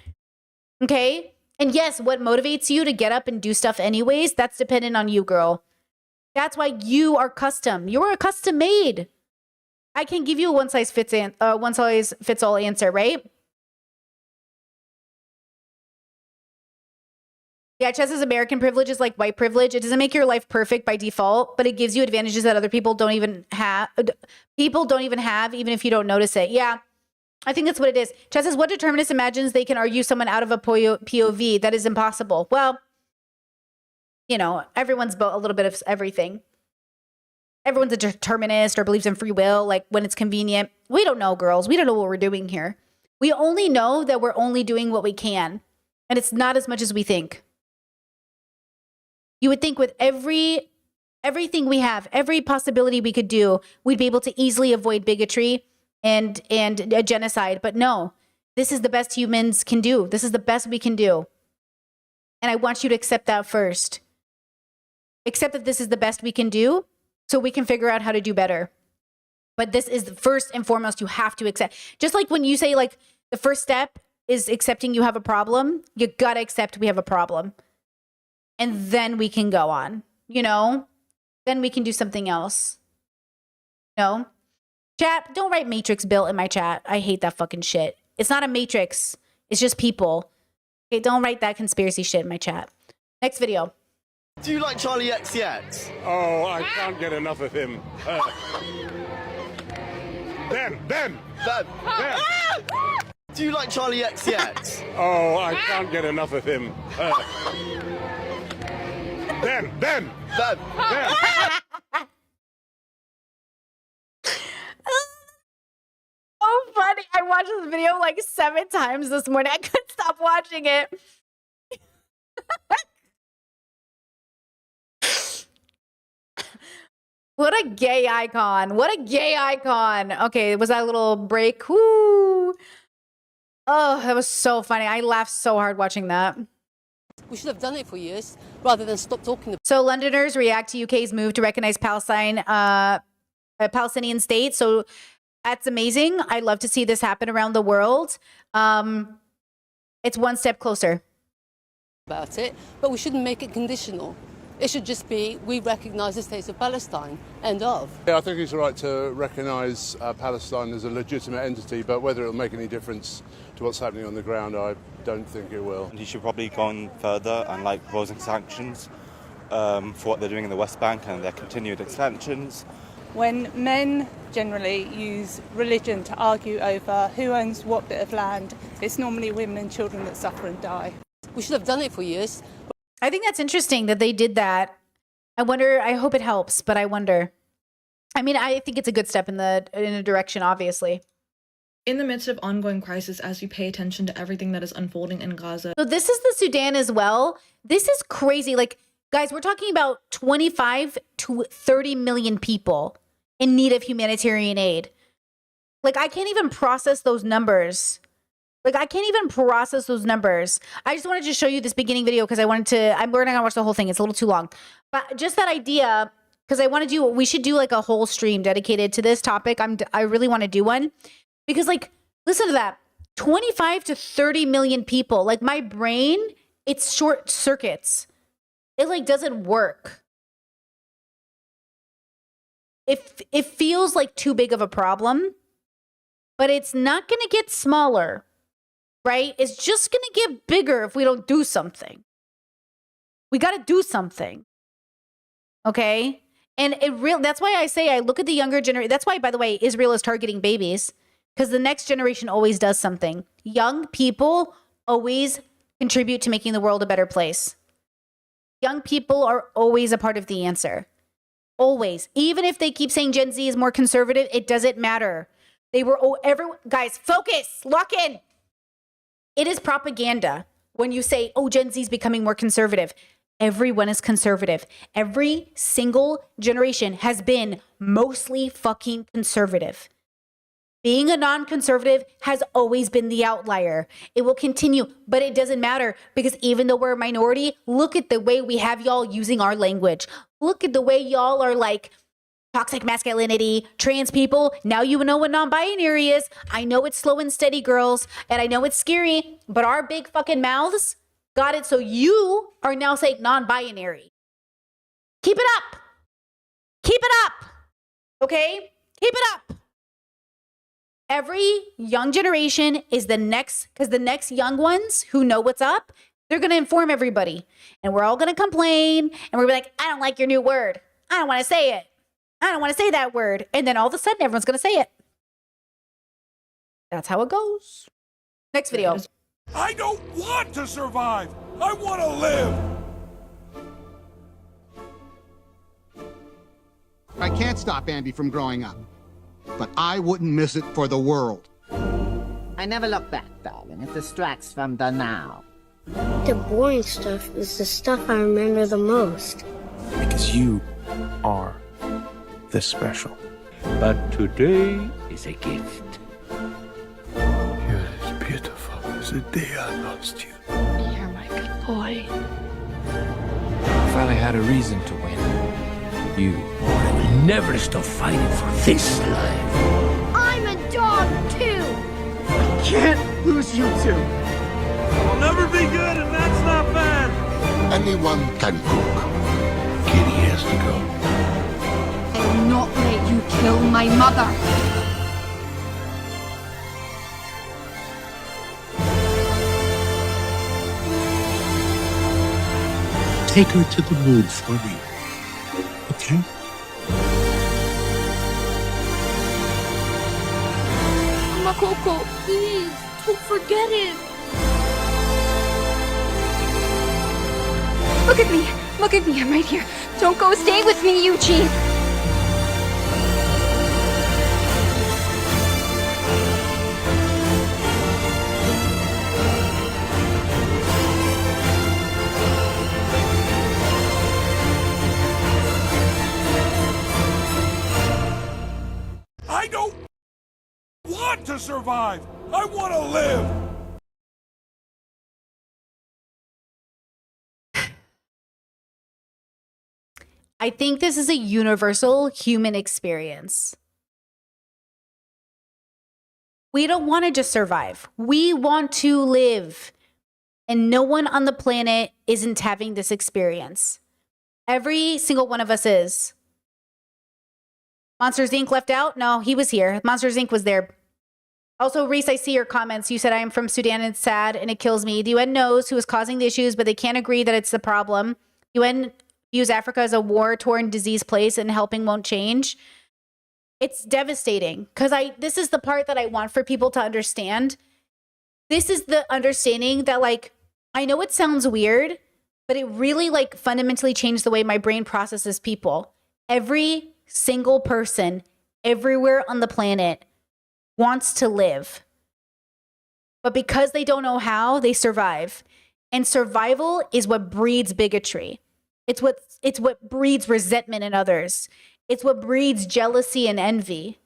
Okay? And yes, what motivates you to get up and do stuff anyways, that's dependent on you, girl. That's why you are custom. You're a custom made. I can't give you a one size fits all answer, right? Yeah, Chess says American privilege is like white privilege. It doesn't make your life perfect by default, but it gives you advantages that other people don't even have. Even if you don't notice it. Yeah, I think that's what it is. Chess says, what determinist imagines they can argue someone out of a POV? That is impossible. Well, you know, everyone's a little bit of everything. Everyone's a determinist or believes in free will, like when it's convenient. We don't know, girls. We don't know what we're doing here. We only know that we're only doing what we can. And it's not as much as we think. You would think with everything we have, every possibility we could do, we'd be able to easily avoid bigotry and a genocide. But no, this is the best humans can do. This is the best we can do. And I want you to accept that first. Accept that this is the best we can do, so we can figure out how to do better. But this is the first and foremost, you have to accept. Just like when you say, like, the first step is accepting you have a problem, you gotta accept we have a problem. And then we can go on, you know? Then we can do something else. No? Chat, don't write Matrix built in my chat. I hate that fucking shit. It's not a Matrix. It's just people. Okay, don't write that conspiracy shit in my chat. Next video. Do you like Charlie XCX? Oh, I can't get enough of him. Ben! Do you like Charlie XCX? Oh, I can't get enough of him. Ben! So funny. I watched this video like 7 times this morning. I couldn't stop watching it. What a gay icon. What a gay icon. Okay, was that a little break? Woo. Oh, that was so funny. I laughed so hard watching that. We should have done it for years rather than stop talking. So Londoners react to UK's move to recognize Palestine, a Palestinian state. So that's amazing. I'd love to see this happen around the world. It's one step closer. About it, but we shouldn't make it conditional. It should just be, we recognise the state of Palestine, end of. Yeah, I think it's right to recognise Palestine as a legitimate entity, but whether it'll make any difference to what's happening on the ground, I don't think it will. He should probably go on further and proposing sanctions for what they're doing in the West Bank and their continued expansions. When men generally use religion to argue over who owns what bit of land. It's normally women and children that suffer and die. We should have done it for years. I think that's interesting that they did that. I wonder, I hope it helps, but I wonder. I mean, I think it's a good step in a direction, obviously. In the midst of ongoing crisis, as we pay attention to everything that is unfolding in Gaza. So this is the Sudan as well. This is crazy. Like, guys, we're talking about 25 to 30 million people in need of humanitarian aid. Like, I can't even process those numbers. I just wanted to show you this beginning video because we're not gonna watch the whole thing. It's a little too long. But just that idea, because we should do like a whole stream dedicated to this topic. I really want to do one because, like, listen to that. 25 to 30 million people. Like, my brain, it's short circuits. It like doesn't work. It feels like too big of a problem, but it's not going to get smaller, right? It's just going to get bigger if we don't do something. We got to do something. Okay? And that's why I say I look at the younger generation. That's why, by the way, Israel is targeting babies, because the next generation always does something. Young people always contribute to making the world a better place. Young people are always a part of the answer. Always. Even if they keep saying Gen Z is more conservative, it doesn't matter. Guys, focus, lock in. It is propaganda when you say, oh, Gen Z is becoming more conservative. Everyone is conservative. Every single generation has been mostly fucking conservative. Being a non-conservative has always been the outlier. It will continue, but it doesn't matter because even though we're a minority, look at the way we have y'all using our language. Look at the way y'all are like toxic masculinity, trans people. Now you know what non-binary is. I know it's slow and steady, girls, and I know it's scary, but our big fucking mouths got it so you are now saying non-binary. Keep it up. Keep it up. Okay? Keep it up. Every young generation is the next, because the next young ones who know what's up, they're going to inform everybody. And we're all going to complain. And we're going to be like, I don't like your new word. I don't want to say it. I don't want to say that word. And then all of a sudden, everyone's going to say it. That's how it goes. Next video. I don't want to survive. I want to live. I can't stop Andy from growing up, but I wouldn't miss it for the world. I never look back, darling. It distracts from the now. The boring stuff is the stuff I remember the most. Because you are the special. But today is a gift. You're as beautiful as the day I lost you. You're my good boy. I finally had a reason to win. You. I will never stop fighting for this life. I'm a dog too. I can't lose you two. I'll never be good, and that's not bad. Anyone can cook. Kitty has to go. I will not let you kill my mother. Take her to the moon for me. Okay? Mama Coco, please, don't forget it. Look at me. Look at me. I'm right here. Don't go. Stay with me, Eugene. I don't want to survive. I want to live. I think this is a universal human experience. We don't want to just survive. We want to live. And no one on the planet isn't having this experience. Every single one of us is. Monsters Inc. left out? No, he was here. Monsters Inc. was there. Also, Reese, I see your comments. You said I am from Sudan and it's sad and it kills me. The UN knows who is causing the issues, but they can't agree that it's the problem. UN views Africa as a war-torn, disease place and helping won't change. It's devastating because this is the part that I want for people to understand. This is the understanding that, like, I know it sounds weird, but it really, like, fundamentally changed the way my brain processes people. Every single person everywhere on the planet wants to live. But because they don't know how, they survive. And survival is what breeds bigotry. It's what breeds resentment in others. It's what breeds jealousy and envy.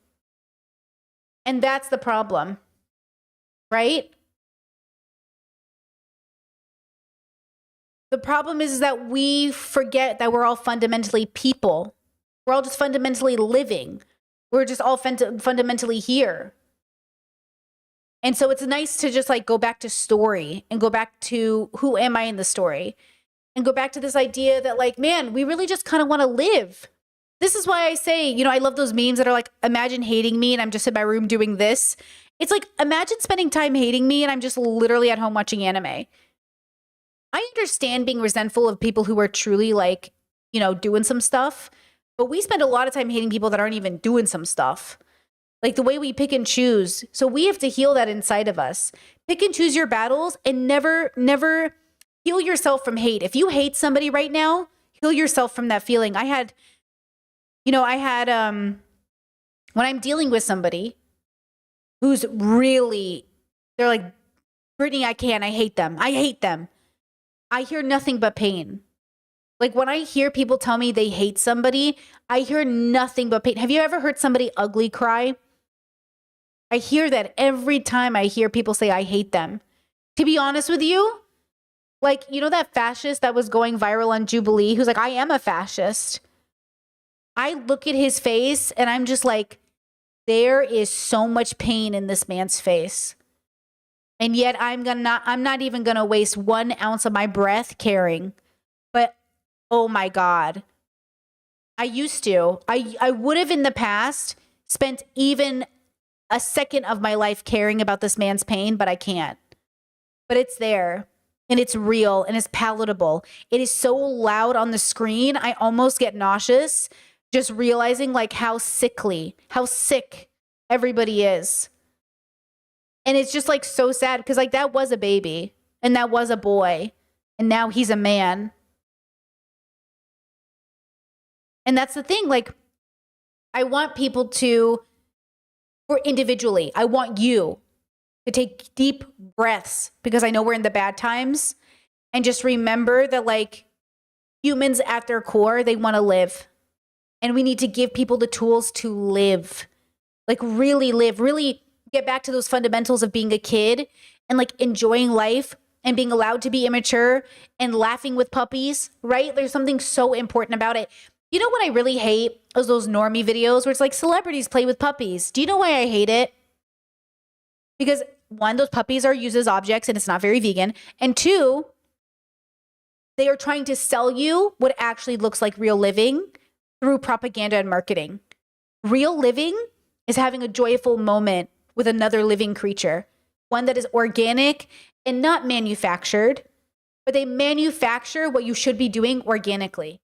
And that's the problem, right? The problem is that we forget that we're all fundamentally people. We're all just fundamentally living. We're just all fundamentally here. And so it's nice to just like go back to story and go back to who am I in the story and go back to this idea that, like, man, we really just kind of want to live. This is why I say, you know, I love those memes that are like, imagine hating me and I'm just in my room doing this. It's like, imagine spending time hating me and I'm just literally at home watching anime. I understand being resentful of people who are truly, like, you know, doing some stuff, but we spend a lot of time hating people that aren't even doing some stuff. Like the way we pick and choose. So we have to heal that inside of us. Pick and choose your battles and never heal yourself from hate. If you hate somebody right now, heal yourself from that feeling. I had when I'm dealing with somebody who's really, they're like, Brittany, I hate them. I hear nothing but pain. Like when I hear people tell me they hate somebody, I hear nothing but pain. Have you ever heard somebody ugly cry? I hear that every time I hear people say I hate them. To be honest with you, like, you know that fascist that was going viral on Jubilee who's like, I am a fascist. I look at his face and I'm just like, there is so much pain in this man's face. And yet I'm not even going to waste 1 ounce of my breath caring. But oh my God. I used to. I would have in the past spent even a second of my life caring about this man's pain, but I can't. But it's there and it's real and it's palatable. It is so loud on the screen. I almost get nauseous just realizing like how sick everybody is. And it's just like so sad because like that was a baby and that was a boy and now he's a man. And that's the thing, like, I want people to, or individually, I want you to take deep breaths because I know we're in the bad times and just remember that like humans at their core, they want to live. And we need to give people the tools to live, like really live, really get back to those fundamentals of being a kid and like enjoying life and being allowed to be immature and laughing with puppies, right? There's something so important about it. You know what I really hate is those normie videos where it's like celebrities play with puppies. Do you know why I hate it? Because one, those puppies are used as objects and it's not very vegan. And two, they are trying to sell you what actually looks like real living through propaganda and marketing. Real living is having a joyful moment with another living creature, one that is organic and not manufactured, but they manufacture what you should be doing organically.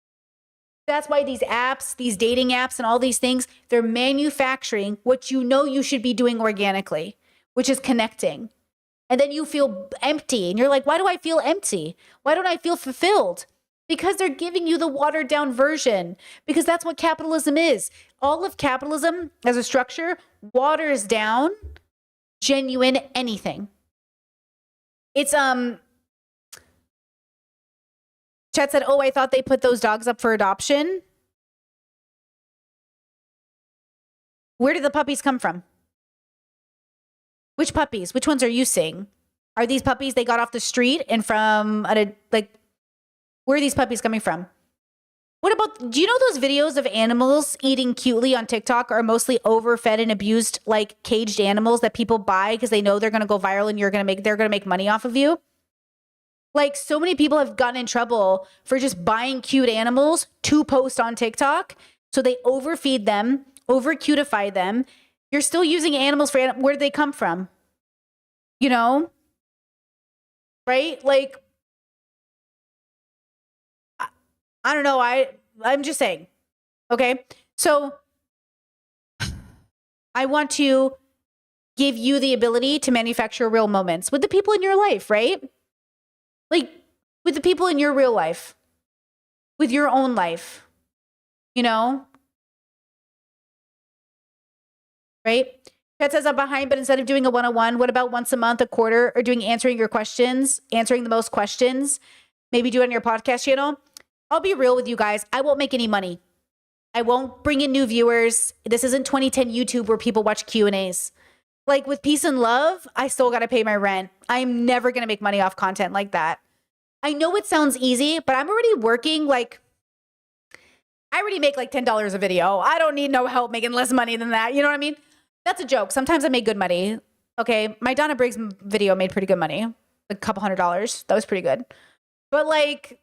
That's why these apps, these dating apps and all these things, they're manufacturing what you know you should be doing organically, which is connecting. And then you feel empty and you're like, why do I feel empty? Why don't I feel fulfilled? Because they're giving you the watered down version, because that's what capitalism is. All of capitalism as a structure waters down genuine anything. It's, Chet said, oh, I thought they put those dogs up for adoption. Where did the puppies come from? Which puppies? Which ones are you seeing? Are these puppies they got off the street and from, like, where are these puppies coming from? What about, do you know those videos of animals eating cutely on TikTok are mostly overfed and abused, like caged animals that people buy because they know they're going to go viral and they're going to make money off of you? Like so many people have gotten in trouble for just buying cute animals to post on TikTok. So they overfeed them, over-cutify them. You're still using animals for, where did they come from? You know? Right? Like, I don't know. I'm just saying. Okay. So I want to give you the ability to manufacture real moments with the people in your life, right? Like with the people in your real life, with your own life, you know? Right? Chat says I'm behind, but instead of doing a 101, what about once a month, a quarter, or doing answering your questions, answering the most questions? Maybe do it on your podcast channel. I'll be real with you guys. I won't make any money. I won't bring in new viewers. This isn't 2010 YouTube where people watch Q&As. Like with peace and love, I still got to pay my rent. I'm never going to make money off content like that. I know it sounds easy, but I'm already working like, I already make like $10 a video. I don't need no help making less money than that. You know what I mean? That's a joke. Sometimes I make good money. Okay. My Donna Briggs video made pretty good money. A couple $100. That was pretty good. But like,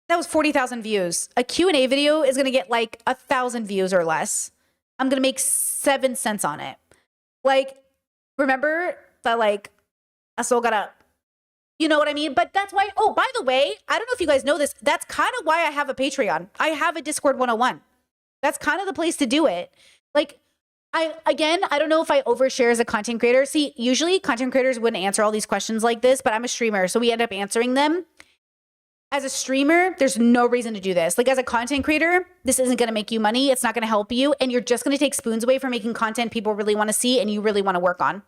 that was 40,000 views. A Q&A video is going to get like 1,000 views or less. I'm going to make 7 cents on it. Like, remember that like, I still got to, you know what I mean? But that's why, oh, by the way, I don't know if you guys know this. That's kind of why I have a Patreon. I have a Discord 101. That's kind of the place to do it. Like, I don't know if I overshare as a content creator. See, usually content creators wouldn't answer all these questions like this, but I'm a streamer. So we end up answering them. As a streamer, there's no reason to do this. Like as a content creator, this isn't going to make you money. It's not going to help you. And you're just going to take spoons away from making content people really want to see and you really want to work on.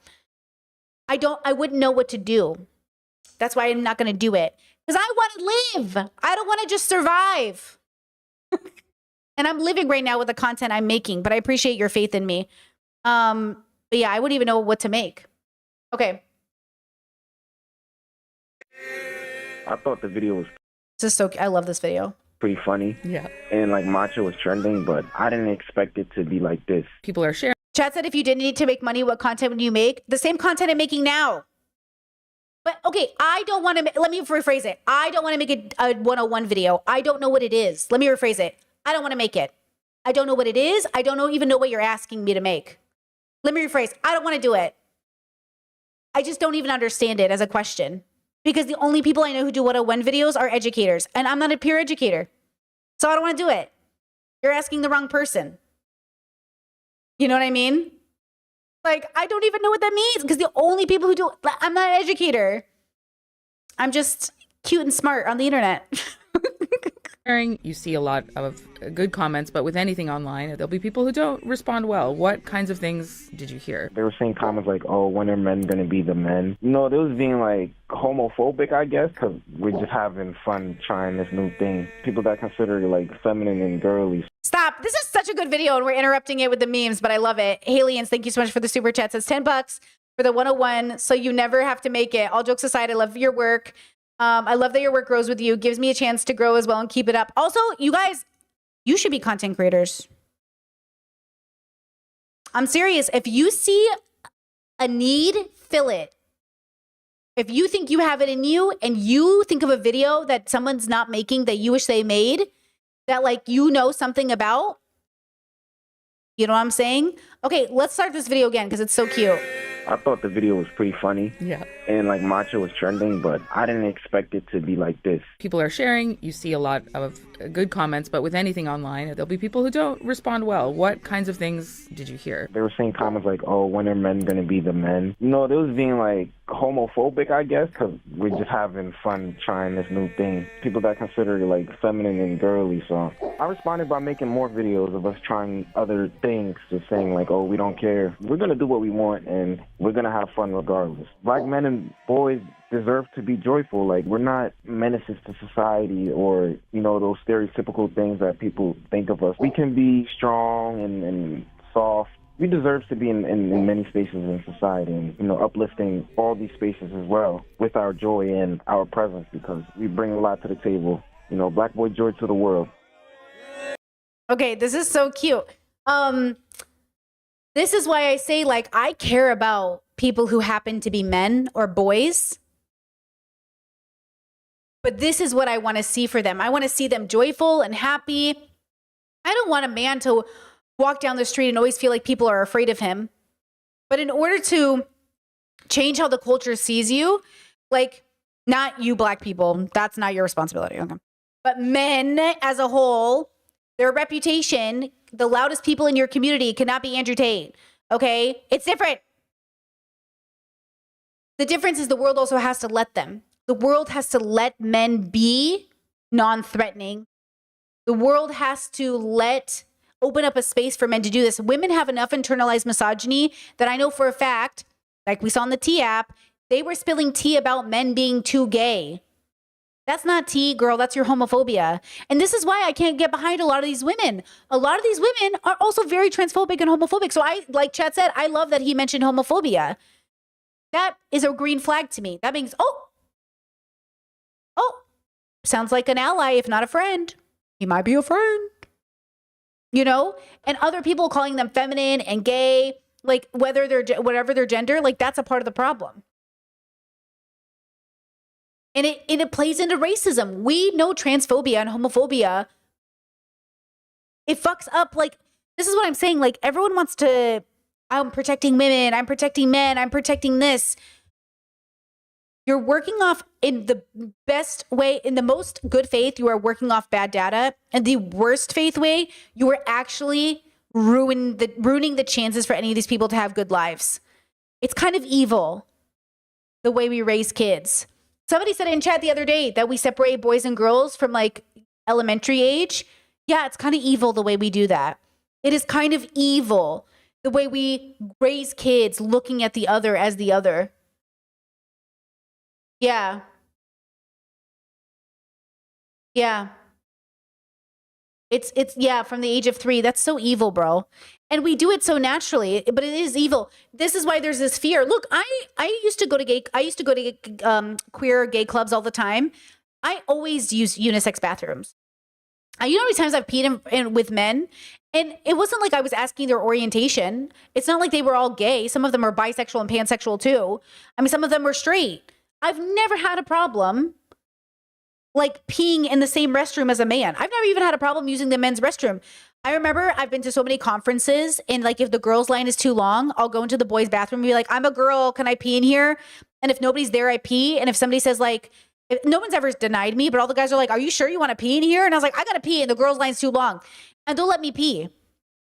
I wouldn't know what to do. That's why I'm not going to do it. Because I want to live. I don't want to just survive. And I'm living right now with the content I'm making, but I appreciate your faith in me. But yeah, I wouldn't even know what to make. Okay. I thought the video was I love this video. pretty funny. Yeah. And like matcha was trending, but I didn't expect it to be like this. People are sharing. Chat said if you didn't need to make money, what content would you make? The same content I'm making now. But okay, I don't want to, let me rephrase it. I don't want to make a 101 video. I don't know what it is. Let me rephrase it. I don't want to make it. I don't know what it is. I don't even know what you're asking me to make. Let me rephrase. I don't want to do it. I just don't even understand it as a question. Because the only people I know who do 101 videos are educators. And I'm not a peer educator. So I don't want to do it. You're asking the wrong person. You know what I mean? Like, I don't even know what that means. Because the only people who do, I'm not an educator. I'm just cute and smart on the internet. You see a lot of good comments, but with anything online, there'll be people who don't respond well. What kinds of things did you hear? They were saying comments like, oh, when are men going to be the men? You know, they was being like homophobic, I guess, because we're just having fun trying this new thing. People that consider like feminine and girly. Stop. This is such a good video and we're interrupting it with the memes, but I love it. Aliens, thank you so much for the super chat. It says $10 for the 101, so you never have to make it. All jokes aside, I love your work. I love that your work grows with you. Gives me a chance to grow as well and keep it up. Also, you guys, you should be content creators. I'm serious. If you see a need, fill it. If you think you have it in you and you think of a video that someone's not making that you wish they made, that like you know something about, you know what I'm saying? Okay, let's start this video again because it's so cute. I thought the video was pretty funny. Yeah. And like matcha was trending, but I didn't expect it to be like this. People are sharing. You see a lot of good comments, but with anything online, there'll be people who don't respond well. What kinds of things did you hear? They were saying comments like, oh, when are men going to be the men? You know, they was being like homophobic, I guess, because we're just having fun trying this new thing. People that consider like feminine and girly. So I responded by making more videos of us trying other things, just saying like, oh, we don't care. We're going to do what we want and we're going to have fun regardless. Black men and boys deserve to be joyful. Like, we're not menaces to society or, you know, those stereotypical things that people think of us. We can be strong and soft. We deserve to be in many spaces in society and, you know, uplifting all these spaces as well with our joy and our presence because we bring a lot to the table. You know, Black boy joy to the world. Okay, this is so cute. This is why I say, like, I care about people who happen to be men or boys. But this is what I want to see for them. I want to see them joyful and happy. I don't want a man to walk down the street and always feel like people are afraid of him. But in order to change how the culture sees you, like, not you Black people, that's not your responsibility. Okay. But men as a whole, their reputation, the loudest people in your community cannot be Andrew Tate. Okay? It's different. The difference is the world also has to let them. The world has to let men be non-threatening. The world has to open up a space for men to do this. Women have enough internalized misogyny that I know for a fact, like we saw in the tea app, they were spilling tea about men being too gay. That's not tea, girl. That's your homophobia. And this is why I can't get behind a lot of these women. A lot of these women are also very transphobic and homophobic. So I, like Chad said, I love that he mentioned homophobia. That is a green flag to me. That means, sounds like an ally, if not a friend. He might be a friend. You know? And other people calling them feminine and gay, like whatever their gender, like that's a part of the problem. And it plays into racism. We know transphobia and homophobia. It fucks up, like, this is what I'm saying. Like, everyone wants to, I'm protecting women, I'm protecting men, I'm protecting this. You're working off in the best way, in the most good faith, you are working off bad data. And the worst faith way, you are actually ruining the chances for any of these people to have good lives. It's kind of evil, the way we raise kids. Somebody said in chat the other day that we separate boys and girls from like elementary age. Yeah, it's kind of evil the way we do that. It is kind of evil the way we raise kids looking at the other as the other. Yeah. Yeah. It's from the age of 3. That's so evil, bro. And we do it so naturally, but it is evil. This is why there's this fear. Look, I used to go to queer gay clubs all the time. I always use unisex bathrooms. You know how many times I've peed in with men? And it wasn't like I was asking their orientation. It's not like they were all gay. Some of them are bisexual and pansexual too. I mean, some of them were straight. I've never had a problem like peeing in the same restroom as a man. I've never even had a problem using the men's restroom. I remember I've been to so many conferences, and like if the girls' line is too long, I'll go into the boys' bathroom and be like, I'm a girl, can I pee in here? And if nobody's there, I pee. And if somebody says like, no one's ever denied me, but all the guys are like, are you sure you want to pee in here? And I was like, I gotta pee, and the girls' line's too long. And they'll let me pee.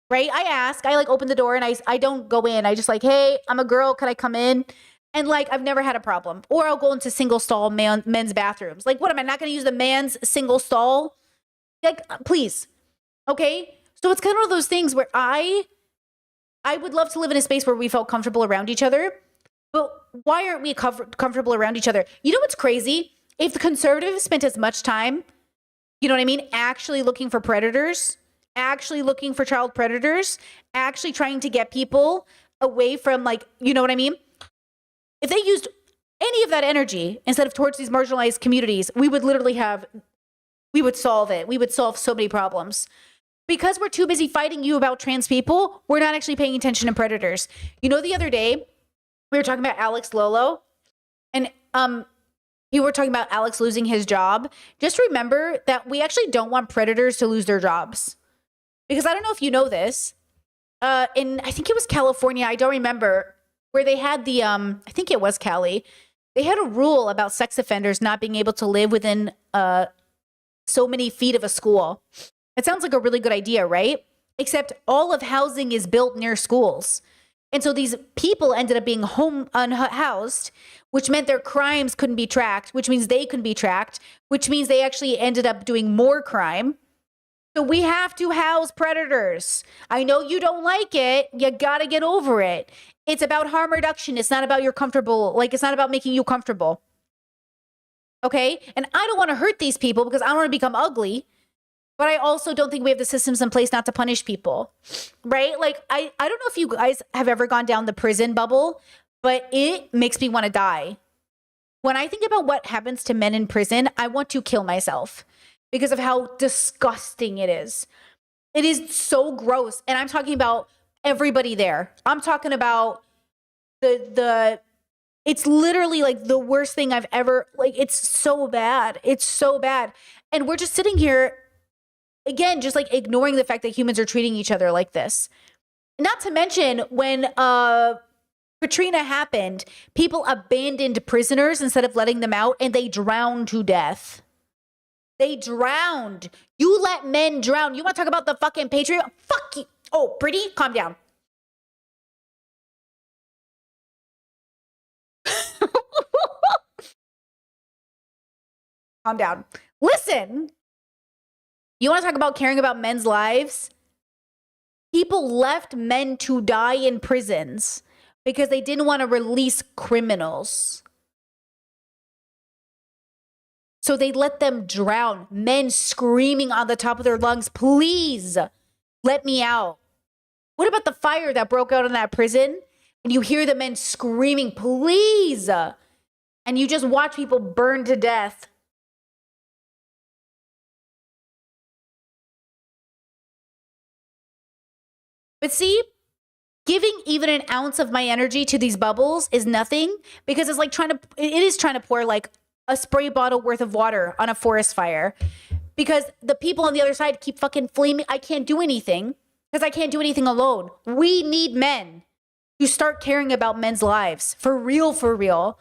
Right? I ask, I like open the door and I don't go in. I just like, hey, I'm a girl, can I come in? And like, I've never had a problem. Or I'll go into single stall men's bathrooms. Like, what am I not going to use the man's single stall? Like, please. Okay. So it's kind of one of those things where I would love to live in a space where we felt comfortable around each other. But why aren't we comfortable around each other? You know what's crazy? If the conservatives spent as much time, you know what I mean, actually looking for predators, actually looking for child predators, actually trying to get people away from like, you know what I mean? If they used any of that energy instead of towards these marginalized communities, we would solve it. We would solve so many problems. Because we're too busy fighting you about trans people, we're not actually paying attention to predators. You know, the other day, we were talking about Alex Lolo, and you were talking about Alex losing his job. Just remember that we actually don't want predators to lose their jobs. Because I don't know if you know this, in, I think it was California, I don't remember, where they had the, I think it was Cali, they had a rule about sex offenders not being able to live within so many feet of a school. It sounds like a really good idea, right? Except all of housing is built near schools. And so these people ended up being unhoused, which meant their crimes couldn't be tracked, which means they couldn't be tracked, which means they actually ended up doing more crime. So we have to house predators. I know you don't like it. You got to get over it. It's about harm reduction. It's not about it's not about making you comfortable. Okay? And I don't want to hurt these people because I don't want to become ugly. But I also don't think we have the systems in place not to punish people. Right? Like, I don't know if you guys have ever gone down the prison bubble, but it makes me want to die. When I think about what happens to men in prison, I want to kill myself because of how disgusting it is. It is so gross. And I'm talking about everybody there. I'm talking about it's literally like the worst thing I've ever, like, it's so bad. It's so bad. And we're just sitting here, again, just like ignoring the fact that humans are treating each other like this. Not to mention when Katrina happened, people abandoned prisoners instead of letting them out, and they drowned to death. They drowned. You let men drown. You want to talk about the fucking Patriot? Fuck you. Oh, pretty? Calm down. Calm down. Listen. You want to talk about caring about men's lives? People left men to die in prisons because they didn't want to release criminals. So they let them drown. Men screaming on the top of their lungs, please let me out. What about the fire that broke out in that prison? And you hear the men screaming, please. And you just watch people burn to death. But see, giving even an ounce of my energy to these bubbles is nothing, because it's like it is trying to pour like a spray bottle worth of water on a forest fire, because the people on the other side keep fucking flaming. I can't do anything because I can't do anything alone. We need men to start caring about men's lives. For real, for real.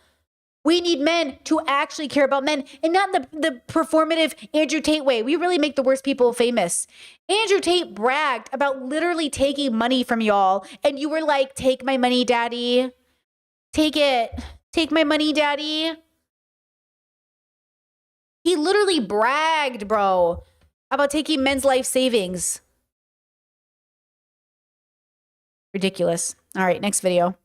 We need men to actually care about men, and not the performative Andrew Tate way. We really make the worst people famous. Andrew Tate bragged about literally taking money from y'all, and you were like, take my money, daddy. Take it. Take my money, daddy. He literally bragged, bro, about taking men's life savings. Ridiculous. All right, next video.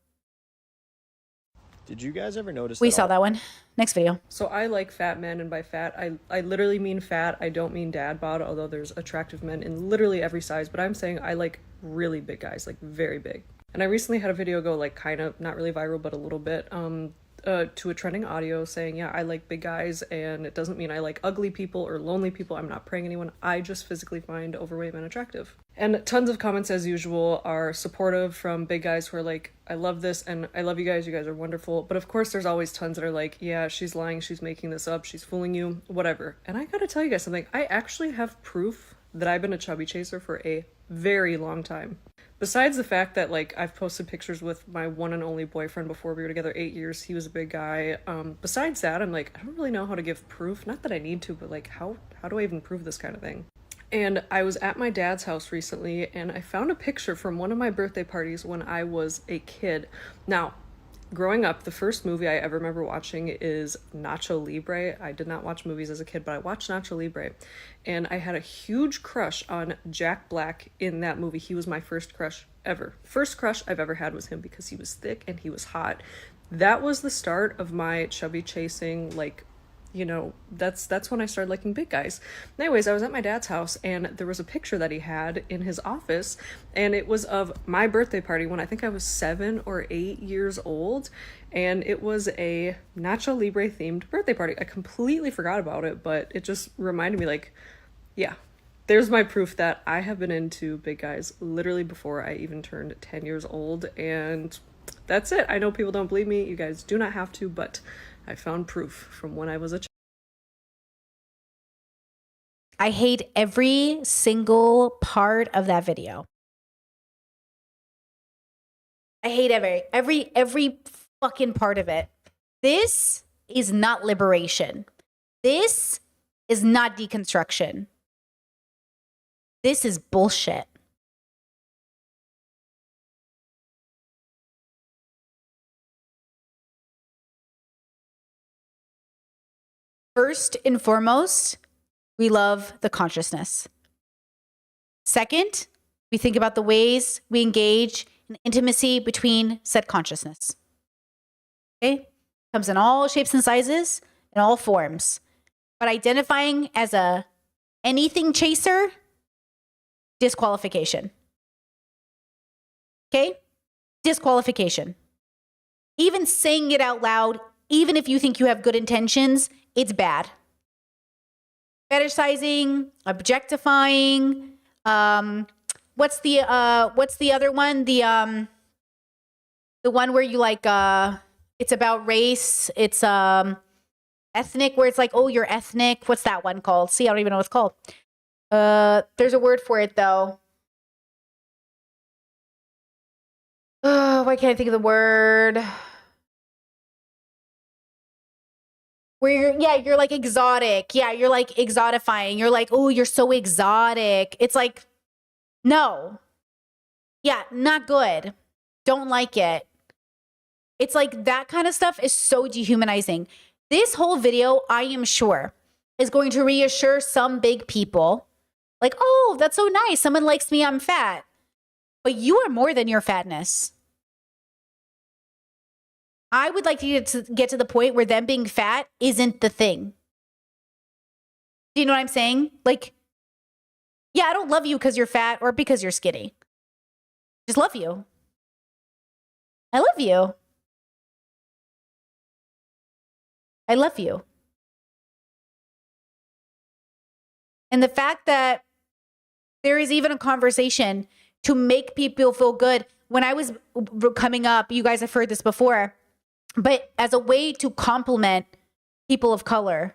Did you guys ever notice We saw that one. Next video. So I like fat men, and by fat, I literally mean fat. I don't mean dad bod, although there's attractive men in literally every size, but I'm saying I like really big guys, like very big. And I recently had a video go like kind of, not really viral, but a little bit, to a trending audio saying, yeah, I like big guys, and it doesn't mean I like ugly people or lonely people. I'm not praying anyone. I just physically find overweight men attractive. And tons of comments as usual are supportive from big guys who are like, I love this and I love you guys are wonderful. But of course there's always tons that are like, yeah, she's lying, she's making this up, she's fooling you, whatever. And I gotta tell you guys something, I actually have proof that I've been a chubby chaser for a very long time. Besides the fact that like I've posted pictures with my one and only boyfriend before we were together 8 years, he was a big guy. Besides that, I'm like, I don't really know how to give proof. Not that I need to, but like how do I even prove this kind of thing? And I was at my dad's house recently, and I found a picture from one of my birthday parties when I was a kid. Now, growing up, the first movie I ever remember watching is Nacho Libre. I did not watch movies as a kid, but I watched Nacho Libre, and I had a huge crush on Jack Black in that movie. He was my first crush ever. First crush I've ever had was him because he was thick and he was hot. That was the start of my chubby chasing, like, you know, that's when I started liking big guys. Anyways, I was at my dad's house, and there was a picture that he had in his office, and it was of my birthday party when I think I was 7 or 8 years old, and it was a Nacho Libre themed birthday party. I completely forgot about it, but it just reminded me, like, yeah, there's my proof that I have been into big guys literally before I even turned 10 years old, and that's it. I know people don't believe me. You guys do not have to, but I found proof from when I was a child. I hate every single part of that video. I hate every fucking part of it. This is not liberation. This is not deconstruction. This is bullshit. First and foremost, we love the consciousness. Second, we think about the ways we engage in intimacy between said consciousness. Okay? Comes in all shapes and sizes, in all forms. But identifying as a anything chaser, disqualification. Okay? Disqualification. Even saying it out loud, even if you think you have good intentions, it's bad. Fetishizing, objectifying. What's the other one? The one where you like it's about race. It's ethnic, where it's like, oh, you're ethnic. What's that one called? See, I don't even know what it's called. There's a word for it though. Oh, why can't I think of the word? Where you're like exotic. Yeah, you're like exotifying. You're like, oh, you're so exotic. It's like, no. Yeah, not good. Don't like it. It's like that kind of stuff is so dehumanizing. This whole video, I am sure, is going to reassure some big people like, oh, that's so nice. Someone likes me. I'm fat. But you are more than your fatness. I would like to get to the point where them being fat isn't the thing. Do you know what I'm saying? Like, yeah, I don't love you because you're fat or because you're skinny. Just love you. I love you. I love you. And the fact that there is even a conversation to make people feel good. When I was coming up, you guys have heard this before, but as a way to compliment people of color,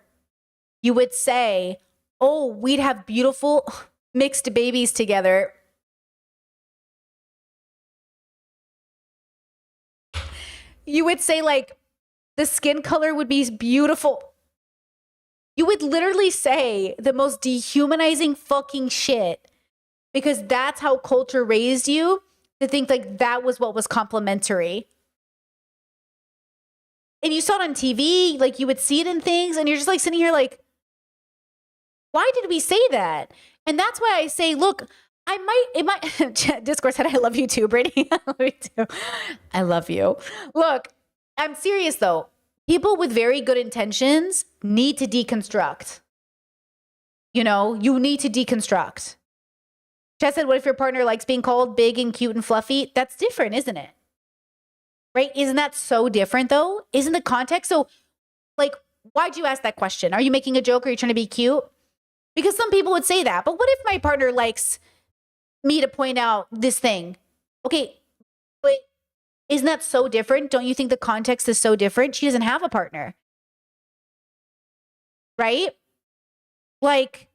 you would say, oh, we'd have beautiful mixed babies together. You would say, like, the skin color would be beautiful. You would literally say the most dehumanizing fucking shit because that's how culture raised you to think like that was what was complimentary. And you saw it on TV, like you would see it in things and you're just like sitting here like, why did we say that? And that's why I say, look, it might, Discord said, I love you too, Brittany. I love you too. I love you. Look, I'm serious though. People with very good intentions need to deconstruct. You know, you need to deconstruct. Chad said, what if your partner likes being called big and cute and fluffy? That's different, isn't it? Right? Isn't that so different though? Isn't the context? So like, why'd you ask that question? Are you making a joke or are you trying to be cute? Because some people would say that. But what if my partner likes me to point out this thing? Okay, but isn't that so different? Don't you think the context is so different? She doesn't have a partner. Right? Like,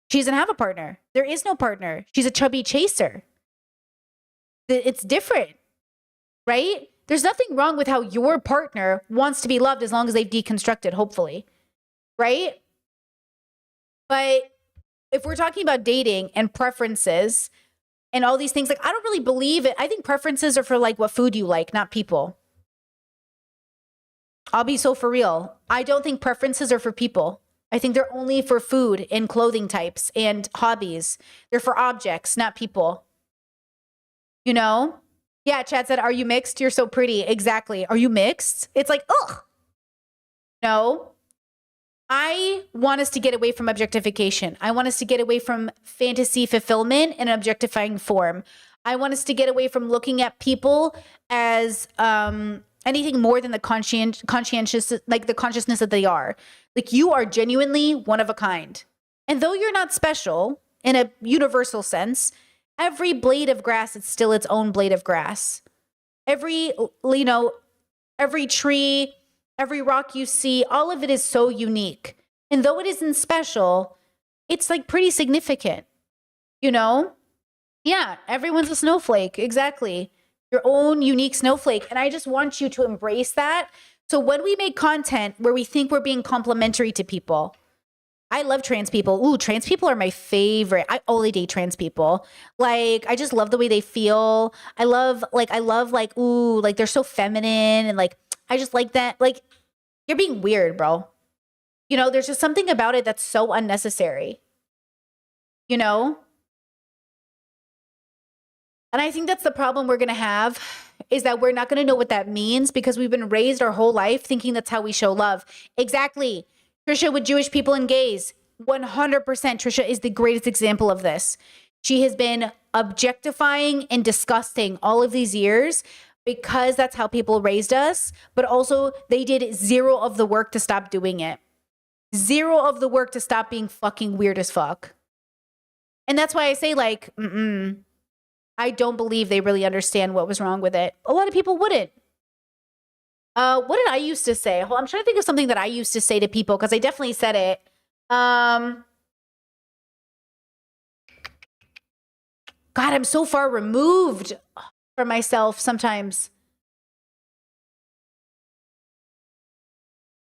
she doesn't have a partner. There is no partner. She's a chubby chaser. It's different. Right? There's nothing wrong with how your partner wants to be loved as long as they've deconstructed, hopefully. Right? But if we're talking about dating and preferences and all these things, like, I don't really believe it. I think preferences are for like what food you like, not people. I'll be so for real. I don't think preferences are for people. I think they're only for food and clothing types and hobbies. They're for objects, not people. You know? Yeah, Chad said, are you mixed? You're so pretty. Exactly. Are you mixed? It's like, ugh. No. I want us to get away from objectification. I want us to get away from fantasy fulfillment in an objectifying form. I want us to get away from looking at people as anything more than the conscientious, like the consciousness that they are. Like, you are genuinely one of a kind. And though you're not special in a universal sense, every blade of grass is still its own blade of grass. Every tree, every rock you see, all of it is so unique. And though it isn't special, it's like pretty significant, you know? Yeah, everyone's a snowflake. Exactly. Your own unique snowflake. And I just want you to embrace that. So when we make content where we think we're being complimentary to people, I love trans people. Ooh, trans people are my favorite. I only date trans people. Like, I just love the way they feel. I love ooh, like they're so feminine and like, I just like that. Like, you're being weird, bro. You know, there's just something about it that's so unnecessary. You know? And I think that's the problem we're going to have, is that we're not going to know what that means because we've been raised our whole life thinking that's how we show love. Exactly. Trisha with Jewish people and gays. 100% Trisha is the greatest example of this. She has been objectifying and disgusting all of these years because that's how people raised us, but also they did zero of the work to stop doing it. Zero of the work to stop being fucking weird as fuck. And that's why I say, like, I don't believe they really understand what was wrong with it. A lot of people wouldn't. What did I used to say? Hold on, I'm trying to think of something that I used to say to people because I definitely said it. God, I'm so far removed from myself sometimes.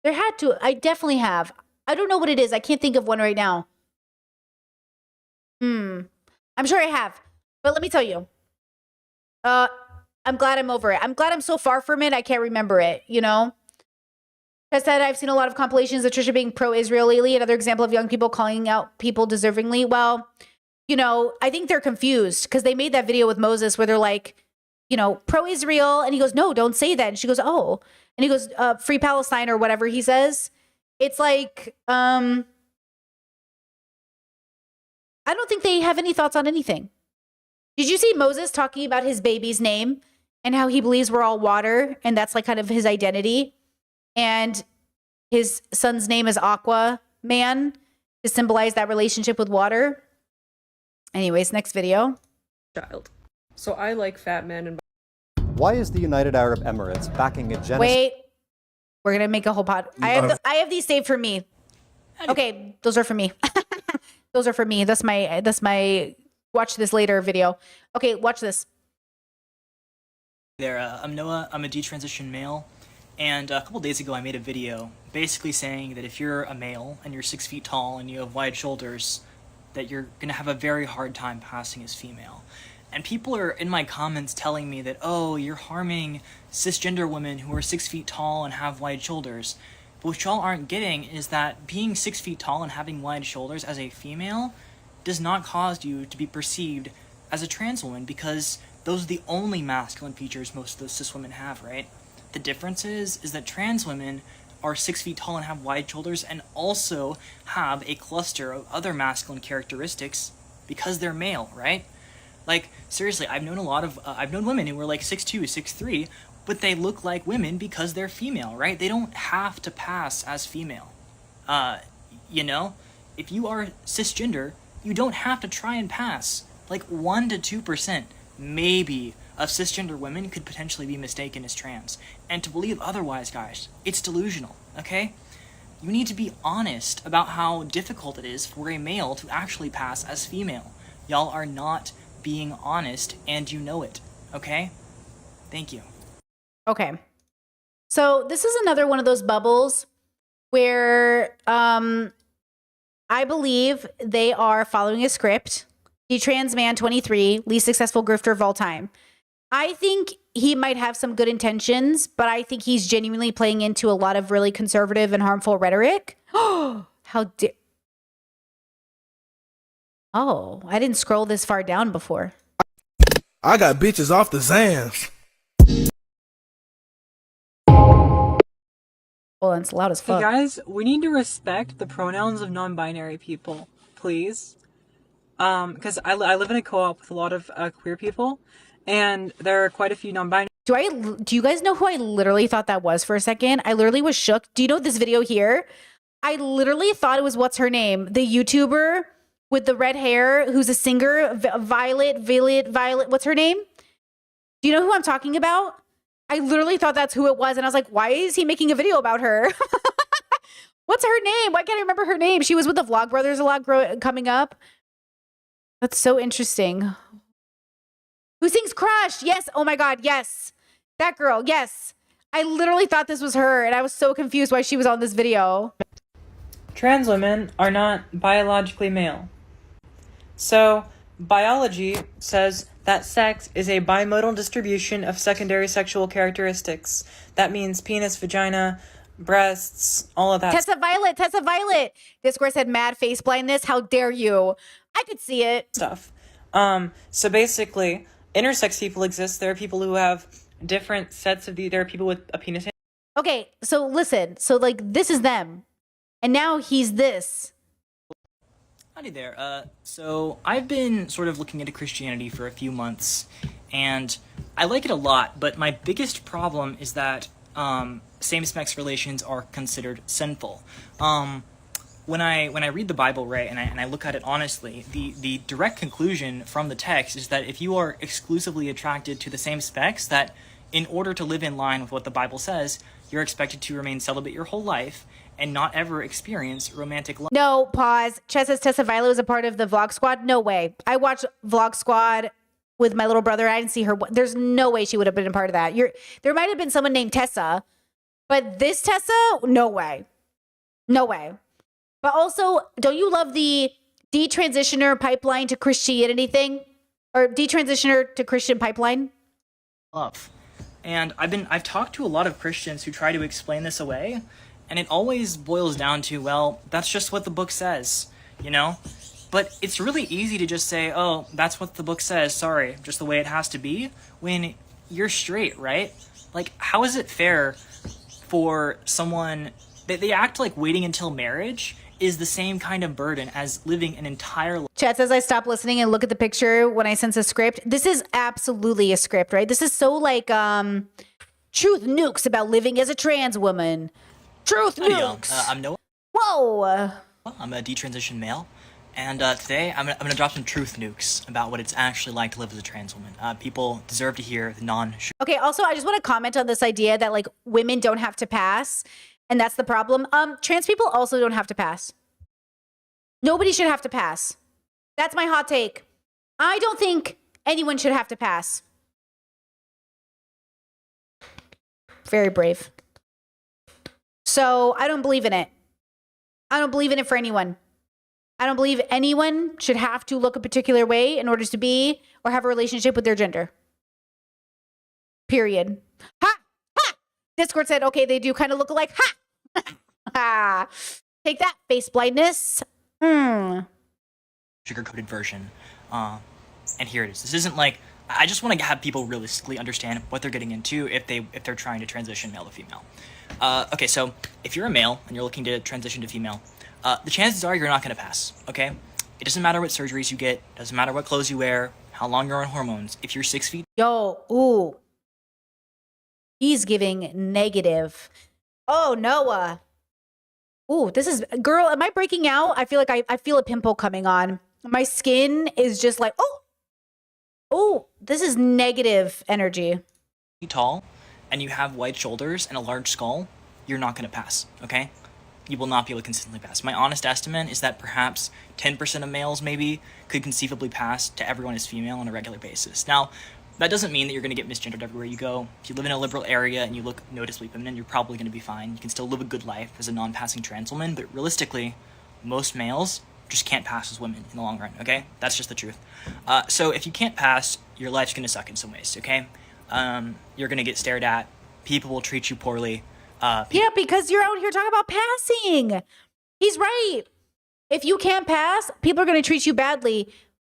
There had to. I definitely have. I don't know what it is. I can't think of one right now. I'm sure I have. But let me tell you. I'm glad I'm over it. I'm glad I'm so far from it, I can't remember it, you know? Has said, I've seen a lot of compilations of Trisha being pro-Israel lately. Another example of young people calling out people deservingly. Well, you know, I think they're confused because they made that video with Moses where they're like, you know, pro-Israel. And he goes, no, don't say that. And she goes, oh. And he goes, free Palestine or whatever he says. It's like, I don't think they have any thoughts on anything. Did you see Moses talking about his baby's name and how he believes we're all water and that's like kind of his identity? And his son's name is Aqua Man to symbolize that relationship with water. Anyways, next video. Child. So I like fat men and... Why is the United Arab Emirates backing a genocide? Wait. We're going to make a whole pod. I have these saved for me. Okay, those are for me. Those are for me. That's my watch this later video. Okay, watch this. There, I'm Noah. I'm a detransitioned male. And a couple days ago, I made a video basically saying that if you're a male and you're 6 feet tall and you have wide shoulders, that you're going to have a very hard time passing as female. And people are in my comments telling me that, oh, you're harming cisgender women who are 6 feet tall and have wide shoulders. But what y'all aren't getting is that being 6 feet tall and having wide shoulders as a female does not cause you to be perceived as a trans woman, because those are the only masculine features most of those cis women have, right? The difference is that trans women are 6 feet tall and have wide shoulders and also have a cluster of other masculine characteristics because they're male, right? Like, seriously, I've known women who were like 6'2", 6'3", but they look like women because they're female, right? They don't have to pass as female. You know, if you are cisgender, you don't have to try and pass. Like 1 to 2%, maybe, of cisgender women could potentially be mistaken as trans. And to believe otherwise, guys, it's delusional, okay? You need to be honest about how difficult it is for a male to actually pass as female. Y'all are not being honest, and you know it, okay? Thank you. Okay. So this is another one of those bubbles where I believe they are following a script. The trans man 23, least successful grifter of all time. I think he might have some good intentions, but I think he's genuinely playing into a lot of really conservative and harmful rhetoric. How dare... Oh, I didn't scroll this far down before. I got bitches off the Zans. Well, it's loud as fuck. Hey guys, we need to respect the pronouns of non-binary people, please. Because I live in a co-op with a lot of queer people, and there are quite a few non-binary. Do you guys know who I literally thought that was for a second? I literally was shook. Do you know this video here? I literally thought it was, what's her name? The YouTuber with the red hair who's a singer, Violet, what's her name? Do you know who I'm talking about? I literally thought that's who it was, and I was like, why is he making a video about her? What's her name? Why can't I remember her name? She was with the Vlogbrothers a lot coming up. That's so interesting. Who sings Crush? Yes. Oh my God. Yes. That girl. Yes. I literally thought this was her, and I was so confused why she was on this video. Trans women are not biologically male. So, biology says that sex is a bimodal distribution of secondary sexual characteristics. That means penis, vagina, breasts, all of that. Tessa Violet. Discourse had mad face blindness. How dare you? I could see it. Stuff. So basically, intersex people exist. There are people who have different sets of there are people with a penis. Okay, so listen. So like this is them. And now he's this. Howdy there. So I've been sort of looking into Christianity for a few months, and I like it a lot, but my biggest problem is that same-sex relations are considered sinful. When I read the Bible, right, and I look at it honestly, the direct conclusion from the text is that if you are exclusively attracted to the same sex, that in order to live in line with what the Bible says, you're expected to remain celibate your whole life and not ever experience romantic love. No, pause. Chess says Tessa Violet was a part of the Vlog Squad. No way. I watched Vlog Squad with my little brother. I didn't see her. There's no way she would have been a part of that. There might have been someone named Tessa, but this Tessa, no way. No way. But also, don't you love the detransitioner pipeline to Christianity thing? Or detransitioner to Christian pipeline? Love. And I've talked to a lot of Christians who try to explain this away, And it always boils down to, well, that's just what the book says, you know? But it's really easy to just say, oh, that's what the book says, sorry, just the way it has to be, when you're straight, right? Like, how is it fair for someone... They act like waiting until marriage is the same kind of burden as living an entire life. Chat says I stop listening and look at the picture when I sense a script. This is absolutely a script, right? This is so like truth nukes about living as a trans woman. Truth nukes. I'm Noah. Whoa. I'm a detransitioned male. And today I'm gonna drop some truth nukes about what it's actually like to live as a trans woman. People deserve to hear the Okay, also I just want to comment on this idea that like women don't have to pass. And that's the problem. Trans people also don't have to pass. Nobody should have to pass. That's my hot take. I don't think anyone should have to pass. Very brave. So I don't believe in it. I don't believe in it for anyone. I don't believe anyone should have to look a particular way in order to be or have a relationship with their gender. Period. Ha! Ha! Discord said, okay, they do kind of look alike. Ha! Ha! Take that, face blindness. sugar-coated version. And here it is. This isn't like... I just want to have people realistically understand what they're getting into if they're trying to transition male to female. Okay, so if you're a male and you're looking to transition to female, the chances are you're not going to pass, okay? It doesn't matter what surgeries you get, doesn't matter what clothes you wear, how long you're on hormones. If you're 6 feet... Yo, ooh. He's giving negative. Oh, Noah. Ooh, this is... Girl, am I breaking out? I feel like I feel a pimple coming on. My skin is just like, oh. Oh, this is negative energy. Tall, and you have wide shoulders and a large skull, you're not going to pass, okay? You will not be able to consistently pass. My honest estimate is that perhaps 10% of males maybe could conceivably pass to everyone as female on a regular basis. Now, that doesn't mean that you're going to get misgendered everywhere you go. If you live in a liberal area and you look noticeably feminine, you're probably going to be fine. You can still live a good life as a non-passing trans woman, but realistically, most males just can't pass as women in the long run, okay? That's just the truth. So if you can't pass, your life's going to suck in some ways, okay? You're going to get stared at. People will treat you poorly. Yeah, because you're out here talking about passing. He's right. If you can't pass, people are going to treat you badly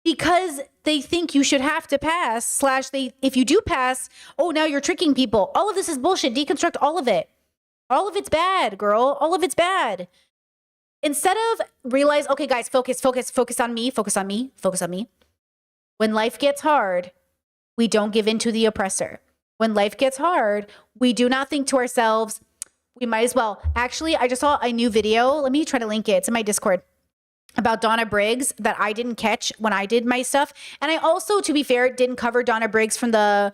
because they think you should have to pass, / if you do pass, oh, now you're tricking people. All of this is bullshit. Deconstruct all of it. All of it's bad, girl. All of it's bad. Instead of realize, okay, guys, focus on me, focus on me, focus on me. When life gets hard, we don't give in to the oppressor. When life gets hard, we do not think to ourselves, we might as well. Actually, I just saw a new video. Let me try to link it. It's in my Discord about Donna Briggs that I didn't catch when I did my stuff. And I also, to be fair, didn't cover Donna Briggs from the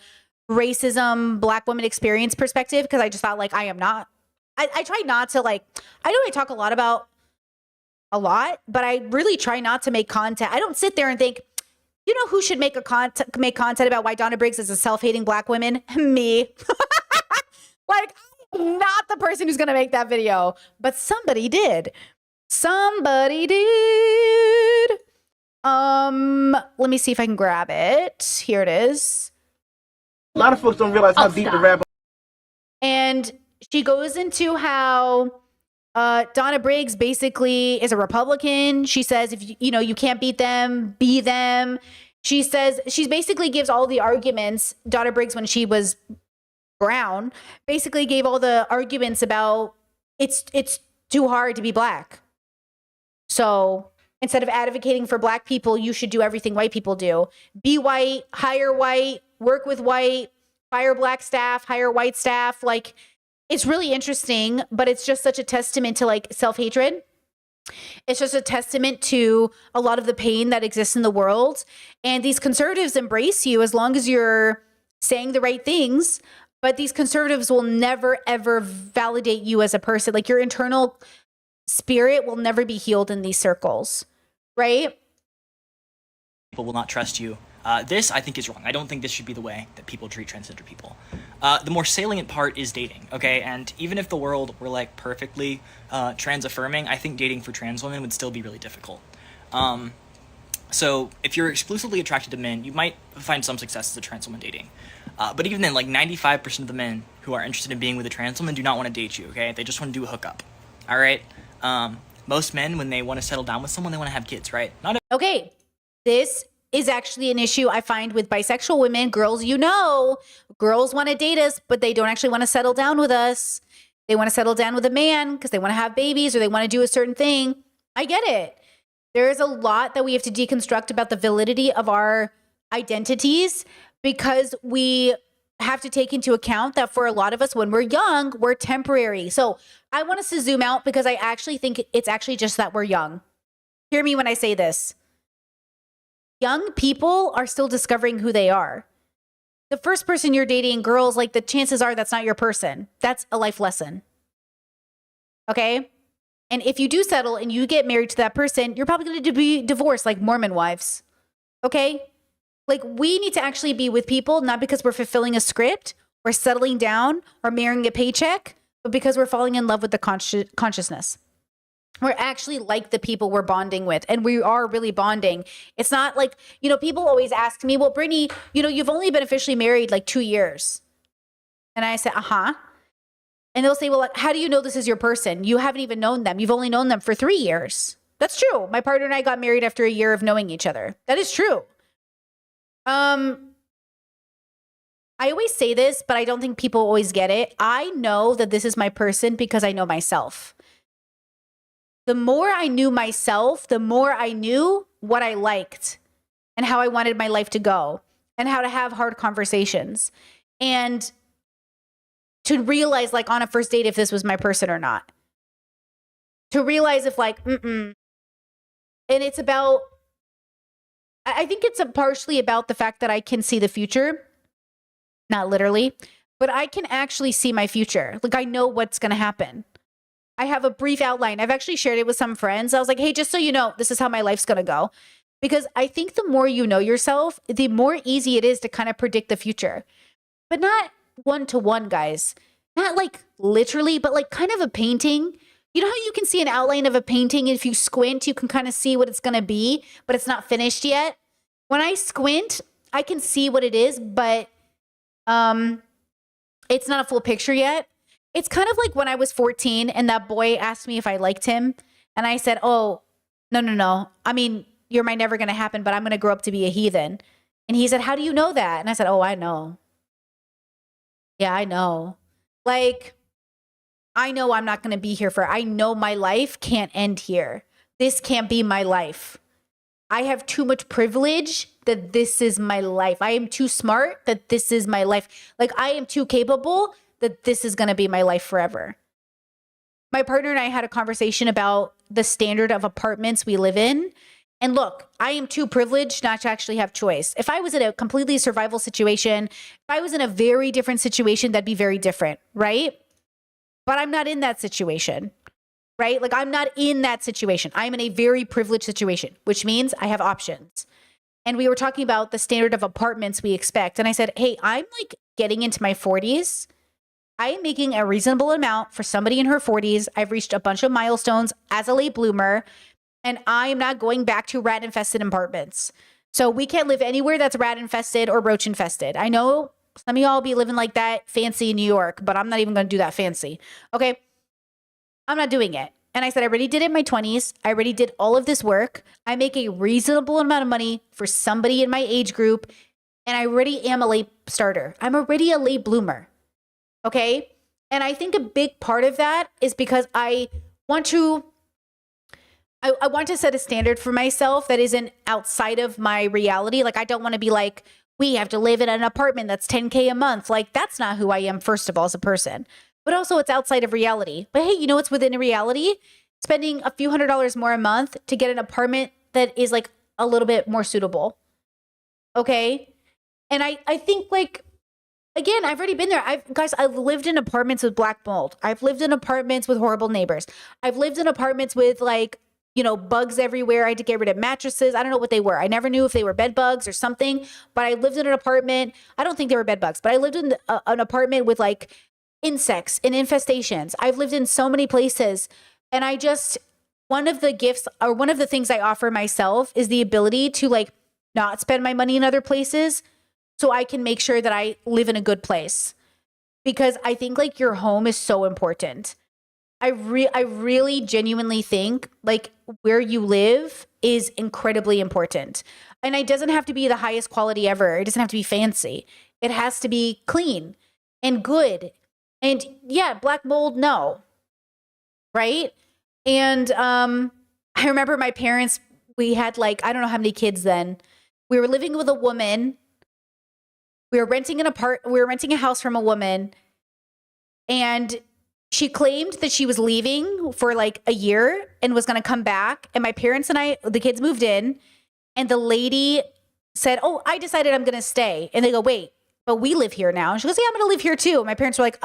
racism Black woman experience perspective because I just thought like I am not. I try not to like, I know I talk a lot, but I really try not to make content. I don't sit there and think, you know who should make content about why Donna Briggs is a self-hating Black woman? Me. Like, I'm not the person who's going to make that video, but somebody did. Somebody did. Let me see if I can grab it. Here it is. A lot of folks don't realize how deep the rabbit. And she goes into how Donna Briggs basically is a Republican. She says, if you can't beat them, be them. She says, she basically gives all the arguments. Donna Briggs, when she was brown, basically gave all the arguments about it's too hard to be Black. So instead of advocating for Black people, you should do everything white people do. Be white, hire white, work with white, fire Black staff, hire white staff. Like, it's really interesting, but it's just such a testament to like self-hatred. It's just a testament to a lot of the pain that exists in the world. And these conservatives embrace you as long as you're saying the right things. But these conservatives will never, ever validate you as a person. Like your internal spirit will never be healed in these circles, right? People will not trust you. This, I think, is wrong. I don't think this should be the way that people treat transgender people. The more salient part is dating, okay? And even if the world were, like, perfectly trans-affirming, I think dating for trans women would still be really difficult. So if you're exclusively attracted to men, you might find some success as a trans woman dating. But even then, like, 95% of the men who are interested in being with a trans woman do not want to date you, okay? They just want to do a hookup, all right? Most men, when they want to settle down with someone, they want to have kids, right? Okay, this is actually an issue I find with bisexual women. Girls, girls want to date us, but they don't actually want to settle down with us. They want to settle down with a man because they want to have babies or they want to do a certain thing. I get it. There is a lot that we have to deconstruct about the validity of our identities because we have to take into account that for a lot of us, when we're young, we're temporary. So I want us to zoom out because I actually think it's actually just that we're young. Hear me when I say this. Young people are still discovering who they are. The first person you're dating, girls, like the chances are that's not your person. That's a life lesson. Okay? And if you do settle and you get married to that person, you're probably going to be divorced like Mormon wives. Okay? Like we need to actually be with people, not because we're fulfilling a script or settling down or marrying a paycheck, but because we're falling in love with the consciousness. We're actually like the people we're bonding with, and we are really bonding. It's not like, people always ask me, well, Brittany, you've only been officially married like 2 years. And I said, And they'll say, well, like, how do you know this is your person? You haven't even known them. You've only known them for 3 years. That's true. My partner and I got married after a year of knowing each other. That is true. I always say this, but I don't think people always get it. I know that this is my person because I know myself. The more I knew myself, the more I knew what I liked and how I wanted my life to go and how to have hard conversations and to realize like on a first date if this was my person or not. To realize if like, And it's about, I think it's partially about the fact that I can see the future, not literally, but I can actually see my future. Like I know what's going to happen. I have a brief outline. I've actually shared it with some friends. I was like, hey, just so you know, this is how my life's going to go. Because I think the more you know yourself, the more easy it is to kind of predict the future. But not one-to-one, guys. Not like literally, but like kind of a painting. You know how you can see an outline of a painting? If you squint, you can kind of see what it's going to be, but it's not finished yet. When I squint, I can see what it is, but it's not a full picture yet. It's kind of like when I was 14 and that boy asked me if I liked him. And I said, oh, no. I mean, you're my never going to happen, but I'm going to grow up to be a heathen. And he said, how do you know that? And I said, oh, I know. Yeah, I know. Like, I know I'm not going to be here I know my life can't end here. This can't be my life. I have too much privilege that this is my life. I am too smart that this is my life. Like, I am too capable that this is going to be my life forever. My partner and I had a conversation about the standard of apartments we live in. And look, I am too privileged not to actually have choice. If I was in a completely survival situation, if I was in a very different situation, that'd be very different, right? But I'm not in that situation, right? Like I'm not in that situation. I'm in a very privileged situation, which means I have options. And we were talking about the standard of apartments we expect. And I said, hey, I'm like getting into my 40s. I am making a reasonable amount for somebody in her 40s. I've reached a bunch of milestones as a late bloomer, and I'm not going back to rat infested apartments. So we can't live anywhere that's rat infested or roach infested. I know some of y'all be living like that fancy in New York, but I'm not even going to do that fancy. Okay. I'm not doing it. And I said, I already did it in my 20s. I already did all of this work. I make a reasonable amount of money for somebody in my age group. And I already am a late starter. I'm already a late bloomer. Okay. And I think a big part of that is because I want to set a standard for myself that isn't outside of my reality. Like, I don't want to be like, we have to live in an apartment that's $10K a month. Like, that's not who I am, first of all, as a person. But also, it's outside of reality. But hey, you know what's within a reality? Spending a few $100s more a month to get an apartment that is like a little bit more suitable. Okay? And I think like, again, I've already been there. I've lived in apartments with black mold. I've lived in apartments with horrible neighbors. I've lived in apartments with like, bugs everywhere. I had to get rid of mattresses. I don't know what they were. I never knew if they were bed bugs or something, but I lived in an apartment. I don't think they were bed bugs, but I lived in an apartment with like insects and infestations. I've lived in so many places. And one of the gifts or one of the things I offer myself is the ability to like not spend my money in other places so I can make sure that I live in a good place. because I think like your home is so important. I really genuinely think like where you live is incredibly important. And it doesn't have to be the highest quality ever. It doesn't have to be fancy. It has to be clean and good. And yeah, black mold, no. Right? And I remember my parents, we had like, I don't know how many kids then. We were living with a woman. We were renting a house from a woman, and she claimed that she was leaving for like a year and was going to come back. And my parents and the kids moved in, and the lady said, "Oh, I decided I'm going to stay." And they go, "Wait, but we live here now." And she goes, "Yeah, I'm going to live here too." And my parents were like,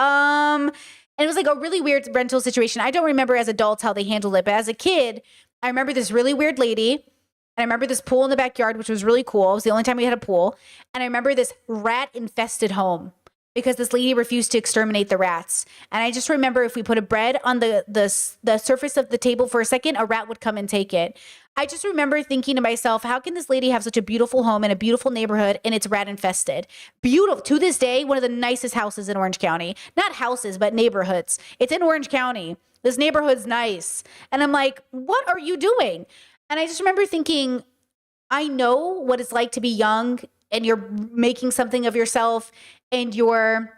And it was like a really weird rental situation. I don't remember as adults how they handled it, but as a kid, I remember this really weird lady. And I remember this pool in the backyard, which was really cool. It was the only time we had a pool. And I remember this rat-infested home because this lady refused to exterminate the rats. And I just remember if we put a bread on the surface of the table for a second, a rat would come and take it. I just remember thinking to myself, how can this lady have such a beautiful home in a beautiful neighborhood and it's rat-infested? Beautiful. To this day, one of the nicest houses in Orange County. Not houses, but neighborhoods. It's in Orange County. This neighborhood's nice. And I'm like, what are you doing? And I just remember thinking, I know what it's like to be young and you're making something of yourself and you're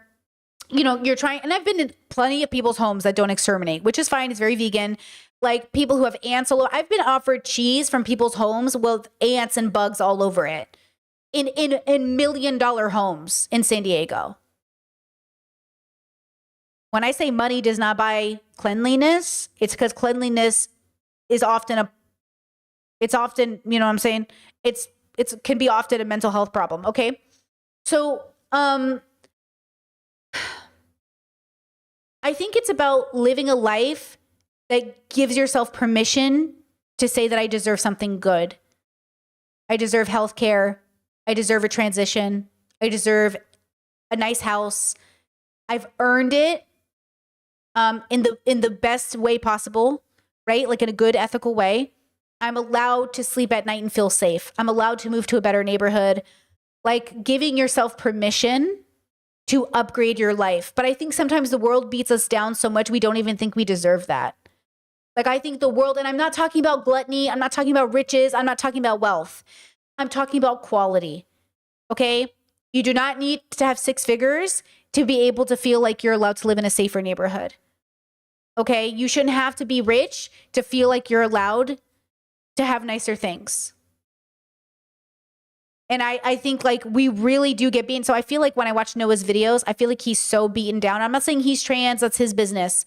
trying. And I've been in plenty of people's homes that don't exterminate, which is fine. It's very vegan. Like people who have ants all over. I've been offered cheese from people's homes with ants and bugs all over it in $1 million homes in San Diego. When I say money does not buy cleanliness, it's because cleanliness is often it's often, you know what I'm saying? It can be often a mental health problem. Okay. So, I think it's about living a life that gives yourself permission to say that I deserve something good. I deserve healthcare. I deserve a transition. I deserve a nice house. I've earned it, in the best way possible, right? Like in a good, ethical way. I'm allowed to sleep at night and feel safe. I'm allowed to move to a better neighborhood. Like giving yourself permission to upgrade your life. But I think sometimes the world beats us down so much we don't even think we deserve that. Like I think the world, and I'm not talking about gluttony, I'm not talking about riches, I'm not talking about wealth. I'm talking about quality. Okay? You do not need to have 6 figures to be able to feel like you're allowed to live in a safer neighborhood. Okay? You shouldn't have to be rich to feel like you're allowed to have nicer things. And I think like we really do get beaten. So I feel like when I watch Noah's videos, I feel like he's so beaten down. I'm not saying he's trans, that's his business.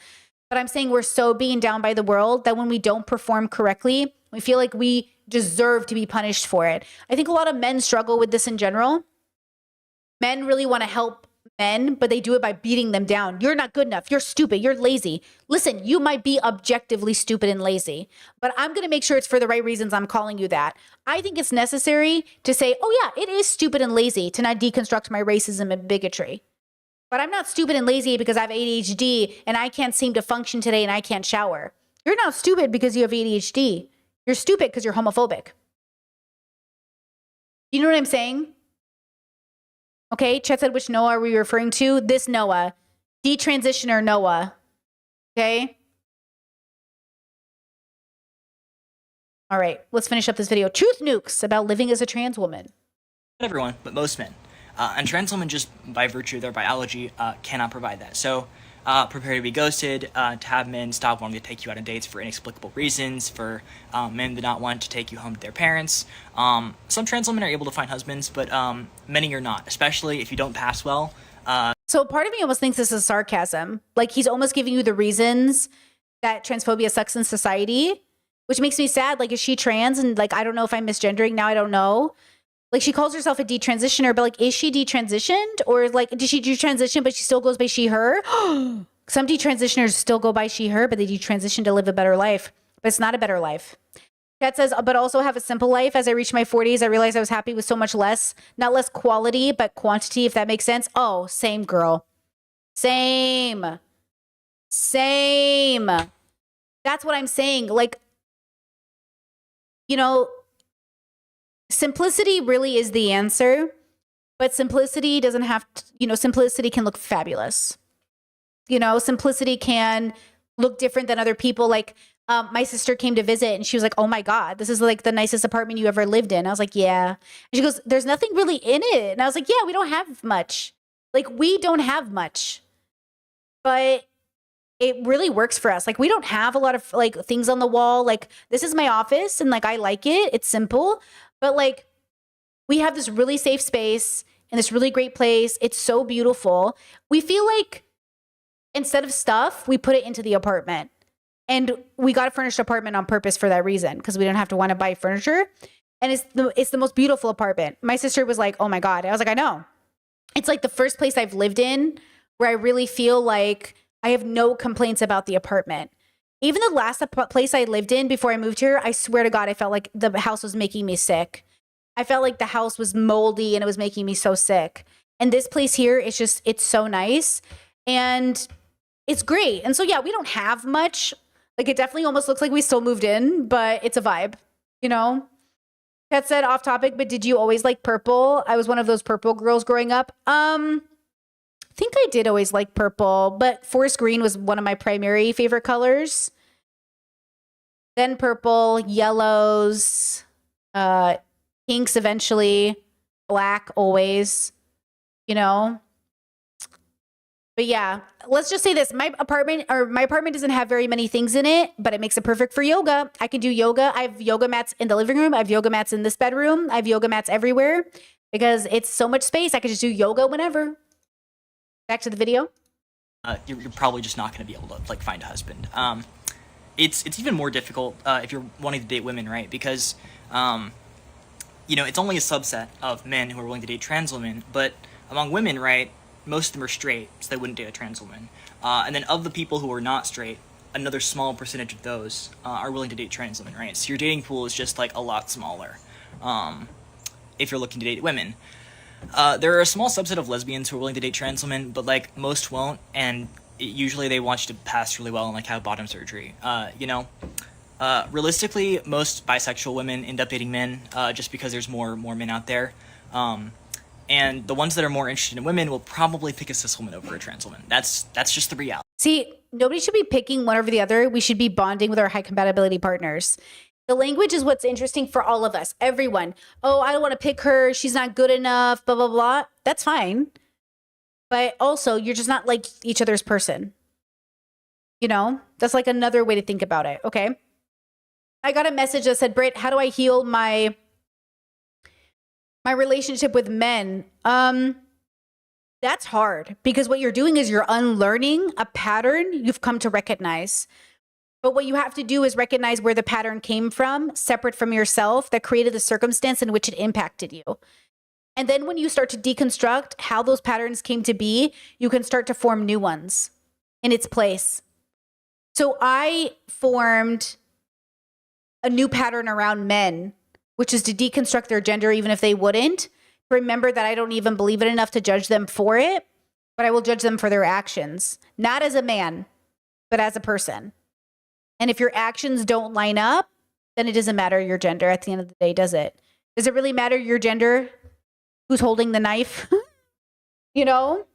But I'm saying we're so beaten down by the world that when we don't perform correctly, we feel like we deserve to be punished for it. I think a lot of men struggle with this in general. Men really want to help men, but they do it by beating them down. You're not good enough. You're stupid. You're lazy. Listen, you might be objectively stupid and lazy, but I'm going to make sure it's for the right reasons I'm calling you that. I think it's necessary to say, oh yeah, it is stupid and lazy to not deconstruct my racism and bigotry. But I'm not stupid and lazy because I have ADHD and I can't seem to function today and I can't shower. You're not stupid because you have ADHD. You're stupid because you're homophobic. You know what I'm saying? Okay, Chet said, which Noah are we referring to? This Noah. Detransitioner Noah. Okay? All right, let's finish up this video. Truth nukes about living as a trans woman. Not everyone, but most men. And trans women, just by virtue of their biology, cannot provide that. So prepare to be ghosted, to have men stop wanting to take you out on dates for inexplicable reasons, for men that not want to take you home to their parents. Some trans women are able to find husbands, but many are not, especially if you don't pass well. So part of me almost thinks this is sarcasm. Like he's almost giving you the reasons that transphobia sucks in society, which makes me sad. Like, is she trans? And like, I don't know if I'm misgendering now. I don't know. Like she calls herself a detransitioner, but like, is she detransitioned? Or like, did she detransition, but she still goes by she, her? Some detransitioners still go by she, her, but they detransition to live a better life. But it's not a better life. Kat says, but also have a simple life. As I reached my 40s, I realized I was happy with so much less. Not less quality, but quantity, if that makes sense. Oh, same girl. Same. Same. That's what I'm saying. Like, you know, simplicity really is the answer, but simplicity doesn't have to, you know, simplicity can look fabulous. You know, simplicity can look different than other people. Like, my sister came to visit and she was like, oh my God, this is like the nicest apartment you ever lived in. I was like, yeah. And she goes, there's nothing really in it. And I was like, yeah, we don't have much. Like, we don't have much. But it really works for us. Like, we don't have a lot of like things on the wall. Like, this is my office and like I like it. It's simple. But like, we have this really safe space in this really great place. It's so beautiful. We feel like instead of stuff, we put it into the apartment. And we got a furnished apartment on purpose for that reason, because we didn't have to want to buy furniture. And it's the most beautiful apartment. My sister was like, oh my God. I was like, I know. It's like the first place I've lived in where I really feel like I have no complaints about the apartment. Even the last place I lived in before I moved here, I swear to God, I felt like the house was making me sick. I felt like the house was moldy and it was making me so sick. And this place here, it's so nice and it's great. And so, yeah, we don't have much. Like, it definitely almost looks like we still moved in, but it's a vibe, you know? Kat said off topic, but did you always like purple? I was one of those purple girls growing up. I think I did always like purple, but forest green was one of my primary favorite colors. Then purple, yellows, pinks eventually, black always, you know? But yeah, let's just say this. My apartment doesn't have very many things in it, but it makes it perfect for yoga. I can do yoga. I have yoga mats in the living room. I have yoga mats in this bedroom. I have yoga mats everywhere because it's so much space. I could just do yoga whenever. Back to the video. You're probably just not going to be able to like find a husband. It's even more difficult if you're wanting to date women, right? Because you know, it's only a subset of men who are willing to date trans women, but among women, right, most of them are straight, so they wouldn't date a trans woman. And then of the people who are not straight, another small percentage of those are willing to date trans women, right? So your dating pool is just like a lot smaller if you're looking to date women. There are a small subset of lesbians who are willing to date trans women, but like most won't, and usually they want you to pass really well and like have bottom surgery. You know, realistically, most bisexual women end up dating men just because there's more men out there. And the ones that are more interested in women will probably pick a cis woman over a trans woman. That's just the reality. See, nobody should be picking one over the other. We should be bonding with our high compatibility partners. The language is what's interesting for all of us, everyone. Oh, I don't want to pick her. She's not good enough, blah, blah, blah. That's fine. But also, you're just not like each other's person. You know, that's like another way to think about it. Okay. I got a message that said, Britt, how do I heal my relationship with men? That's hard because what you're doing is you're unlearning a pattern you've come to recognize. But what you have to do is recognize where the pattern came from, separate from yourself, that created the circumstance in which it impacted you. And then when you start to deconstruct how those patterns came to be, you can start to form new ones in its place. So I formed a new pattern around men, which is to deconstruct their gender even if they wouldn't. Remember that I don't even believe it enough to judge them for it, but I will judge them for their actions, not as a man, but as a person. And if your actions don't line up, then it doesn't matter your gender at the end of the day, does it? Does it really matter your gender? Who's holding the knife? You know?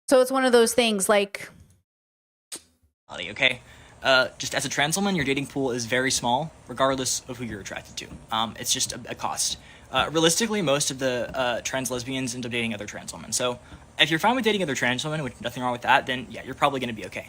So it's one of those things like... Okay? Just as a trans woman, your dating pool is very small, regardless of who you're attracted to. It's just a cost. Realistically, most of the trans lesbians end up dating other trans women. So if you're fine with dating other trans women, which nothing wrong with that, then yeah, you're probably going to be okay.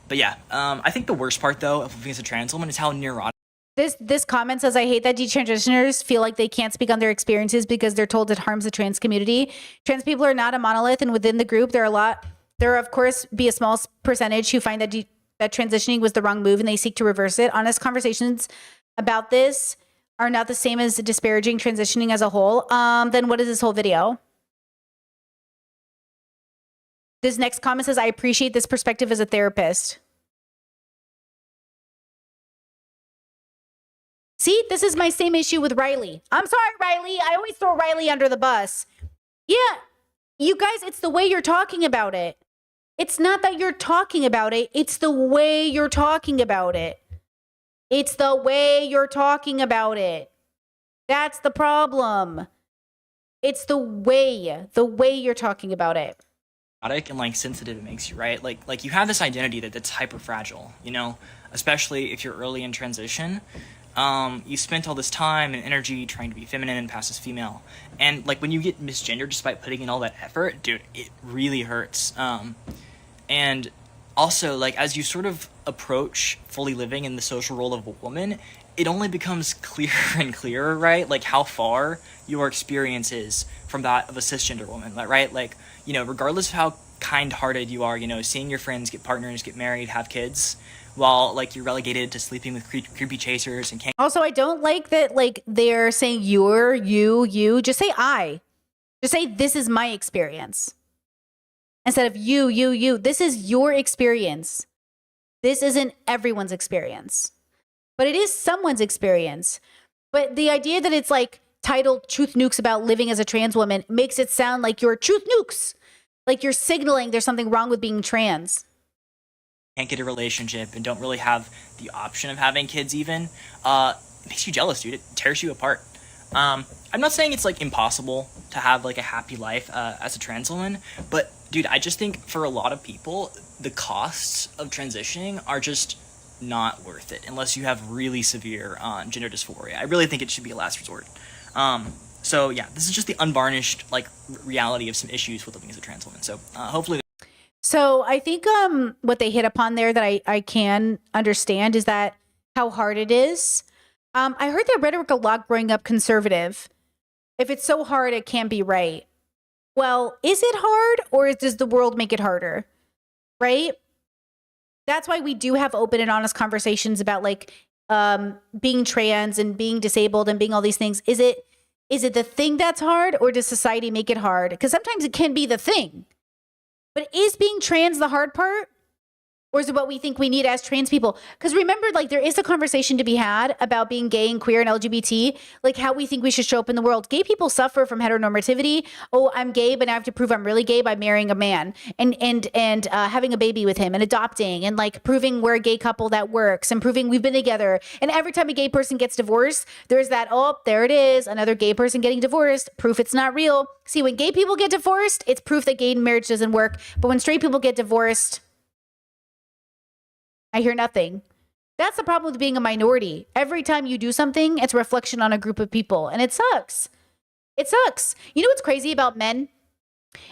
But yeah, I think the worst part, though, of living as a trans woman is how neurotic. This comment says, I hate that detransitioners feel like they can't speak on their experiences because they're told it harms the trans community. Trans people are not a monolith, and within the group, there are of course be a small percentage who find that that transitioning was the wrong move and they seek to reverse it. Honest conversations about this are not the same as disparaging transitioning as a whole. Then what is this whole video? This next comment says, I appreciate this perspective as a therapist. See, this is my same issue with Riley. I'm sorry, Riley. I always throw Riley under the bus. Yeah, you guys, it's the way you're talking about it. It's not that you're talking about it. It's the way you're talking about it. It's the way you're talking about it. That's the problem. It's the way you're talking about it. and like sensitive it makes you, right? Like you have this identity that's hyper fragile, you know, especially if you're early in transition. You spent all this time and energy trying to be feminine and pass as female, and like when you get misgendered despite putting in all that effort, dude, it really hurts. And also, like, as you sort of approach fully living in the social role of a woman, it only becomes clearer and clearer, right? Like how far your experience is from that of a cisgender woman, right? Like, you know, regardless of how kind-hearted you are, you know, seeing your friends get partners, get married, have kids, while like you're relegated to sleeping with creepy chasers and can't. Also, I don't like that, like, they're saying you. Just say I. Just say this is my experience. Instead of you. This is your experience. This isn't everyone's experience. But it is someone's experience. But the idea that it's like titled Truth Nukes about living as a trans woman makes it sound like you're truth nukes. Like you're signaling there's something wrong with being trans. Can't get a relationship and don't really have the option of having kids even, it makes you jealous, dude. It tears you apart. I'm not saying it's like impossible to have like a happy life as a trans woman, but dude, I just think for a lot of people, the costs of transitioning are just not worth it unless you have really severe gender dysphoria. I really think it should be a last resort. So yeah, this is just the unvarnished like reality of some issues with living as a trans woman. So hopefully. So I think what they hit upon there that I can understand is that how hard it is. I heard that rhetoric a lot growing up conservative. If it's so hard, it can't be right. Well, is it hard or does the world make it harder? Right? That's why we do have open and honest conversations about like being trans and being disabled and being all these things. Is it the thing that's hard or does society make it hard? Because sometimes it can be the thing. But is being trans the hard part? Or is it what we think we need as trans people? Because remember, like, there is a conversation to be had about being gay and queer and LGBT, like how we think we should show up in the world. Gay people suffer from heteronormativity. Oh, I'm gay, but I have to prove I'm really gay by marrying a man and having a baby with him and adopting and like proving we're a gay couple that works and proving we've been together. And every time a gay person gets divorced, there's that, oh, there it is, another gay person getting divorced, proof it's not real. See, when gay people get divorced, it's proof that gay marriage doesn't work. But when straight people get divorced, I hear nothing. That's the problem with being a minority. Every time you do something, it's a reflection on a group of people. And it sucks. It sucks. You know what's crazy about men?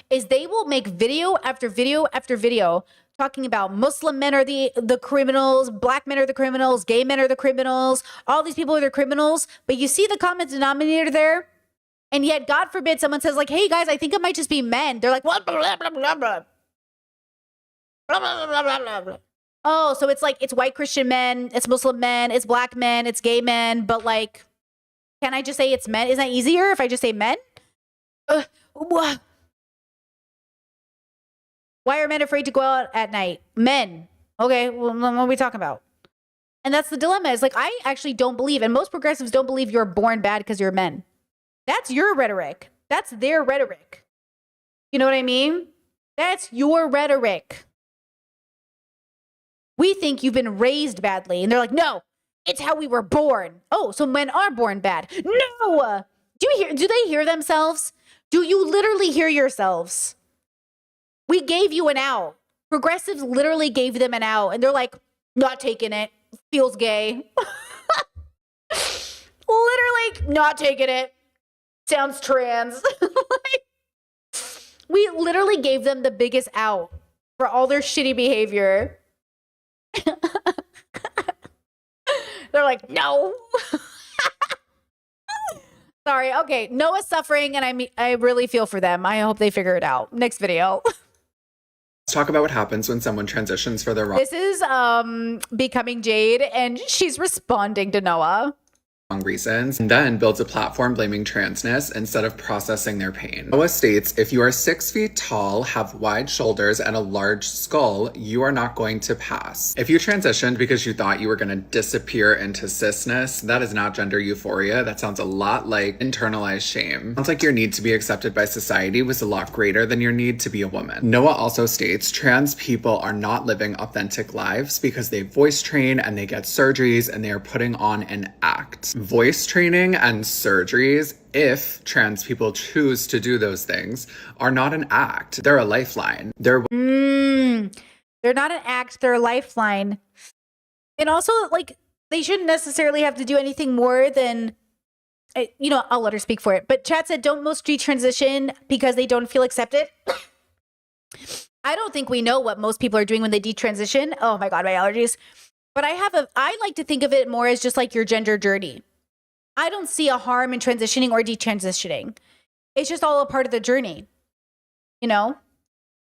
Is they will make video after video after video talking about Muslim men are the criminals, black men are the criminals, gay men are the criminals, all these people are the criminals. But you see the common denominator there? And yet, God forbid, someone says like, hey guys, I think it might just be men. They're like, what? Blah, blah, blah, blah, blah. Blah, blah, blah, blah, blah, blah. Oh, so it's like, it's white Christian men, it's Muslim men, it's black men, it's gay men, but like, can I just say it's men? Isn't that easier if I just say men? Why are men afraid to go out at night? Men. Okay, well, what are we talking about? And that's the dilemma. Is like, I actually don't believe, and most progressives don't believe you're born bad because you're men. That's your rhetoric. That's their rhetoric. You know what I mean? That's your rhetoric. We think you've been raised badly. And they're like, no, it's how we were born. Oh, so men are born bad. No. Do they hear themselves? Do you literally hear yourselves? We gave you an out. Progressives literally gave them an out. And they're like, not taking it. Feels gay. Literally not taking it. Sounds trans. We literally gave them the biggest out for all their shitty behavior. They're like, no. Sorry. Okay. Noah's suffering and I really feel for them. I hope they figure it out. Next video. Let's talk about what happens when someone transitions for their wrong. This is Becoming Jade and she's responding to Noah. Reasons, and then builds a platform blaming transness instead of processing their pain. Noah states, if you are 6 feet tall, have wide shoulders, and a large skull, you are not going to pass. If you transitioned because you thought you were going to disappear into cisness, that is not gender euphoria. That sounds a lot like internalized shame. Sounds like your need to be accepted by society was a lot greater than your need to be a woman. Noah also states, trans people are not living authentic lives because they voice train and they get surgeries and they are putting on an act. Voice training and surgeries, if trans people choose to do those things, are not an act. They're a lifeline. They're not an act, they're a lifeline. And also, like, they shouldn't necessarily have to do anything more than, you know, I'll let her speak for it. But chat said, don't most detransition because they don't feel accepted? I don't think we know what most people are doing when they detransition. Oh my God, my allergies. But I like to think of it more as just like your gender journey. I don't see a harm in transitioning or detransitioning. It's just all a part of the journey, you know?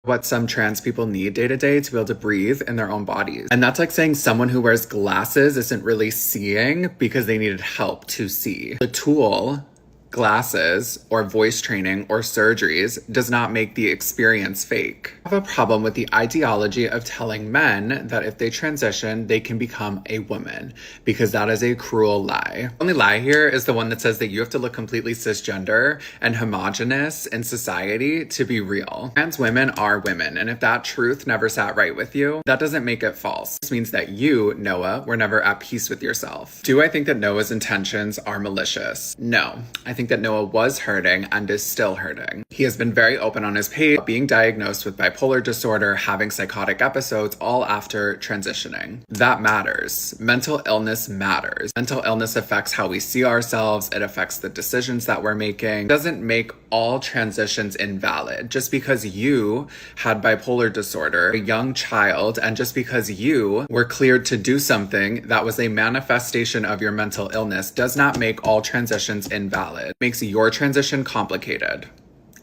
What some trans people need day to day to be able to breathe in their own bodies. And that's like saying someone who wears glasses isn't really seeing because they needed help to see. The tool, glasses, or voice training, or surgeries does not make the experience fake. I have a problem with the ideology of telling men that if they transition, they can become a woman, because that is a cruel lie. The only lie here is the one that says that you have to look completely cisgender and homogenous in society to be real. Trans women are women, and if that truth never sat right with you, that doesn't make it false. This means that you, Noah, were never at peace with yourself. Do I think that Noah's intentions are malicious? No. I think that Noah was hurting and is still hurting. He has been very open on his page about being diagnosed with bipolar disorder, having psychotic episodes, all after transitioning. That matters. Mental illness matters. Mental illness affects how we see ourselves. It affects the decisions that we're making. It doesn't make all transitions invalid. Just because you had bipolar disorder, a young child, and just because you were cleared to do something that was a manifestation of your mental illness does not make all transitions invalid. It makes your transition complicated.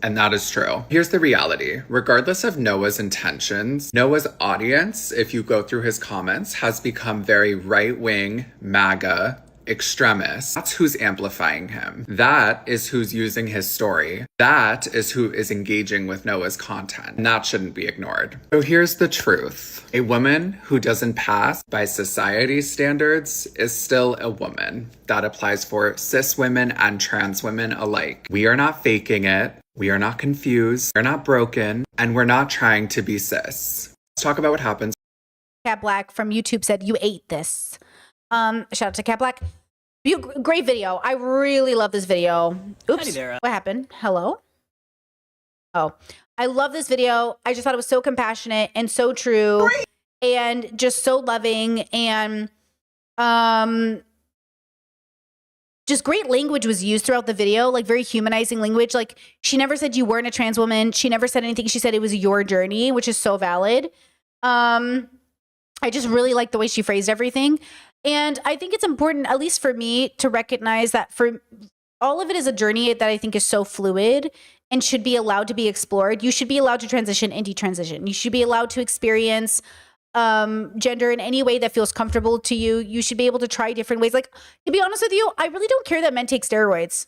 And that is true. Here's the reality. Regardless of Noah's intentions, Noah's audience, if you go through his comments, has become very right-wing, MAGA, extremist. That's who's amplifying him. That is who's using his story. That is who is engaging with Noah's content. And that shouldn't be ignored. So here's the truth. A woman who doesn't pass by society's standards is still a woman. That applies for cis women and trans women alike. We are not faking it. We are not confused. We're not broken. And we're not trying to be cis. Let's talk about what happens. Cat Black from YouTube said, you ate this. Shout out to Cat Black. Great video. I really love this video. Oops. Howdy there. What happened? Hello? Oh, I love this video. I just thought it was so compassionate and so true and just so loving, and just great language was used throughout the video, like very humanizing language. Like, she never said you weren't a trans woman. She never said anything. She said it was your journey, which is so valid. I just really like the way she phrased everything. And I think it's important, at least for me, to recognize that for all of it is a journey that I think is so fluid and should be allowed to be explored. You should be allowed to transition and detransition. You should be allowed to experience gender in any way that feels comfortable to you. You should be able to try different ways. Like, to be honest with you, I really don't care that men take steroids.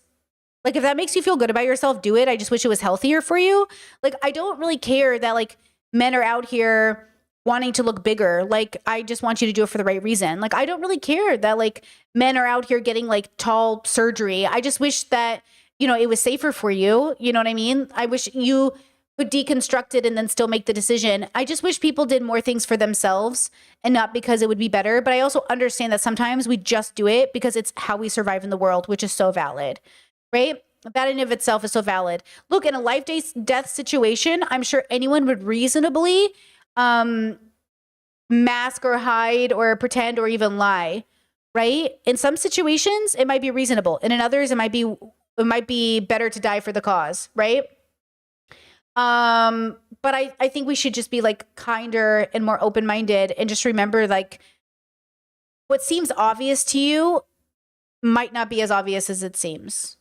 Like, if that makes you feel good about yourself, do it. I just wish it was healthier for you. Like, I don't really care that, like, men are out here wanting to look bigger. Like, I just want you to do it for the right reason. Like, I don't really care that, like, men are out here getting, like, tall surgery. I just wish that, you know, it was safer for you. You know what I mean? I wish you could deconstruct it and then still make the decision. I just wish people did more things for themselves and not because it would be better. But I also understand that sometimes we just do it because it's how we survive in the world, which is so valid, right? That in of itself is so valid. Look, in a life-death situation, I'm sure anyone would reasonably mask or hide or pretend or even lie, right? In some situations, it might be reasonable. And in others, it might be better to die for the cause, right? But I think we should just be like kinder and more open-minded and just remember, like, what seems obvious to you might not be as obvious as it seems.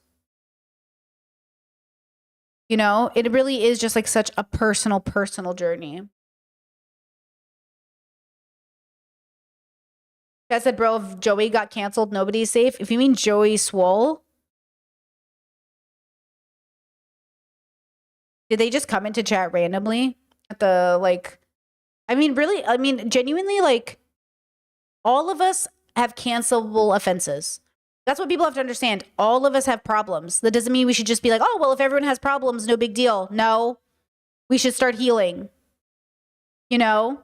You know, it really is just like such a personal journey. I said, bro, if Joey got canceled, nobody's safe. If you mean Joey Swole, did they just come into chat randomly at the, like, I mean, really, I mean, genuinely, like, all of us have cancelable offenses. That's what people have to understand. All of us have problems. That doesn't mean we should just be like, oh, well, if everyone has problems, no big deal. No, we should start healing. You know?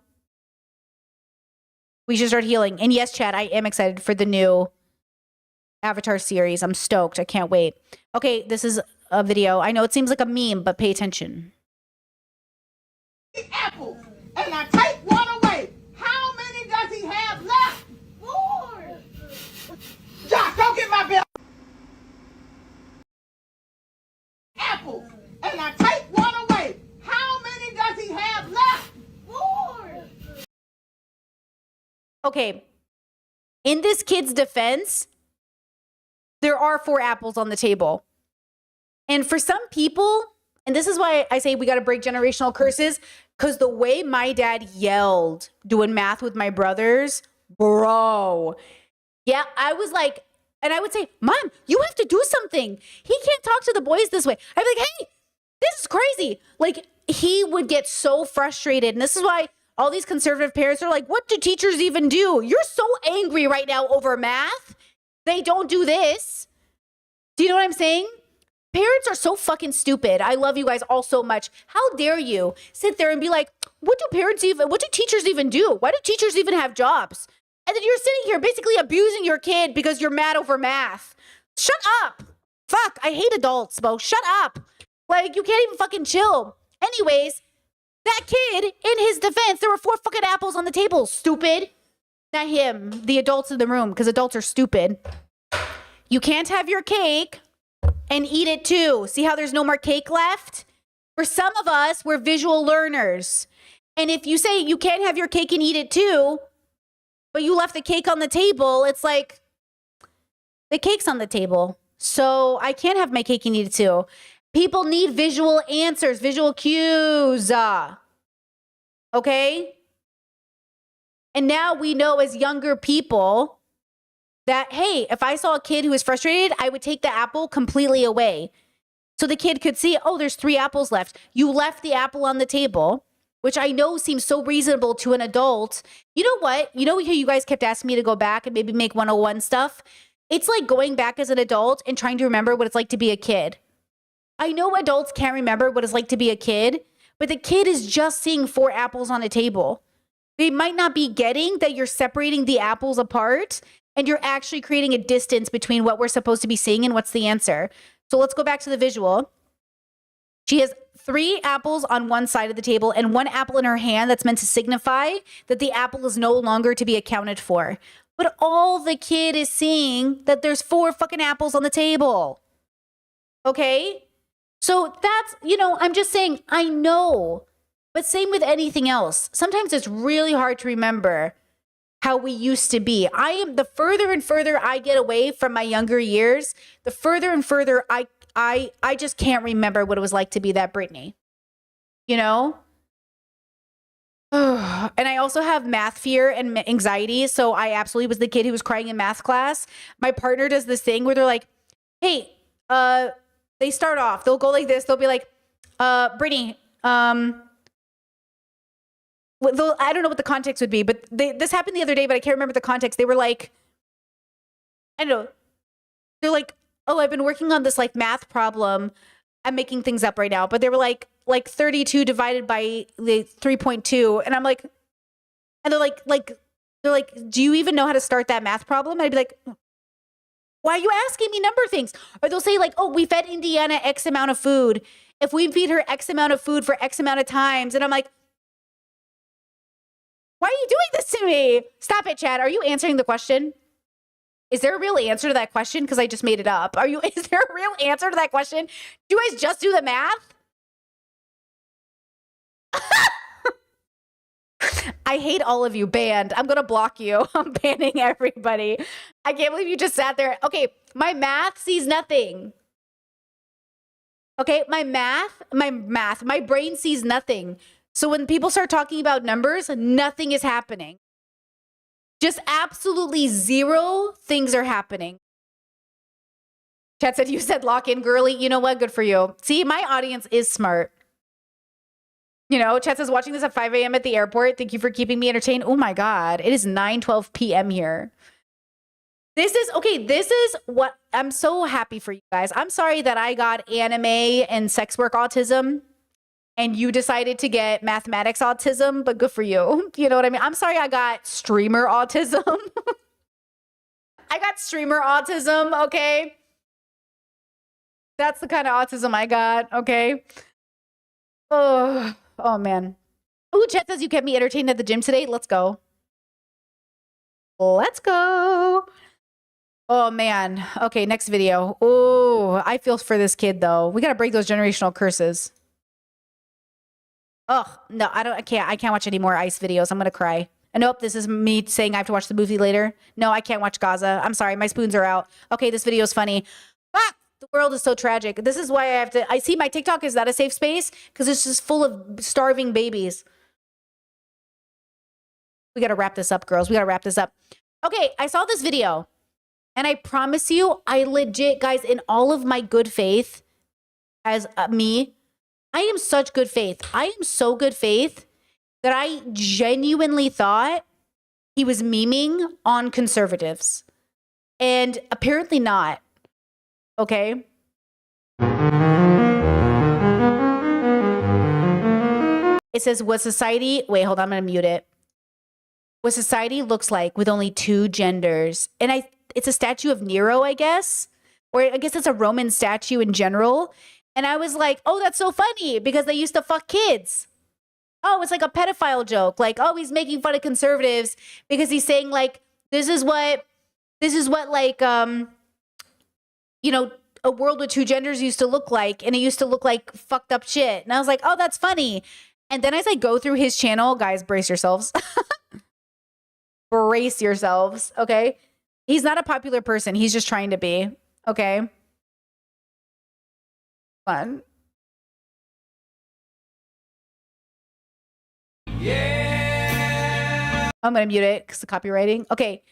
We should start healing. And yes, Chad, I am excited for the new Avatar series. I'm stoked. I can't wait. Okay, this is a video. I know it seems like a meme, but pay attention. Apples, and I take one away. How many does he have left? 4. Josh, go get my bill. Apples, and I take one away. How many does he have left? 4. Okay, in this kid's defense, there are 4 apples on the table. And for some people, and this is why I say we got to break generational curses, because the way my dad yelled doing math with my brothers, bro. Yeah, I was like, and I would say, Mom, you have to do something. He can't talk to the boys this way. I'd be like, hey, this is crazy. Like, he would get so frustrated. And this is why all these conservative parents are like, what do teachers even do? You're so angry right now over math. They don't do this. Do you know what I'm saying? Parents are so fucking stupid. I love you guys all so much. How dare you sit there and be like, what do teachers even do? Why do teachers even have jobs? And then you're sitting here basically abusing your kid because you're mad over math. Shut up. Fuck, I hate adults, Bo. Shut up. Like, you can't even fucking chill. Anyways, that kid, in his defense, there were 4 fucking apples on the table, stupid. Not him, the adults in the room, because adults are stupid. You can't have your cake and eat it too. See how there's no more cake left? For some of us, we're visual learners. And if you say you can't have your cake and eat it too, but you left the cake on the table, it's like, the cake's on the table. So I can't have my cake and eat it too. People need visual answers, visual cues. Okay? And now we know as younger people that, hey, if I saw a kid who was frustrated, I would take the apple completely away. So the kid could see, oh, there's 3 apples left. You left the apple on the table, which I know seems so reasonable to an adult. You know what? You know how you guys kept asking me to go back and maybe make 101 stuff? It's like going back as an adult and trying to remember what it's like to be a kid. I know adults can't remember what it's like to be a kid, but the kid is just seeing 4 apples on a table. They might not be getting that you're separating the apples apart and you're actually creating a distance between what we're supposed to be seeing and what's the answer. So let's go back to the visual. She has 3 apples on one side of the table and 1 apple in her hand that's meant to signify that the apple is no longer to be accounted for. But all the kid is seeing that there's 4 fucking apples on the table. Okay? So that's, I'm just saying, I know. But same with anything else. Sometimes it's really hard to remember how we used to be. The further and further I get away from my younger years, the further and further I just can't remember what it was like to be that Brittany. And I also have math fear and anxiety. So I absolutely was the kid who was crying in math class. My partner does this thing where they're like, hey, they start off, they'll go like this. They'll be like, Brittany, I don't know what the context would be, but this happened the other day, but I can't remember the context. They were like, I don't know. They're like, oh, I've been working on this like math problem. I'm making things up right now, but they were like 32 divided by the 3.2. And I'm like, and they're like, do you even know how to start that math problem? And I'd be like, why are you asking me number things? Or they'll say like, oh, we fed Indiana X amount of food. If we feed her X amount of food for X amount of times. And I'm like, why are you doing this to me? Stop it, Chad. Are you answering the question? Is there a real answer to that question? Because I just made it up. Is there a real answer to that question? Do you guys just do the math? I hate all of you. Banned. I'm going to block you. I'm banning everybody. I can't believe you just sat there. Okay, my math sees nothing. Okay, my brain sees nothing. So when people start talking about numbers, nothing is happening. Just absolutely 0 things are happening. Chat said, you said lock in, girly. You know what? Good for you. See, my audience is smart. Chat says, watching this at 5 a.m. at the airport. Thank you for keeping me entertained. Oh my God. It is 9:12 p.m. here. This is what I'm so happy for you guys. I'm sorry that I got anime and sex work autism and you decided to get mathematics autism, but good for you. You know what I mean? I'm sorry I got streamer autism. I got streamer autism, okay? That's the kind of autism I got, okay? Oh man. Ooh, Chet says you kept me entertained at the gym today. Let's go. Let's go. Oh man. Okay, next video. Oh, I feel for this kid though. We gotta break those generational curses. Oh no, I can't watch any more ICE videos. I'm gonna cry. And nope, this is me saying I have to watch the movie later. No, I can't watch Gaza. I'm sorry, my spoons are out. Okay, this video is funny. Ah, the world is so tragic. This is why I see my TikTok is not a safe space because it's just full of starving babies. We gotta wrap this up, girls. We gotta wrap this up. Okay, I saw this video. And I promise you, I legit, guys, in all of my good faith as me, I am such good faith. I am so good faith that I genuinely thought he was memeing on conservatives. And apparently not. Okay? It says, what society... Wait, hold on, I'm going to mute it. What society looks like with only 2 genders. And it's a statue of Nero, I guess. Or I guess it's a Roman statue in general. And I was like, oh, that's so funny because they used to fuck kids. Oh, it's like a pedophile joke. Like, oh, he's making fun of conservatives because he's saying like, this is what like, you know, a world with 2 genders used to look like. And it used to look like fucked up shit. And I was like, oh, that's funny. And then as I go through his channel, guys, brace yourselves. Brace yourselves, okay? He's not a popular person. He's just trying to be, okay? Fun. Yeah. I'm going to mute it because of copywriting. Okay.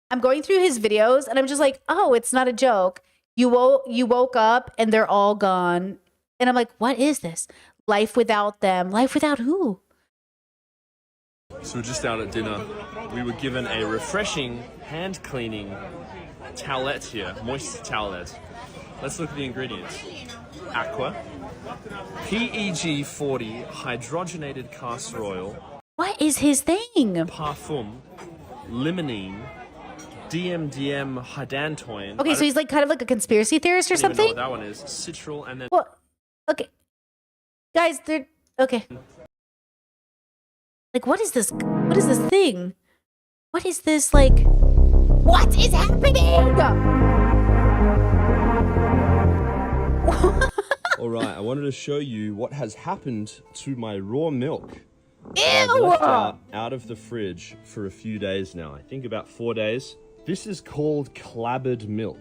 I'm going through his videos and I'm just like, oh, it's not a joke. You woke up and they're all gone. And I'm like, what is this? Life without them. Life without who? So we're just out at dinner. We were given a refreshing hand cleaning towelette here, moist towelette. Let's look at the ingredients. Aqua, PEG 40 hydrogenated castor oil. What is his thing? Parfum, limonene, DMDM hydantoin. Okay, so he's like kind of like a conspiracy theorist or something? I don't even know what that one is. Citral and then... Well, okay. Guys, they're... Okay. Like, what is this? What is this thing? What is this, like... What is happening? All right, I wanted to show you what has happened to my raw milk. Ew! I've left out of the fridge for a few days now. I think about 4 days. This is called clabbered milk.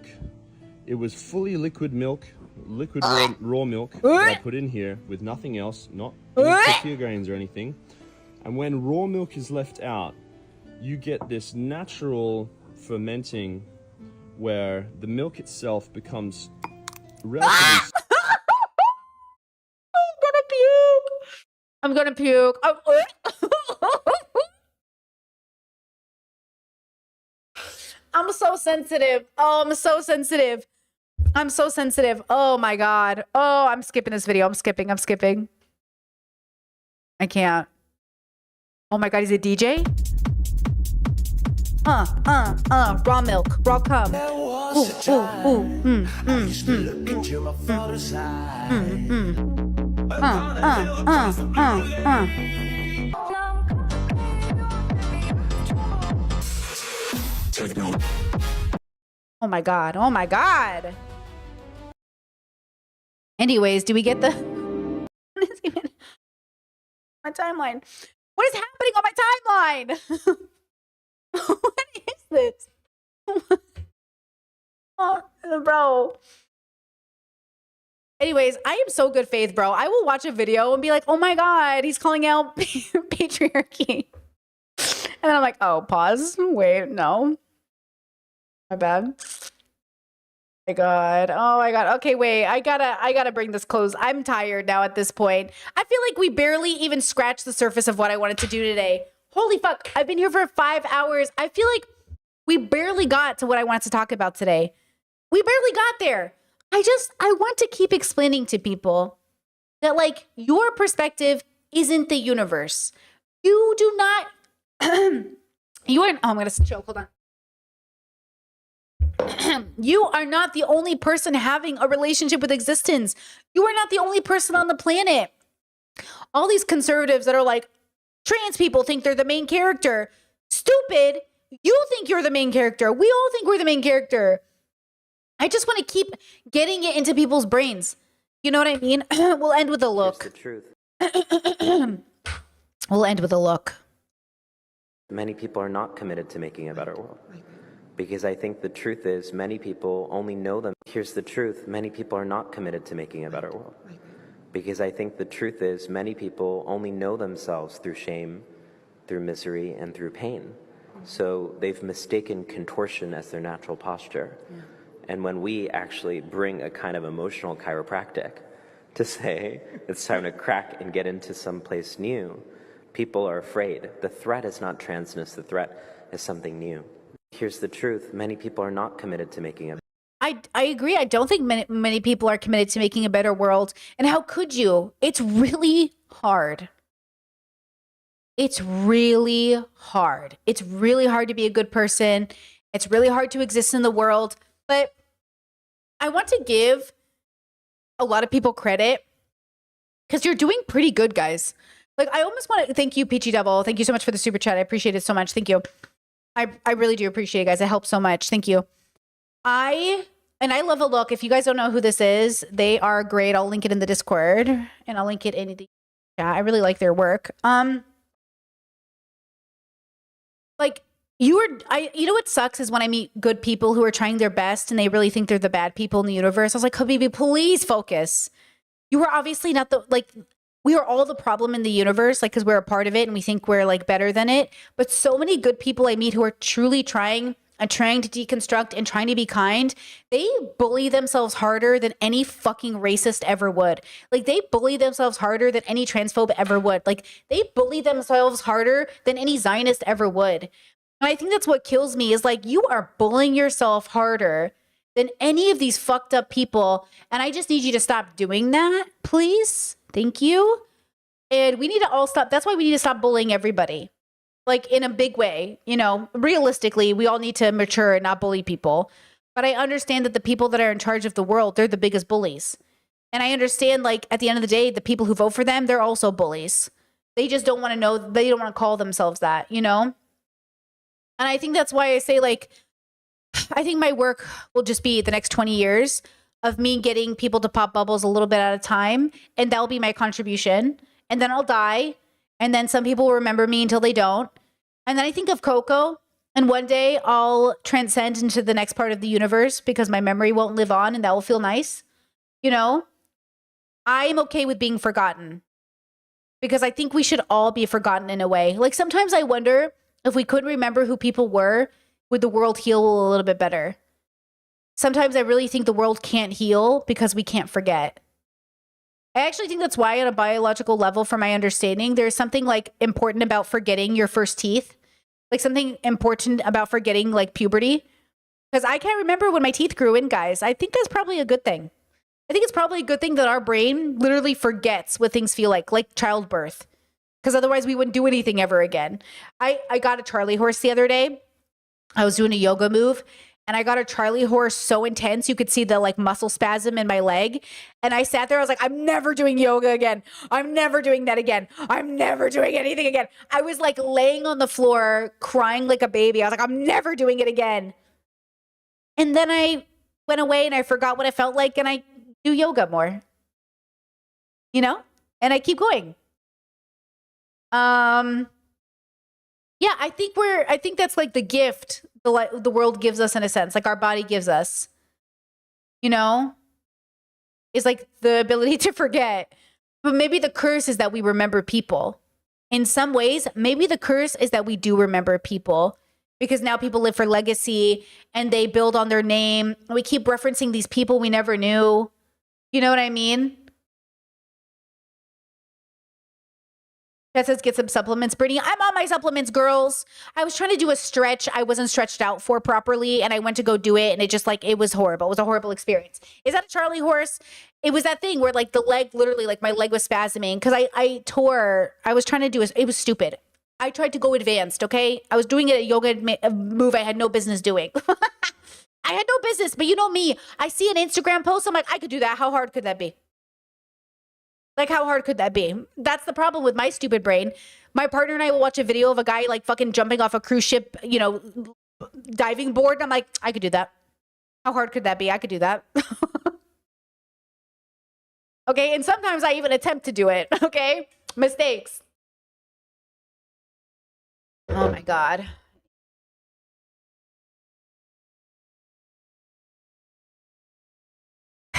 It was fully liquid milk, raw milk that I put in here with nothing else, not tortilla grains or anything. And when raw milk is left out, you get this natural fermenting where the milk itself becomes relatively... I'm gonna puke. I'm so sensitive. Oh, I'm so sensitive. I'm so sensitive. Oh my God. Oh, I'm skipping this video. I'm skipping. I can't. Oh my God, he's a DJ? Raw milk, raw cum. Oh my God, oh my God. Anyways, do we get the... What is even... My timeline. What is happening on my timeline? What is this? Oh, bro. Anyways, I am so good faith, bro. I will watch a video and be like, oh my God, he's calling out patriarchy. And then I'm like, oh, pause. Wait, no. My bad. My God. Oh my God. Okay, wait. I gotta bring this close. I'm tired now at this point. I feel like we barely even scratched the surface of what I wanted to do today. Holy fuck. I've been here for 5 hours. I feel like we barely got to what I wanted to talk about today. We barely got there. I want to keep explaining to people that, like, your perspective isn't the universe. You do not, oh, I'm going to choke. Hold on. You are not the only person having a relationship with existence. You are not the only person on the planet. All these conservatives that are like, trans people think they're the main character. Stupid. You think you're the main character. We all think we're the main character. I just want to keep getting it into people's brains. You know what I mean? We'll end with a look. Here's the truth. We'll end with a look. Many people are not committed to making a better world. Because I think the truth is many people only know them. Here's the truth. Many people are not committed to making a better world. Because I think the truth is many people only know themselves through shame, through misery, and through pain. So they've mistaken contortion as their natural posture. And when we actually bring a kind of emotional chiropractic to say it's time to crack and get into someplace new, people are afraid. The threat is not transness. The threat is something new. Here's the truth. Many people are not committed to making a I agree. I don't think many people are committed to making a better world. And how could you? It's really hard. It's really hard. It's really hard to be a good person. It's really hard to exist in the world. But I want to give a lot of people credit because you're doing pretty good, guys. Like, I almost want to thank you, Peachy Devil. Thank you so much for the super chat. I appreciate it so much. Thank you. I really do appreciate it, guys. It helps so much. Thank you. I love a look. If you guys don't know who this is, they are great. I'll link it in the Discord and I'll link it in the chat. I really like their work. Like, you know what sucks is when I meet good people who are trying their best and they really think they're the bad people in the universe. I was like, Habibi, please focus. You are obviously not we are all the problem in the universe, like, because we're a part of it and we think we're like better than it. But so many good people I meet who are truly trying to deconstruct and trying to be kind, they bully themselves harder than any fucking racist ever would. Like, they bully themselves harder than any transphobe ever would. Like, they bully themselves harder than any Zionist ever would. And I think that's what kills me is like, you are bullying yourself harder than any of these fucked up people. And I just need you to stop doing that, please. Thank you. And we need to all stop. That's why we need to stop bullying everybody. Like, in a big way, you know, realistically, we all need to mature and not bully people. But I understand that the people that are in charge of the world, they're the biggest bullies. And I understand, like, at the end of the day, the people who vote for them, they're also bullies. They just don't want to know, they don't want to call themselves that, you know? And I think that's why I say, like, I think my work will just be the next 20 years of me getting people to pop bubbles a little bit at a time. And that'll be my contribution. And then I'll die. And then some people will remember me until they don't. And then I think of Coco. And one day I'll transcend into the next part of the universe because my memory won't live on and that will feel nice. You know, I'm okay with being forgotten because I think we should all be forgotten in a way. Like, sometimes I wonder if we could remember who people were, would the world heal a little bit better? Sometimes I really think the world can't heal because we can't forget. I actually think that's why, on a biological level, from my understanding, there's something like important about forgetting your first teeth, like something important about forgetting like puberty. Because I can't remember when my teeth grew in, guys. I think that's probably a good thing. I think it's probably a good thing that our brain literally forgets what things feel like childbirth. Because otherwise we wouldn't do anything ever again. I got a Charlie horse the other day. I was doing a yoga move and I got a Charlie horse so intense you could see the like muscle spasm in my leg. And I sat there, I was like, I'm never doing yoga again. I'm never doing that again. I'm never doing anything again. I was like laying on the floor crying like a baby. I was like, I'm never doing it again. And then I went away and I forgot what it felt like and I do yoga more. You know? And I keep going. Yeah, I think that's like the gift the world gives us in a sense, like our body gives us, you know, is like the ability to forget. But maybe the curse is that we remember people. In some ways, maybe the curse is that we do remember people because now people live for legacy and they build on their name. And we keep referencing these people we never knew. You know what I mean? That says get some supplements, Brittany. I'm on my supplements, girls. I was trying to do a stretch I wasn't stretched out for properly, and I went to go do it, and it just like, it was horrible. It was a horrible experience. Is that a Charlie horse? It was that thing where like the leg, literally like my leg was spasming because I was trying to do it was stupid. I tried to go advanced, okay? I was doing a yoga move I had no business doing. I had no business, but you know me. I see an Instagram post, I'm like, I could do that. How hard could that be? Like, how hard could that be? That's the problem with my stupid brain. My partner and I will watch a video of a guy like fucking jumping off a cruise ship, you know, diving board. And I'm like, I could do that. How hard could that be? I could do that. Okay. And sometimes I even attempt to do it. Okay. Mistakes. Oh my God.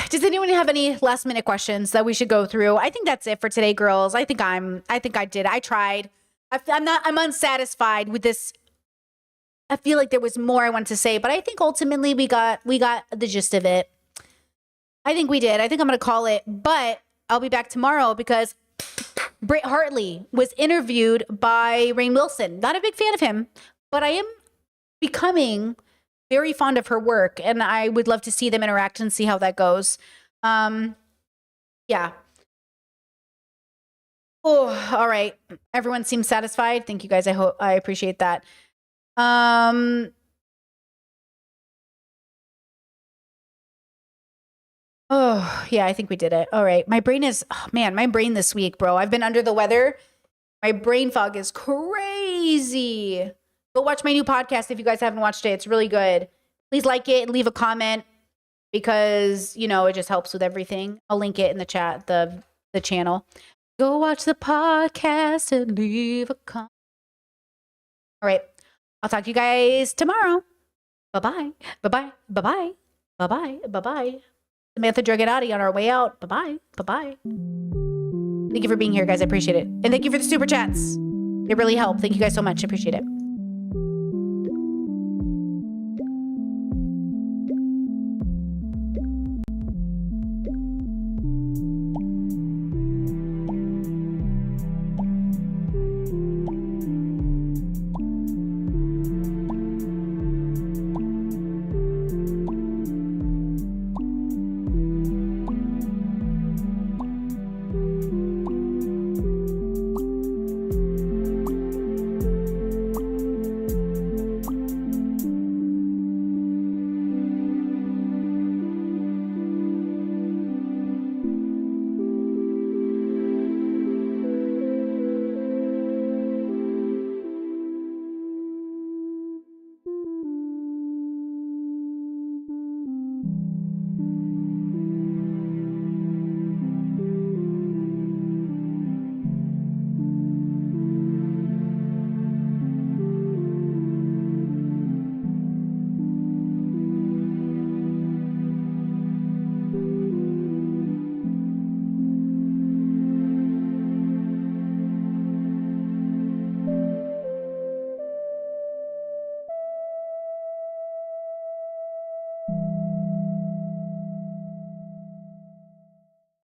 Does anyone have any last minute questions that we should go through? I think that's it for today, girls. I think I did. I tried. I'm unsatisfied with this. I feel like there was more I wanted to say, but I think ultimately we got the gist of it. I think we did. I think I'm going to call it, but I'll be back tomorrow because Britt Hartley was interviewed by Rainn Wilson. Not a big fan of him, but I am becoming very fond of her work, and I would love to see them interact and see how that goes. Yeah. Oh, all right. Everyone seems satisfied. Thank you guys. I appreciate that. Oh, yeah, I think we did it. All right. My brain is, oh man, my brain this week, bro. I've been under the weather. My brain fog is crazy. Go watch my new podcast if you guys haven't watched it. It's really good. Please like it and leave a comment because, you know, it just helps with everything. I'll link it in the chat, the channel. Go watch the podcast and leave a comment. All right. I'll talk to you guys tomorrow. Bye-bye. Bye-bye. Bye-bye. Bye-bye. Bye-bye. Samantha Draganotti on our way out. Bye-bye. Bye-bye. Thank you for being here, guys. I appreciate it. And thank you for the super chats. It really helped. Thank you guys so much. I appreciate it.